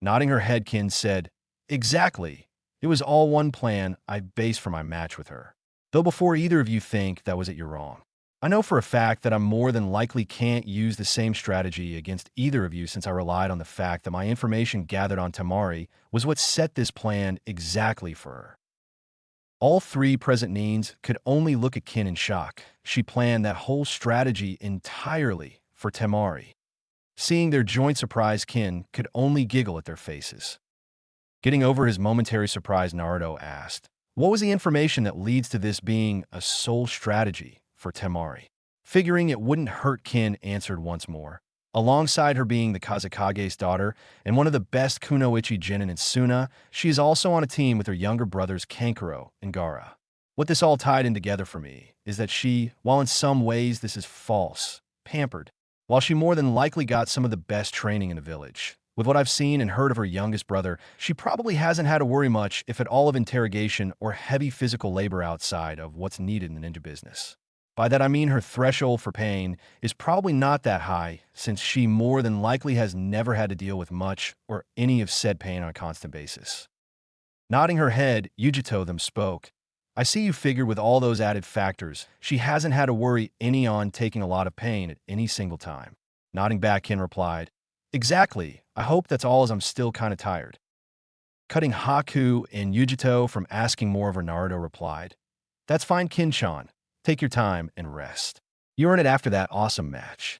Nodding her head, Kin said, Exactly. It was all one plan I based for my match with her. Though before either of you think that was it, you're wrong. I know for a fact that I more than likely can't use the same strategy against either of you, since I relied on the fact that my information gathered on Temari was what set this plan exactly for her. All 3 present Nins could only look at Kin in shock. She planned that whole strategy entirely for Temari. Seeing their joint surprise, Kin could only giggle at their faces. Getting over his momentary surprise, Naruto asked, What was the information that leads to this being a sole strategy for Temari? Figuring it wouldn't hurt, Kin answered once more. Alongside her being the Kazekage's daughter and one of the best kunoichi genin in Suna, she is also on a team with her younger brothers Kankuro and Gaara. What this all tied in together for me is that she, while in some ways this is false, pampered, while she more than likely got some of the best training in the village. With what I've seen and heard of her youngest brother, she probably hasn't had to worry much, if at all, of interrogation or heavy physical labor outside of what's needed in the ninja business. By that I mean her threshold for pain is probably not that high, since she more than likely has never had to deal with much or any of said pain on a constant basis. Nodding her head, Yujito them spoke. I see you figured with all those added factors, she hasn't had to worry any on taking a lot of pain at any single time. Nodding back, Kin replied, exactly. I hope that's all as I'm still kind of tired. Cutting Haku and Yujito from asking more of her, Naruto replied, that's fine, Kin-chan. Take your time and rest. You earn it after that awesome match.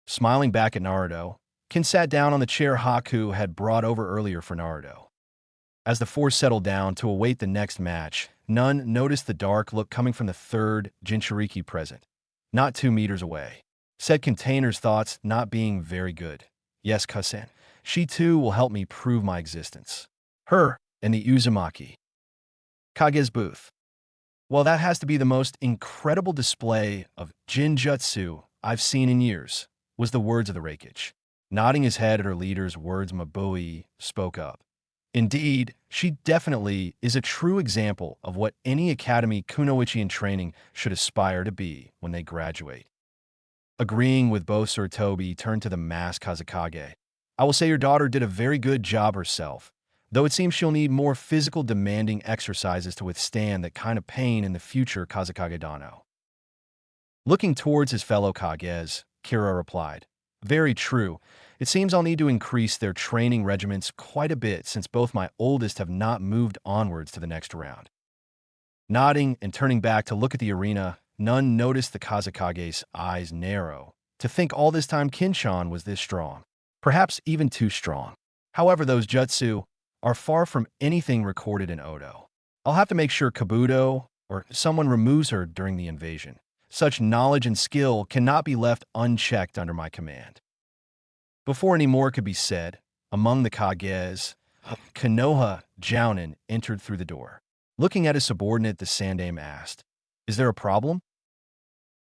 Smiling back at Naruto, Kin sat down on the chair Haku had brought over earlier for Naruto. As the four settled down to await the next match, none noticed the dark look coming from the third Jinchuriki present, not 2 meters away. Said container's thoughts not being very good. Yes, Kusen. She too will help me prove my existence. Her and the Uzumaki. Kage's booth. Well, that has to be the most incredible display of Jinjutsu I've seen in years, was the words of the Raikage. Nodding his head at her leader's words, Mabui spoke up. Indeed, she definitely is a true example of what any academy kunoichi in training should aspire to be when they graduate. Agreeing with both, Sir Toby turned to the masked Kazekage. I will say your daughter did a very good job herself, though it seems she'll need more physical demanding exercises to withstand that kind of pain in the future, Kazekage Dano. Looking towards his fellow Kages, Kira replied, very true. It seems I'll need to increase their training regiments quite a bit since both my oldest have not moved onwards to the next round. Nodding and turning back to look at the arena, none noticed the Kazekage's eyes narrow. To think all this time Kin-chan was this strong. Perhaps even too strong. However, those jutsu are far from anything recorded in Odo. I'll have to make sure Kabuto or someone removes her during the invasion. Such knowledge and skill cannot be left unchecked under my command. Before any more could be said, among the Kages, Konoha Jounin entered through the door. Looking at his subordinate, the Sandaime asked, is there a problem?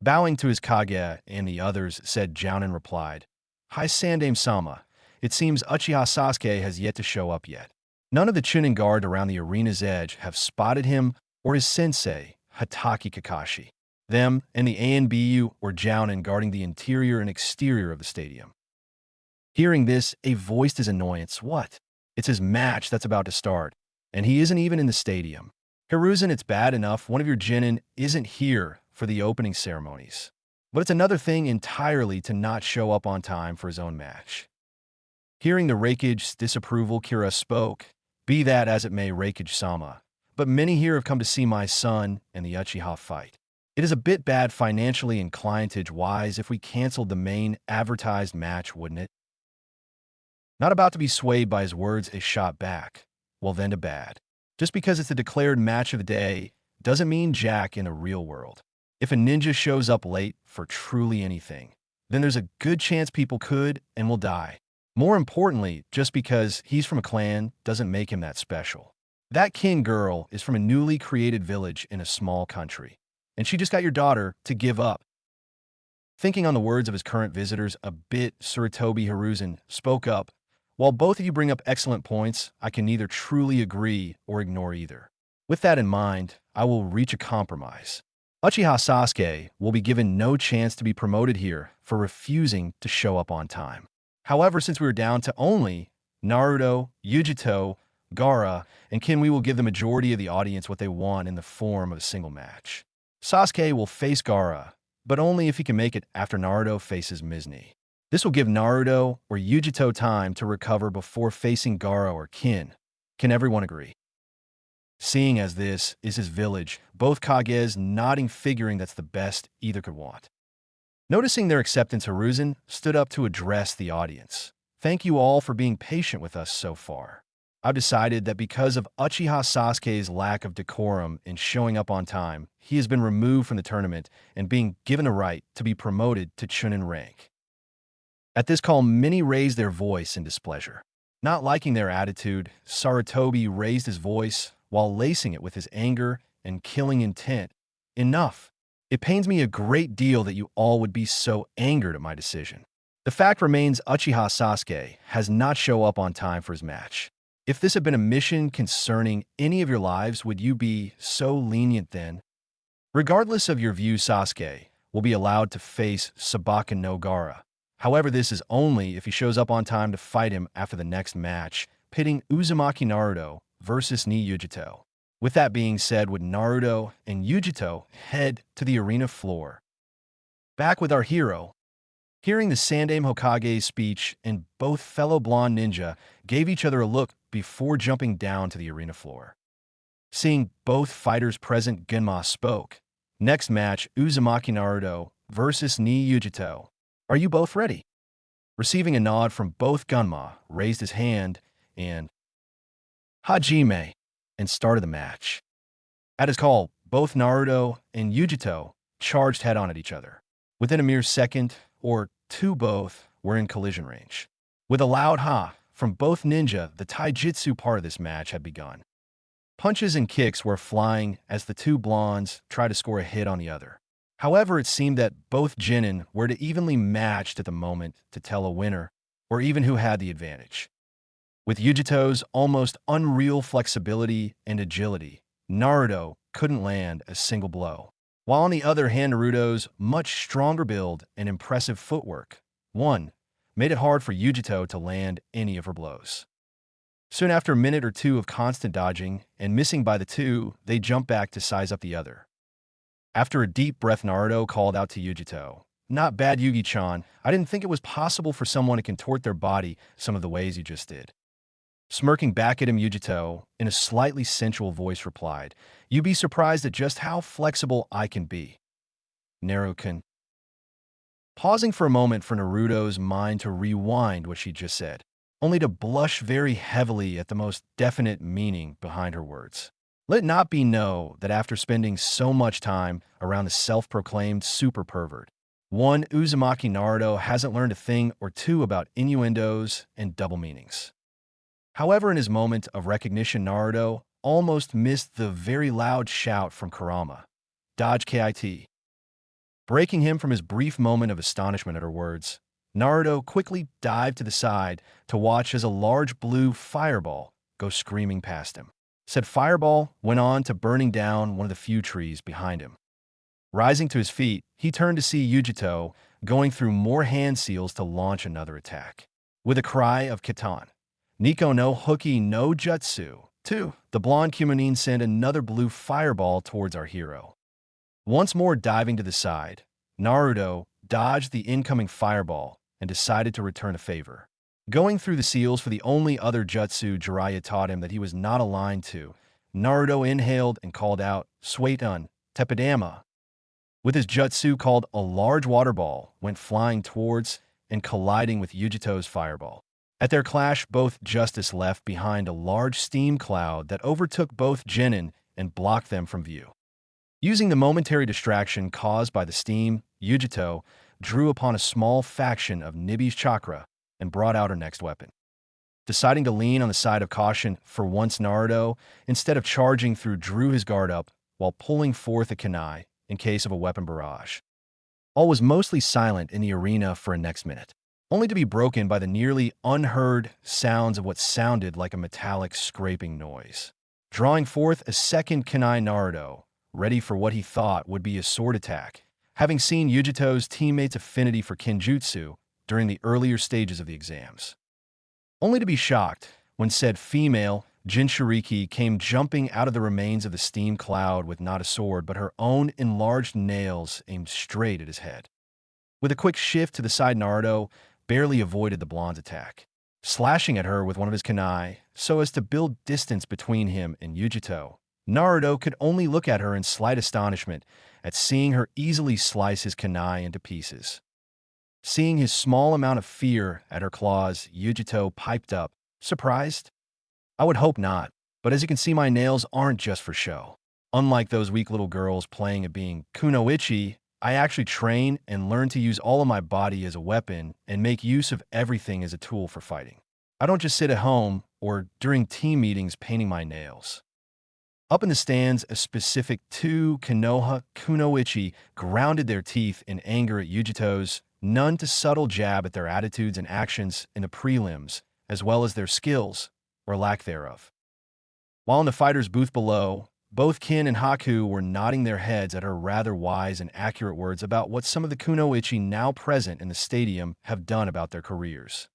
Bowing to his Kage and the others, said Jounin replied, hi Sandaime-sama, it seems Uchiha Sasuke has yet to show up yet. None of the Chunin guard around the arena's edge have spotted him or his sensei, Hatake Kakashi. Them and the ANBU or Jounin guarding the interior and exterior of the stadium. Hearing this, a voiced his annoyance. What? It's his match that's about to start, and he isn't even in the stadium. Hiruzen, it's bad enough one of your Genin isn't here for the opening ceremonies. But it's another thing entirely to not show up on time for his own match. Hearing the Raikage's disapproval, Kira spoke, be that as it may, Raikage-sama, but many here have come to see my son and the Uchiha fight. It is a bit bad financially and clientage-wise if we canceled the main advertised match, wouldn't it? Not about to be swayed by his words, a shot back. Well then to bad. Just because it's the declared match of the day doesn't mean jack in the real world. If a ninja shows up late for truly anything, then there's a good chance people could and will die. More importantly, just because he's from a clan doesn't make him that special. That kin girl is from a newly created village in a small country, and she just got your daughter to give up. Thinking on the words of his current visitors a bit, Suritobi Hiruzen spoke up, while both of you bring up excellent points, I can neither truly agree or ignore either. With that in mind, I will reach a compromise. Uchiha Sasuke will be given no chance to be promoted here for refusing to show up on time. However, since we are down to only Naruto, Yujito, Gaara, and Kin, we will give the majority of the audience what they want in the form of a single match. Sasuke will face Gaara, but only if he can make it after Naruto faces Mizne. This will give Naruto or Yujito time to recover before facing Gaara or Kin. Can everyone agree? Seeing as this is his village, both Kages nodding, figuring that's the best either could want. Noticing their acceptance, Hiruzen stood up to address the audience. Thank you all for being patient with us so far. I've decided that because of Uchiha Sasuke's lack of decorum in showing up on time, he has been removed from the tournament and being given the right to be promoted to Chunin rank. At this call, many raised their voice in displeasure. Not liking their attitude, Sarutobi raised his voice while lacing it with his anger and killing intent. Enough. It pains me a great deal that you all would be so angered at my decision. The fact remains Uchiha Sasuke has not shown up on time for his match. If this had been a mission concerning any of your lives, would you be so lenient then? Regardless of your view, Sasuke will be allowed to face Sabaka no Gaara. However, this is only if he shows up on time to fight him after the next match, pitting Uzumaki Naruto versus Ni Yujito. With that being said, would Naruto and Yujito head to the arena floor? Back with our hero, hearing the Sandaime Hokage's speech, and both fellow blonde ninja gave each other a look before jumping down to the arena floor. Seeing both fighters present, Genma spoke. Next match, Uzumaki Naruto versus Ni Yujito. Are you both ready? Receiving a nod from both, Gunma raised his hand and Hajime and started the match. At his call, both Naruto and Yujito charged head-on at each other. Within a mere second or two, both were in collision range. With a loud ha from both ninja, the Taijutsu part of this match had begun. Punches and kicks were flying as the two blondes tried to score a hit on the other. However, it seemed that both genin were evenly matched at the moment to tell a winner, or even who had the advantage. With Yujito's almost unreal flexibility and agility, Naruto couldn't land a single blow. While on the other hand, Naruto's much stronger build and impressive footwork, made it hard for Yujito to land any of her blows. Soon after a minute or two of constant dodging and missing by the two, they jumped back to size up the other. After a deep breath, Naruto called out to Yujito, "Not bad, Yugi-chan. I didn't think it was possible for someone to contort their body some of the ways you just did." Smirking back at him, Yujito, in a slightly sensual voice, replied, "You'd be surprised at just how flexible I can be." Naruto. Pausing for a moment for Naruto's mind to rewind what she just said, only to blush very heavily at the most definite meaning behind her words. Let it not be known that after spending so much time around the self-proclaimed super pervert, Uzumaki Naruto hasn't learned a thing or two about innuendos and double meanings. However, in his moment of recognition, Naruto almost missed the very loud shout from Kurama, "Dodge KIT." Breaking him from his brief moment of astonishment at her words, Naruto quickly dived to the side to watch as a large blue fireball go screaming past him. Said fireball went on to burning down one of the few trees behind him. Rising to his feet, he turned to see Yujito going through more hand seals to launch another attack. With a cry of Kitan, Nico no Hoki no Jutsu, the blonde Kumanin sent another blue fireball towards our hero. Once more diving to the side, Naruto dodged the incoming fireball and decided to return a favor. Going through the seals for the only other jutsu Jiraiya taught him that he was not aligned to, Naruto inhaled and called out, "Suetun, Tepidama." With his jutsu called a large water ball, went flying towards and colliding with Yujito's fireball. At their clash, both Justice left behind a large steam cloud that overtook both genin and blocked them from view. Using the momentary distraction caused by the steam, Yujito drew upon a small faction of Nibi's chakra and brought out her next weapon. Deciding to lean on the side of caution for once, Naruto, instead of charging through, drew his guard up while pulling forth a kunai in case of a weapon barrage. All was mostly silent in the arena for a next minute, only to be broken by the nearly unheard sounds of what sounded like a metallic scraping noise. Drawing forth a second kunai, Naruto, ready for what he thought would be a sword attack, having seen Yujito's teammates' affinity for Kenjutsu during the earlier stages of the exams. Only to be shocked when said female, Jinchuriki, came jumping out of the remains of the steam cloud with not a sword but her own enlarged nails aimed straight at his head. With a quick shift to the side, Naruto barely avoided the blonde's attack, slashing at her with one of his kunai so as to build distance between him and Yujito. Naruto could only look at her in slight astonishment at seeing her easily slice his kunai into pieces. Seeing his small amount of fear at her claws, Yujito piped up, "Surprised? I would hope not, but as you can see, my nails aren't just for show. Unlike those weak little girls playing at being kunoichi, I actually train and learn to use all of my body as a weapon and make use of everything as a tool for fighting. I don't just sit at home or during team meetings painting my nails." Up in the stands, a specific two Konoha kunoichi grounded their teeth in anger at Yujito's none too subtle jab at their attitudes and actions in the prelims, as well as their skills, or lack thereof. While in the fighter's booth below, both Kin and Haku were nodding their heads at her rather wise and accurate words about what some of the kunoichi now present in the stadium have done about their careers.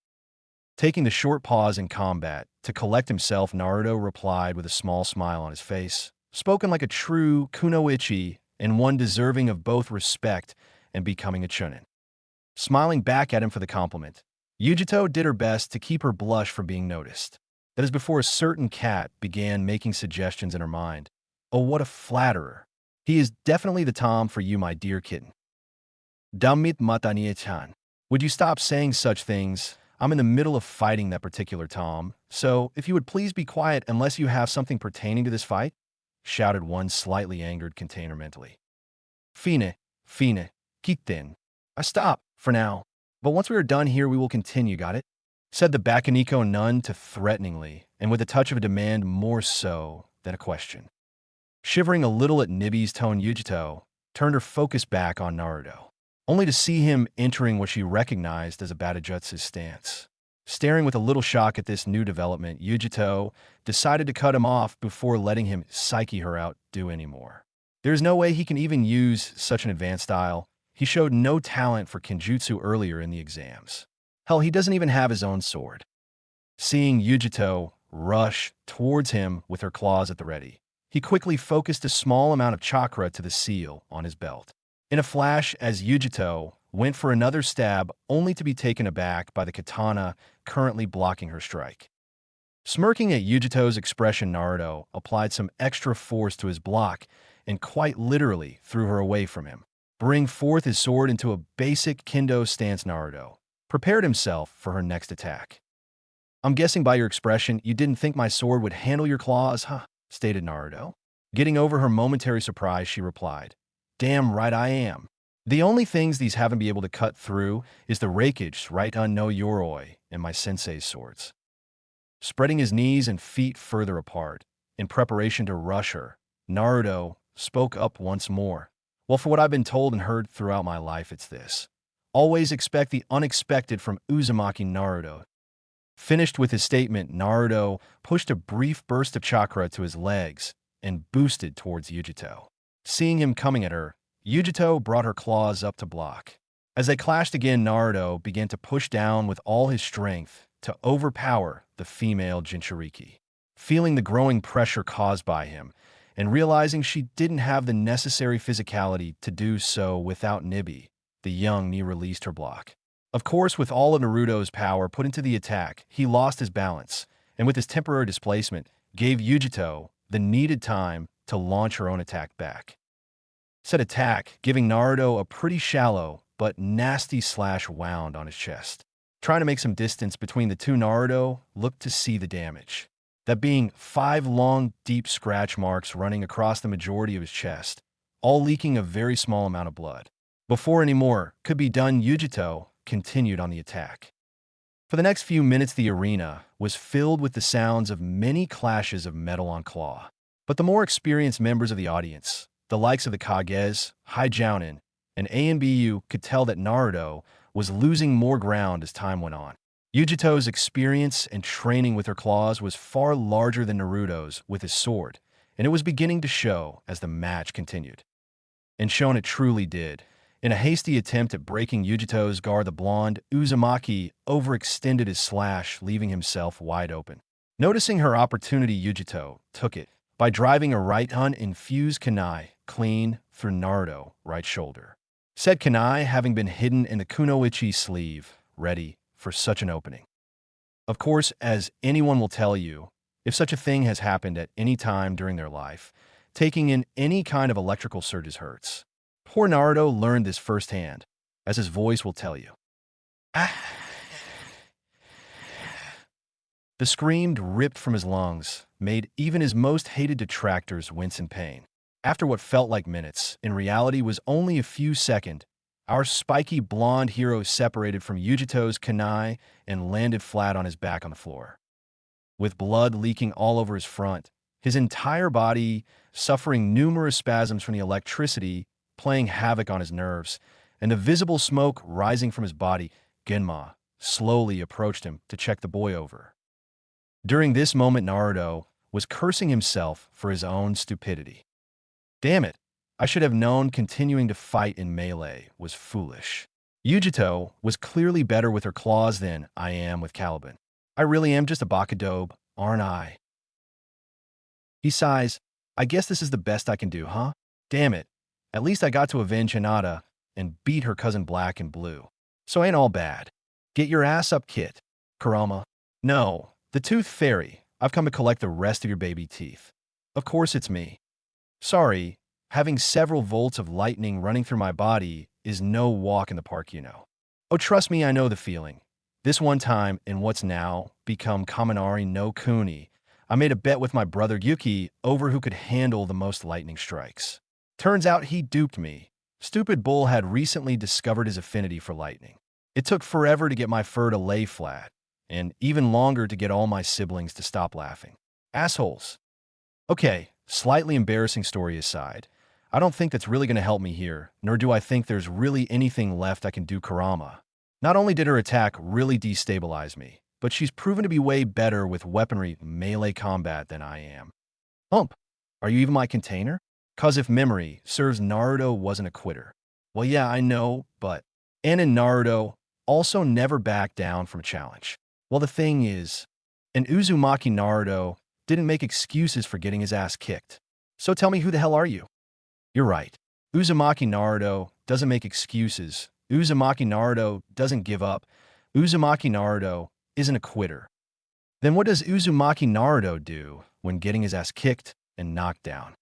Taking the short pause in combat to collect himself, Naruto replied with a small smile on his face, spoken like a true kunoichi and one deserving of both respect and becoming a chunin. Smiling back at him for the compliment, Yujito did her best to keep her blush from being noticed. That is before a certain cat began making suggestions in her mind. Oh, what a flatterer. He is definitely the Tom for you, my dear kitten. Damit matanie-chan. Would you stop saying such things? I'm in the middle of fighting that particular Tom, so if you would please be quiet unless you have something pertaining to this fight, shouted one slightly angered container mentally. Fine, kitten. I stop, for now. But once we are done here, we will continue, got it? Said the Bakaniko nun to threateningly, and with a touch of a demand more so than a question. Shivering a little at Nibi's tone, Yujito turned her focus back on Naruto, only to see him entering what she recognized as a Taijutsu's stance. Staring with a little shock at this new development, Yujito decided to cut him off before letting him psyche her out do anymore. There's no way he can even use such an advanced style. He showed no talent for Kenjutsu earlier in the exams. Hell, he doesn't even have his own sword. Seeing Yujito rush towards him with her claws at the ready, he quickly focused a small amount of chakra to the seal on his belt. In a flash, as Yujito went for another stab, only to be taken aback by the katana currently blocking her strike. Smirking at Yujito's expression, Naruto applied some extra force to his block and quite literally threw her away from him. Bring forth his sword into a basic kendo stance, Naruto prepared himself for her next attack. I'm guessing by your expression, you didn't think my sword would handle your claws, huh? Stated Naruto. Getting over her momentary surprise, she replied, Damn right I am. The only things these haven't been able to cut through is the rakeage right on no Yoroi and my sensei's swords. Spreading his knees and feet further apart, in preparation to rush her, Naruto spoke up once more. Well, for what I've been told and heard throughout my life, it's this. Always expect the unexpected from Uzumaki Naruto. Finished with his statement, Naruto pushed a brief burst of chakra to his legs and boosted towards Yujito. Seeing him coming at her, Yujito brought her claws up to block. As they clashed again, Naruto began to push down with all his strength to overpower the female Jinchuriki. Feeling the growing pressure caused by him, and realizing she didn't have the necessary physicality to do so without Nibi, the young Ni released her block. Of course, with all of Naruto's power put into the attack, he lost his balance, and with his temporary displacement, gave Yujito the needed time to launch her own attack back. Said attack, giving Naruto a pretty shallow but nasty slash wound on his chest. Trying to make some distance between the two, Naruto looked to see the damage. That being 5 long, deep scratch marks running across the majority of his chest, all leaking a very small amount of blood. Before any more could be done, Yujito continued on the attack. For the next few minutes, the arena was filled with the sounds of many clashes of metal on claw. But the more experienced members of the audience, the likes of the Kages, Haijounen, and ANBU, could tell that Naruto was losing more ground as time went on. Yujito's experience and training with her claws was far larger than Naruto's with his sword, and it was beginning to show as the match continued. And shown it truly did. In a hasty attempt at breaking Yujito's guard, the blonde Uzumaki overextended his slash, leaving himself wide open. Noticing her opportunity, Yujito took it by driving a right-hand infused kunai clean through Naruto's right shoulder. Said kunai having been hidden in the kunoichi sleeve, ready for such an opening. Of course, as anyone will tell you, if such a thing has happened at any time during their life, taking in any kind of electrical surges hurts. Poor Naruto learned this firsthand, as his voice will tell you. The scream ripped from his lungs made even his most hated detractors wince in pain. After what felt like minutes, in reality was only a few seconds, our spiky blonde hero separated from Yujito's kunai and landed flat on his back on the floor. With blood leaking all over his front, his entire body suffering numerous spasms from the electricity playing havoc on his nerves, and the visible smoke rising from his body, Genma slowly approached him to check the boy over. During this moment, Naruto was cursing himself for his own stupidity. Damn it, I should have known continuing to fight in melee was foolish. Yujito was clearly better with her claws than I am with Caliban. I really am just a bakadobe, aren't I? He sighs. I guess this is the best I can do, huh? Damn it. At least I got to avenge Hinata and beat her cousin Black and Blue. So ain't all bad. Get your ass up, Kit. Kurama. No, the Tooth Fairy. I've come to collect the rest of your baby teeth. Of course it's me. Sorry, having several volts of lightning running through my body is no walk in the park, you know. Oh, trust me, I know the feeling. This one time, in what's now become Kaminari no Kuni, I made a bet with my brother Yuki over who could handle the most lightning strikes. Turns out he duped me. Stupid Bull had recently discovered his affinity for lightning. It took forever to get my fur to lay flat, and even longer to get all my siblings to stop laughing. Assholes. Okay, slightly embarrassing story aside, I don't think that's really going to help me here, nor do I think there's really anything left I can do Kurama. Not only did her attack really destabilize me, but she's proven to be way better with weaponry melee combat than I am. Hump, are you even my container? 'Cause if memory serves, Naruto wasn't a quitter. Well, yeah, I know, but... And in Naruto, also never backed down from a challenge. Well, the thing is, an Uzumaki Naruto didn't make excuses for getting his ass kicked. So tell me, who the hell are you? You're right. Uzumaki Naruto doesn't make excuses. Uzumaki Naruto doesn't give up. Uzumaki Naruto isn't a quitter. Then what does Uzumaki Naruto do when getting his ass kicked and knocked down?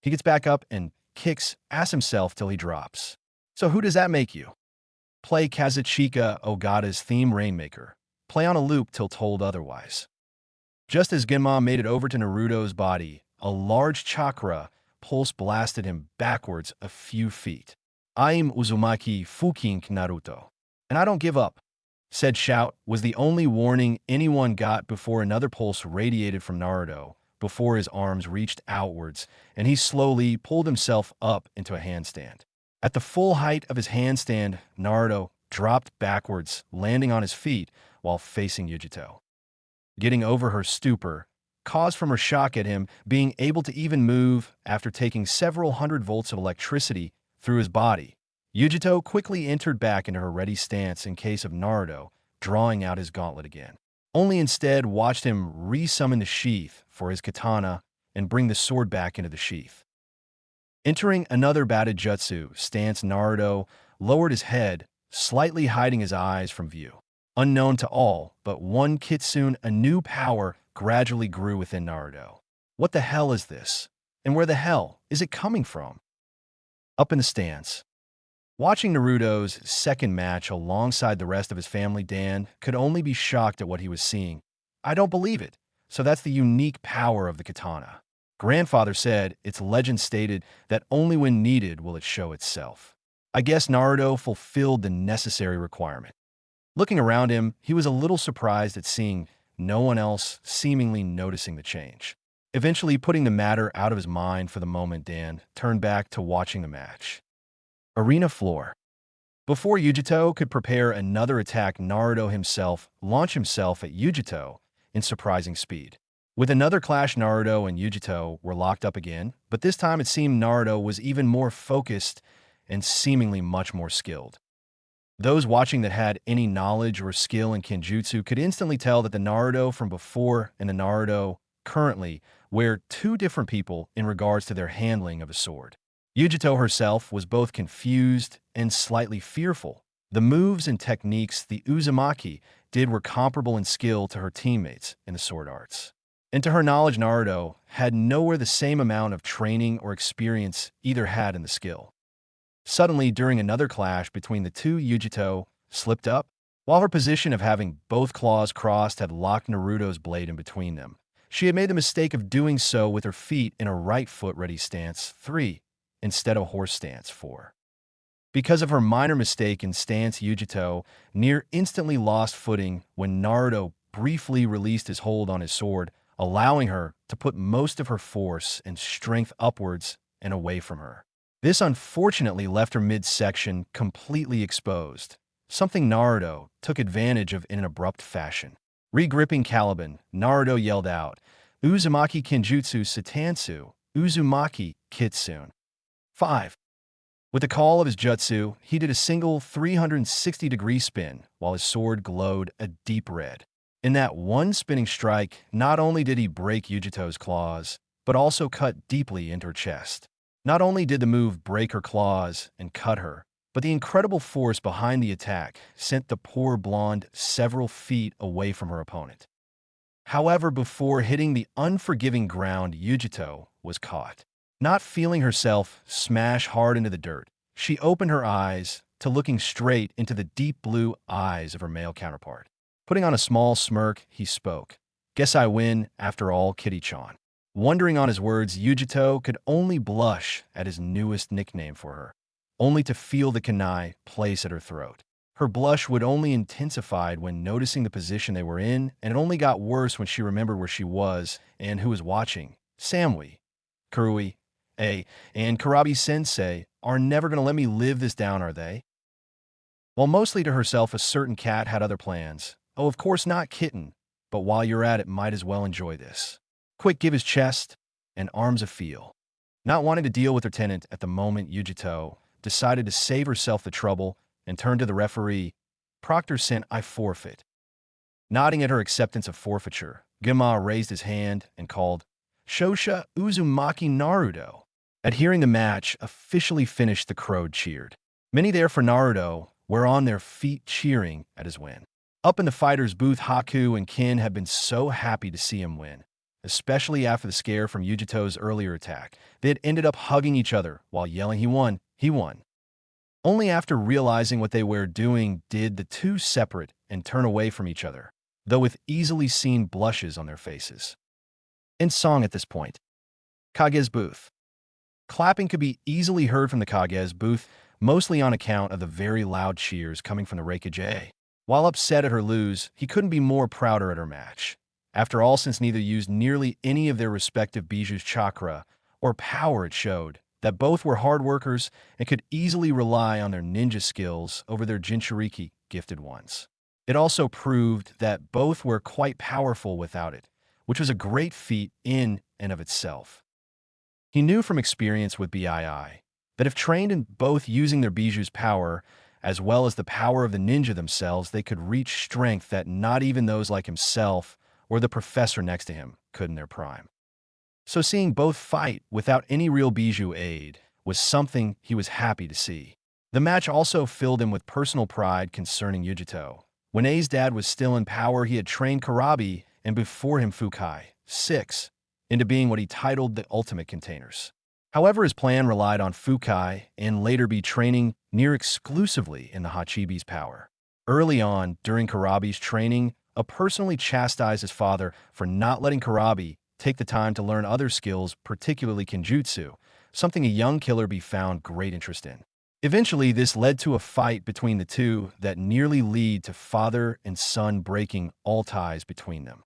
He gets back up and kicks ass himself till he drops. So who does that make you? Play Kazuchika Ogata's theme Rainmaker. Play on a loop till told otherwise. Just as Genma made it over to Naruto's body, a large chakra pulse blasted him backwards a few feet. I'm Uzumaki Fukin Naruto. And I don't give up. Said shout was the only warning anyone got before another pulse radiated from Naruto, before his arms reached outwards, and he slowly pulled himself up into a handstand. At the full height of his handstand, Naruto dropped backwards, landing on his feet while facing Yujito. Getting over her stupor, caused from her shock at him being able to even move after taking several hundred volts of electricity through his body, Yujito quickly entered back into her ready stance in case of Naruto drawing out his gauntlet again. Only instead watched him re-summon the sheath for his katana and bring the sword back into the sheath. Entering another Batijutsu stance, Naruto lowered his head, slightly hiding his eyes from view. Unknown to all but one kitsune, a new power gradually grew within Naruto. What the hell is this? And where the hell is it coming from? Up in the stance. Watching Naruto's second match alongside the rest of his family, Dan could only be shocked at what he was seeing. I don't believe it. So that's the unique power of the katana. Grandfather said its legend stated that only when needed will it show itself. I guess Naruto fulfilled the necessary requirement. Looking around him, he was a little surprised at seeing no one else seemingly noticing the change. Eventually putting the matter out of his mind for the moment, Dan turned back to watching the match. Arena floor. Before Yujito could prepare another attack, Naruto himself launched himself at Yujito in surprising speed. With another clash, Naruto and Yujito were locked up again, but this time it seemed Naruto was even more focused and seemingly much more skilled. Those watching that had any knowledge or skill in Kenjutsu could instantly tell that the Naruto from before and the Naruto currently were two different people in regards to their handling of a sword. Yujito herself was both confused and slightly fearful. The moves and techniques the Uzumaki did were comparable in skill to her teammates in the sword arts. And to her knowledge, Naruto had nowhere the same amount of training or experience either had in the skill. Suddenly, during another clash between the two, Yujito slipped up. While her position of having both claws crossed had locked Naruto's blade in between them, she had made the mistake of doing so with her feet in a right foot ready stance 3 instead of horse stance 4. Because of her minor mistake in stance, Yujito near instantly lost footing when Naruto briefly released his hold on his sword, allowing her to put most of her force and strength upwards and away from her. This unfortunately left her midsection completely exposed, something Naruto took advantage of in an abrupt fashion. Regripping Caliban, Naruto yelled out, "Uzumaki Kenjutsu Satansu, Uzumaki Kitsune." 5. With the call of his jutsu, he did a single 360-degree spin while his sword glowed a deep red. In that one spinning strike, not only did he break Yujito's claws, but also cut deeply into her chest. Not only did the move break her claws and cut her, but the incredible force behind the attack sent the poor blonde several feet away from her opponent. However, before hitting the unforgiving ground, Yujito was caught. Not feeling herself smash hard into the dirt, she opened her eyes to looking straight into the deep blue eyes of her male counterpart. Putting on a small smirk, he spoke. "Guess I win, after all, Kitty-chan." Wondering on his words, Yujito could only blush at his newest nickname for her, only to feel the kunai place at her throat. Her blush would only intensify when noticing the position they were in, and it only got worse when she remembered where she was and who was watching. Samui, Kurui, and Karabi-sensei are never going to let me live this down, are they? While mostly to herself, a certain cat had other plans. Oh, of course not, kitten, but while you're at it, might as well enjoy this. Quick, give his chest and arms a feel. Not wanting to deal with her tenant at the moment, Yujito decided to save herself the trouble and turned to the referee. "Proctor sent I forfeit." Nodding at her acceptance of forfeiture, Gema raised his hand and called, "Shosha Uzumaki Naruto." At hearing the match officially finished, the crowd cheered. Many there for Naruto were on their feet cheering at his win. Up in the fighter's booth, Haku and Kin had been so happy to see him win, especially after the scare from Yujito's earlier attack. They had ended up hugging each other while yelling, "He won! He won!" Only after realizing what they were doing did the two separate and turn away from each other, though with easily seen blushes on their faces. In song at this point, Kage's booth. Clapping could be easily heard from the Kage's booth, mostly on account of the very loud cheers coming from the Kage. While upset at her lose, he couldn't be more prouder at her match. After all, since neither used nearly any of their respective Biju's chakra or power, it showed that both were hard workers and could easily rely on their ninja skills over their Jinchuriki gifted ones. It also proved that both were quite powerful without it, which was a great feat in and of itself. He knew from experience with BII that if trained in both using their Biju's power as well as the power of the ninja themselves, they could reach strength that not even those like himself or the professor next to him could in their prime. So seeing both fight without any real Biju aid was something he was happy to see. The match also filled him with personal pride concerning Yujito. When A's dad was still in power, he had trained Karabi and before him Fukai, 6, into being what he titled the ultimate containers. However, his plan relied on Fukai and later be training near exclusively in the Hachibi's power. Early on, during Karabi's training, A personally chastised his father for not letting Karabi take the time to learn other skills, particularly Kenjutsu, something a young killer bee found great interest in. Eventually, this led to a fight between the two that nearly led to father and son breaking all ties between them.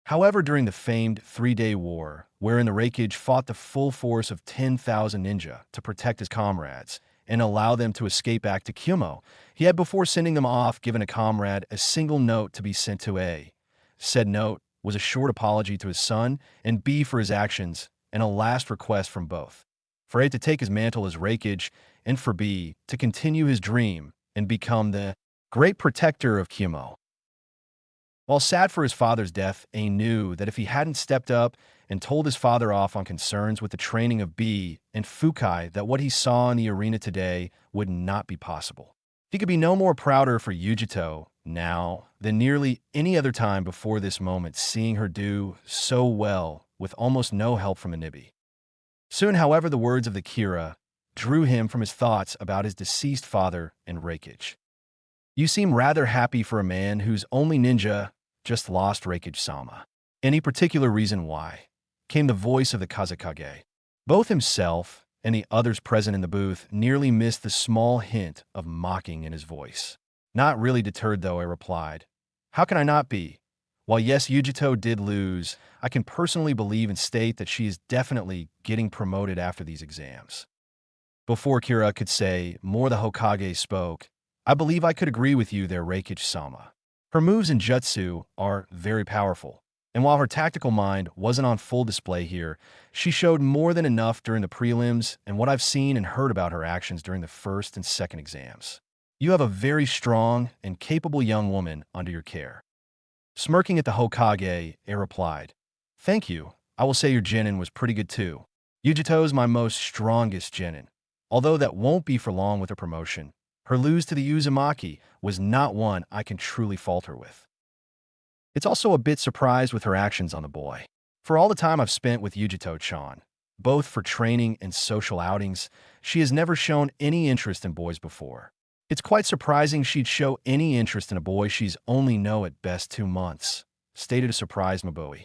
However, during the famed 3-day war, wherein the Raikage fought the full force of 10,000 ninja to protect his comrades and allow them to escape back to Kyūmo, he had before sending them off given a comrade a single note to be sent to A. Said note was a short apology to his son and B for his actions and a last request from both. For A to take his mantle as Raikage and for B to continue his dream and become the great protector of Kyūmo. While sad for his father's death, A knew that if he hadn't stepped up and told his father off on concerns with the training of B and Fukai, that what he saw in the arena today would not be possible. He could be no more prouder for Yujito now than nearly any other time before this moment, seeing her do so well with almost no help from Anibi. Soon, however, the words of the Kira drew him from his thoughts about his deceased father and Raikage. You seem rather happy for a man whose only ninja just lost Raikage-sama. Any particular reason why? Came the voice of the Kazekage. Both himself and the others present in the booth nearly missed the small hint of mocking in his voice. Not really deterred, though, I replied. How can I not be? While yes, Yujito did lose, I can personally believe and state that she is definitely getting promoted after these exams. Before Kira could say more, the Hokage spoke. I believe I could agree with you there, Raikage-sama. Her moves in jutsu are very powerful, and while her tactical mind wasn't on full display here, she showed more than enough during the prelims and what I've seen and heard about her actions during the first and second exams. You have a very strong and capable young woman under your care. Smirking at the Hokage, I replied, "Thank you. I will say your genin was pretty good too. Yujito's my most strongest genin. Although that won't be for long with her promotion. Her lose to the Uzumaki was not one I can truly fault her with." It's also a bit surprised with her actions on the boy. For all the time I've spent with Yujito-chan, both for training and social outings, she has never shown any interest in boys before. It's quite surprising she'd show any interest in a boy she's only known at best 2 months, stated a surprised Mabui.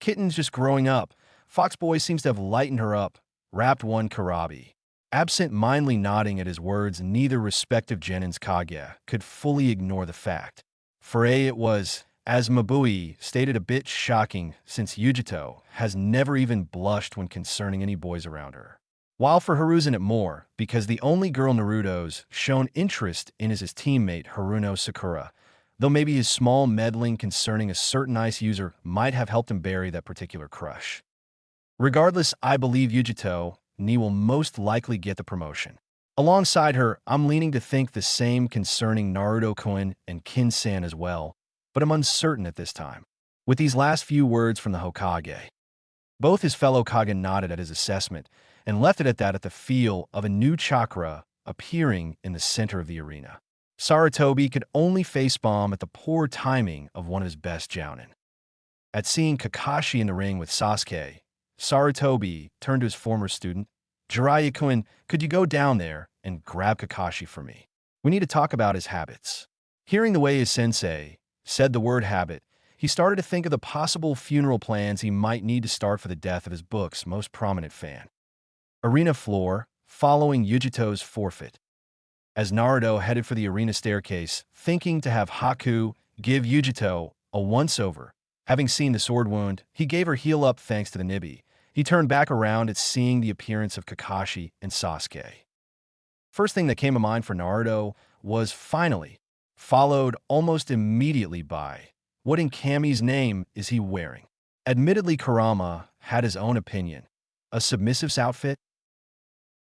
"Kitten's just growing up. Foxboy seems to have lightened her up," rapped one Karabi. Absent-mindedly nodding at his words, neither respective genin's Kage could fully ignore the fact. For A, it was, as Mabui stated, a bit shocking since Yujito has never even blushed when concerning any boys around her. While for Hiruzen it more, because the only girl Naruto's shown interest in is his teammate Haruno Sakura, though maybe his small meddling concerning a certain ice user might have helped him bury that particular crush. Regardless, I believe Yujito Ni will most likely get the promotion. Alongside her, I'm leaning to think the same concerning Naruto-kun and Kin-san as well, but I'm uncertain at this time. With these last few words from the Hokage, both his fellow Kage nodded at his assessment and left it at that, at the feel of a new chakra appearing in the center of the arena. Sarutobi could only facepalm at the poor timing of one of his best jounin. At seeing Kakashi in the ring with Sasuke, Sarutobi turned to his former student, "Jiraiya-kun, could you go down there and grab Kakashi for me? We need to talk about his habits." Hearing the way his sensei said the word habit, he started to think of the possible funeral plans he might need to start for the death of his book's most prominent fan. Arena floor, following Yujito's forfeit. As Naruto headed for the arena staircase, thinking to have Haku give Yujito a once-over, having seen the sword wound, he gave her heal up thanks to the Nibi. He turned back around at seeing the appearance of Kakashi and Sasuke. First thing that came to mind for Naruto was finally, followed almost immediately by, what in Kami's name is he wearing? Admittedly, Kurama had his own opinion. A submissive's outfit?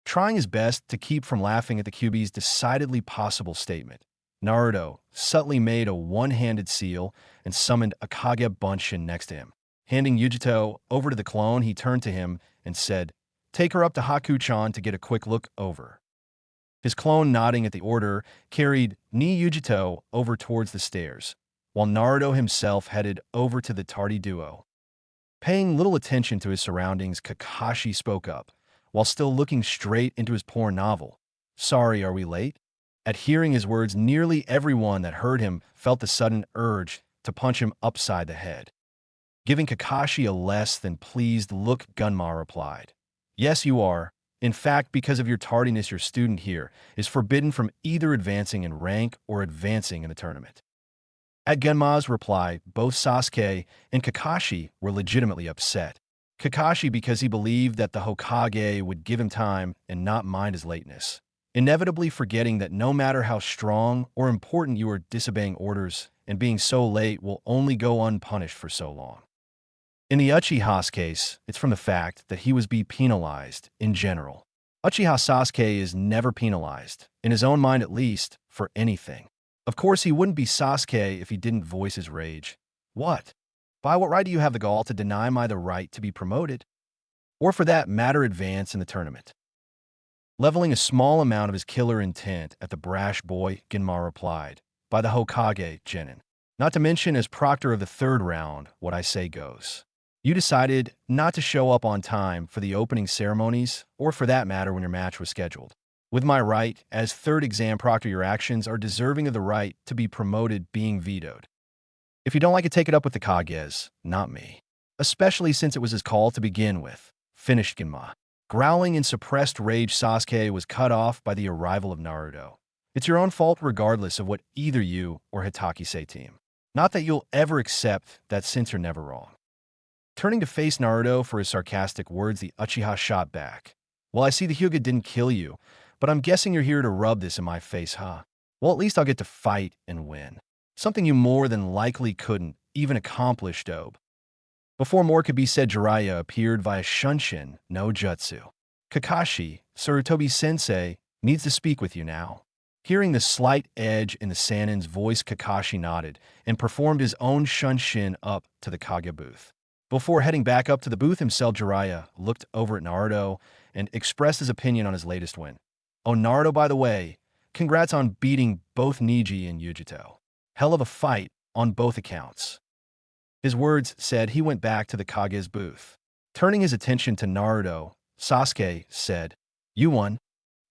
Trying his best to keep from laughing at the Kyūbi's decidedly possible statement, Naruto subtly made a one-handed seal and summoned a Kage Bunshin next to him. Handing Yujito over to the clone, he turned to him and said, "Take her up to Haku-chan to get a quick look over." His clone, nodding at the order, carried Ni Yujito over towards the stairs, while Naruto himself headed over to the tardy duo. Paying little attention to his surroundings, Kakashi spoke up, while still looking straight into his porn novel. "Sorry, are we late?" At hearing his words, nearly everyone that heard him felt the sudden urge to punch him upside the head. Giving Kakashi a less than pleased look, Gunma replied, "Yes, you are. In fact, because of your tardiness, your student here is forbidden from either advancing in rank or advancing in the tournament." At Genma's reply, both Sasuke and Kakashi were legitimately upset. Kakashi because he believed that the Hokage would give him time and not mind his lateness, inevitably forgetting that no matter how strong or important you are, disobeying orders and being so late will only go unpunished for so long. In the Uchiha's case, it's from the fact that he was being penalized in general. Uchiha Sasuke is never penalized, in his own mind at least, for anything. Of course, he wouldn't be Sasuke if he didn't voice his rage. "What? By what right do you have the gall to deny me the right to be promoted? Or for that matter, advance in the tournament?" Leveling a small amount of his killer intent at the brash boy, Genma replied, "By the Hokage, Genin. Not to mention as proctor of the third round, what I say goes. You decided not to show up on time for the opening ceremonies, or for that matter when your match was scheduled. With my right, as third exam proctor, your actions are deserving of the right to be promoted being vetoed. If you don't like it, take it up with the Kages, not me. Especially since it was his call to begin with," finished Genma. Growling in suppressed rage, Sasuke was cut off by the arrival of Naruto. "It's your own fault regardless of what either you or Hitaki say, team. Not that you'll ever accept that since you're never wrong." Turning to face Naruto for his sarcastic words, the Uchiha shot back. "Well, I see the Hyuga didn't kill you, but I'm guessing you're here to rub this in my face, huh? Well, at least I'll get to fight and win. Something you more than likely couldn't even accomplish, Dobe." Before more could be said, Jiraiya appeared via Shunshin no Jutsu. "Kakashi, Sarutobi-sensei needs to speak with you now." Hearing the slight edge in the Sanin's voice, Kakashi nodded and performed his own shunshin up to the Kage booth. Before heading back up to the booth himself, Jiraiya looked over at Naruto and expressed his opinion on his latest win. "Oh, Naruto, by the way, congrats on beating both Neji and Yujito. Hell of a fight on both accounts." His words said, he went back to the Kage's booth. Turning his attention to Naruto, Sasuke said, "You won.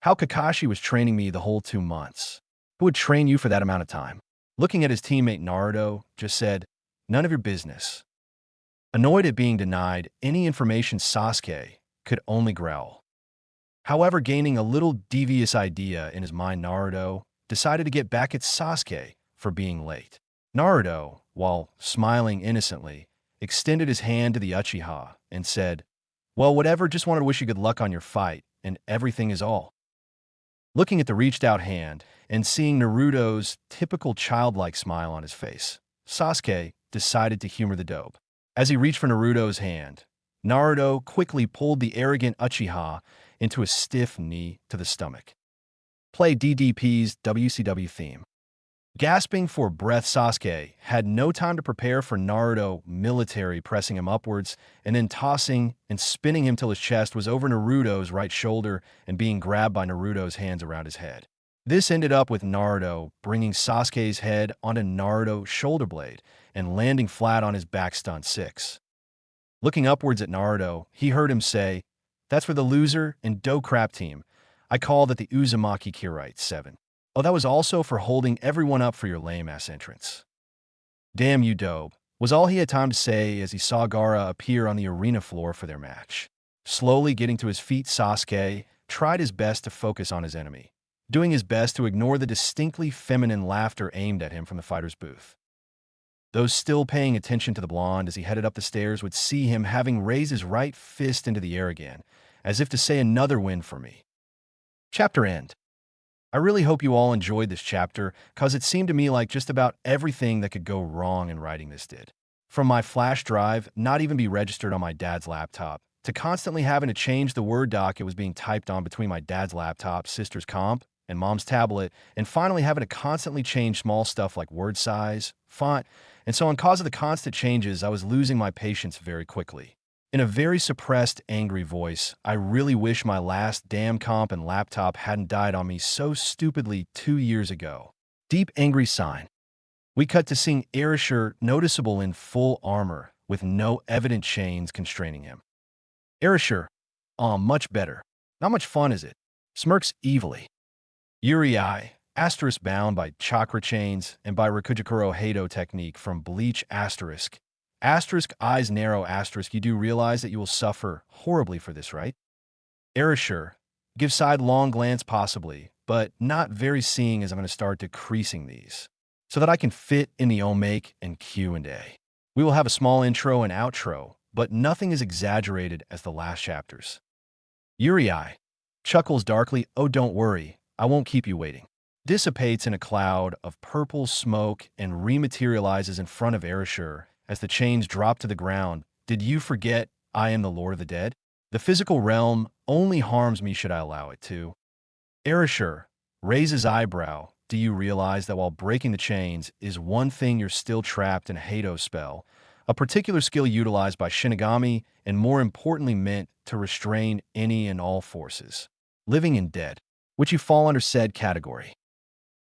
How Kakashi was training me the whole 2 months. Who would train you for that amount of time?" Looking at his teammate, Naruto just said, "None of your business." Annoyed at being denied any information, Sasuke could only growl. However, gaining a little devious idea in his mind, Naruto decided to get back at Sasuke for being late. Naruto, while smiling innocently, extended his hand to the Uchiha and said, "Well, whatever, just wanted to wish you good luck on your fight, and everything is all." Looking at the reached-out hand and seeing Naruto's typical childlike smile on his face, Sasuke decided to humor the dope. As he reached for Naruto's hand, Naruto quickly pulled the arrogant Uchiha into a stiff knee to the stomach. Play DDP's WCW theme. Gasping for breath, Sasuke had no time to prepare for Naruto military pressing him upwards and then tossing and spinning him till his chest was over Naruto's right shoulder and being grabbed by Naruto's hands around his head. This ended up with Naruto bringing Sasuke's head onto Naruto's shoulder blade and landing flat on his back, stunt 6. Looking upwards at Naruto, he heard him say, "That's for the loser and dough crap team. I call that the Uzumaki Kirite 7. Oh, that was also for holding everyone up for your lame-ass entrance." "Damn you, dope," was all he had time to say as he saw Gaara appear on the arena floor for their match. Slowly getting to his feet, Sasuke tried his best to focus on his enemy, doing his best to ignore the distinctly feminine laughter aimed at him from the fighter's booth. Those still paying attention to the blonde as he headed up the stairs would see him having raised his right fist into the air again, as if to say, "Another win for me." Chapter end. I really hope you all enjoyed this chapter, cause it seemed to me like just about everything that could go wrong in writing this did. From my flash drive not even be registered on my dad's laptop, to constantly having to change the Word doc it was being typed on between my dad's laptop, sister's comp, and mom's tablet, and finally having to constantly change small stuff like word size, font, and so on. Cause of the constant changes, I was losing my patience very quickly. In a very suppressed, angry voice, I really wish my last damn comp and laptop hadn't died on me so stupidly 2 years ago. Deep angry sign. We cut to seeing Erishur noticeable in full armor, with no evident chains constraining him. Erishur, much better. Not much fun, is it? Smirks evilly. Jiraiya, asterisk bound by chakra chains and by Rikujikuro Heido technique from Bleach asterisk. Asterisk, eyes narrow, asterisk, you do realize that you will suffer horribly for this, right? Erishur, give sidelong glance possibly, but not very, seeing as I'm going to start decreasing these, so that I can fit in the Omake and Q&A. We will have a small intro and outro, but nothing as exaggerated as the last chapters. Jiraiya chuckles darkly, "Oh, don't worry, I won't keep you waiting." Dissipates in a cloud of purple smoke and rematerializes in front of Erishur as the chains drop to the ground. "Did you forget I am the Lord of the Dead? The physical realm only harms me should I allow it to." Erishur raises eyebrow. "Do you realize that while breaking the chains is one thing, you're still trapped in a Heido spell, a particular skill utilized by Shinigami and more importantly meant to restrain any and all forces, living and dead, which you fall under said category?"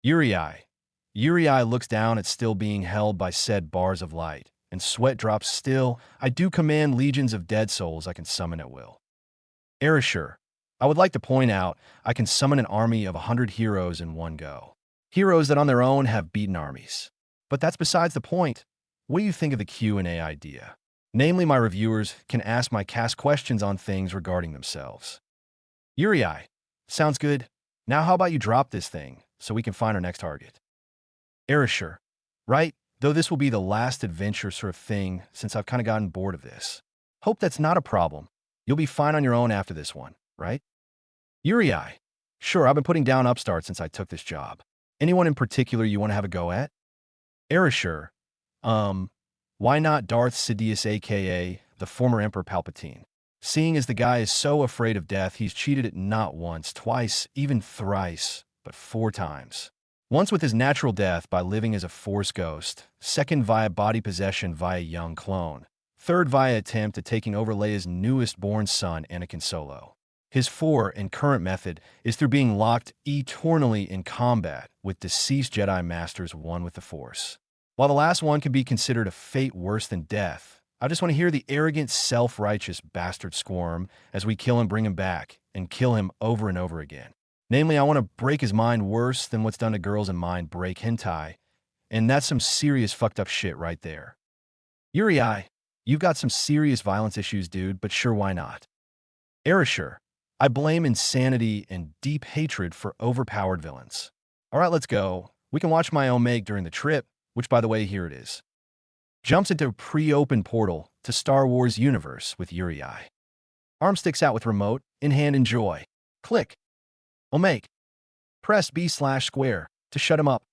Jiraiya looks down at still being held by said bars of light, and sweat drops. "Still, I do command legions of dead souls I can summon at will." Erishur, I would like to point out, I can summon an army of 100 heroes in one go. Heroes that on their own have beaten armies. But that's besides the point. What do you think of the Q&A idea? Namely, my reviewers can ask my cast questions on things regarding themselves. Jiraiya, sounds good. Now how about you drop this thing, so we can find our next target? Erishur, right? Though this will be the last adventure sort of thing since I've kind of gotten bored of this. Hope that's not a problem. You'll be fine on your own after this one, right? Jiraiya, sure, I've been putting down upstart since I took this job. Anyone in particular you want to have a go at? Erishur, why not Darth Sidious aka the former Emperor Palpatine? Seeing as the guy is so afraid of death, he's cheated it not once, twice, even thrice, but 4 times. Once with his natural death by living as a Force ghost, second via body possession via young clone, third via attempt at taking over Leia's newest born son, Anakin Solo. His 4 and current method is through being locked eternally in combat with deceased Jedi Masters one with the Force. While the last one can be considered a fate worse than death, I just want to hear the arrogant, self-righteous bastard squirm as we kill and bring him back, and kill him over and over again. Namely, I want to break his mind worse than what's done to girls in mind break hentai, and that's some serious fucked up shit right there. Jiraiya, you've got some serious violence issues, dude, but sure, why not? Erasure, I blame insanity and deep hatred for overpowered villains. Alright, let's go. We can watch my Omega during the trip, which by the way, here it is. Jumps into a pre-open portal to Star Wars universe with Jiraiya. Arm sticks out with remote, in hand enjoy. Click. Omega. Press B/square to shut him up.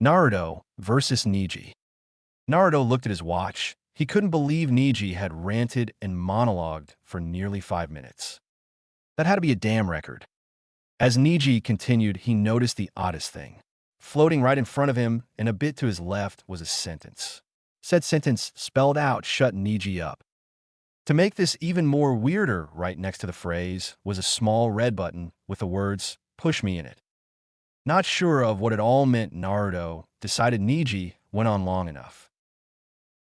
Naruto versus Neji. Naruto looked at his watch. He couldn't believe Neji had ranted and monologued for nearly 5 minutes. That had to be a damn record. As Neji continued, he noticed the oddest thing. Floating right in front of him and a bit to his left was a sentence. Said sentence spelled out shut Neji up. To make this even more weirder, right next to the phrase was a small red button with the words, "Push me" in it. Not sure of what it all meant, Naruto decided Neji went on long enough.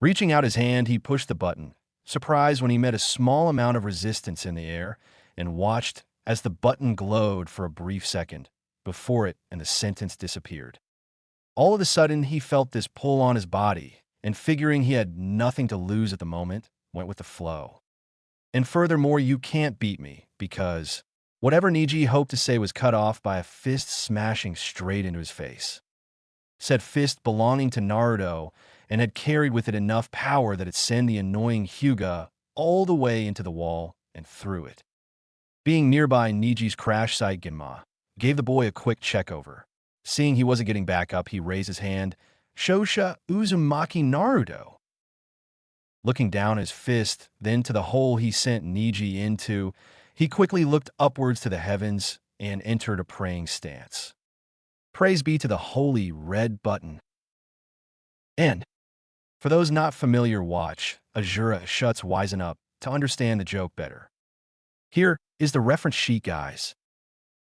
Reaching out his hand, he pushed the button, surprised when he met a small amount of resistance in the air, and watched as the button glowed for a brief second before it and the sentence disappeared. All of a sudden, he felt this pull on his body, and figuring he had nothing to lose at the moment, went with the flow. And furthermore, you can't beat me, because whatever Neji hoped to say was cut off by a fist smashing straight into his face. Said fist belonging to Naruto and had carried with it enough power that it sent the annoying Hyuga all the way into the wall and through it. Being nearby Neji's crash site, Genma gave the boy a quick check over. Seeing he wasn't getting back up, he raised his hand. Shosha Uzumaki Naruto. Looking down his fist, then to the hole he sent Neji into, he quickly looked upwards to the heavens and entered a praying stance. Praise be to the holy red button. And for those not familiar, watch Azura Shuts Wisen Up to understand the joke better. Here is the reference sheet, guys.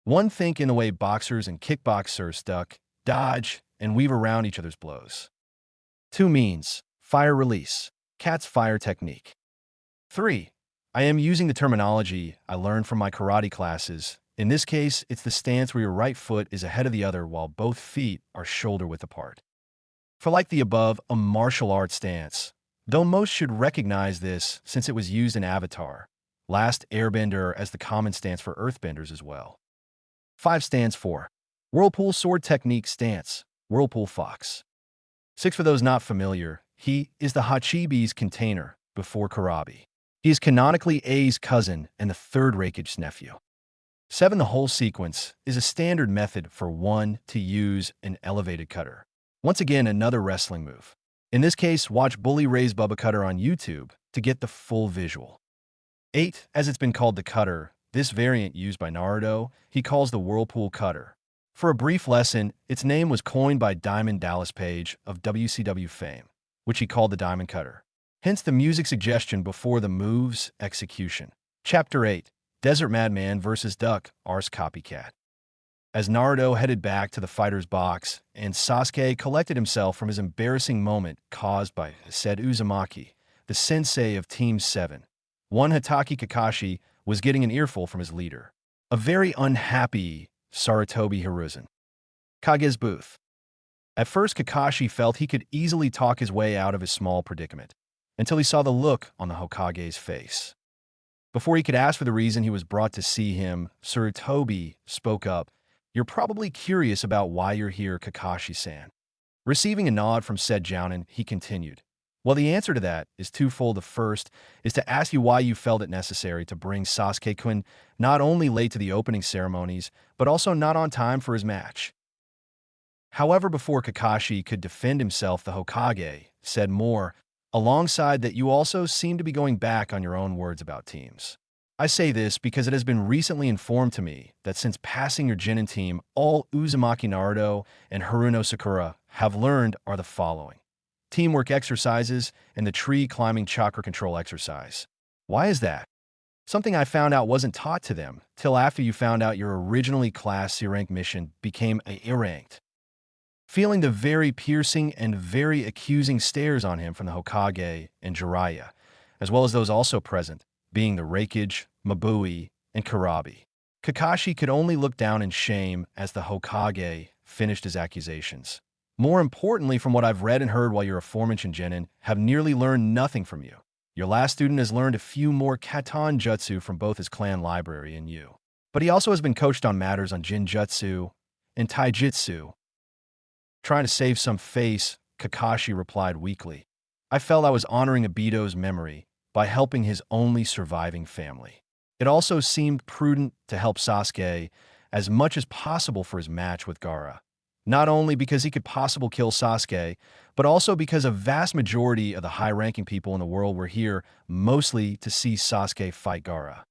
1. Think in the way boxers and kickboxers duck, dodge, and weave around each other's blows. 2. Means fire release, cat's fire technique. 3. I am using the terminology I learned from my karate classes. In this case, it's the stance where your right foot is ahead of the other while both feet are shoulder-width apart. For like the above, a martial arts stance, though most should recognize this since it was used in Avatar, Last Airbender as the common stance for earthbenders as well. 5 stands for Whirlpool Sword Technique Stance, Whirlpool Fox. 6 for those not familiar, he is the Hachibi's container before Karabi. He is canonically A's cousin and the third Rakige's nephew. 7. The whole sequence is a standard method for one to use an elevated cutter. Once again, another wrestling move. In this case, watch Bully Ray's Bubba Cutter on YouTube to get the full visual. 8. As it's been called the cutter, this variant used by Naruto, he calls the Whirlpool Cutter. For a brief lesson, its name was coined by Diamond Dallas Page of WCW fame, which he called the Diamond Cutter. Hence the music suggestion before the move's execution. Chapter 8. Desert Madman vs. Duck, Ars Copycat. As Naruto headed back to the fighter's box, and Sasuke collected himself from his embarrassing moment caused by said Uzumaki, the sensei of Team 7. One Hatake Kakashi was getting an earful from his leader, a very unhappy Sarutobi Hiruzen. Kage's booth. At first, Kakashi felt he could easily talk his way out of his small predicament, until he saw the look on the Hokage's face. Before he could ask for the reason he was brought to see him, Sarutobi spoke up. You're probably curious about why you're here, Kakashi-san. Receiving a nod from said Jounin, he continued. Well, the answer to that is twofold. The first is to ask you why you felt it necessary to bring Sasuke-kun not only late to the opening ceremonies, but also not on time for his match. However, before Kakashi could defend himself, the Hokage said more, alongside that you also seem to be going back on your own words about teams. I say this because it has been recently informed to me that since passing your Genin team, all Uzumaki Naruto and Haruno Sakura have learned are the following: teamwork exercises and the tree climbing chakra control exercise. Why is that? Something I found out wasn't taught to them till after you found out your originally Class C rank mission became A ranked. Feeling the very piercing and very accusing stares on him from the Hokage and Jiraiya, as well as those also present, being the Raikage, Mabui, and Kurabi. Kakashi could only look down in shame as the Hokage finished his accusations. More importantly, from what I've read and heard while your aforementioned genin have nearly learned nothing from you. Your last student has learned a few more katan jutsu from both his clan library and you. But he also has been coached on matters on jinjutsu and taijutsu. Trying to save some face, Kakashi replied weakly. I felt I was honoring Obito's memory by helping his only surviving family. It also seemed prudent to help Sasuke as much as possible for his match with Gaara. Not only because he could possibly kill Sasuke, but also because a vast majority of the high-ranking people in the world were here mostly to see Sasuke fight Gaara.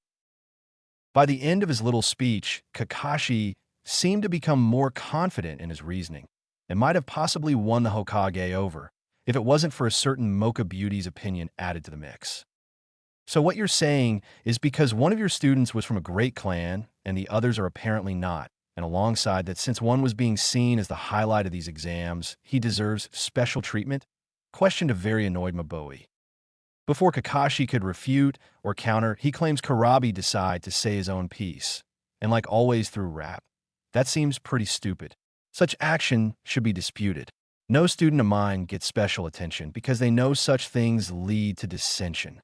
By the end of his little speech, Kakashi seemed to become more confident in his reasoning, and might have possibly won the Hokage over if it wasn't for a certain Mocha Beauty's opinion added to the mix. So what you're saying is because one of your students was from a great clan and the others are apparently not, and alongside that, since one was being seen as the highlight of these exams, he deserves special treatment? Questioned a very annoyed Mabui. Before Kakashi could refute or counter, he claims Kurabi decided to say his own piece, and like always through rap. That seems pretty stupid. Such action should be disputed. No student of mine gets special attention because they know such things lead to dissension.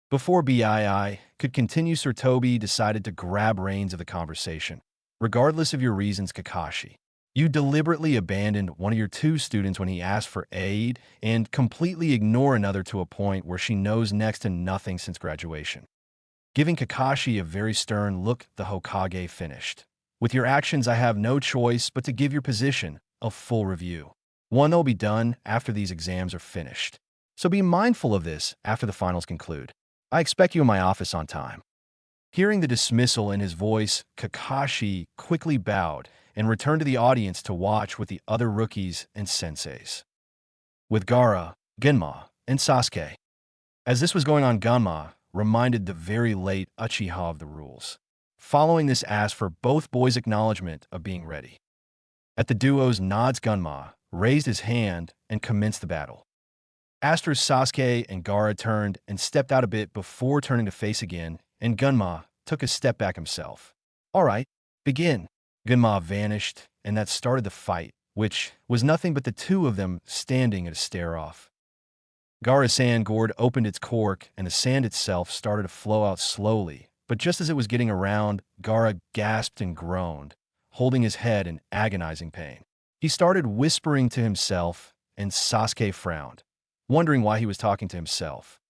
Before BII could continue, Sir Toby decided to grab reins of the conversation. Regardless of your reasons, Kakashi, you deliberately abandoned one of your two students when he asked for aid and completely ignore another to a point where she knows next to nothing since graduation. Giving Kakashi a very stern look, the Hokage finished. With your actions, I have no choice but to give your position a full review. One that will be done after these exams are finished. So be mindful of this after the finals conclude. I expect you in my office on time. Hearing the dismissal in his voice, Kakashi quickly bowed and returned to the audience to watch with the other rookies and senseis. With Gaara, Genma, and Sasuke. As this was going on, Ganma reminded the very late Uchiha of the rules. Following this, asked for both boys' acknowledgement of being ready. At the duo's nods, Ganma raised his hand and commenced the battle. After Sasuke and Gaara turned and stepped out a bit before turning to face again, and Ganma took a step back himself. All right, begin. Ganma vanished, and that started the fight, which was nothing but the two of them standing at a stare-off. Gaara's sand gourd opened its cork, and the sand itself started to flow out slowly, but just as it was getting around, Gaara gasped and groaned, holding his head in agonizing pain. He started whispering to himself, and Sasuke frowned, wondering why he was talking to himself.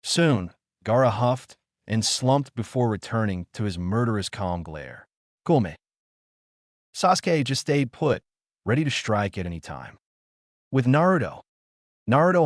Soon, Gaara huffed and slumped before returning to his murderous calm glare. Come. Sasuke just stayed put, ready to strike at any time. With Naruto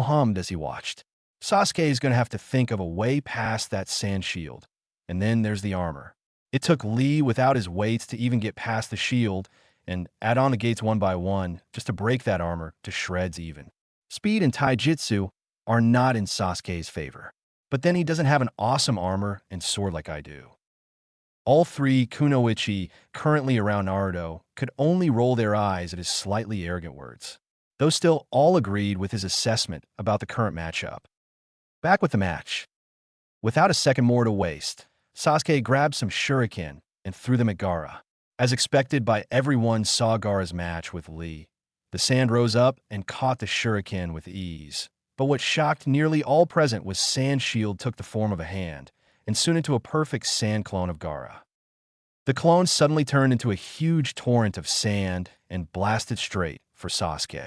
hummed as he watched. Sasuke is going to have to think of a way past that sand shield. And then there's the armor. It took Lee without his weights to even get past the shield and add on the gates one by one just to break that armor to shreds even. Speed and Taijutsu are not in Sasuke's favor. But then he doesn't have an awesome armor and sword like I do. All three kunoichi currently around Naruto could only roll their eyes at his slightly arrogant words. Those still all agreed with his assessment about the current matchup. Back with the match. Without a second more to waste, Sasuke grabbed some shuriken and threw them at Gaara. As expected by everyone saw Gaara's match with Lee, the sand rose up and caught the shuriken with ease. But what shocked nearly all present was Sand Shield took the form of a hand, and soon into a perfect sand clone of Gaara. The clone suddenly turned into a huge torrent of sand and blasted straight for Sasuke.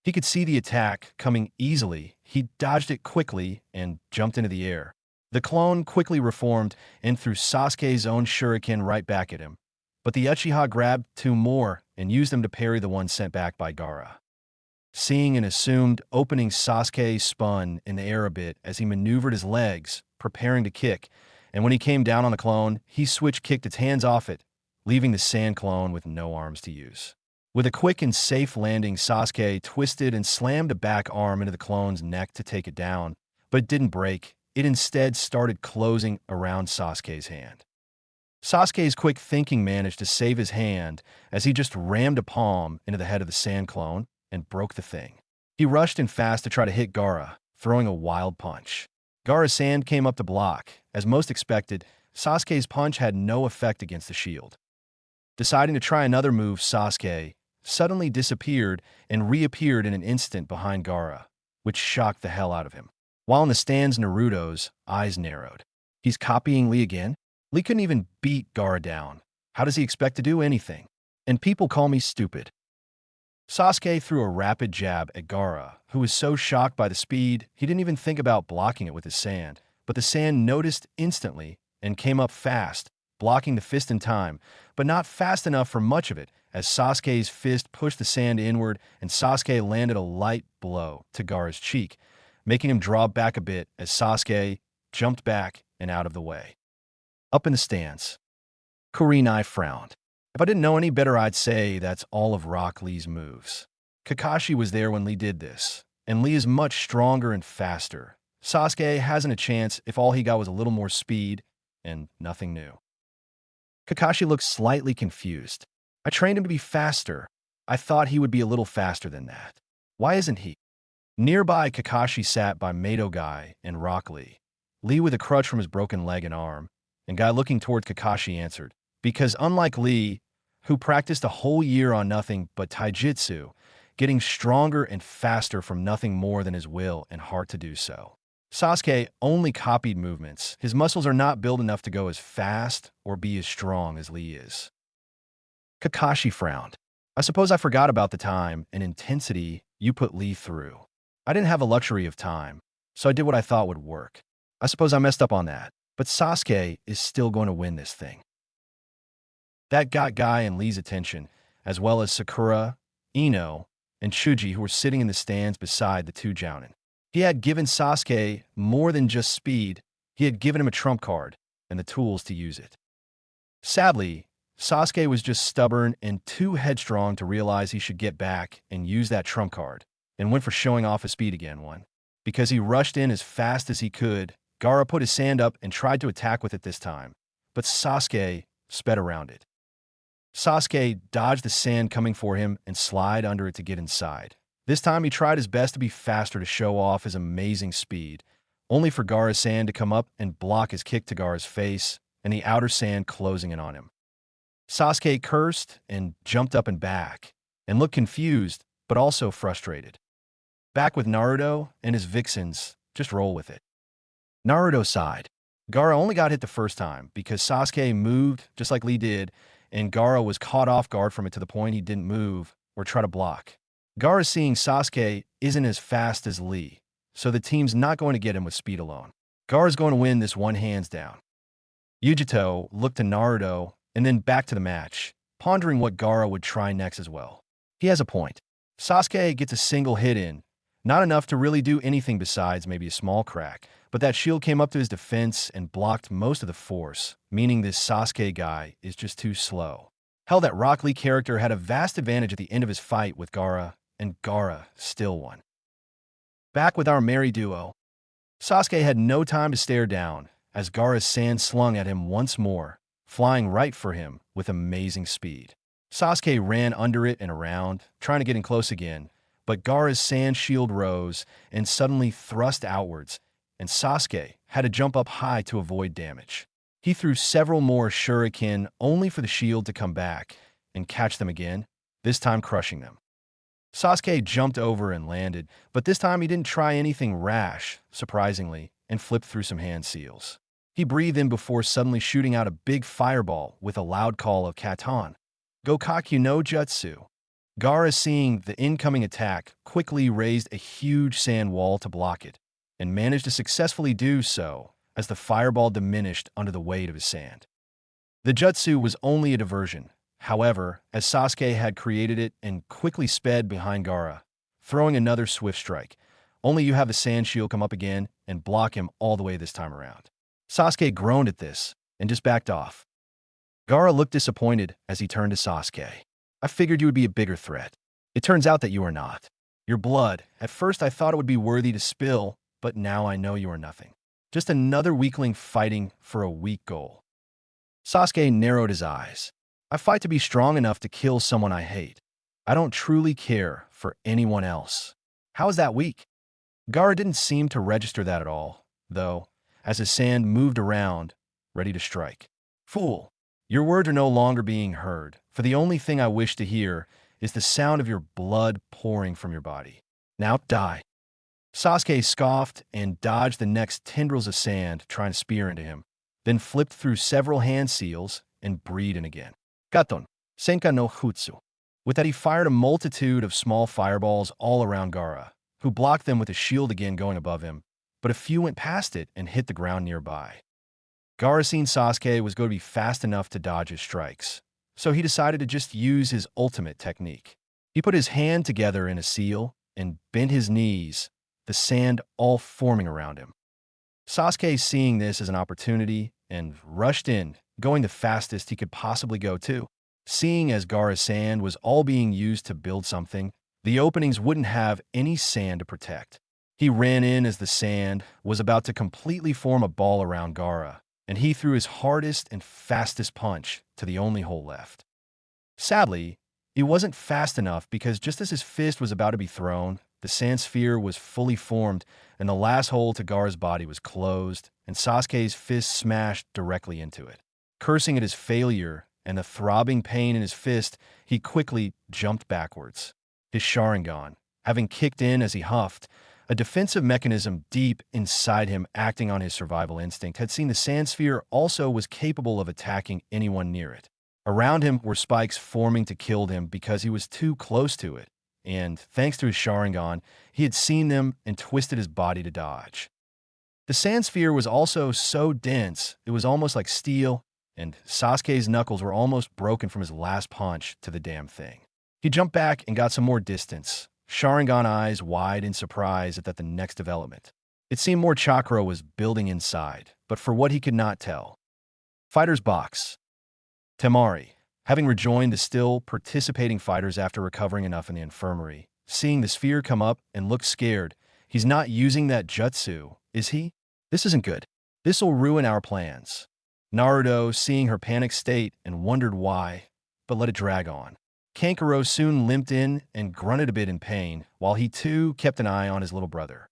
He could see the attack coming easily. He dodged it quickly and jumped into the air. The clone quickly reformed and threw Sasuke's own shuriken right back at him. But the Uchiha grabbed two more and used them to parry the one sent back by Gaara. Seeing an assumed opening, Sasuke spun in the air a bit as he maneuvered his legs, preparing to kick, And when he came down on the clone, he switch-kicked its hands off it, leaving the sand clone with no arms to use. With a quick and safe landing, Sasuke twisted and slammed a back arm into the clone's neck to take it down, but it didn't break. It instead started closing around Sasuke's hand. Sasuke's quick thinking managed to save his hand as he just rammed a palm into the head of the sand clone and broke the thing. He rushed in fast to try to hit Gaara, throwing a wild punch. Gaara's hand came up to block. As most expected, Sasuke's punch had no effect against the shield. Deciding to try another move, Sasuke suddenly disappeared and reappeared in an instant behind Gaara, which shocked the hell out of him. While in the stands, Naruto's eyes narrowed. He's copying Lee again? Lee couldn't even beat Gaara down. How does he expect to do anything? And people call me stupid. Sasuke threw a rapid jab at Gaara, who was so shocked by the speed, he didn't even think about blocking it with his sand. But the sand noticed instantly and came up fast, blocking the fist in time, but not fast enough for much of it, as Sasuke's fist pushed the sand inward and Sasuke landed a light blow to Gaara's cheek, making him draw back a bit as Sasuke jumped back and out of the way. Up in the stands, Kurenai frowned. If I didn't know any better, I'd say that's all of Rock Lee's moves. Kakashi was there when Lee did this, and Lee is much stronger and faster. Sasuke hasn't a chance if all he got was a little more speed and nothing new. Kakashi looked slightly confused. I trained him to be faster. I thought he would be a little faster than that. Why isn't he? Nearby, Kakashi sat by Mato Guy and Rock Lee. Lee with a crutch from his broken leg and arm, and Guy looking toward Kakashi answered, because unlike Lee, who practiced a whole year on nothing but Taijutsu, getting stronger and faster from nothing more than his will and heart to do so. Sasuke only copied movements. His muscles are not built enough to go as fast or be as strong as Lee is. Kakashi frowned. I suppose I forgot about the time and intensity you put Lee through. I didn't have a luxury of time, so I did what I thought would work. I suppose I messed up on that, but Sasuke is still going to win this thing. That got Guy and Lee's attention, as well as Sakura, Ino, and Chuji, who were sitting in the stands beside the two Jounin. He had given Sasuke more than just speed, he had given him a trump card and the tools to use it. Sadly, Sasuke was just stubborn and too headstrong to realize he should get back and use that trump card, and went for showing off his speed again. Because he rushed in as fast as he could, Gaara put his sand up and tried to attack with it this time, but Sasuke sped around it. Sasuke dodged the sand coming for him and slid under it to get inside. This time he tried his best to be faster to show off his amazing speed, only for Gaara's sand to come up and block his kick to Gaara's face and the outer sand closing in on him. Sasuke cursed and jumped up and back, and looked confused, but also frustrated. Back with Naruto and his vixens, just roll with it. Naruto sighed. Gaara only got hit the first time because Sasuke moved just like Lee did, and Gaara was caught off guard from it to the point he didn't move or try to block. Gaara seeing Sasuke isn't as fast as Lee, so the team's not going to get him with speed alone. Gaara's going to win this one hands down. Yujito looked to Naruto and then back to the match, pondering what Gaara would try next as well. He has a point. Sasuke gets a single hit in, not enough to really do anything besides maybe a small crack, but that shield came up to his defense and blocked most of the force, meaning this Sasuke guy is just too slow. Hell, that Rock Lee character had a vast advantage at the end of his fight with Gaara, and Gaara still won. Back with our merry duo, Sasuke had no time to stare down as Gaara's sand slung at him once more, flying right for him with amazing speed. Sasuke ran under it and around, trying to get in close again, but Gaara's sand shield rose and suddenly thrust outwards, and Sasuke had to jump up high to avoid damage. He threw several more shuriken only for the shield to come back and catch them again, this time crushing them. Sasuke jumped over and landed, but this time he didn't try anything rash, surprisingly, and flipped through some hand seals. He breathed in before suddenly shooting out a big fireball with a loud call of Katan. Gokaku no Jutsu. Gaara, seeing the incoming attack, quickly raised a huge sand wall to block it, and managed to successfully do so as the fireball diminished under the weight of his sand. The jutsu was only a diversion, however, as Sasuke had created it and quickly sped behind Gaara, throwing another swift strike. Only you have the sand shield come up again and block him all the way this time around. Sasuke groaned at this and just backed off. Gaara looked disappointed as he turned to Sasuke. I figured you would be a bigger threat. It turns out that you are not. Your blood, at first I thought it would be worthy to spill, but now I know you are nothing. Just another weakling fighting for a weak goal. Sasuke narrowed his eyes. I fight to be strong enough to kill someone I hate. I don't truly care for anyone else. How is that weak? Gaara didn't seem to register that at all, though, as his sand moved around, ready to strike. Fool, your words are no longer being heard, for the only thing I wish to hear is the sound of your blood pouring from your body. Now die. Sasuke scoffed and dodged the next tendrils of sand trying to spear into him, then flipped through several hand seals and breathed in again. Katon, Senka no Jutsu. With that, he fired a multitude of small fireballs all around Gaara, who blocked them with a shield again going above him, but a few went past it and hit the ground nearby. Gaara seen Sasuke was going to be fast enough to dodge his strikes, so he decided to just use his ultimate technique. He put his hand together in a seal and bent his knees, the sand all forming around him. Sasuke, seeing this as an opportunity, and rushed in, going the fastest he could possibly go too. Seeing as Gaara's sand was all being used to build something, the openings wouldn't have any sand to protect. He ran in as the sand was about to completely form a ball around Gaara, and he threw his hardest and fastest punch to the only hole left. Sadly, he wasn't fast enough because just as his fist was about to be thrown, the sand sphere was fully formed and the last hole to Gaara's body was closed, and Sasuke's fist smashed directly into it. Cursing at his failure and the throbbing pain in his fist, he quickly jumped backwards. His Sharingan, having kicked in as he huffed, a defensive mechanism deep inside him acting on his survival instinct, had seen the sand sphere also was capable of attacking anyone near it. Around him were spikes forming to kill him because he was too close to it, and thanks to his Sharingan, he had seen them and twisted his body to dodge. The sand sphere was also so dense, it was almost like steel, and Sasuke's knuckles were almost broken from his last punch to the damn thing. He jumped back and got some more distance, Sharingan eyes wide in surprise at the next development. It seemed more chakra was building inside, but for what he could not tell. Fighter's box. Temari, having rejoined the still participating fighters after recovering enough in the infirmary, seeing the sphere come up and look scared. He's not using that jutsu, is he? This isn't good. This'll ruin our plans. Naruto, seeing her panicked state and wondered why, but let it drag on. Kankuro soon limped in and grunted a bit in pain, while he too kept an eye on his little brother.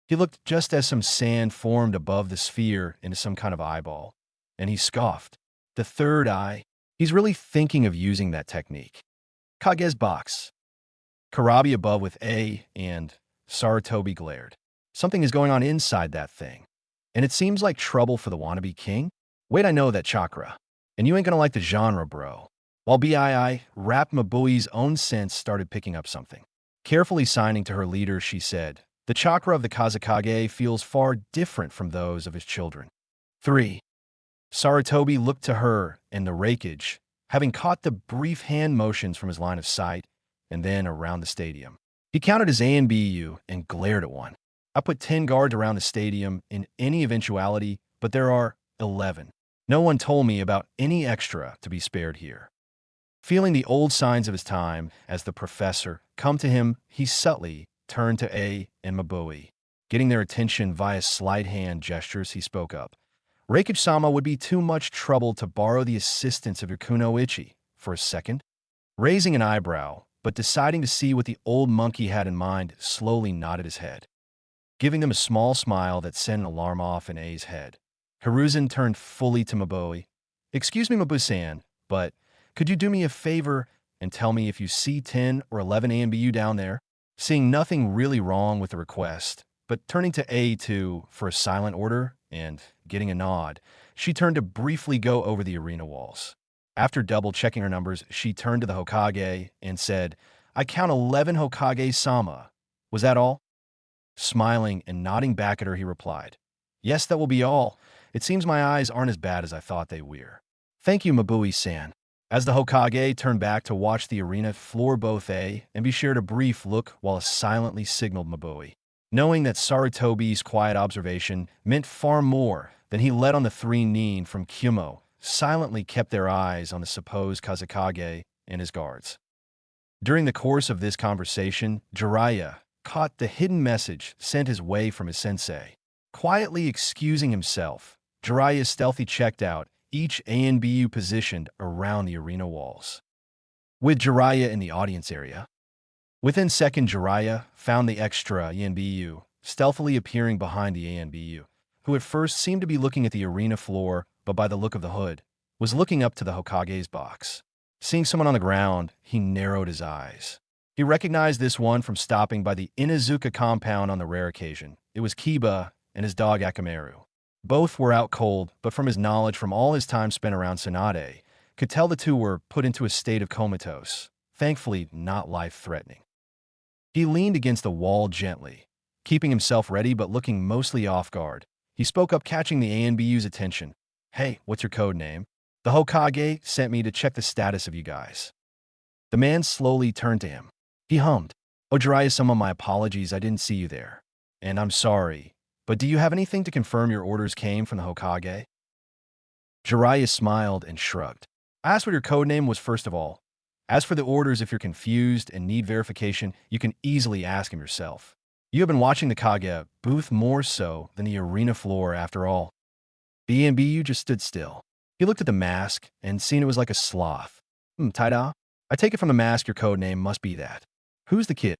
He looked just as some sand formed above the sphere into some kind of eyeball, and he scoffed. The third eye, he's really thinking of using that technique. Kage's box. Karabi above with A and Sarutobi glared. Something is going on inside that thing. And it seems like trouble for the wannabe king? Wait, I know that chakra. And you ain't gonna like the genre, bro. While BII, Rap Mabui's own sense started picking up something. Carefully signing to her leader, she said, the chakra of the Kazekage feels far different from those of his children. 3. Sarutobi looked to her and the rakeage, having caught the brief hand motions from his line of sight, and then around the stadium. He counted his A and BU and glared at one. I put 10 guards around the stadium in any eventuality, but there are 11. No one told me about any extra to be spared here. Feeling the old signs of his time as the professor come to him, he subtly turned to A and Mabui. Getting their attention via slight hand gestures, he spoke up. Reikage-sama would be too much trouble to borrow the assistance of your kunoichi for a second. Raising an eyebrow, but deciding to see what the old monkey had in mind, slowly nodded his head, giving them a small smile that sent an alarm off in A's head. Hiruzen turned fully to Mabui. Excuse me, Mabu-san, but could you do me a favor and tell me if you see 10 or 11 AMBU down there? Seeing nothing really wrong with the request, but turning to A2 for a silent order and getting a nod, she turned to briefly go over the arena walls. After double-checking her numbers, she turned to the Hokage and said, I count 11 Hokage-sama. Was that all? Smiling and nodding back at her, he replied, Yes, that will be all. It seems my eyes aren't as bad as I thought they were. Thank you, Mabui-san. As the Hokage turned back to watch the arena floor both A and B shared a brief look while silently signaled Mabui, knowing that Sarutobi's quiet observation meant far more than Then he led on the three nin from Kyūmo, silently kept their eyes on the supposed Kazekage and his guards. During the course of this conversation, Jiraiya caught the hidden message sent his way from his sensei. Quietly excusing himself, Jiraiya stealthy checked out each ANBU positioned around the arena walls. With Jiraiya in the audience area, within second Jiraiya found the extra ANBU stealthily appearing behind the ANBU, who at first seemed to be looking at the arena floor, but by the look of the hood, was looking up to the Hokage's box. Seeing someone on the ground, he narrowed his eyes. He recognized this one from stopping by the Inuzuka compound on the rare occasion. It was Kiba and his dog Akamaru. Both were out cold, but from his knowledge from all his time spent around Tsunade, could tell the two were put into a state of comatose, thankfully not life-threatening. He leaned against the wall gently, keeping himself ready but looking mostly off guard. He spoke up, catching the ANBU's attention. "Hey, what's your code name? The Hokage sent me to check the status of you guys." The man slowly turned to him. He hummed, "Oh, Jiraiya-sama, my apologies, I didn't see you there. And I'm sorry, but do you have anything to confirm your orders came from the Hokage?" Jiraiya smiled and shrugged. "I asked what your code name was first of all. As for the orders, if you're confused and need verification, you can easily ask him yourself. You have been watching the Kage booth more so than the arena floor after all." BNBU just stood still. He looked at the mask and seen it was like a sloth. Taida? I take it from the mask your code name must be that. Who's the kid?"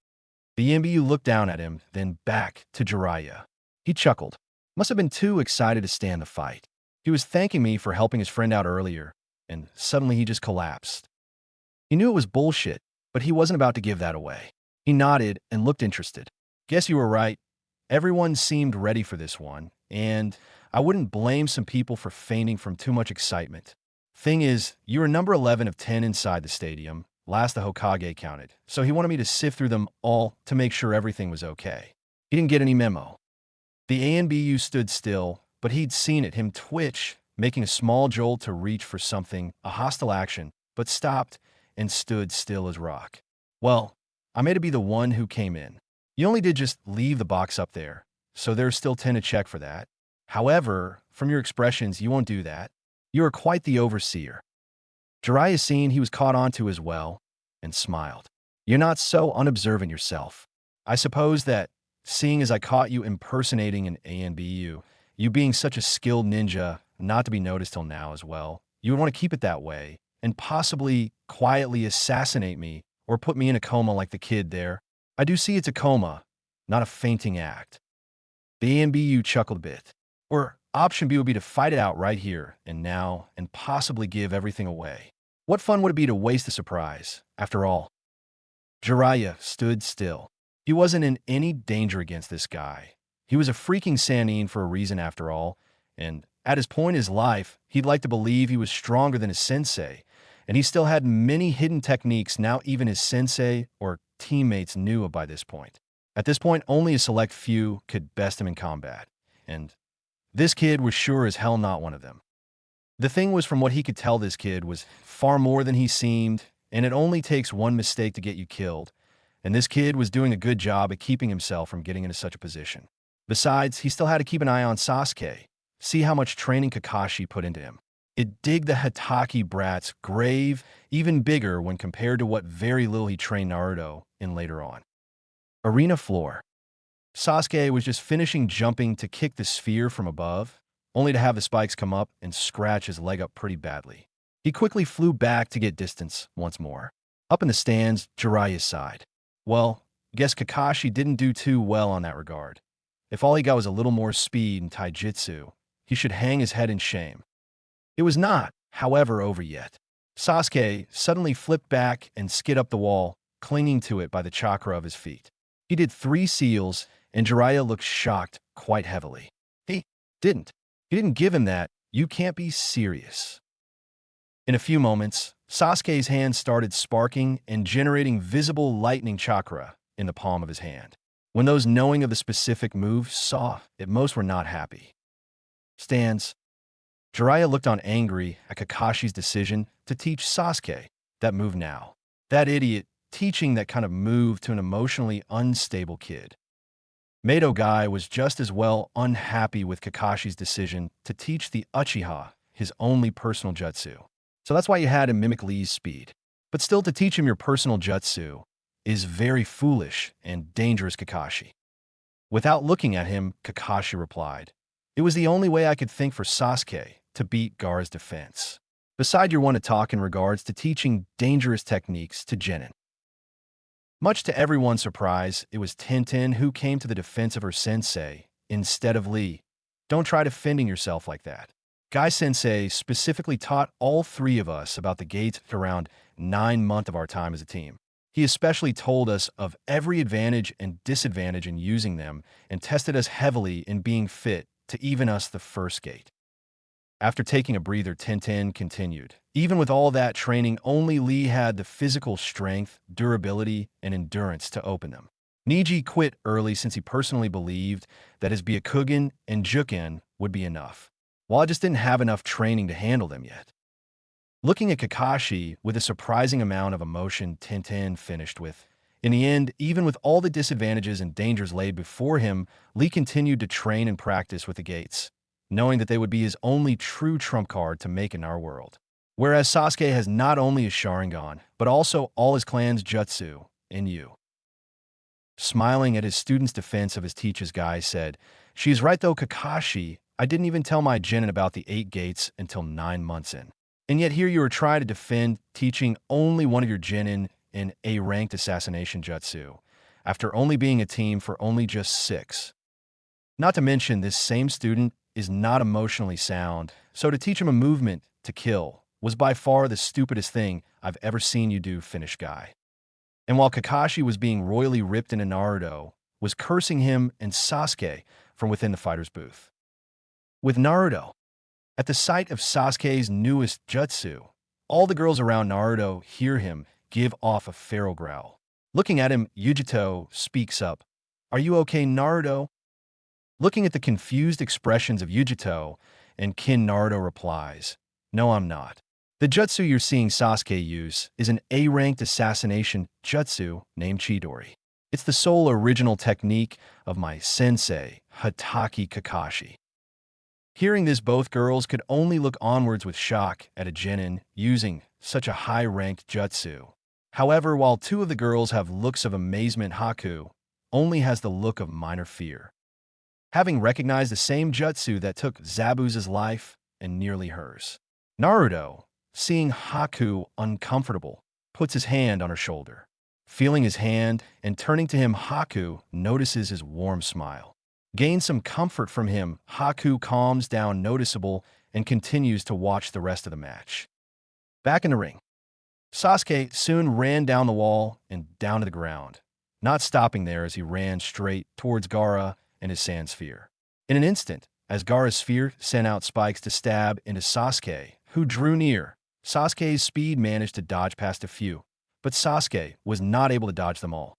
The ENBU looked down at him, then back to Jiraiya. He chuckled. Must have been too excited to stand the fight. He was thanking me for helping his friend out earlier, and suddenly he just collapsed. He knew it was bullshit, but he wasn't about to give that away. He nodded and looked interested. "Guess you were right. Everyone seemed ready for this one, and I wouldn't blame some people for fainting from too much excitement. Thing is, you were number 11 of 10 inside the stadium, last the Hokage counted, so he wanted me to sift through them all to make sure everything was okay. He didn't get any memo." The ANBU stood still, but he'd seen it, him twitch, making a small jolt to reach for something, a hostile action, but stopped and stood still as rock. "Well, I made it be the one who came in. You only did just leave the box up there, so there's still 10 to check for that. However, from your expressions, you won't do that. You are quite the overseer." Jiraiya seen he was caught onto as well, and smiled. "You're not so unobservant yourself. I suppose that, seeing as I caught you impersonating an ANBU, you being such a skilled ninja, not to be noticed till now as well, you would want to keep it that way, and possibly quietly assassinate me, or put me in a coma like the kid there. I do see it's a coma, not a fainting act." The ANBU chuckled a bit. "Or option B would be to fight it out right here and now and possibly give everything away. What fun would it be to waste the surprise, after all?" Jiraiya stood still. He wasn't in any danger against this guy. He was a freaking Sannin for a reason after all, and at his point in his life, he'd like to believe he was stronger than his sensei, and he still had many hidden techniques now even his sensei or teammates knew of by this point. At this point, only a select few could best him in combat, and this kid was sure as hell not one of them. The thing was, from what he could tell, this kid was far more than he seemed, and it only takes one mistake to get you killed, and this kid was doing a good job at keeping himself from getting into such a position. Besides, he still had to keep an eye on Sasuke, see how much training Kakashi put into him. It dig the Hatake brat's grave even bigger when compared to what very little he trained Naruto in later on. Arena floor. Sasuke was just finishing jumping to kick the sphere from above, only to have the spikes come up and scratch his leg up pretty badly. He quickly flew back to get distance once more. Up in the stands, Jiraiya sighed. Well, guess Kakashi didn't do too well on that regard. If all he got was a little more speed and taijutsu, he should hang his head in shame. It was not, however, over yet. Sasuke suddenly flipped back and skid up the wall, clinging to it by the chakra of his feet. He did 3 seals, and Jiraiya looked shocked quite heavily. He didn't give him that. You can't be serious. In a few moments, Sasuke's hand started sparking and generating visible lightning chakra in the palm of his hand. When those knowing of the specific move saw it, most were not happy. Stands. Jiraiya looked on angry at Kakashi's decision to teach Sasuke that move now. That idiot teaching that kind of move to an emotionally unstable kid. Mato Guy was just as well unhappy with Kakashi's decision to teach the Uchiha his only personal jutsu. So that's why you had him mimic Lee's speed. But still, to teach him your personal jutsu is very foolish and dangerous, Kakashi. Without looking at him, Kakashi replied, "It was the only way I could think for Sasuke to beat Gaara's defense. Beside, you're one to talk in regards to teaching dangerous techniques to genin." Much to everyone's surprise, it was Tenten who came to the defense of her sensei instead of Lee. "Don't try defending yourself like that. Guy Sensei specifically taught all three of us about the gates around 9 months of our time as a team. He especially told us of every advantage and disadvantage in using them and tested us heavily in being fit to even us the first gate." After taking a breather, Tenten continued, "Even with all that training, only Lee had the physical strength, durability, and endurance to open them. Neji quit early since he personally believed that his Byakugan and Juken would be enough, while I just didn't have enough training to handle them yet." Looking at Kakashi with a surprising amount of emotion, Tenten finished with, "In the end, even with all the disadvantages and dangers laid before him, Lee continued to train and practice with the gates, knowing that they would be his only true trump card to make in our world. Whereas Sasuke has not only his Sharingan, but also all his clan's jutsu in you." Smiling at his student's defense of his teacher's guy said, "She's right though, Kakashi. I didn't even tell my genin about the 8 gates until 9 months in. And yet here you are trying to defend teaching only one of your genin in A-ranked assassination jutsu, after only being a team for only just 6. Not to mention, this same student is not emotionally sound, so to teach him a movement to kill was by far the stupidest thing I've ever seen you do, finish Guy." And while Kakashi was being royally ripped into Naruto, was cursing him and Sasuke from within the fighter's booth. With Naruto, at the sight of Sasuke's newest jutsu, all the girls around Naruto hear him give off a feral growl. Looking at him, Yujito speaks up, "Are you okay, Naruto?" Looking at the confused expressions of Yujito and Kin, Naruto replies, "No, I'm not. The jutsu you're seeing Sasuke use is an A-ranked assassination jutsu named Chidori. It's the sole original technique of my sensei, Hatake Kakashi." Hearing this, both girls could only look onwards with shock at a genin using such a high-ranked jutsu. However, while 2 of the girls have looks of amazement, Haku only has the look of minor fear, having recognized the same jutsu that took Zabuza's life and nearly hers. Naruto, seeing Haku uncomfortable, puts his hand on her shoulder. Feeling his hand and turning to him, Haku notices his warm smile. Gains some comfort from him, Haku calms down noticeable and continues to watch the rest of the match. Back in the ring, Sasuke soon ran down the wall and down to the ground, not stopping there as he ran straight towards Gaara and his sand sphere. In an instant, as Gaara's sphere sent out spikes to stab into Sasuke, who drew near, Sasuke's speed managed to dodge past a few, but Sasuke was not able to dodge them all.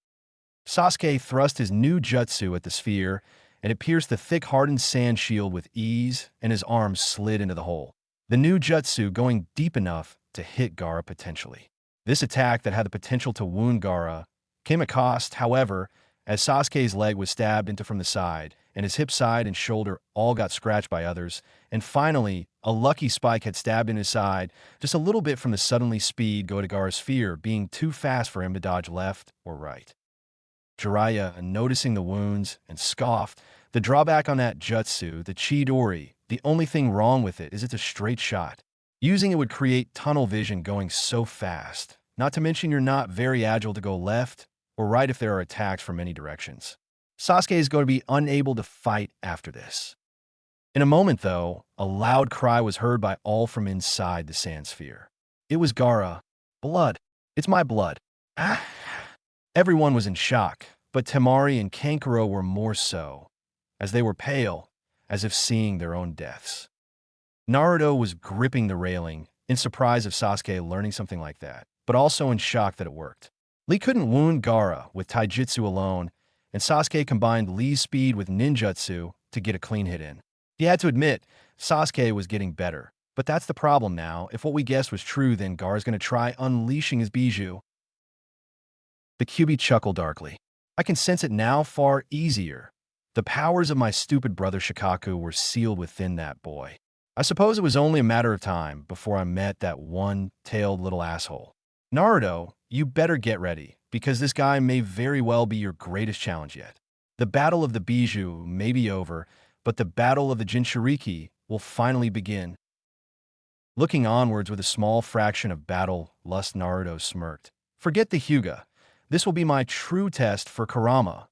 Sasuke thrust his new jutsu at the sphere, and it pierced the thick hardened sand shield with ease, and his arms slid into the hole. The new jutsu going deep enough to hit Gaara potentially. This attack that had the potential to wound Gaara came at cost, however, as Sasuke's leg was stabbed into from the side, and his hip, side, and shoulder all got scratched by others, and finally, a lucky spike had stabbed in his side, just a little bit from the suddenly speed go to Gaara's sphere being too fast for him to dodge left or right. Jiraiya, noticing the wounds, and scoffed, "The drawback on that jutsu, the Chidori, the only thing wrong with it is it's a straight shot. Using it would create tunnel vision going so fast. Not to mention you're not very agile to go left or right if there are attacks from many directions. Sasuke is going to be unable to fight after this." In a moment, though, a loud cry was heard by all from inside the sand sphere. It was Gaara. "Blood! It's my blood!" Ah! Everyone was in shock, but Temari and Kankuro were more so, as they were pale, as if seeing their own deaths. Naruto was gripping the railing, in surprise of Sasuke learning something like that, but also in shock that it worked. Lee couldn't wound Gaara with Taijutsu alone, and Sasuke combined Lee's speed with ninjutsu to get a clean hit in. He had to admit, Sasuke was getting better, but that's the problem now. If what we guessed was true, then Gaara's going to try unleashing his Bijou. The Kyūbi chuckled darkly. "I can sense it now far easier. The powers of my stupid brother Shikaku were sealed within that boy. I suppose it was only a matter of time before I met that one-tailed little asshole. Naruto, you better get ready, because this guy may very well be your greatest challenge yet. The battle of the Bijou may be over, but the battle of the Jinchuriki will finally begin. Looking onwards with a small fraction of battle lust, Naruto smirked. Forget the Hyuga. This will be my true test for Kurama.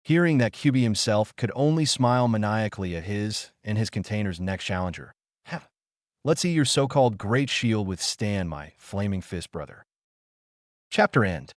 Hearing that Kyūbi himself could only smile maniacally at his and his container's next challenger. Let's see your so-called great shield withstand my flaming fist, brother. Chapter end.